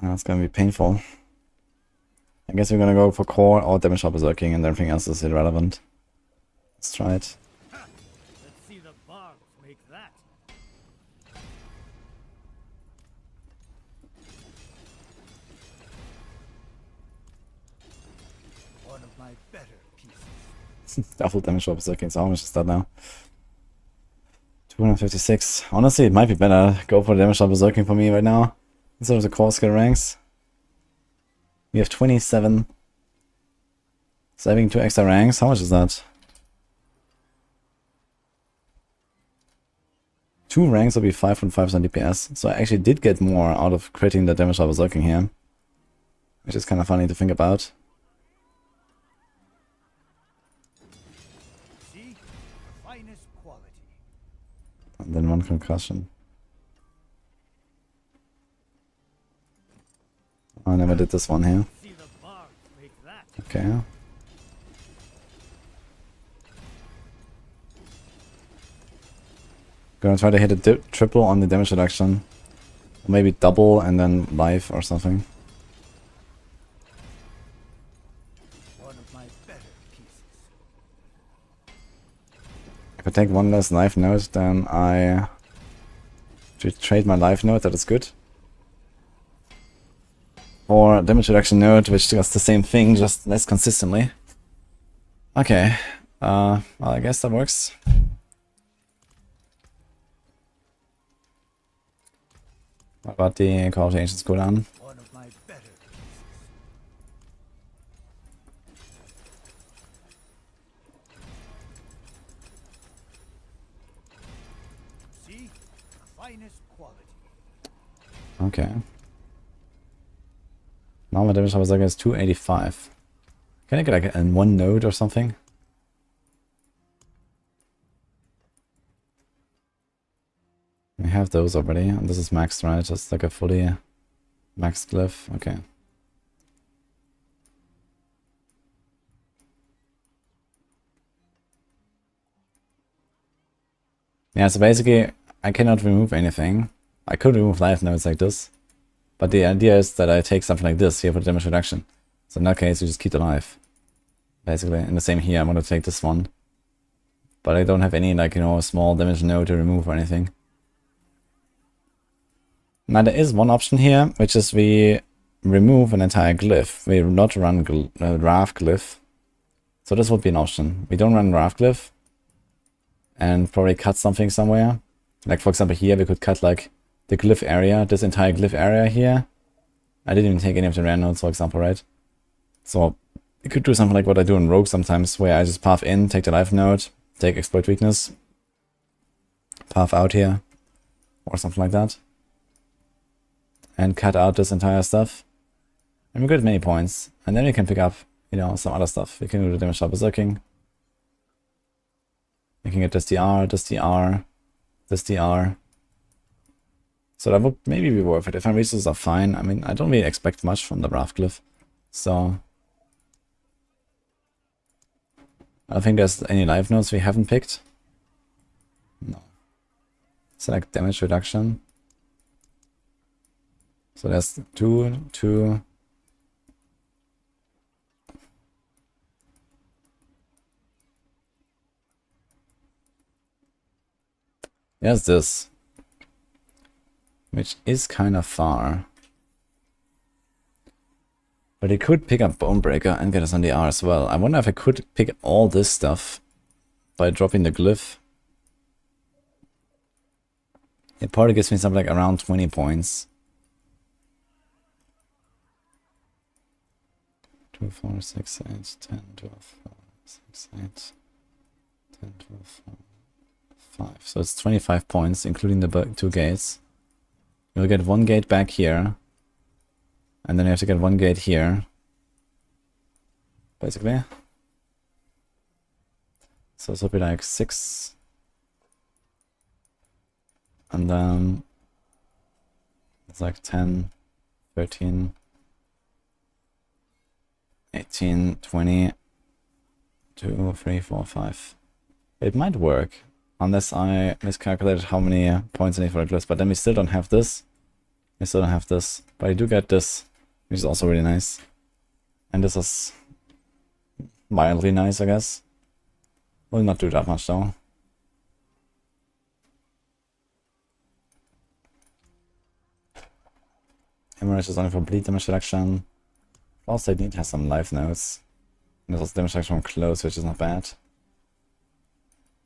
That's gonna be painful. I guess we're gonna go for core or damage or berserking and everything else is irrelevant. Let's try it. Let's see the bards make that. One of my better pieces. Double damage or berserking, so how much is that now? 256. Honestly, it might be better go for damage or berserking for me right now. Instead of the core skill ranks. We have 27. Saving 2 extra ranks, how much is that? 2 ranks will be 5.5% DPS. So I actually did get more out of critting the damage I was looking here. Which is kind of funny to think about. See? Finest quality. And then 1 concussion. I never did this one here. See the bards make that. Okay. Gonna try to hit a triple on the damage reduction. Or maybe double and then life or something. One of my better pieces. If I take 1 less life note, then I should trade my life note, that is good. Or damage reduction node, which does the same thing, just less consistently. Okay, well, I guess that works. What about the Call of the Ancients cooldown? One of my better pieces. See? Finest quality. Okay. Now my damage was, I guess, 285. Can I get like in 1 node or something? We have those already, and this is maxed, right? Just like a fully maxed glyph. Okay. Yeah, so basically, I cannot remove anything. I could remove life nodes like this. But the idea is that I take something like this here for the damage reduction. So in that case, you just keep it alive. Basically, and the same here, I'm going to take this one. But I don't have any, like, you know, small damage node to remove or anything. Now there is one option here, which is we remove an entire glyph. We not run Raft glyph. So this would be an option. We don't run Raft glyph. And probably cut something somewhere. Like for example here we could cut like the glyph area, this entire glyph area here. I didn't even take any of the rare nodes, for example, right? So you could do something like what I do in Rogue sometimes, where I just path in, take the life node, take exploit weakness, path out here, or something like that. And cut out this entire stuff. And we get many points. And then we can pick up, you know, some other stuff. We can do the damage sharp berserking. We can get this DR, this DR, this DR. So that would maybe be worth it. If my resources are fine, I mean, I don't really expect much from the Raft Glyph. So I don't think there's any life nodes we haven't picked. No. Select damage reduction. So there's 2, 2. There's this. Which is kind of far. But it could pick up Bonebreaker and get us on the R as well. I wonder if I could pick all this stuff by dropping the glyph. It probably gives me something like around 20 points. 2, 4, 6, 8, 10, 12, 6, 8, 10, 12, 5. So it's 25 points, including the 2 gates. You'll get 1 gate back here. And then you have to get 1 gate here. Basically. So this will be like 6. And then it's like 10, 13, 18, 20, 2, 3, 4, 5. It might work. Unless I miscalculated how many points I need for the glyphs. But then we still don't have this. We still don't have this. But I do get this, which is also really nice. And this is mildly nice, I guess. Will not do that much though. Emerald is only for bleed damage reduction. Also, I need has some life nodes. And there's also damage reduction from close, which is not bad.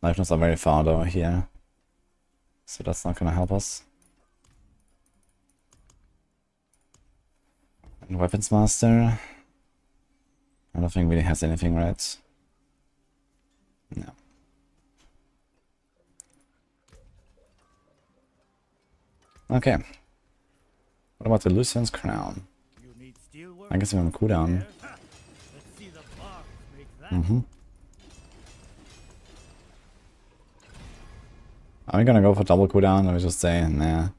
Life nodes are very far though here. So that's not gonna help us. And Weapons Master. I don't think really has anything, right? No. Okay. What about the Lucian's Crown? I guess we're on cooldown. Are we gonna go for double cooldown or we just say nah?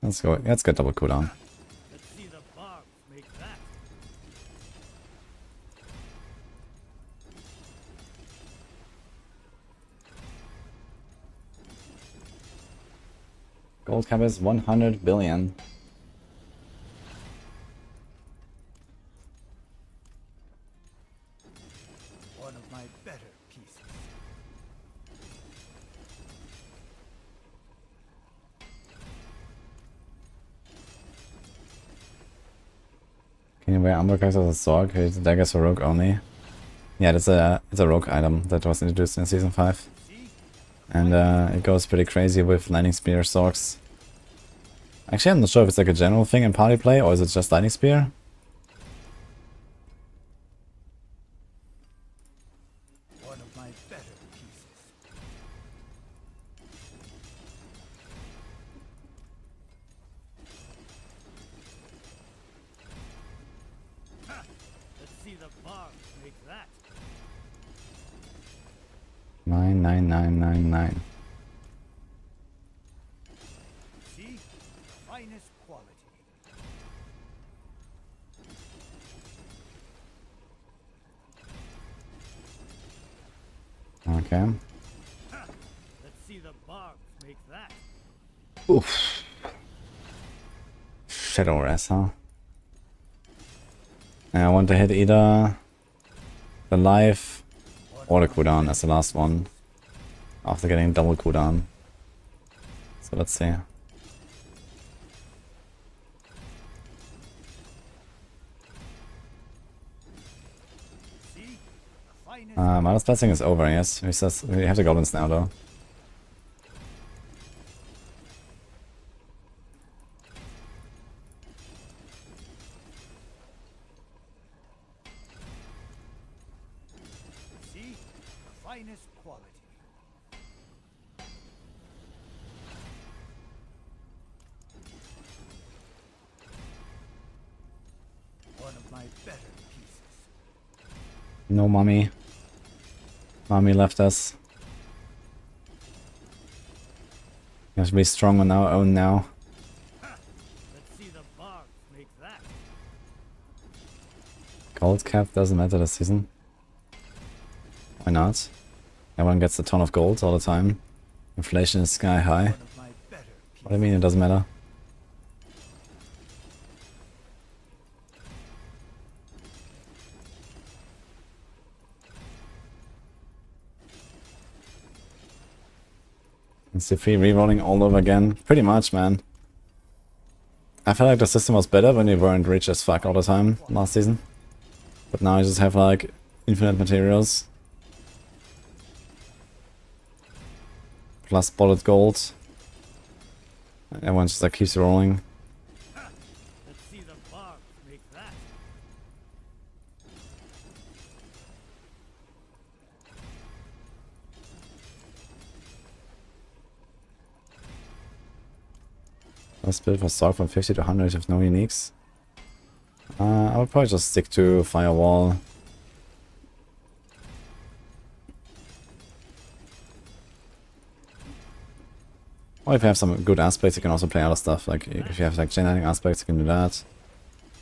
Let's go. Let's get double cooldown. Gold cap is 100 billion. One of my better pieces. Can you wear armor as a sword? Okay, the daggers for rogue only. Yeah, it's a rogue item that was introduced in season 5. And it goes pretty crazy with lightning spear swords. Actually, I'm not sure if it's like a general thing in party play or is it just lightning spear. One of my better pieces. Let's see the barbs make that. 99999. See? Finest quality. Okay. Let's see the barbs make that. Oof. Shadow Rest, huh? I want to hit either the life or the cooldown as the last one. After getting double cooldown. So let's see. Minus blessing is over, yes. He says we have the goblins now though. See? The finest quality. One of my better pieces. No mommy. Mommy left us. We have to be strong on our own now. Let's see the bards make that. Gold cap doesn't matter this season. Why not? Everyone gets a ton of gold all the time. Inflation is sky high. One of my better pieces. What do you mean it doesn't matter? It's the free rerolling all over again. Pretty much, man. I felt like the system was better when you weren't rich as fuck all the time last season. But now you just have like infinite materials. Plus bullet gold. Everyone just like keeps rolling. Let's see the bards make that. Let's build for stock from 50 to 100 with no uniques. I would probably just stick to firewall. Or if you have some good aspects, you can also play other stuff. Like if you have like chain aspects, you can do that.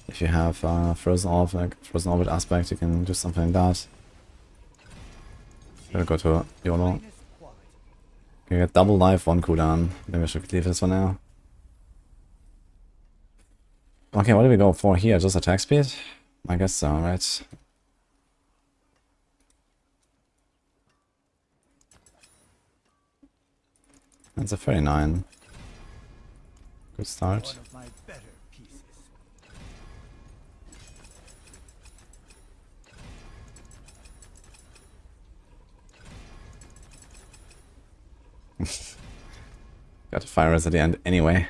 If you have frozen orbit aspect, you can do something like that. Gonna go to YOLO. Finest quality. You get double life, 1 cooldown. Maybe I should leave this for now. Okay, what do we go for here? Just attack speed? I guess so, right? That's a 39. Good start. One of my better pieces. Got fire res at the end anyway.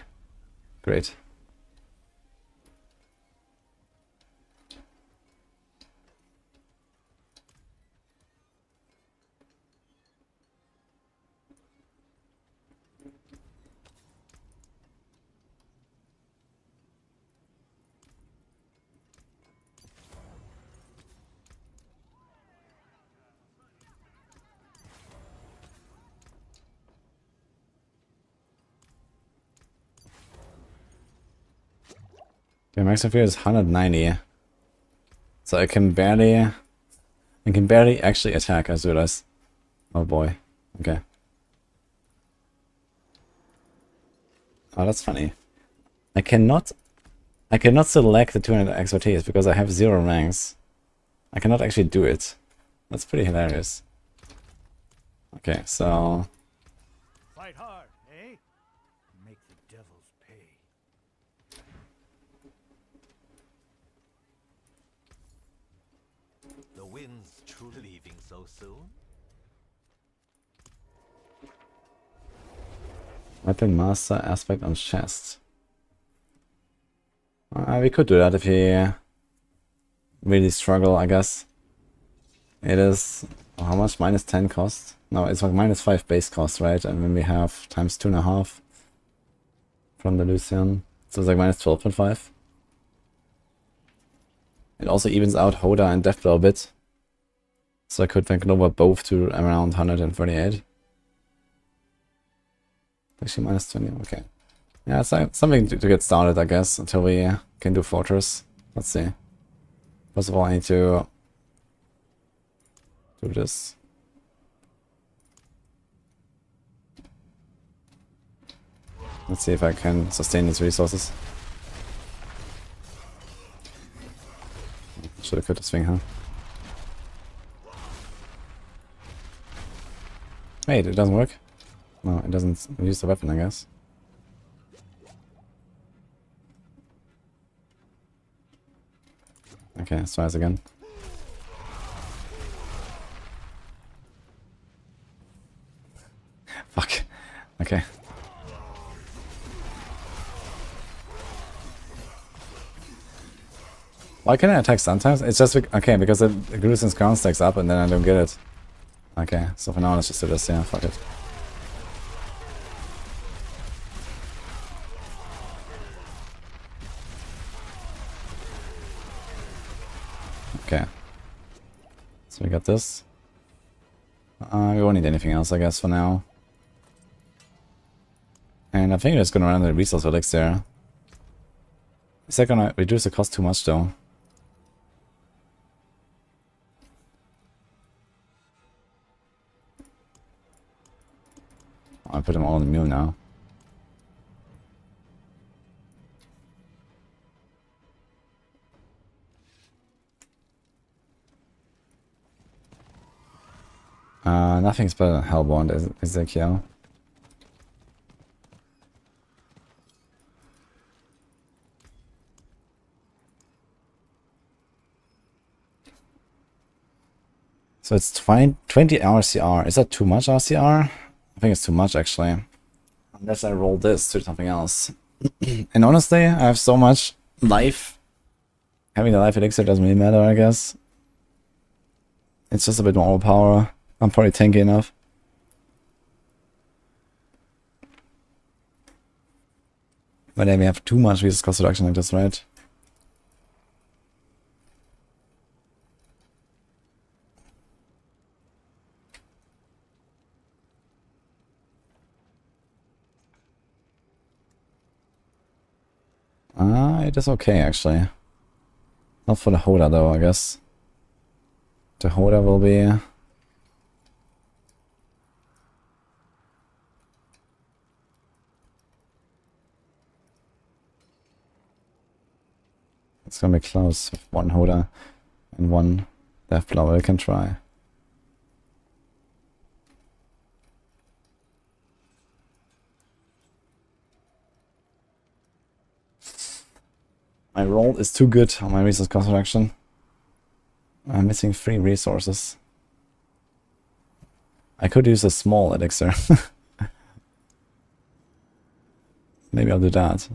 Great. Okay, max fear is 190. So I can barely actually attack as good as. Oh boy. Okay. Oh, that's funny. I cannot select the 200 expertise because I have 0 ranks. I cannot actually do it. That's pretty hilarious. Okay, so Fight hard, eh? Make the devils pay. The wind's truly leaving so soon? weapon master aspect on chest. We could do that if we really struggle, I guess. It is how much? Minus 10 cost? No, it's like minus 5 base cost, right? And then we have times 2.5 from the Lucian. So it's like minus 12.5. It also evens out Hoda and Deathblow a bit. So I could then lower both to around 138. Actually minus 20, okay. Yeah, it's like something to get started, I guess, until we can do Fortress. Let's see. First of all, I need to do this. Let's see if I can sustain these resources. Should have cut the swing, huh? Wait, it doesn't work? No, it doesn't use the weapon, I guess. Okay, let's try this again. Fuck. Okay. Why can I attack sometimes? It's just okay, because the Grueson's crown stacks up and then I don't get it. Okay, so for now let's just do this, yeah, fuck it. Okay. So we got this. We won't need anything else, I guess, for now. And I think we're just gonna run the resource elixir. Is that gonna reduce the cost too much, though? I'll put them all in the mule now. Nothing's better than Hellbound, Ezekiel. So it's 20 RCR. Is that too much RCR? I think it's too much, actually. Unless I roll this to something else. And honestly, I have so much life. Having the life elixir doesn't really matter, I guess. It's just a bit more power. I'm probably tanky enough. But then we have too much resource cost reduction like this, right? It is okay, actually. Not for the Hoda, though, I guess. The Hoda will be... It's gonna be close with one Hoda and one Death Blow. We can try. My roll is too good on my resource cost reduction. I'm missing 3 resources. I could use a small elixir. Maybe I'll do that.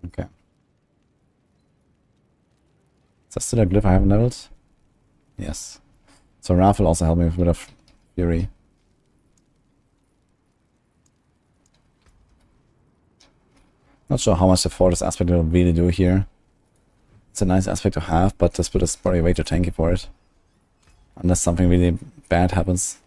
Okay. Is that still a glyph I haven't leveled? Yes. So Raph will also help me with a bit of fury. Not sure how much the Fortress aspect will really do here. It's a nice aspect to have, but this bit is probably way too tanky for it. Unless something really bad happens.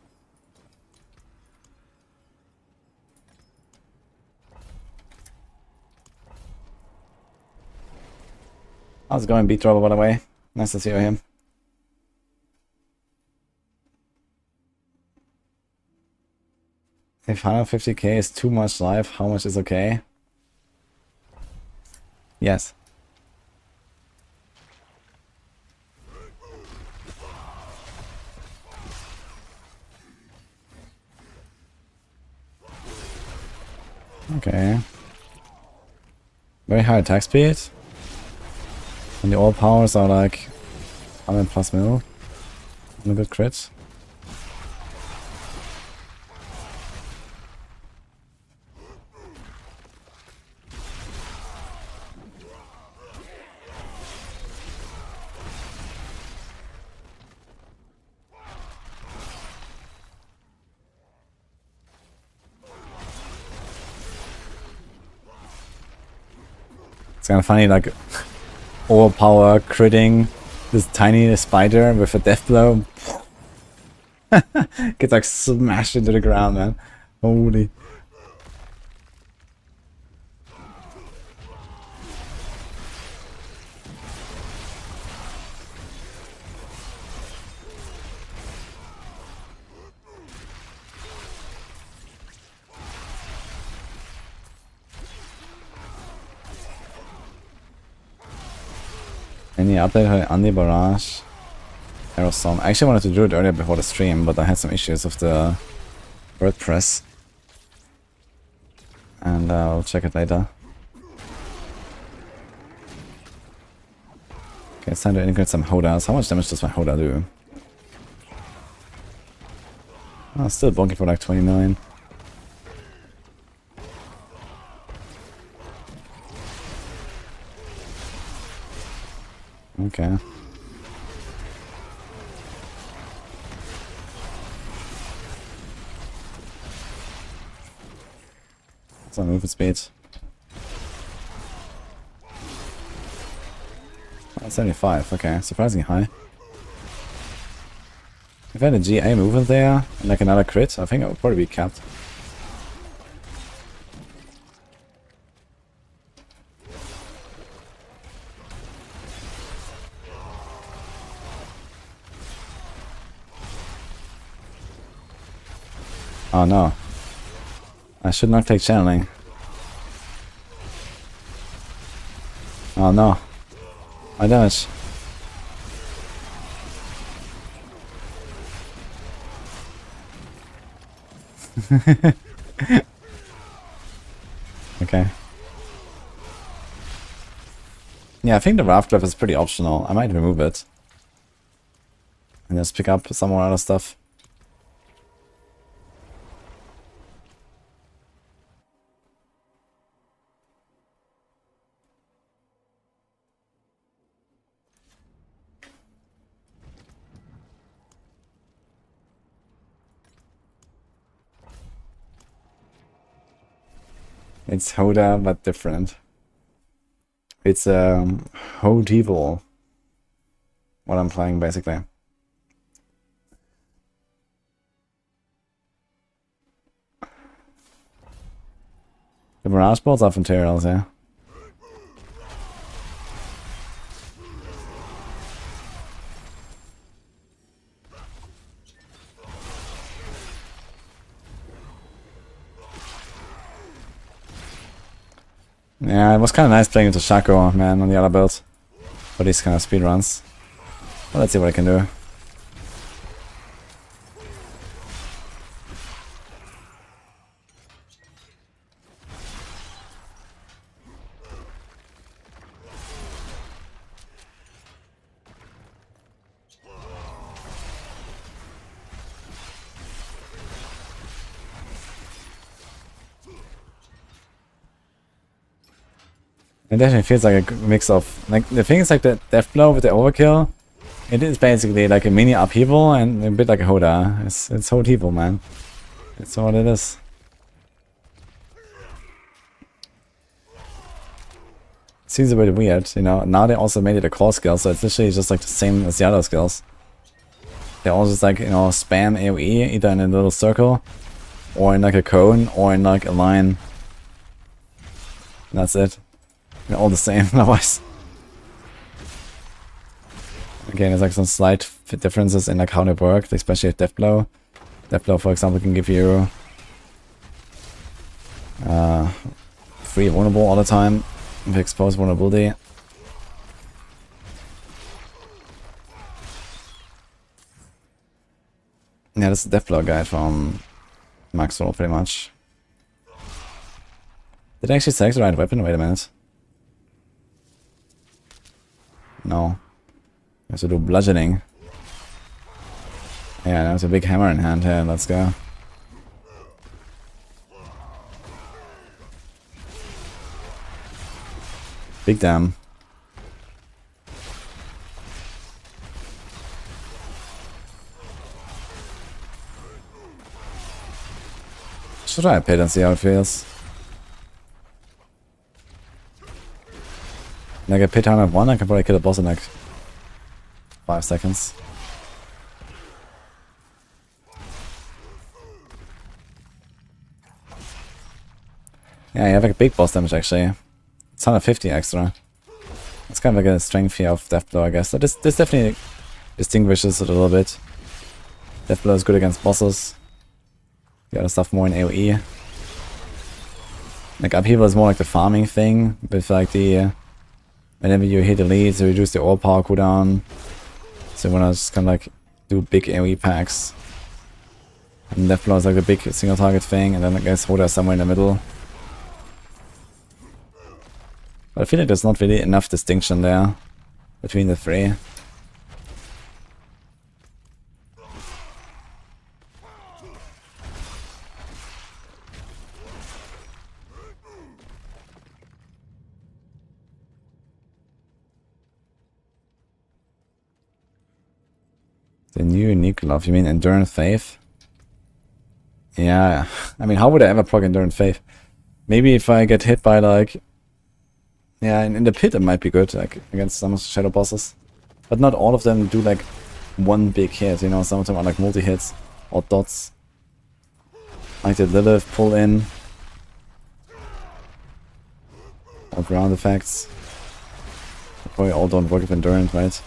How's it going, Beat Trouble, by the way? Nice to see you, him. If 150k is too much life, how much is okay? Yes. Okay. Very high attack speed. And the all powers are like 100 plus mil. And a good crit. It's kind of funny, like overpower critting this tiny spider with a death blow. Gets like smashed into the ground, man. Holy. Any update on Andi Barrage? Aerostorm. I actually wanted to do it earlier before the stream, but I had some issues with the WordPress. And I'll check it later. Okay, it's time to integrate some Hodas. How much damage does my Hoda do? Oh, still bonking for like 20 million. Okay. What's my movement speed? 75, okay, surprisingly high. If I had a GA movement there, and like another crit, I think I would probably be capped. Oh no. I should not take channeling. Oh no. My damage. Okay. Yeah, I think the raft grip is pretty optional. I might remove it. And just pick up some more other stuff. It's Hoda, but different. It's Wudijo. What I'm playing, basically. The Mirage bolts are from Materials, yeah. Yeah, it was kind of nice playing into Shaco, man, on the other build. For these kind of speedruns. Well, let's see what I can do. It definitely feels like a mix of, like, the thing is like the death blow with the overkill. It is basically like a mini upheaval and a bit like a Hoda. It's Wudijo, man. It's what it is. It seems a bit weird, you know. Now they also made it a core skill, so it's literally just like the same as the other skills. They all just like, you know, spam AoE either in a little circle, or in like a cone, or in like a line. And that's it. They're all the same, otherwise. Again, there's like some slight differences in like how they work, especially with Death Blow. Death Blow, for example, can give you free vulnerable all the time if you expose vulnerability. Yeah, this is the Death Blow guide from Maxwell, pretty much. Did I actually select the right weapon? Wait a minute. No. I have to do bludgeoning. Yeah, there's a big hammer in hand here. Let's go. Big damn. Should try a pit and see how it feels. Like a pit 101, I can probably kill a boss in like 5 seconds. Yeah, you have like a big boss damage actually. It's 150 extra. It's kind of like a strength here of Death Blow, I guess. So this definitely distinguishes it a little bit. Death Blow is good against bosses. The other stuff more in AoE. Like Upheaval is more like the farming thing, with like the whenever you hit elites, you reduce the all power cooldown. So when I just kind of like do big AoE packs. And left blow is like the big single target thing, and then I guess Hoda is somewhere in the middle. But I feel like there's not really enough distinction there between the three. The new unique glove, you mean Endurance Faith? Yeah, I mean, how would I ever proc Endurance Faith? Maybe if I get hit by like... Yeah, in the pit it might be good, like against some shadow bosses. But not all of them do like one big hit, you know, some of them are like multi-hits or dots. Like the Lilith pull in. Or ground effects. They probably all don't work with Endurance, right?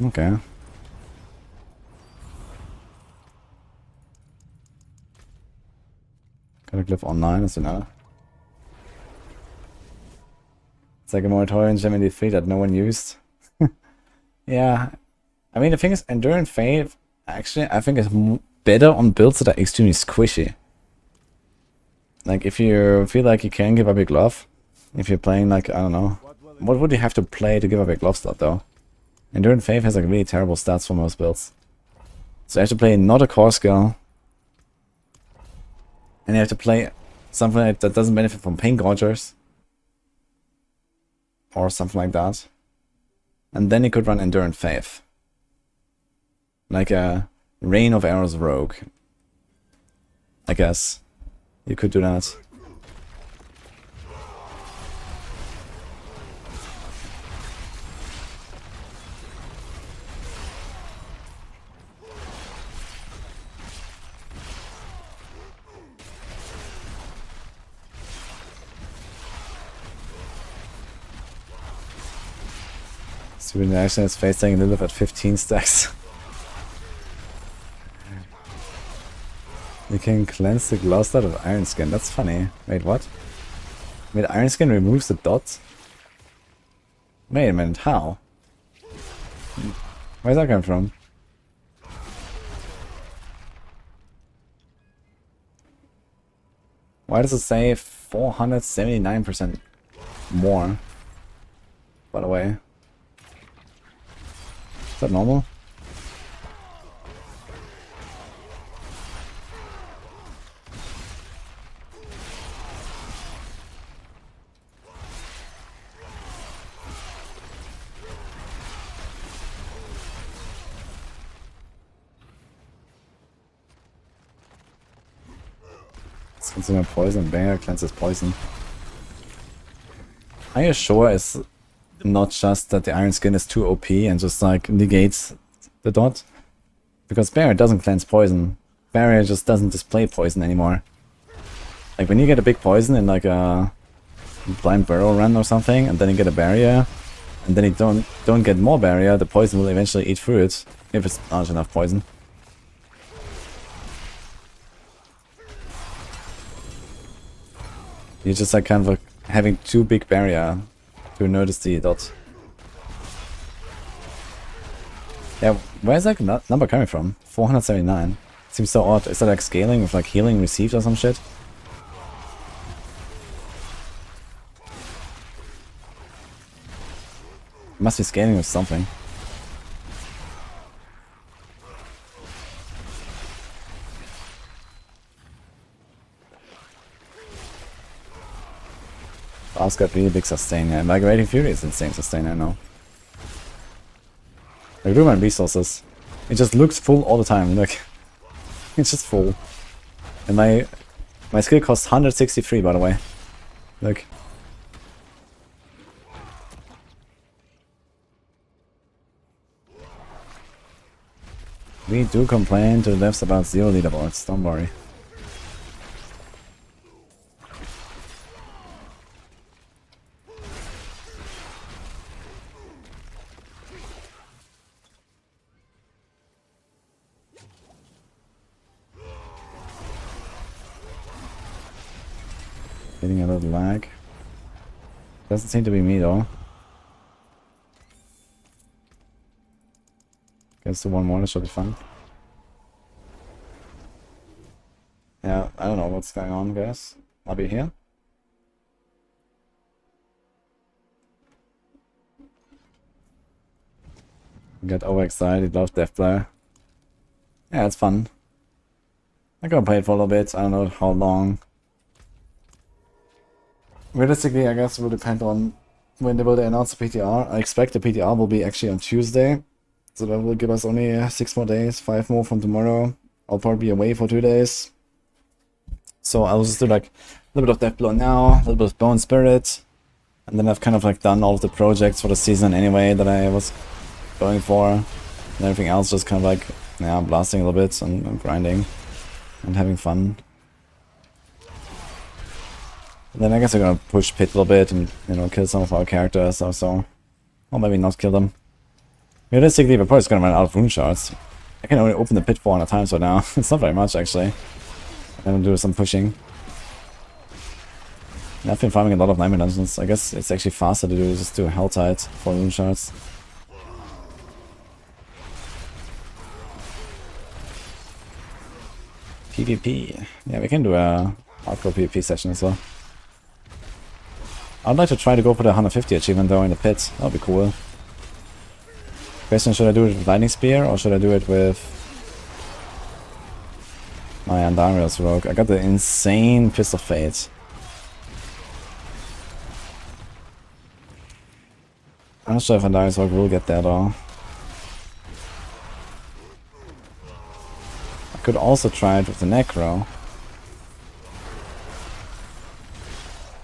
Okay. Gotta glyph online, is another. It's like a moratorium in 73 that no one used. Yeah. I mean, the thing is, Endurance Faith, actually, I think is better on builds that are extremely squishy. Like, if you feel like you can give up your glove, if you're playing, like, I don't know. What would you have to play to give up your glove slot, though? Endurance Faith has like really terrible stats for most builds. So you have to play not a core skill. And you have to play something that doesn't benefit from Pain Gorgers. Or something like that. And then you could run Endurance Faith. Like a Rain of Arrows Rogue. I guess. You could do that. Student action is facing Lilith at 15 stacks. You can cleanse the glow stat of Iron Skin. That's funny. Wait, what? Wait, Iron Skin removes the dot? Wait a minute, how? Where's that coming from? Why does it say 479% more? By the way. Is that normal? Let's consume poison. Banger cleanses poison. Are you sure it's not just that the Iron Skin is too OP and just like negates the dot? Because Barrier doesn't cleanse poison. Barrier just doesn't display poison anymore. Like when you get a big poison in like a blind burrow run or something, and then you get a barrier, and then you don't get more barrier, the poison will eventually eat through it, if it's large enough poison. You're just like kind of like having too big barrier to notice the dot. Yeah, where's that number coming from? 479. Seems so odd. Is that like scaling with like healing received or some shit? Must be scaling with something. Boss got really big sustain, yeah. Migrating Fury is insane sustain, I know. Like, do my resources. It just looks full all the time, like, it's just full. And my skill costs 163, by the way. Like, we do complain to the devs about 0 leaderboards, don't worry. Getting a little lag. Doesn't seem to be me though. Guess the one more, that should be fun. Yeah, I don't know what's going on, guys. I'll be here. Got overexcited, loved Deathblare. Yeah, it's fun. I'm gonna play it for a little bit, I don't know how long. Realistically, I guess it will depend on when they will announce the PTR. I expect the PTR will be actually on Tuesday. So that will give us only 6 more days, 5 more from tomorrow. I'll probably be away for 2 days. So I'll just do like a little bit of Deathblow now, a little bit of Bone Spirit. And then I've kind of like done all of the projects for the season anyway that I was going for. And everything else just kind of like, yeah, blasting a little bit and grinding and having fun. And then I guess we're gonna push Pit a little bit and, you know, kill some of our characters also. Or maybe not kill them. Realistically, we're probably just gonna run out of rune shards. I can only open the pit 400 times right now. It's not very much actually. I'm gonna do some pushing. And I've been farming a lot of Nightmare Dungeons. I guess it's actually faster to do just do Helltide for rune shards. PvP. Yeah, we can do a hardcore PvP session as well. I'd like to try to go for the 150 achievement though in the pit. That would be cool. Question, should I do it with Lightning Spear or should I do it with my Andariel's Rogue? I got the insane Fist of Fate. I'm not sure if Andariel's Rogue will get there though. I could also try it with the Necro.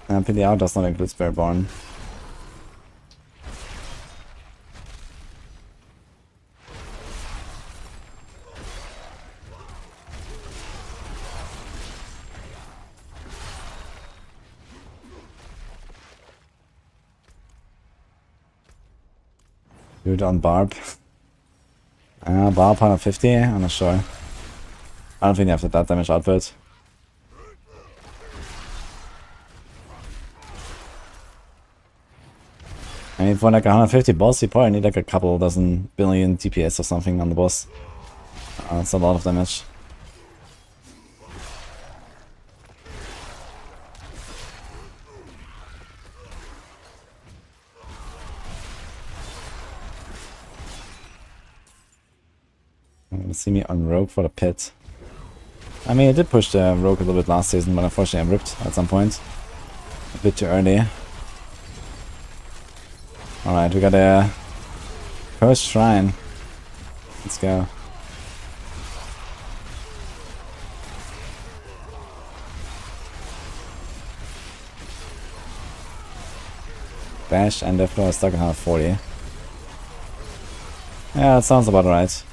And PDR does not include Spiritborn. Do it on Barb. Barb 150? I'm not sure. I don't think they have that damage output. I mean, for like a 150 boss, you probably need like a couple dozen billion DPS or something on the boss. That's a lot of damage. I'm gonna see me on Rogue for the pit. I mean, I did push the Rogue a little bit last season, but unfortunately I ripped at some point. A bit too early. Alright, we got a first shrine. Let's go. Bash and Deathblow are stuck at 140. Yeah, that sounds about right.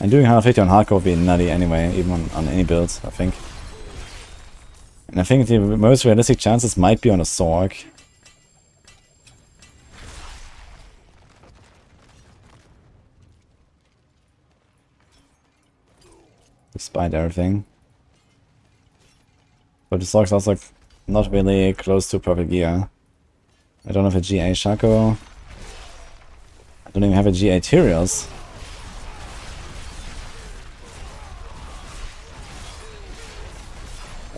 And doing 150 on hardcore would be nutty anyway, even on any build, I think. And I think the most realistic chances might be on a Sorg. Despite everything. But the Sorg's also not really close to perfect gear. I don't have a GA Shaco. I don't even have a GA Tyrios.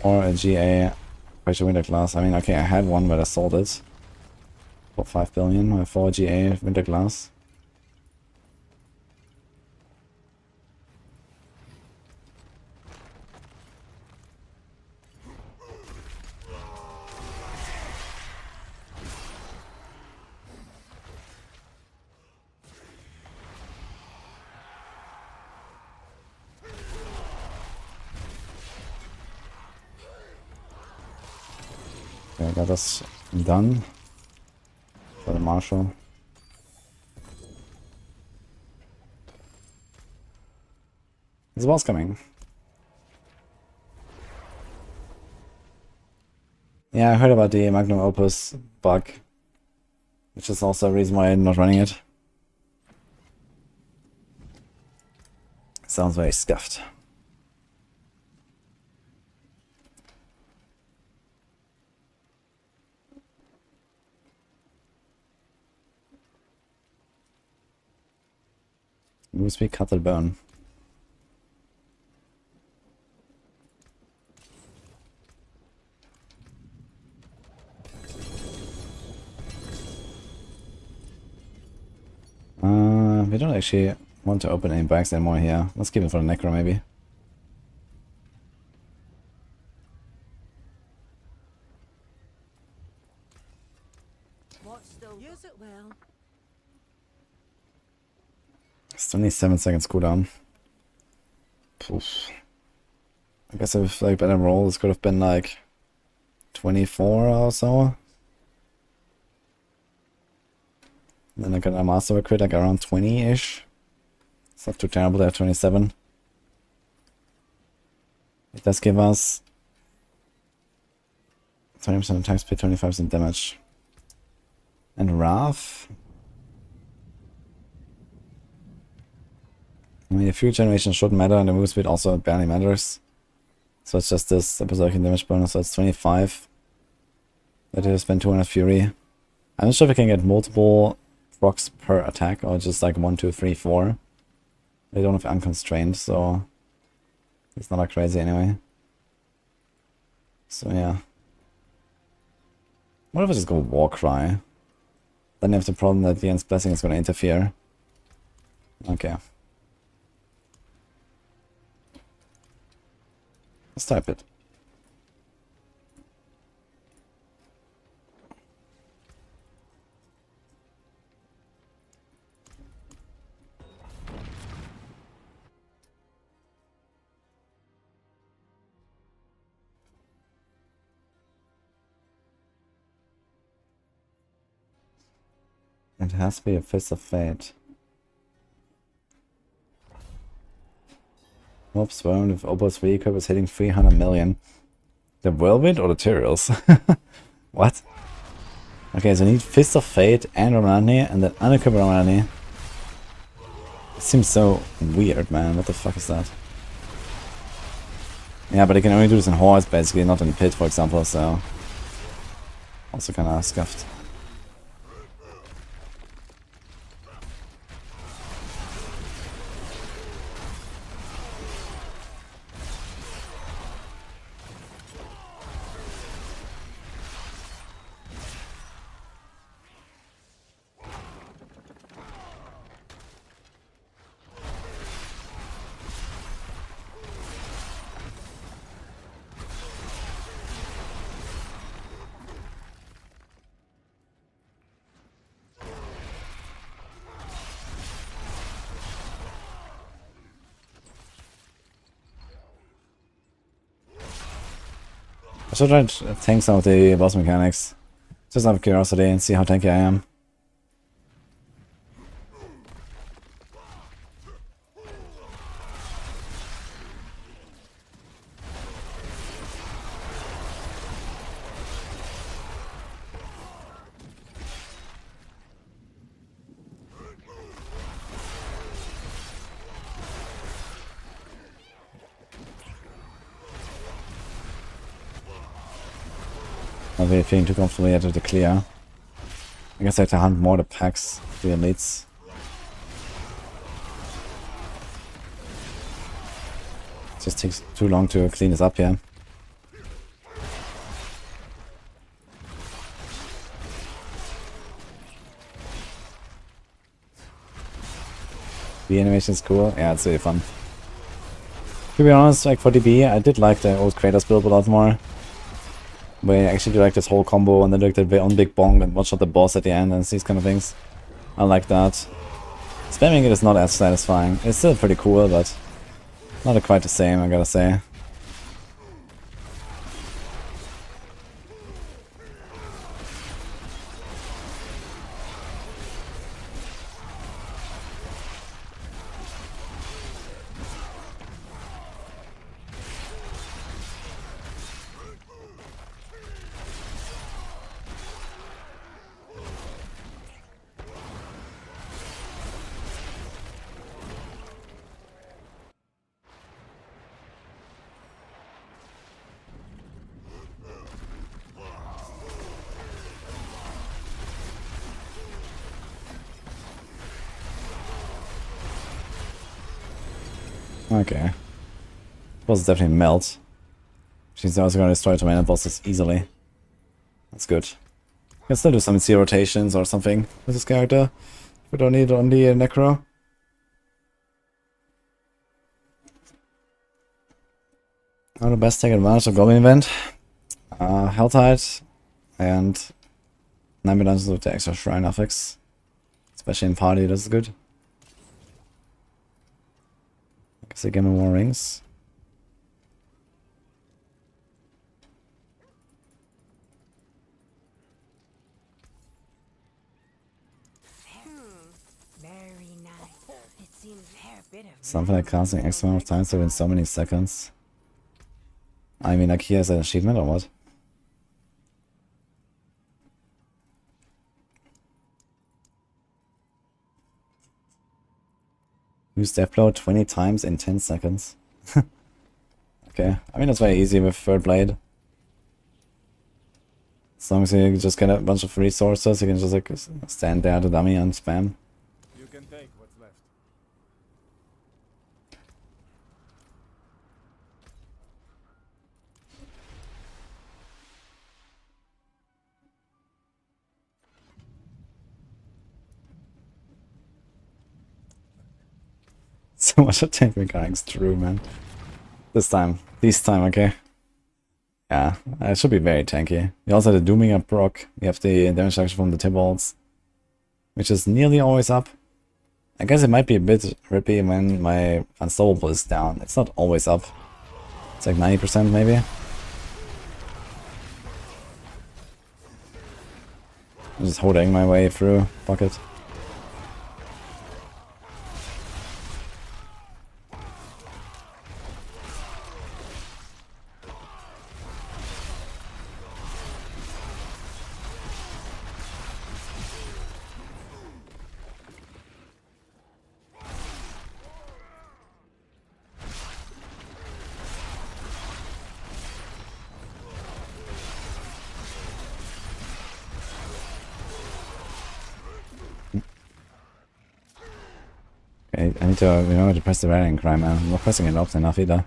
Or a GA Pressure Winter Glass. I mean, okay, I had one, but I sold it for 5 billion. I have 4 GA Winter Glass. Okay, I got this done for the Marshal. There's a boss coming. Yeah, I heard about the Magnum Opus bug, which is also a reason why I'm not running it. Sounds very scuffed. Move speed, cut the bone. We don't actually want to open any bags anymore here. Let's keep it for the Necro maybe. Use it well. It's only 7 seconds cooldown. Oof. I guess if like better roll, this could have been like 24 or so. Then I got a masterwork crit like around 20-ish. It's not too terrible to have 27. It does give us 20% attack speed, 25% damage. And Wrath. I mean, the few generations shouldn't matter, and the move speed also barely matters. So it's just this berserking damage bonus, so it's 25. That is spend 200 fury. I'm not sure if I can get multiple procs per attack, or just like 1, 2, 3, 4. They don't have unconstrained, so it's not that crazy anyway. So yeah. What if I just go Warcry? Then you have the problem that the End's Blessing is going to interfere. Okay. Let's type it. It has to be a Fist of Fate. Mob swarmed with Opus vehicle is hitting 300 million. The Whirlwind or the Tyraels? What? Okay, so I need Fist of Fate and Romani and then unequip Romani. It seems so weird, man. What the fuck is that? Yeah, but I can only do this in Horse, basically, not in Pit, for example, so... Also kinda scuffed. I should try to tank some of the boss mechanics. Just out of curiosity and see how tanky I am. Not really feeling too comfortable yet with the clear. I guess I have to hunt more the packs, the elites. It just takes too long to clean this up here. The animation is cool. Yeah, it's really fun. To be honest, like for DB, I did like the old Kratos build a lot more. Where you actually do like this whole combo and then like the on big bong and watch out the boss at the end and these kind of things. I like that. Spamming it is not as satisfying. It's still pretty cool, but not quite the same, I gotta say. Okay. Bosses definitely melt. She's also gonna destroy 2 mana bosses easily. That's good. Can still do some C rotations or something with this character. We don't need only a Necro. Now the best take advantage of Goblin Event. Helltide and Nightmare Dungeons with the extra Shrine affix. Especially in party, this is good. I guess I give me more rings. Very nice. It seems a fair bit of Something like casting X amount of times within so many seconds. I mean, like he has an achievement or what? Use death blow 20 times in 10 seconds. Okay, I mean that's very easy with third blade. As long as you just get a bunch of resources, you can just like stand there to dummy and spam. You can take what's left. So much of tank mechanics, true, man. This time, okay. Yeah, it should be very tanky. You also have the Dooming up proc. You have the damage reduction from the Tibalts, which is nearly always up. I guess it might be a bit rippy when my Unstoppable is down. It's not always up. It's like 90% maybe. I'm just holding my way through. Fuck it. Okay, I need to remember to press the rallying cry, man. I'm not pressing it often enough either.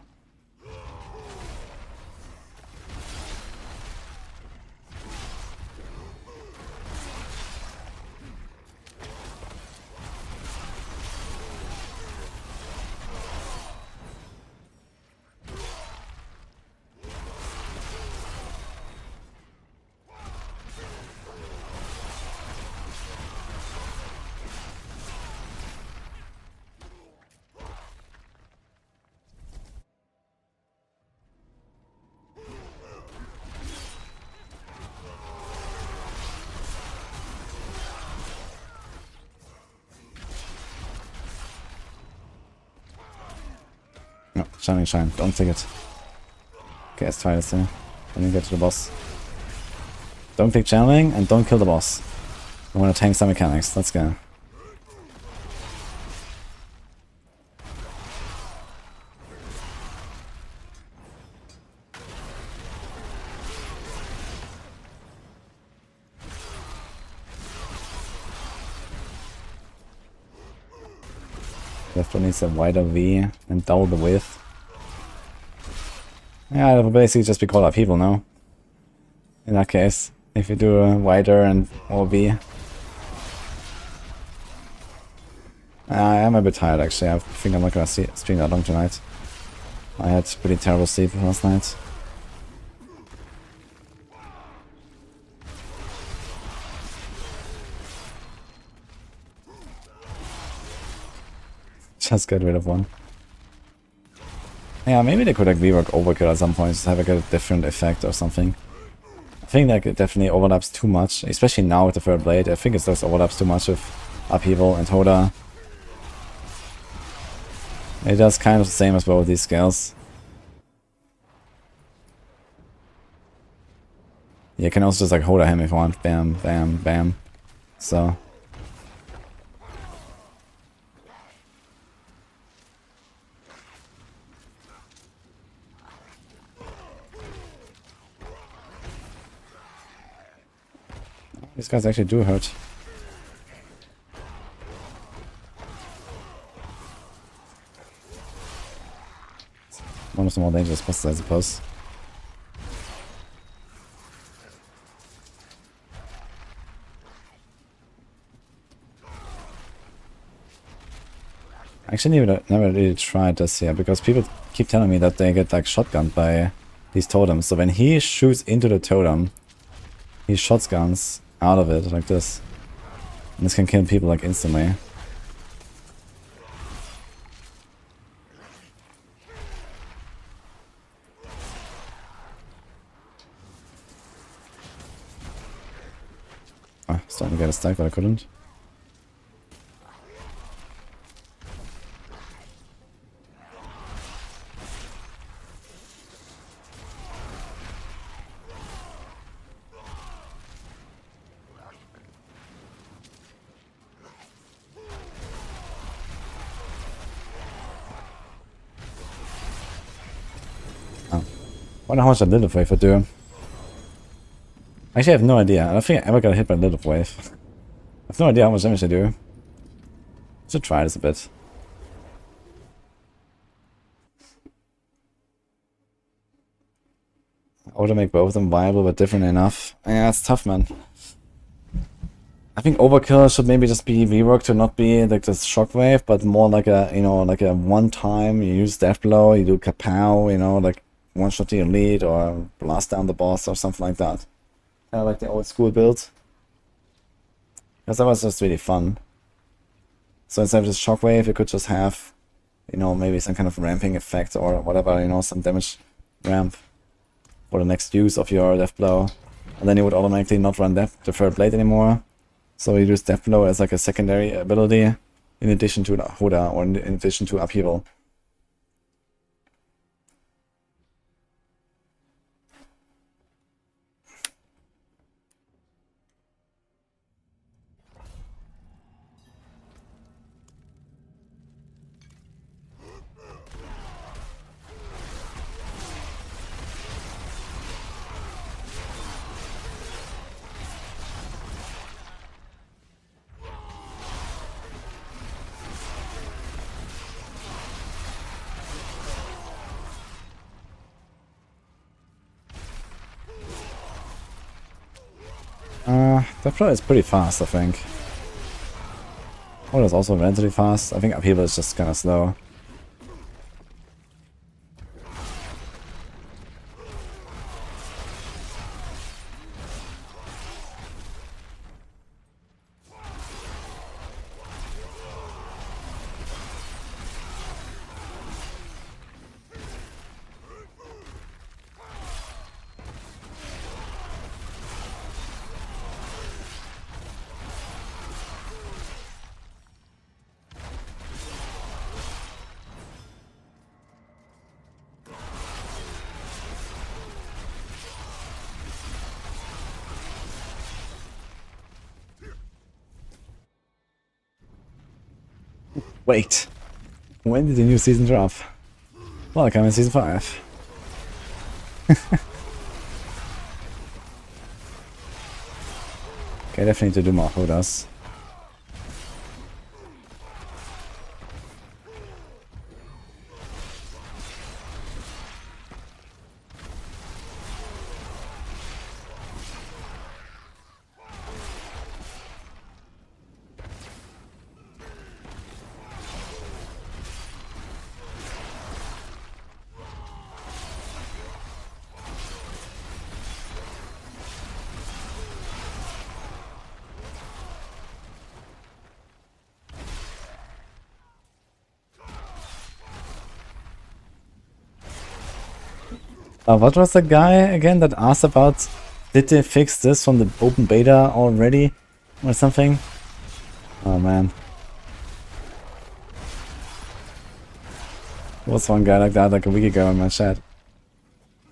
No, shining shine. Don't take it. Okay, let's try this here. Then you get to the boss. Don't pick channeling and don't kill the boss. I want to tank some mechanics. Let's go. Left one needs a wider V and double the width. Yeah, it'll basically just be called upheaval now. In that case, if you do a wider and more V. I am a bit tired actually. I think I'm not gonna stream that long tonight. I had pretty terrible sleep last night. Just get rid of one. Yeah, maybe they could like rework overkill at some point, just have like a different effect or something. I think like it definitely overlaps too much, especially now with the third blade. I think it just overlaps too much with upheaval and Hoda. It does kind of the same as well with these skills. You can also just like Hoda him if you want. Bam, bam, bam. So. These guys actually do hurt. one of the more dangerous bosses, I suppose. Actually, never really tried this here, because people keep telling me that they get like shotgunned by these totems. So when he shoots into the totem, he shotguns out of it like this. And this can kill people like instantly. Ah, starting to get a stack, but I couldn't. Wonder how much a Lilith Wave would do. Actually, I have no idea. I don't think I ever got hit by a Lilith Wave. I have no idea how much damage they do. Should try this a bit. Or to make both of them viable but different enough. Yeah, it's tough, man. I think Overkill should maybe just be reworked to not be like this shockwave, but more like a, you know, like a one-time, you use Death Blow, you do Kapow, you know, like one-shot the elite or blast down the boss or something like that. Kind of like the old school build. Because that was just really fun. So instead of this shockwave, you could just have, you know, maybe some kind of ramping effect or whatever, you know, some damage ramp for the next use of your Death Blow. And then you would automatically not run the third blade anymore. So you use Death Blow as like a secondary ability in addition to Hoda or in addition to Upheaval. That flow is pretty fast, I think. Oh, that's also relatively fast. I think Upheaval is just kind of slow. Wait, when did the new season drop? Welcome in season 5. Okay, definitely need to do more Hodas. What was the guy again that asked about, did they fix this from the open beta already or something? Oh man. There was one guy like that like a week ago in my chat.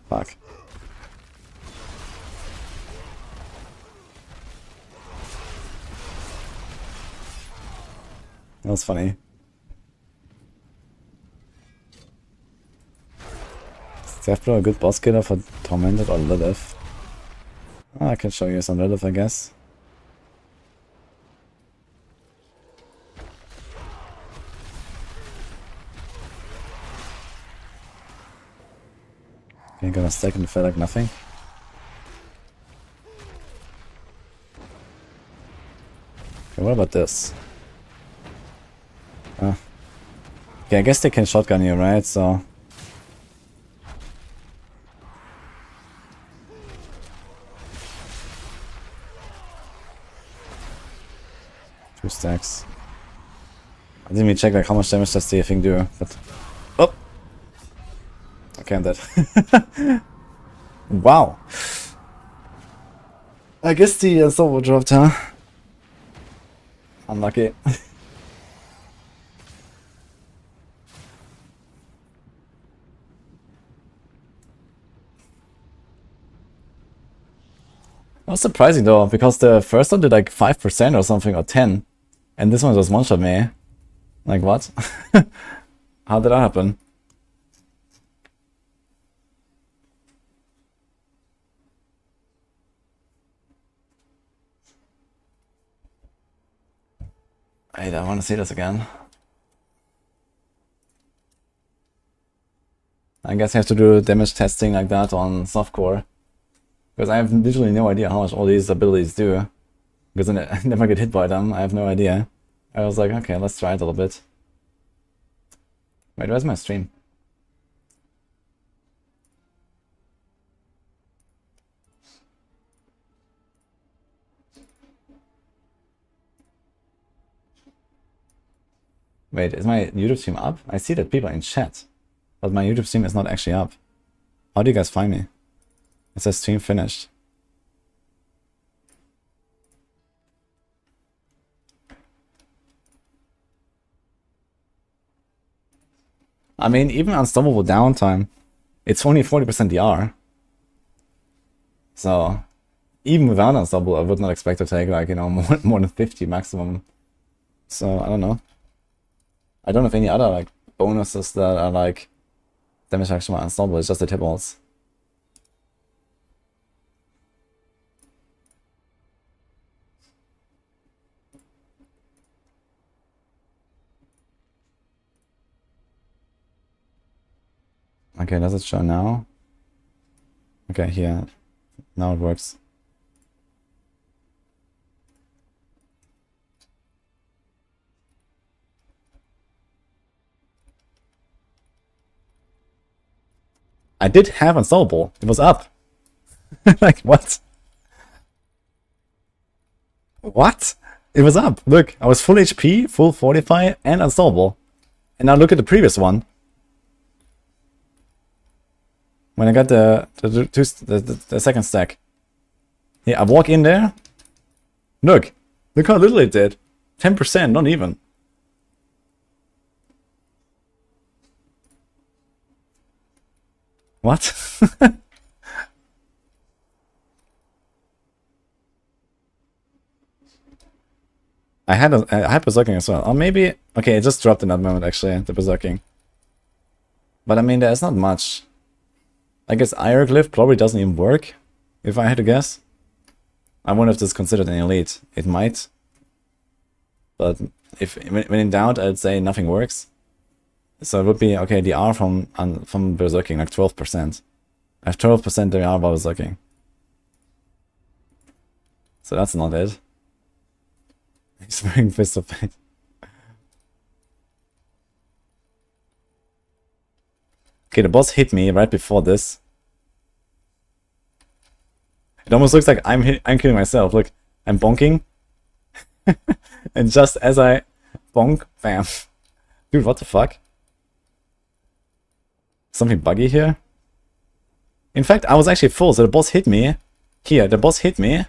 Fuck. That was funny. Death Blow a good boss killer for Tormented or Lilith? Oh, I can show you some Lilith, I guess. Okay, gonna stack and feel like nothing. Okay, what about this? Okay, I guess they can shotgun you, right? So... Two stacks. I didn't even check like how much damage does the thing do, but... Oh! Okay, I'm dead. Wow! I guess the sword dropped, huh? Unlucky. That was surprising though, because the first one did like 5% or something, or 10. And this one just one-shot me. Like what? How did that happen? I don't want to see this again. I guess I have to do damage testing like that on softcore. Because I have literally no idea how much all these abilities do. Because I never get hit by them, I have no idea. I was like, okay, let's try it a little bit. Wait, where's my stream? Wait, is my YouTube stream up? I see that people are in chat. But my YouTube stream is not actually up. How do you guys find me? It says stream finished. I mean, even unstoppable downtime, it's only 40% DR. So, even without unstoppable, I would not expect to take like, you know, more than 50 maximum. So, I don't know. I don't have any other like bonuses that are like damage action or unstoppable, it's just the tip balls. Okay, does it show now? Okay, here. Now it works. I did have unstoppable. It was up. Like, what? What? It was up. Look, I was full HP, full fortify, and unstoppable. And now look at the previous one. When I got the second stack. Yeah, I walk in there. Look how little it did. 10%, not even. What? I had berserking as well. Or maybe... Okay, it just dropped in that moment actually, the berserking. But I mean, there's not much. I guess Hieroglyph probably doesn't even work, if I had to guess. I wonder if this is considered an elite. It might. But if when in doubt, I'd say nothing works. So it would be, okay, the R from berserking, like 12%. I have 12% the R by berserking. So that's not it. He's wearing Fist of Fate. Okay, the boss hit me right before this. It almost looks like I'm killing myself. Look, I'm bonking. And just as I bonk, bam. Dude, what the fuck? Something buggy here? In fact, I was actually full, so the boss hit me. Here, the boss hit me.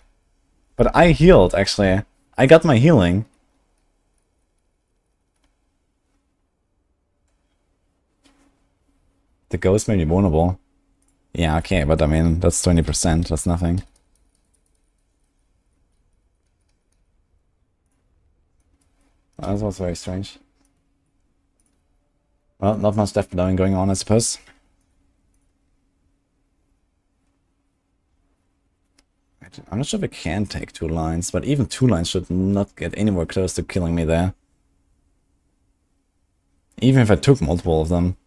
But I healed, actually. I got my healing. The ghost may be vulnerable. Yeah, okay, but I mean, that's 20%, that's nothing. That was very strange. Well, not much death blowing going on, I suppose. I'm not sure if I can take 2 lines, but even 2 lines should not get anywhere close to killing me there. Even if I took multiple of them.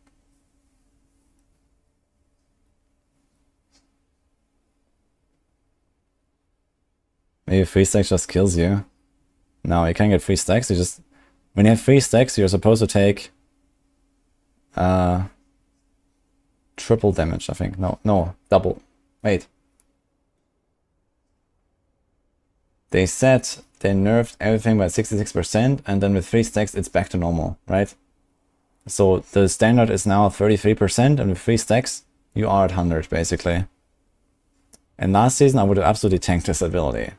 Maybe 3 stacks just kills you. No, you can't get 3 stacks. You just... When you have 3 stacks, you're supposed to take... triple damage, I think. No, double. Wait. They said they nerfed everything by 66%, and then with 3 stacks, it's back to normal, right? So the standard is now 33%, and with 3 stacks, you are at 100, basically. And last season, I would have absolutely tanked this ability.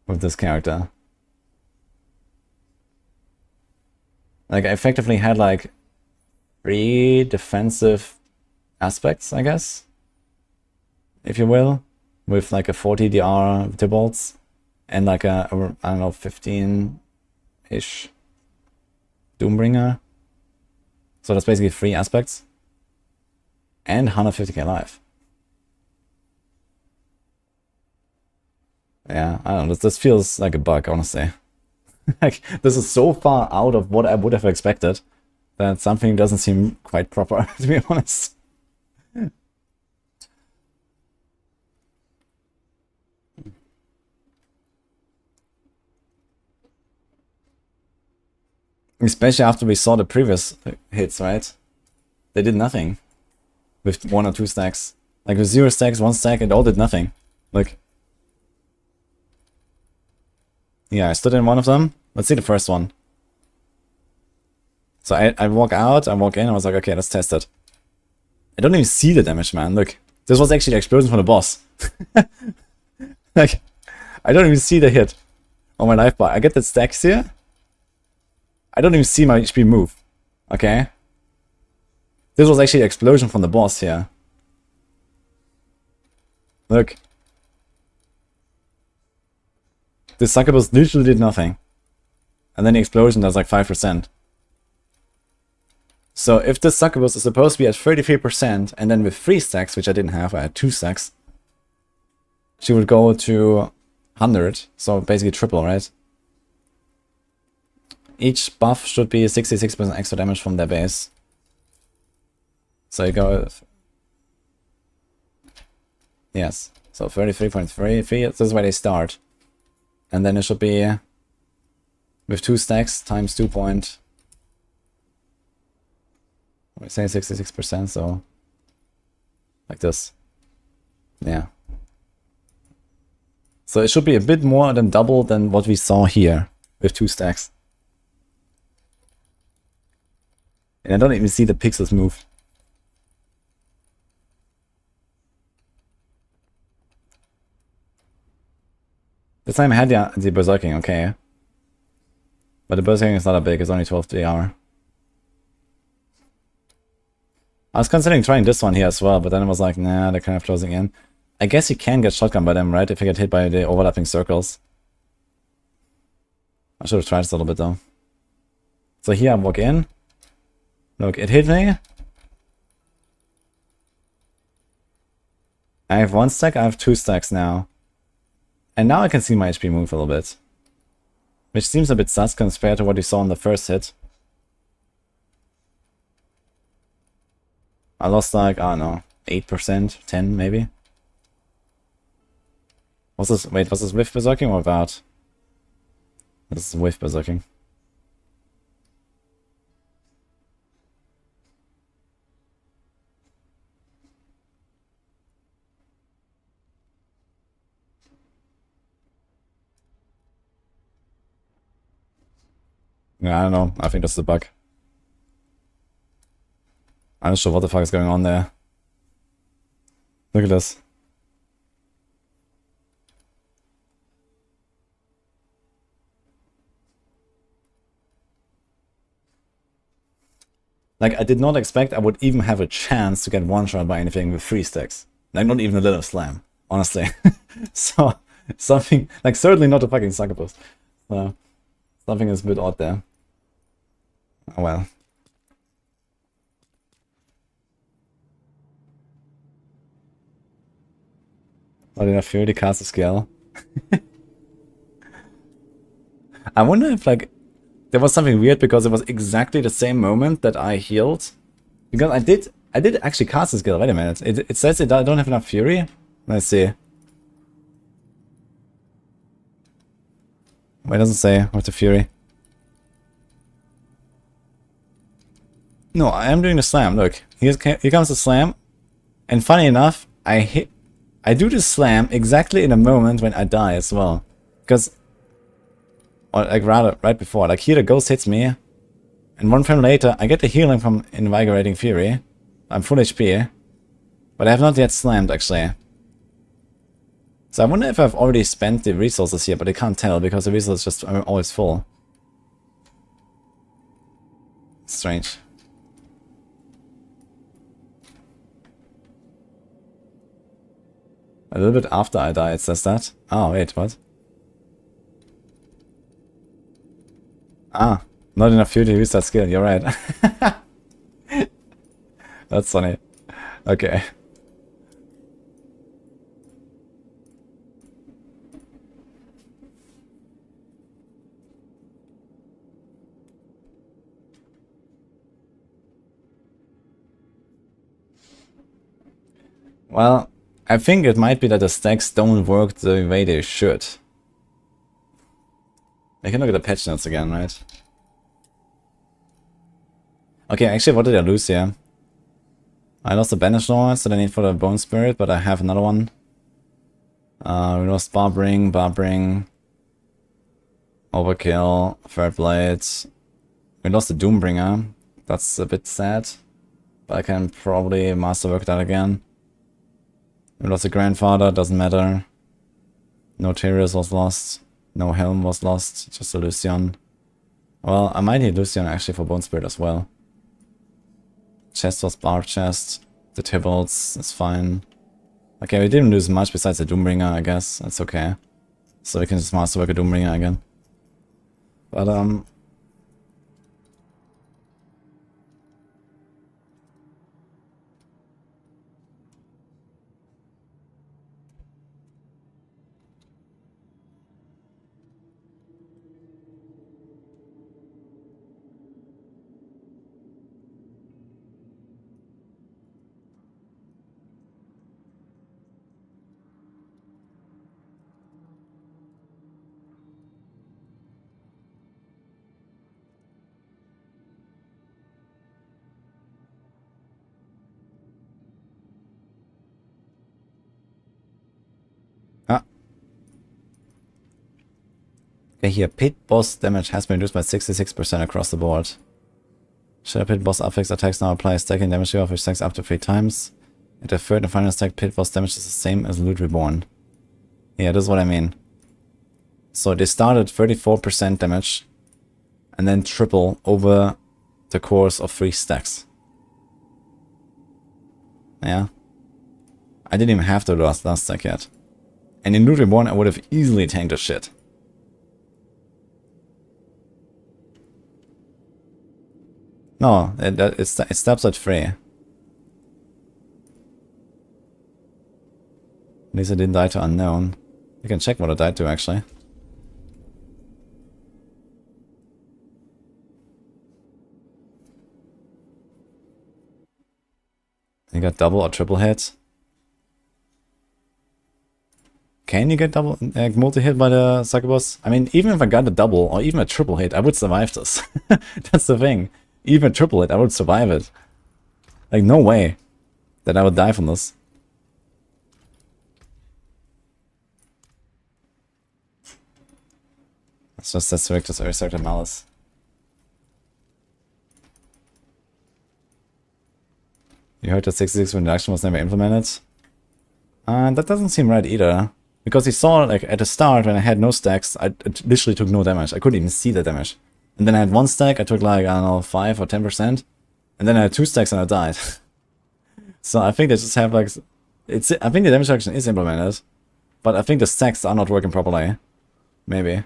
With this character. Like, I effectively had, like, 3 defensive aspects, I guess. If you will. With, like, a 40 DR Tibolts. And, like, I don't know, 15-ish Doombringer. So that's basically 3 aspects. And 150k life. Yeah, I don't know, this feels like a bug, honestly. Like, this is so far out of what I would have expected that something doesn't seem quite proper, to be honest. Especially after we saw the previous hits, right? They did nothing with 1 or 2 stacks. Like with 0 stacks, 1 stack, it all did nothing. Like, yeah, I stood in one of them. Let's see the first one. So I walk out, I walk in, I was like, okay, let's test it. I don't even see the damage, man. Look, this was actually the explosion from the boss. Like, I don't even see the hit on my life bar. I get the stacks here. I don't even see my HP move. Okay? This was actually the explosion from the boss here. Look. The succubus literally did nothing. And then the explosion does like 5%. So if this succubus is supposed to be at 33%, and then with 3 stacks, which I didn't have, I had 2 stacks, she would go to 100. So basically triple, right? Each buff should be 66% extra damage from their base. So you go... Yes. So 33.33, this is where they start. And then it should be with 2 stacks times 2 point... We say 66%, so... Like this. Yeah. So it should be a bit more than double than what we saw here with 2 stacks. And I don't even see the pixels move. This time I had the berserking, okay. But the berserking is not that big, it's only 12 DR. I was considering trying this one here as well, but then I was like, nah, they're kind of closing in. I guess you can get shotgun by them, right? If you get hit by the overlapping circles. I should have tried this a little bit though. So here I walk in. Look, it hit me. I have 1 stack, I have 2 stacks now. And now I can see my HP move a little bit. Which seems a bit sus compared to what you saw on the first hit. I lost like, I don't know, 8%, 10 maybe. Was this, wait, was this with berserking or without? This is with berserking. Yeah, I don't know. I think that's the bug. I'm not sure what the fuck is going on there. Look at this. Like, I did not expect I would even have a chance to get one-shot by anything with 3 stacks. Like, not even a little slam, honestly. So, something, like, certainly not a fucking succubus. So, something is a bit odd there. Oh well. Not enough fury to cast a skill. I wonder if, like, there was something weird because it was exactly the same moment that I healed. Because I did actually cast a skill. Wait a minute. It says I don't have enough fury. Let's see. Why doesn't say with the Fury? No, I am doing the slam. Look, here comes the slam. And funny enough, I do the slam exactly in a moment when I die as well. Because, or like rather, right before. Like here the ghost hits me. And 1 frame later, I get the healing from Invigorating Fury. I'm full HP. But I have not yet slammed, actually. So I wonder if I've already spent the resources here, but I can't tell because the resources just are always full. Strange. A little bit after I die, it says that. Oh, wait, what? Ah, not enough fuel to use that skill, you're right. That's funny. Okay. Well, I think it might be that the stacks don't work the way they should. I can look at the patch notes again, right? Okay, actually, what did I lose here? I lost the Banish Lords that I need for the Bone Spirit, but I have another one. We lost Barbarian, Overkill, Third Blade. We lost the Doombringer. That's a bit sad. But I can probably masterwork that again. We lost the Grandfather, doesn't matter. No Tyrius was lost. No Helm was lost, just a Lucian. Well, I might need Lucian actually for Bone Spirit as well. Chest was Barb Chest. The Tybbalts is fine. Okay, we didn't lose much besides the Doombringer, I guess. That's okay. So we can just masterwork a Doombringer again. But, okay, here, pit boss damage has been reduced by 66% across the board. Shadow pit boss affix attacks now apply a stacking damage debuff which stacks up to 3 times. At the third and final stack, pit boss damage is the same as Loot Reborn. Yeah, this is what I mean. So they started 34% damage and then triple over the course of 3 stacks. Yeah. I didn't even have the last stack yet. And in Loot Reborn I would have easily tanked the shit. No, it stops at 3. At least I didn't die to unknown. You can check what I died to actually. You got double or triple hit. Can you get double multi-hit by the succubus? I mean, even if I got a double or even a triple hit, I would survive this. That's the thing. Even a triple hit, I would survive it. Like, no way that I would die from this. It's just that Victor's Resurrected Malice. You heard that 66 reduction was never implemented? That doesn't seem right either. Because you saw, like, at the start when I had no stacks, I literally took no damage. I couldn't even see the damage. And then I had 1 stack, I took like, I don't know, 5 or 10%. And then I had 2 stacks and I died. So I think they just have like... I think the damage reduction is implemented. But I think the stacks are not working properly. Maybe.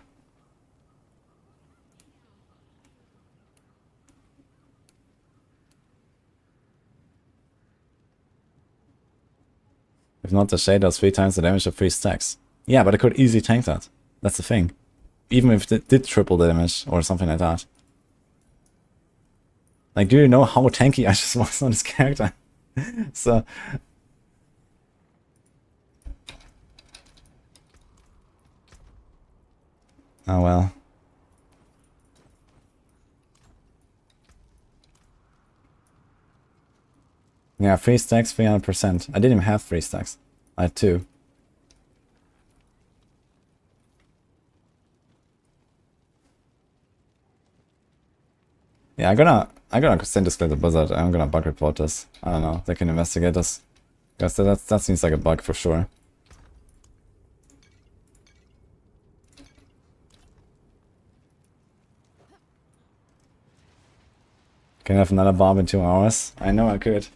If not, the shade does 3 times the damage of 3 stacks. Yeah, but I could easily tank that. That's the thing. Even if it did triple the damage or something like that. Like, do you know how tanky I just was on this character? So... Oh well. Yeah, 3 stacks, 300%. I didn't even have 3 stacks. I had 2. Yeah, I'm gonna send this to the Blizzard. I'm gonna bug report this. I don't know. They can investigate this. Because that seems like a bug for sure. Can I have another barb in 2 hours? I know I could.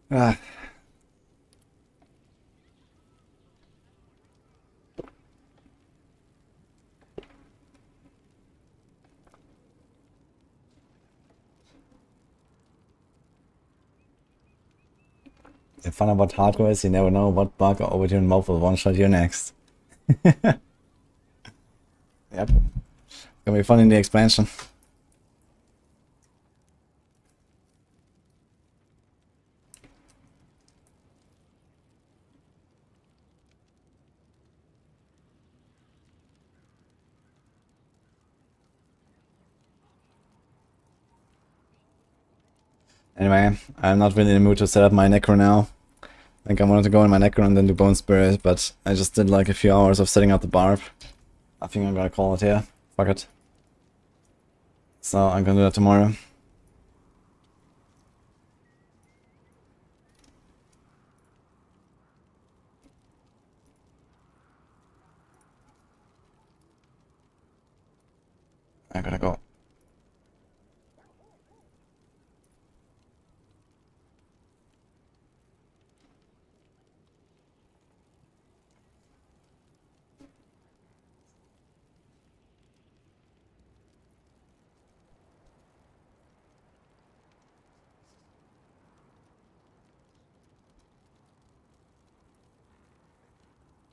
Ah. The fun about hardcore is you never know what bug or opportune mob will one-shot you next. Yep. Gonna be fun in the expansion. Anyway, I'm not really in the mood to set up my Necro now. I think I wanted to go in my Necro and then do Bone Spirit, but I just did like a few hours of setting up the barb. I think I'm gonna call it here. Fuck it. So I'm gonna do that tomorrow. I gotta go.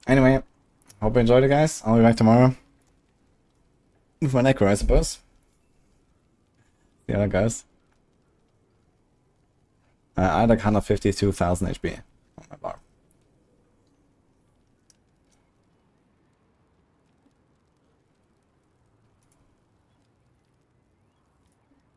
Anyway, hope you enjoyed it, guys. I'll be back tomorrow with my Necro, I suppose. See how that goes. I had like 152,000 HP.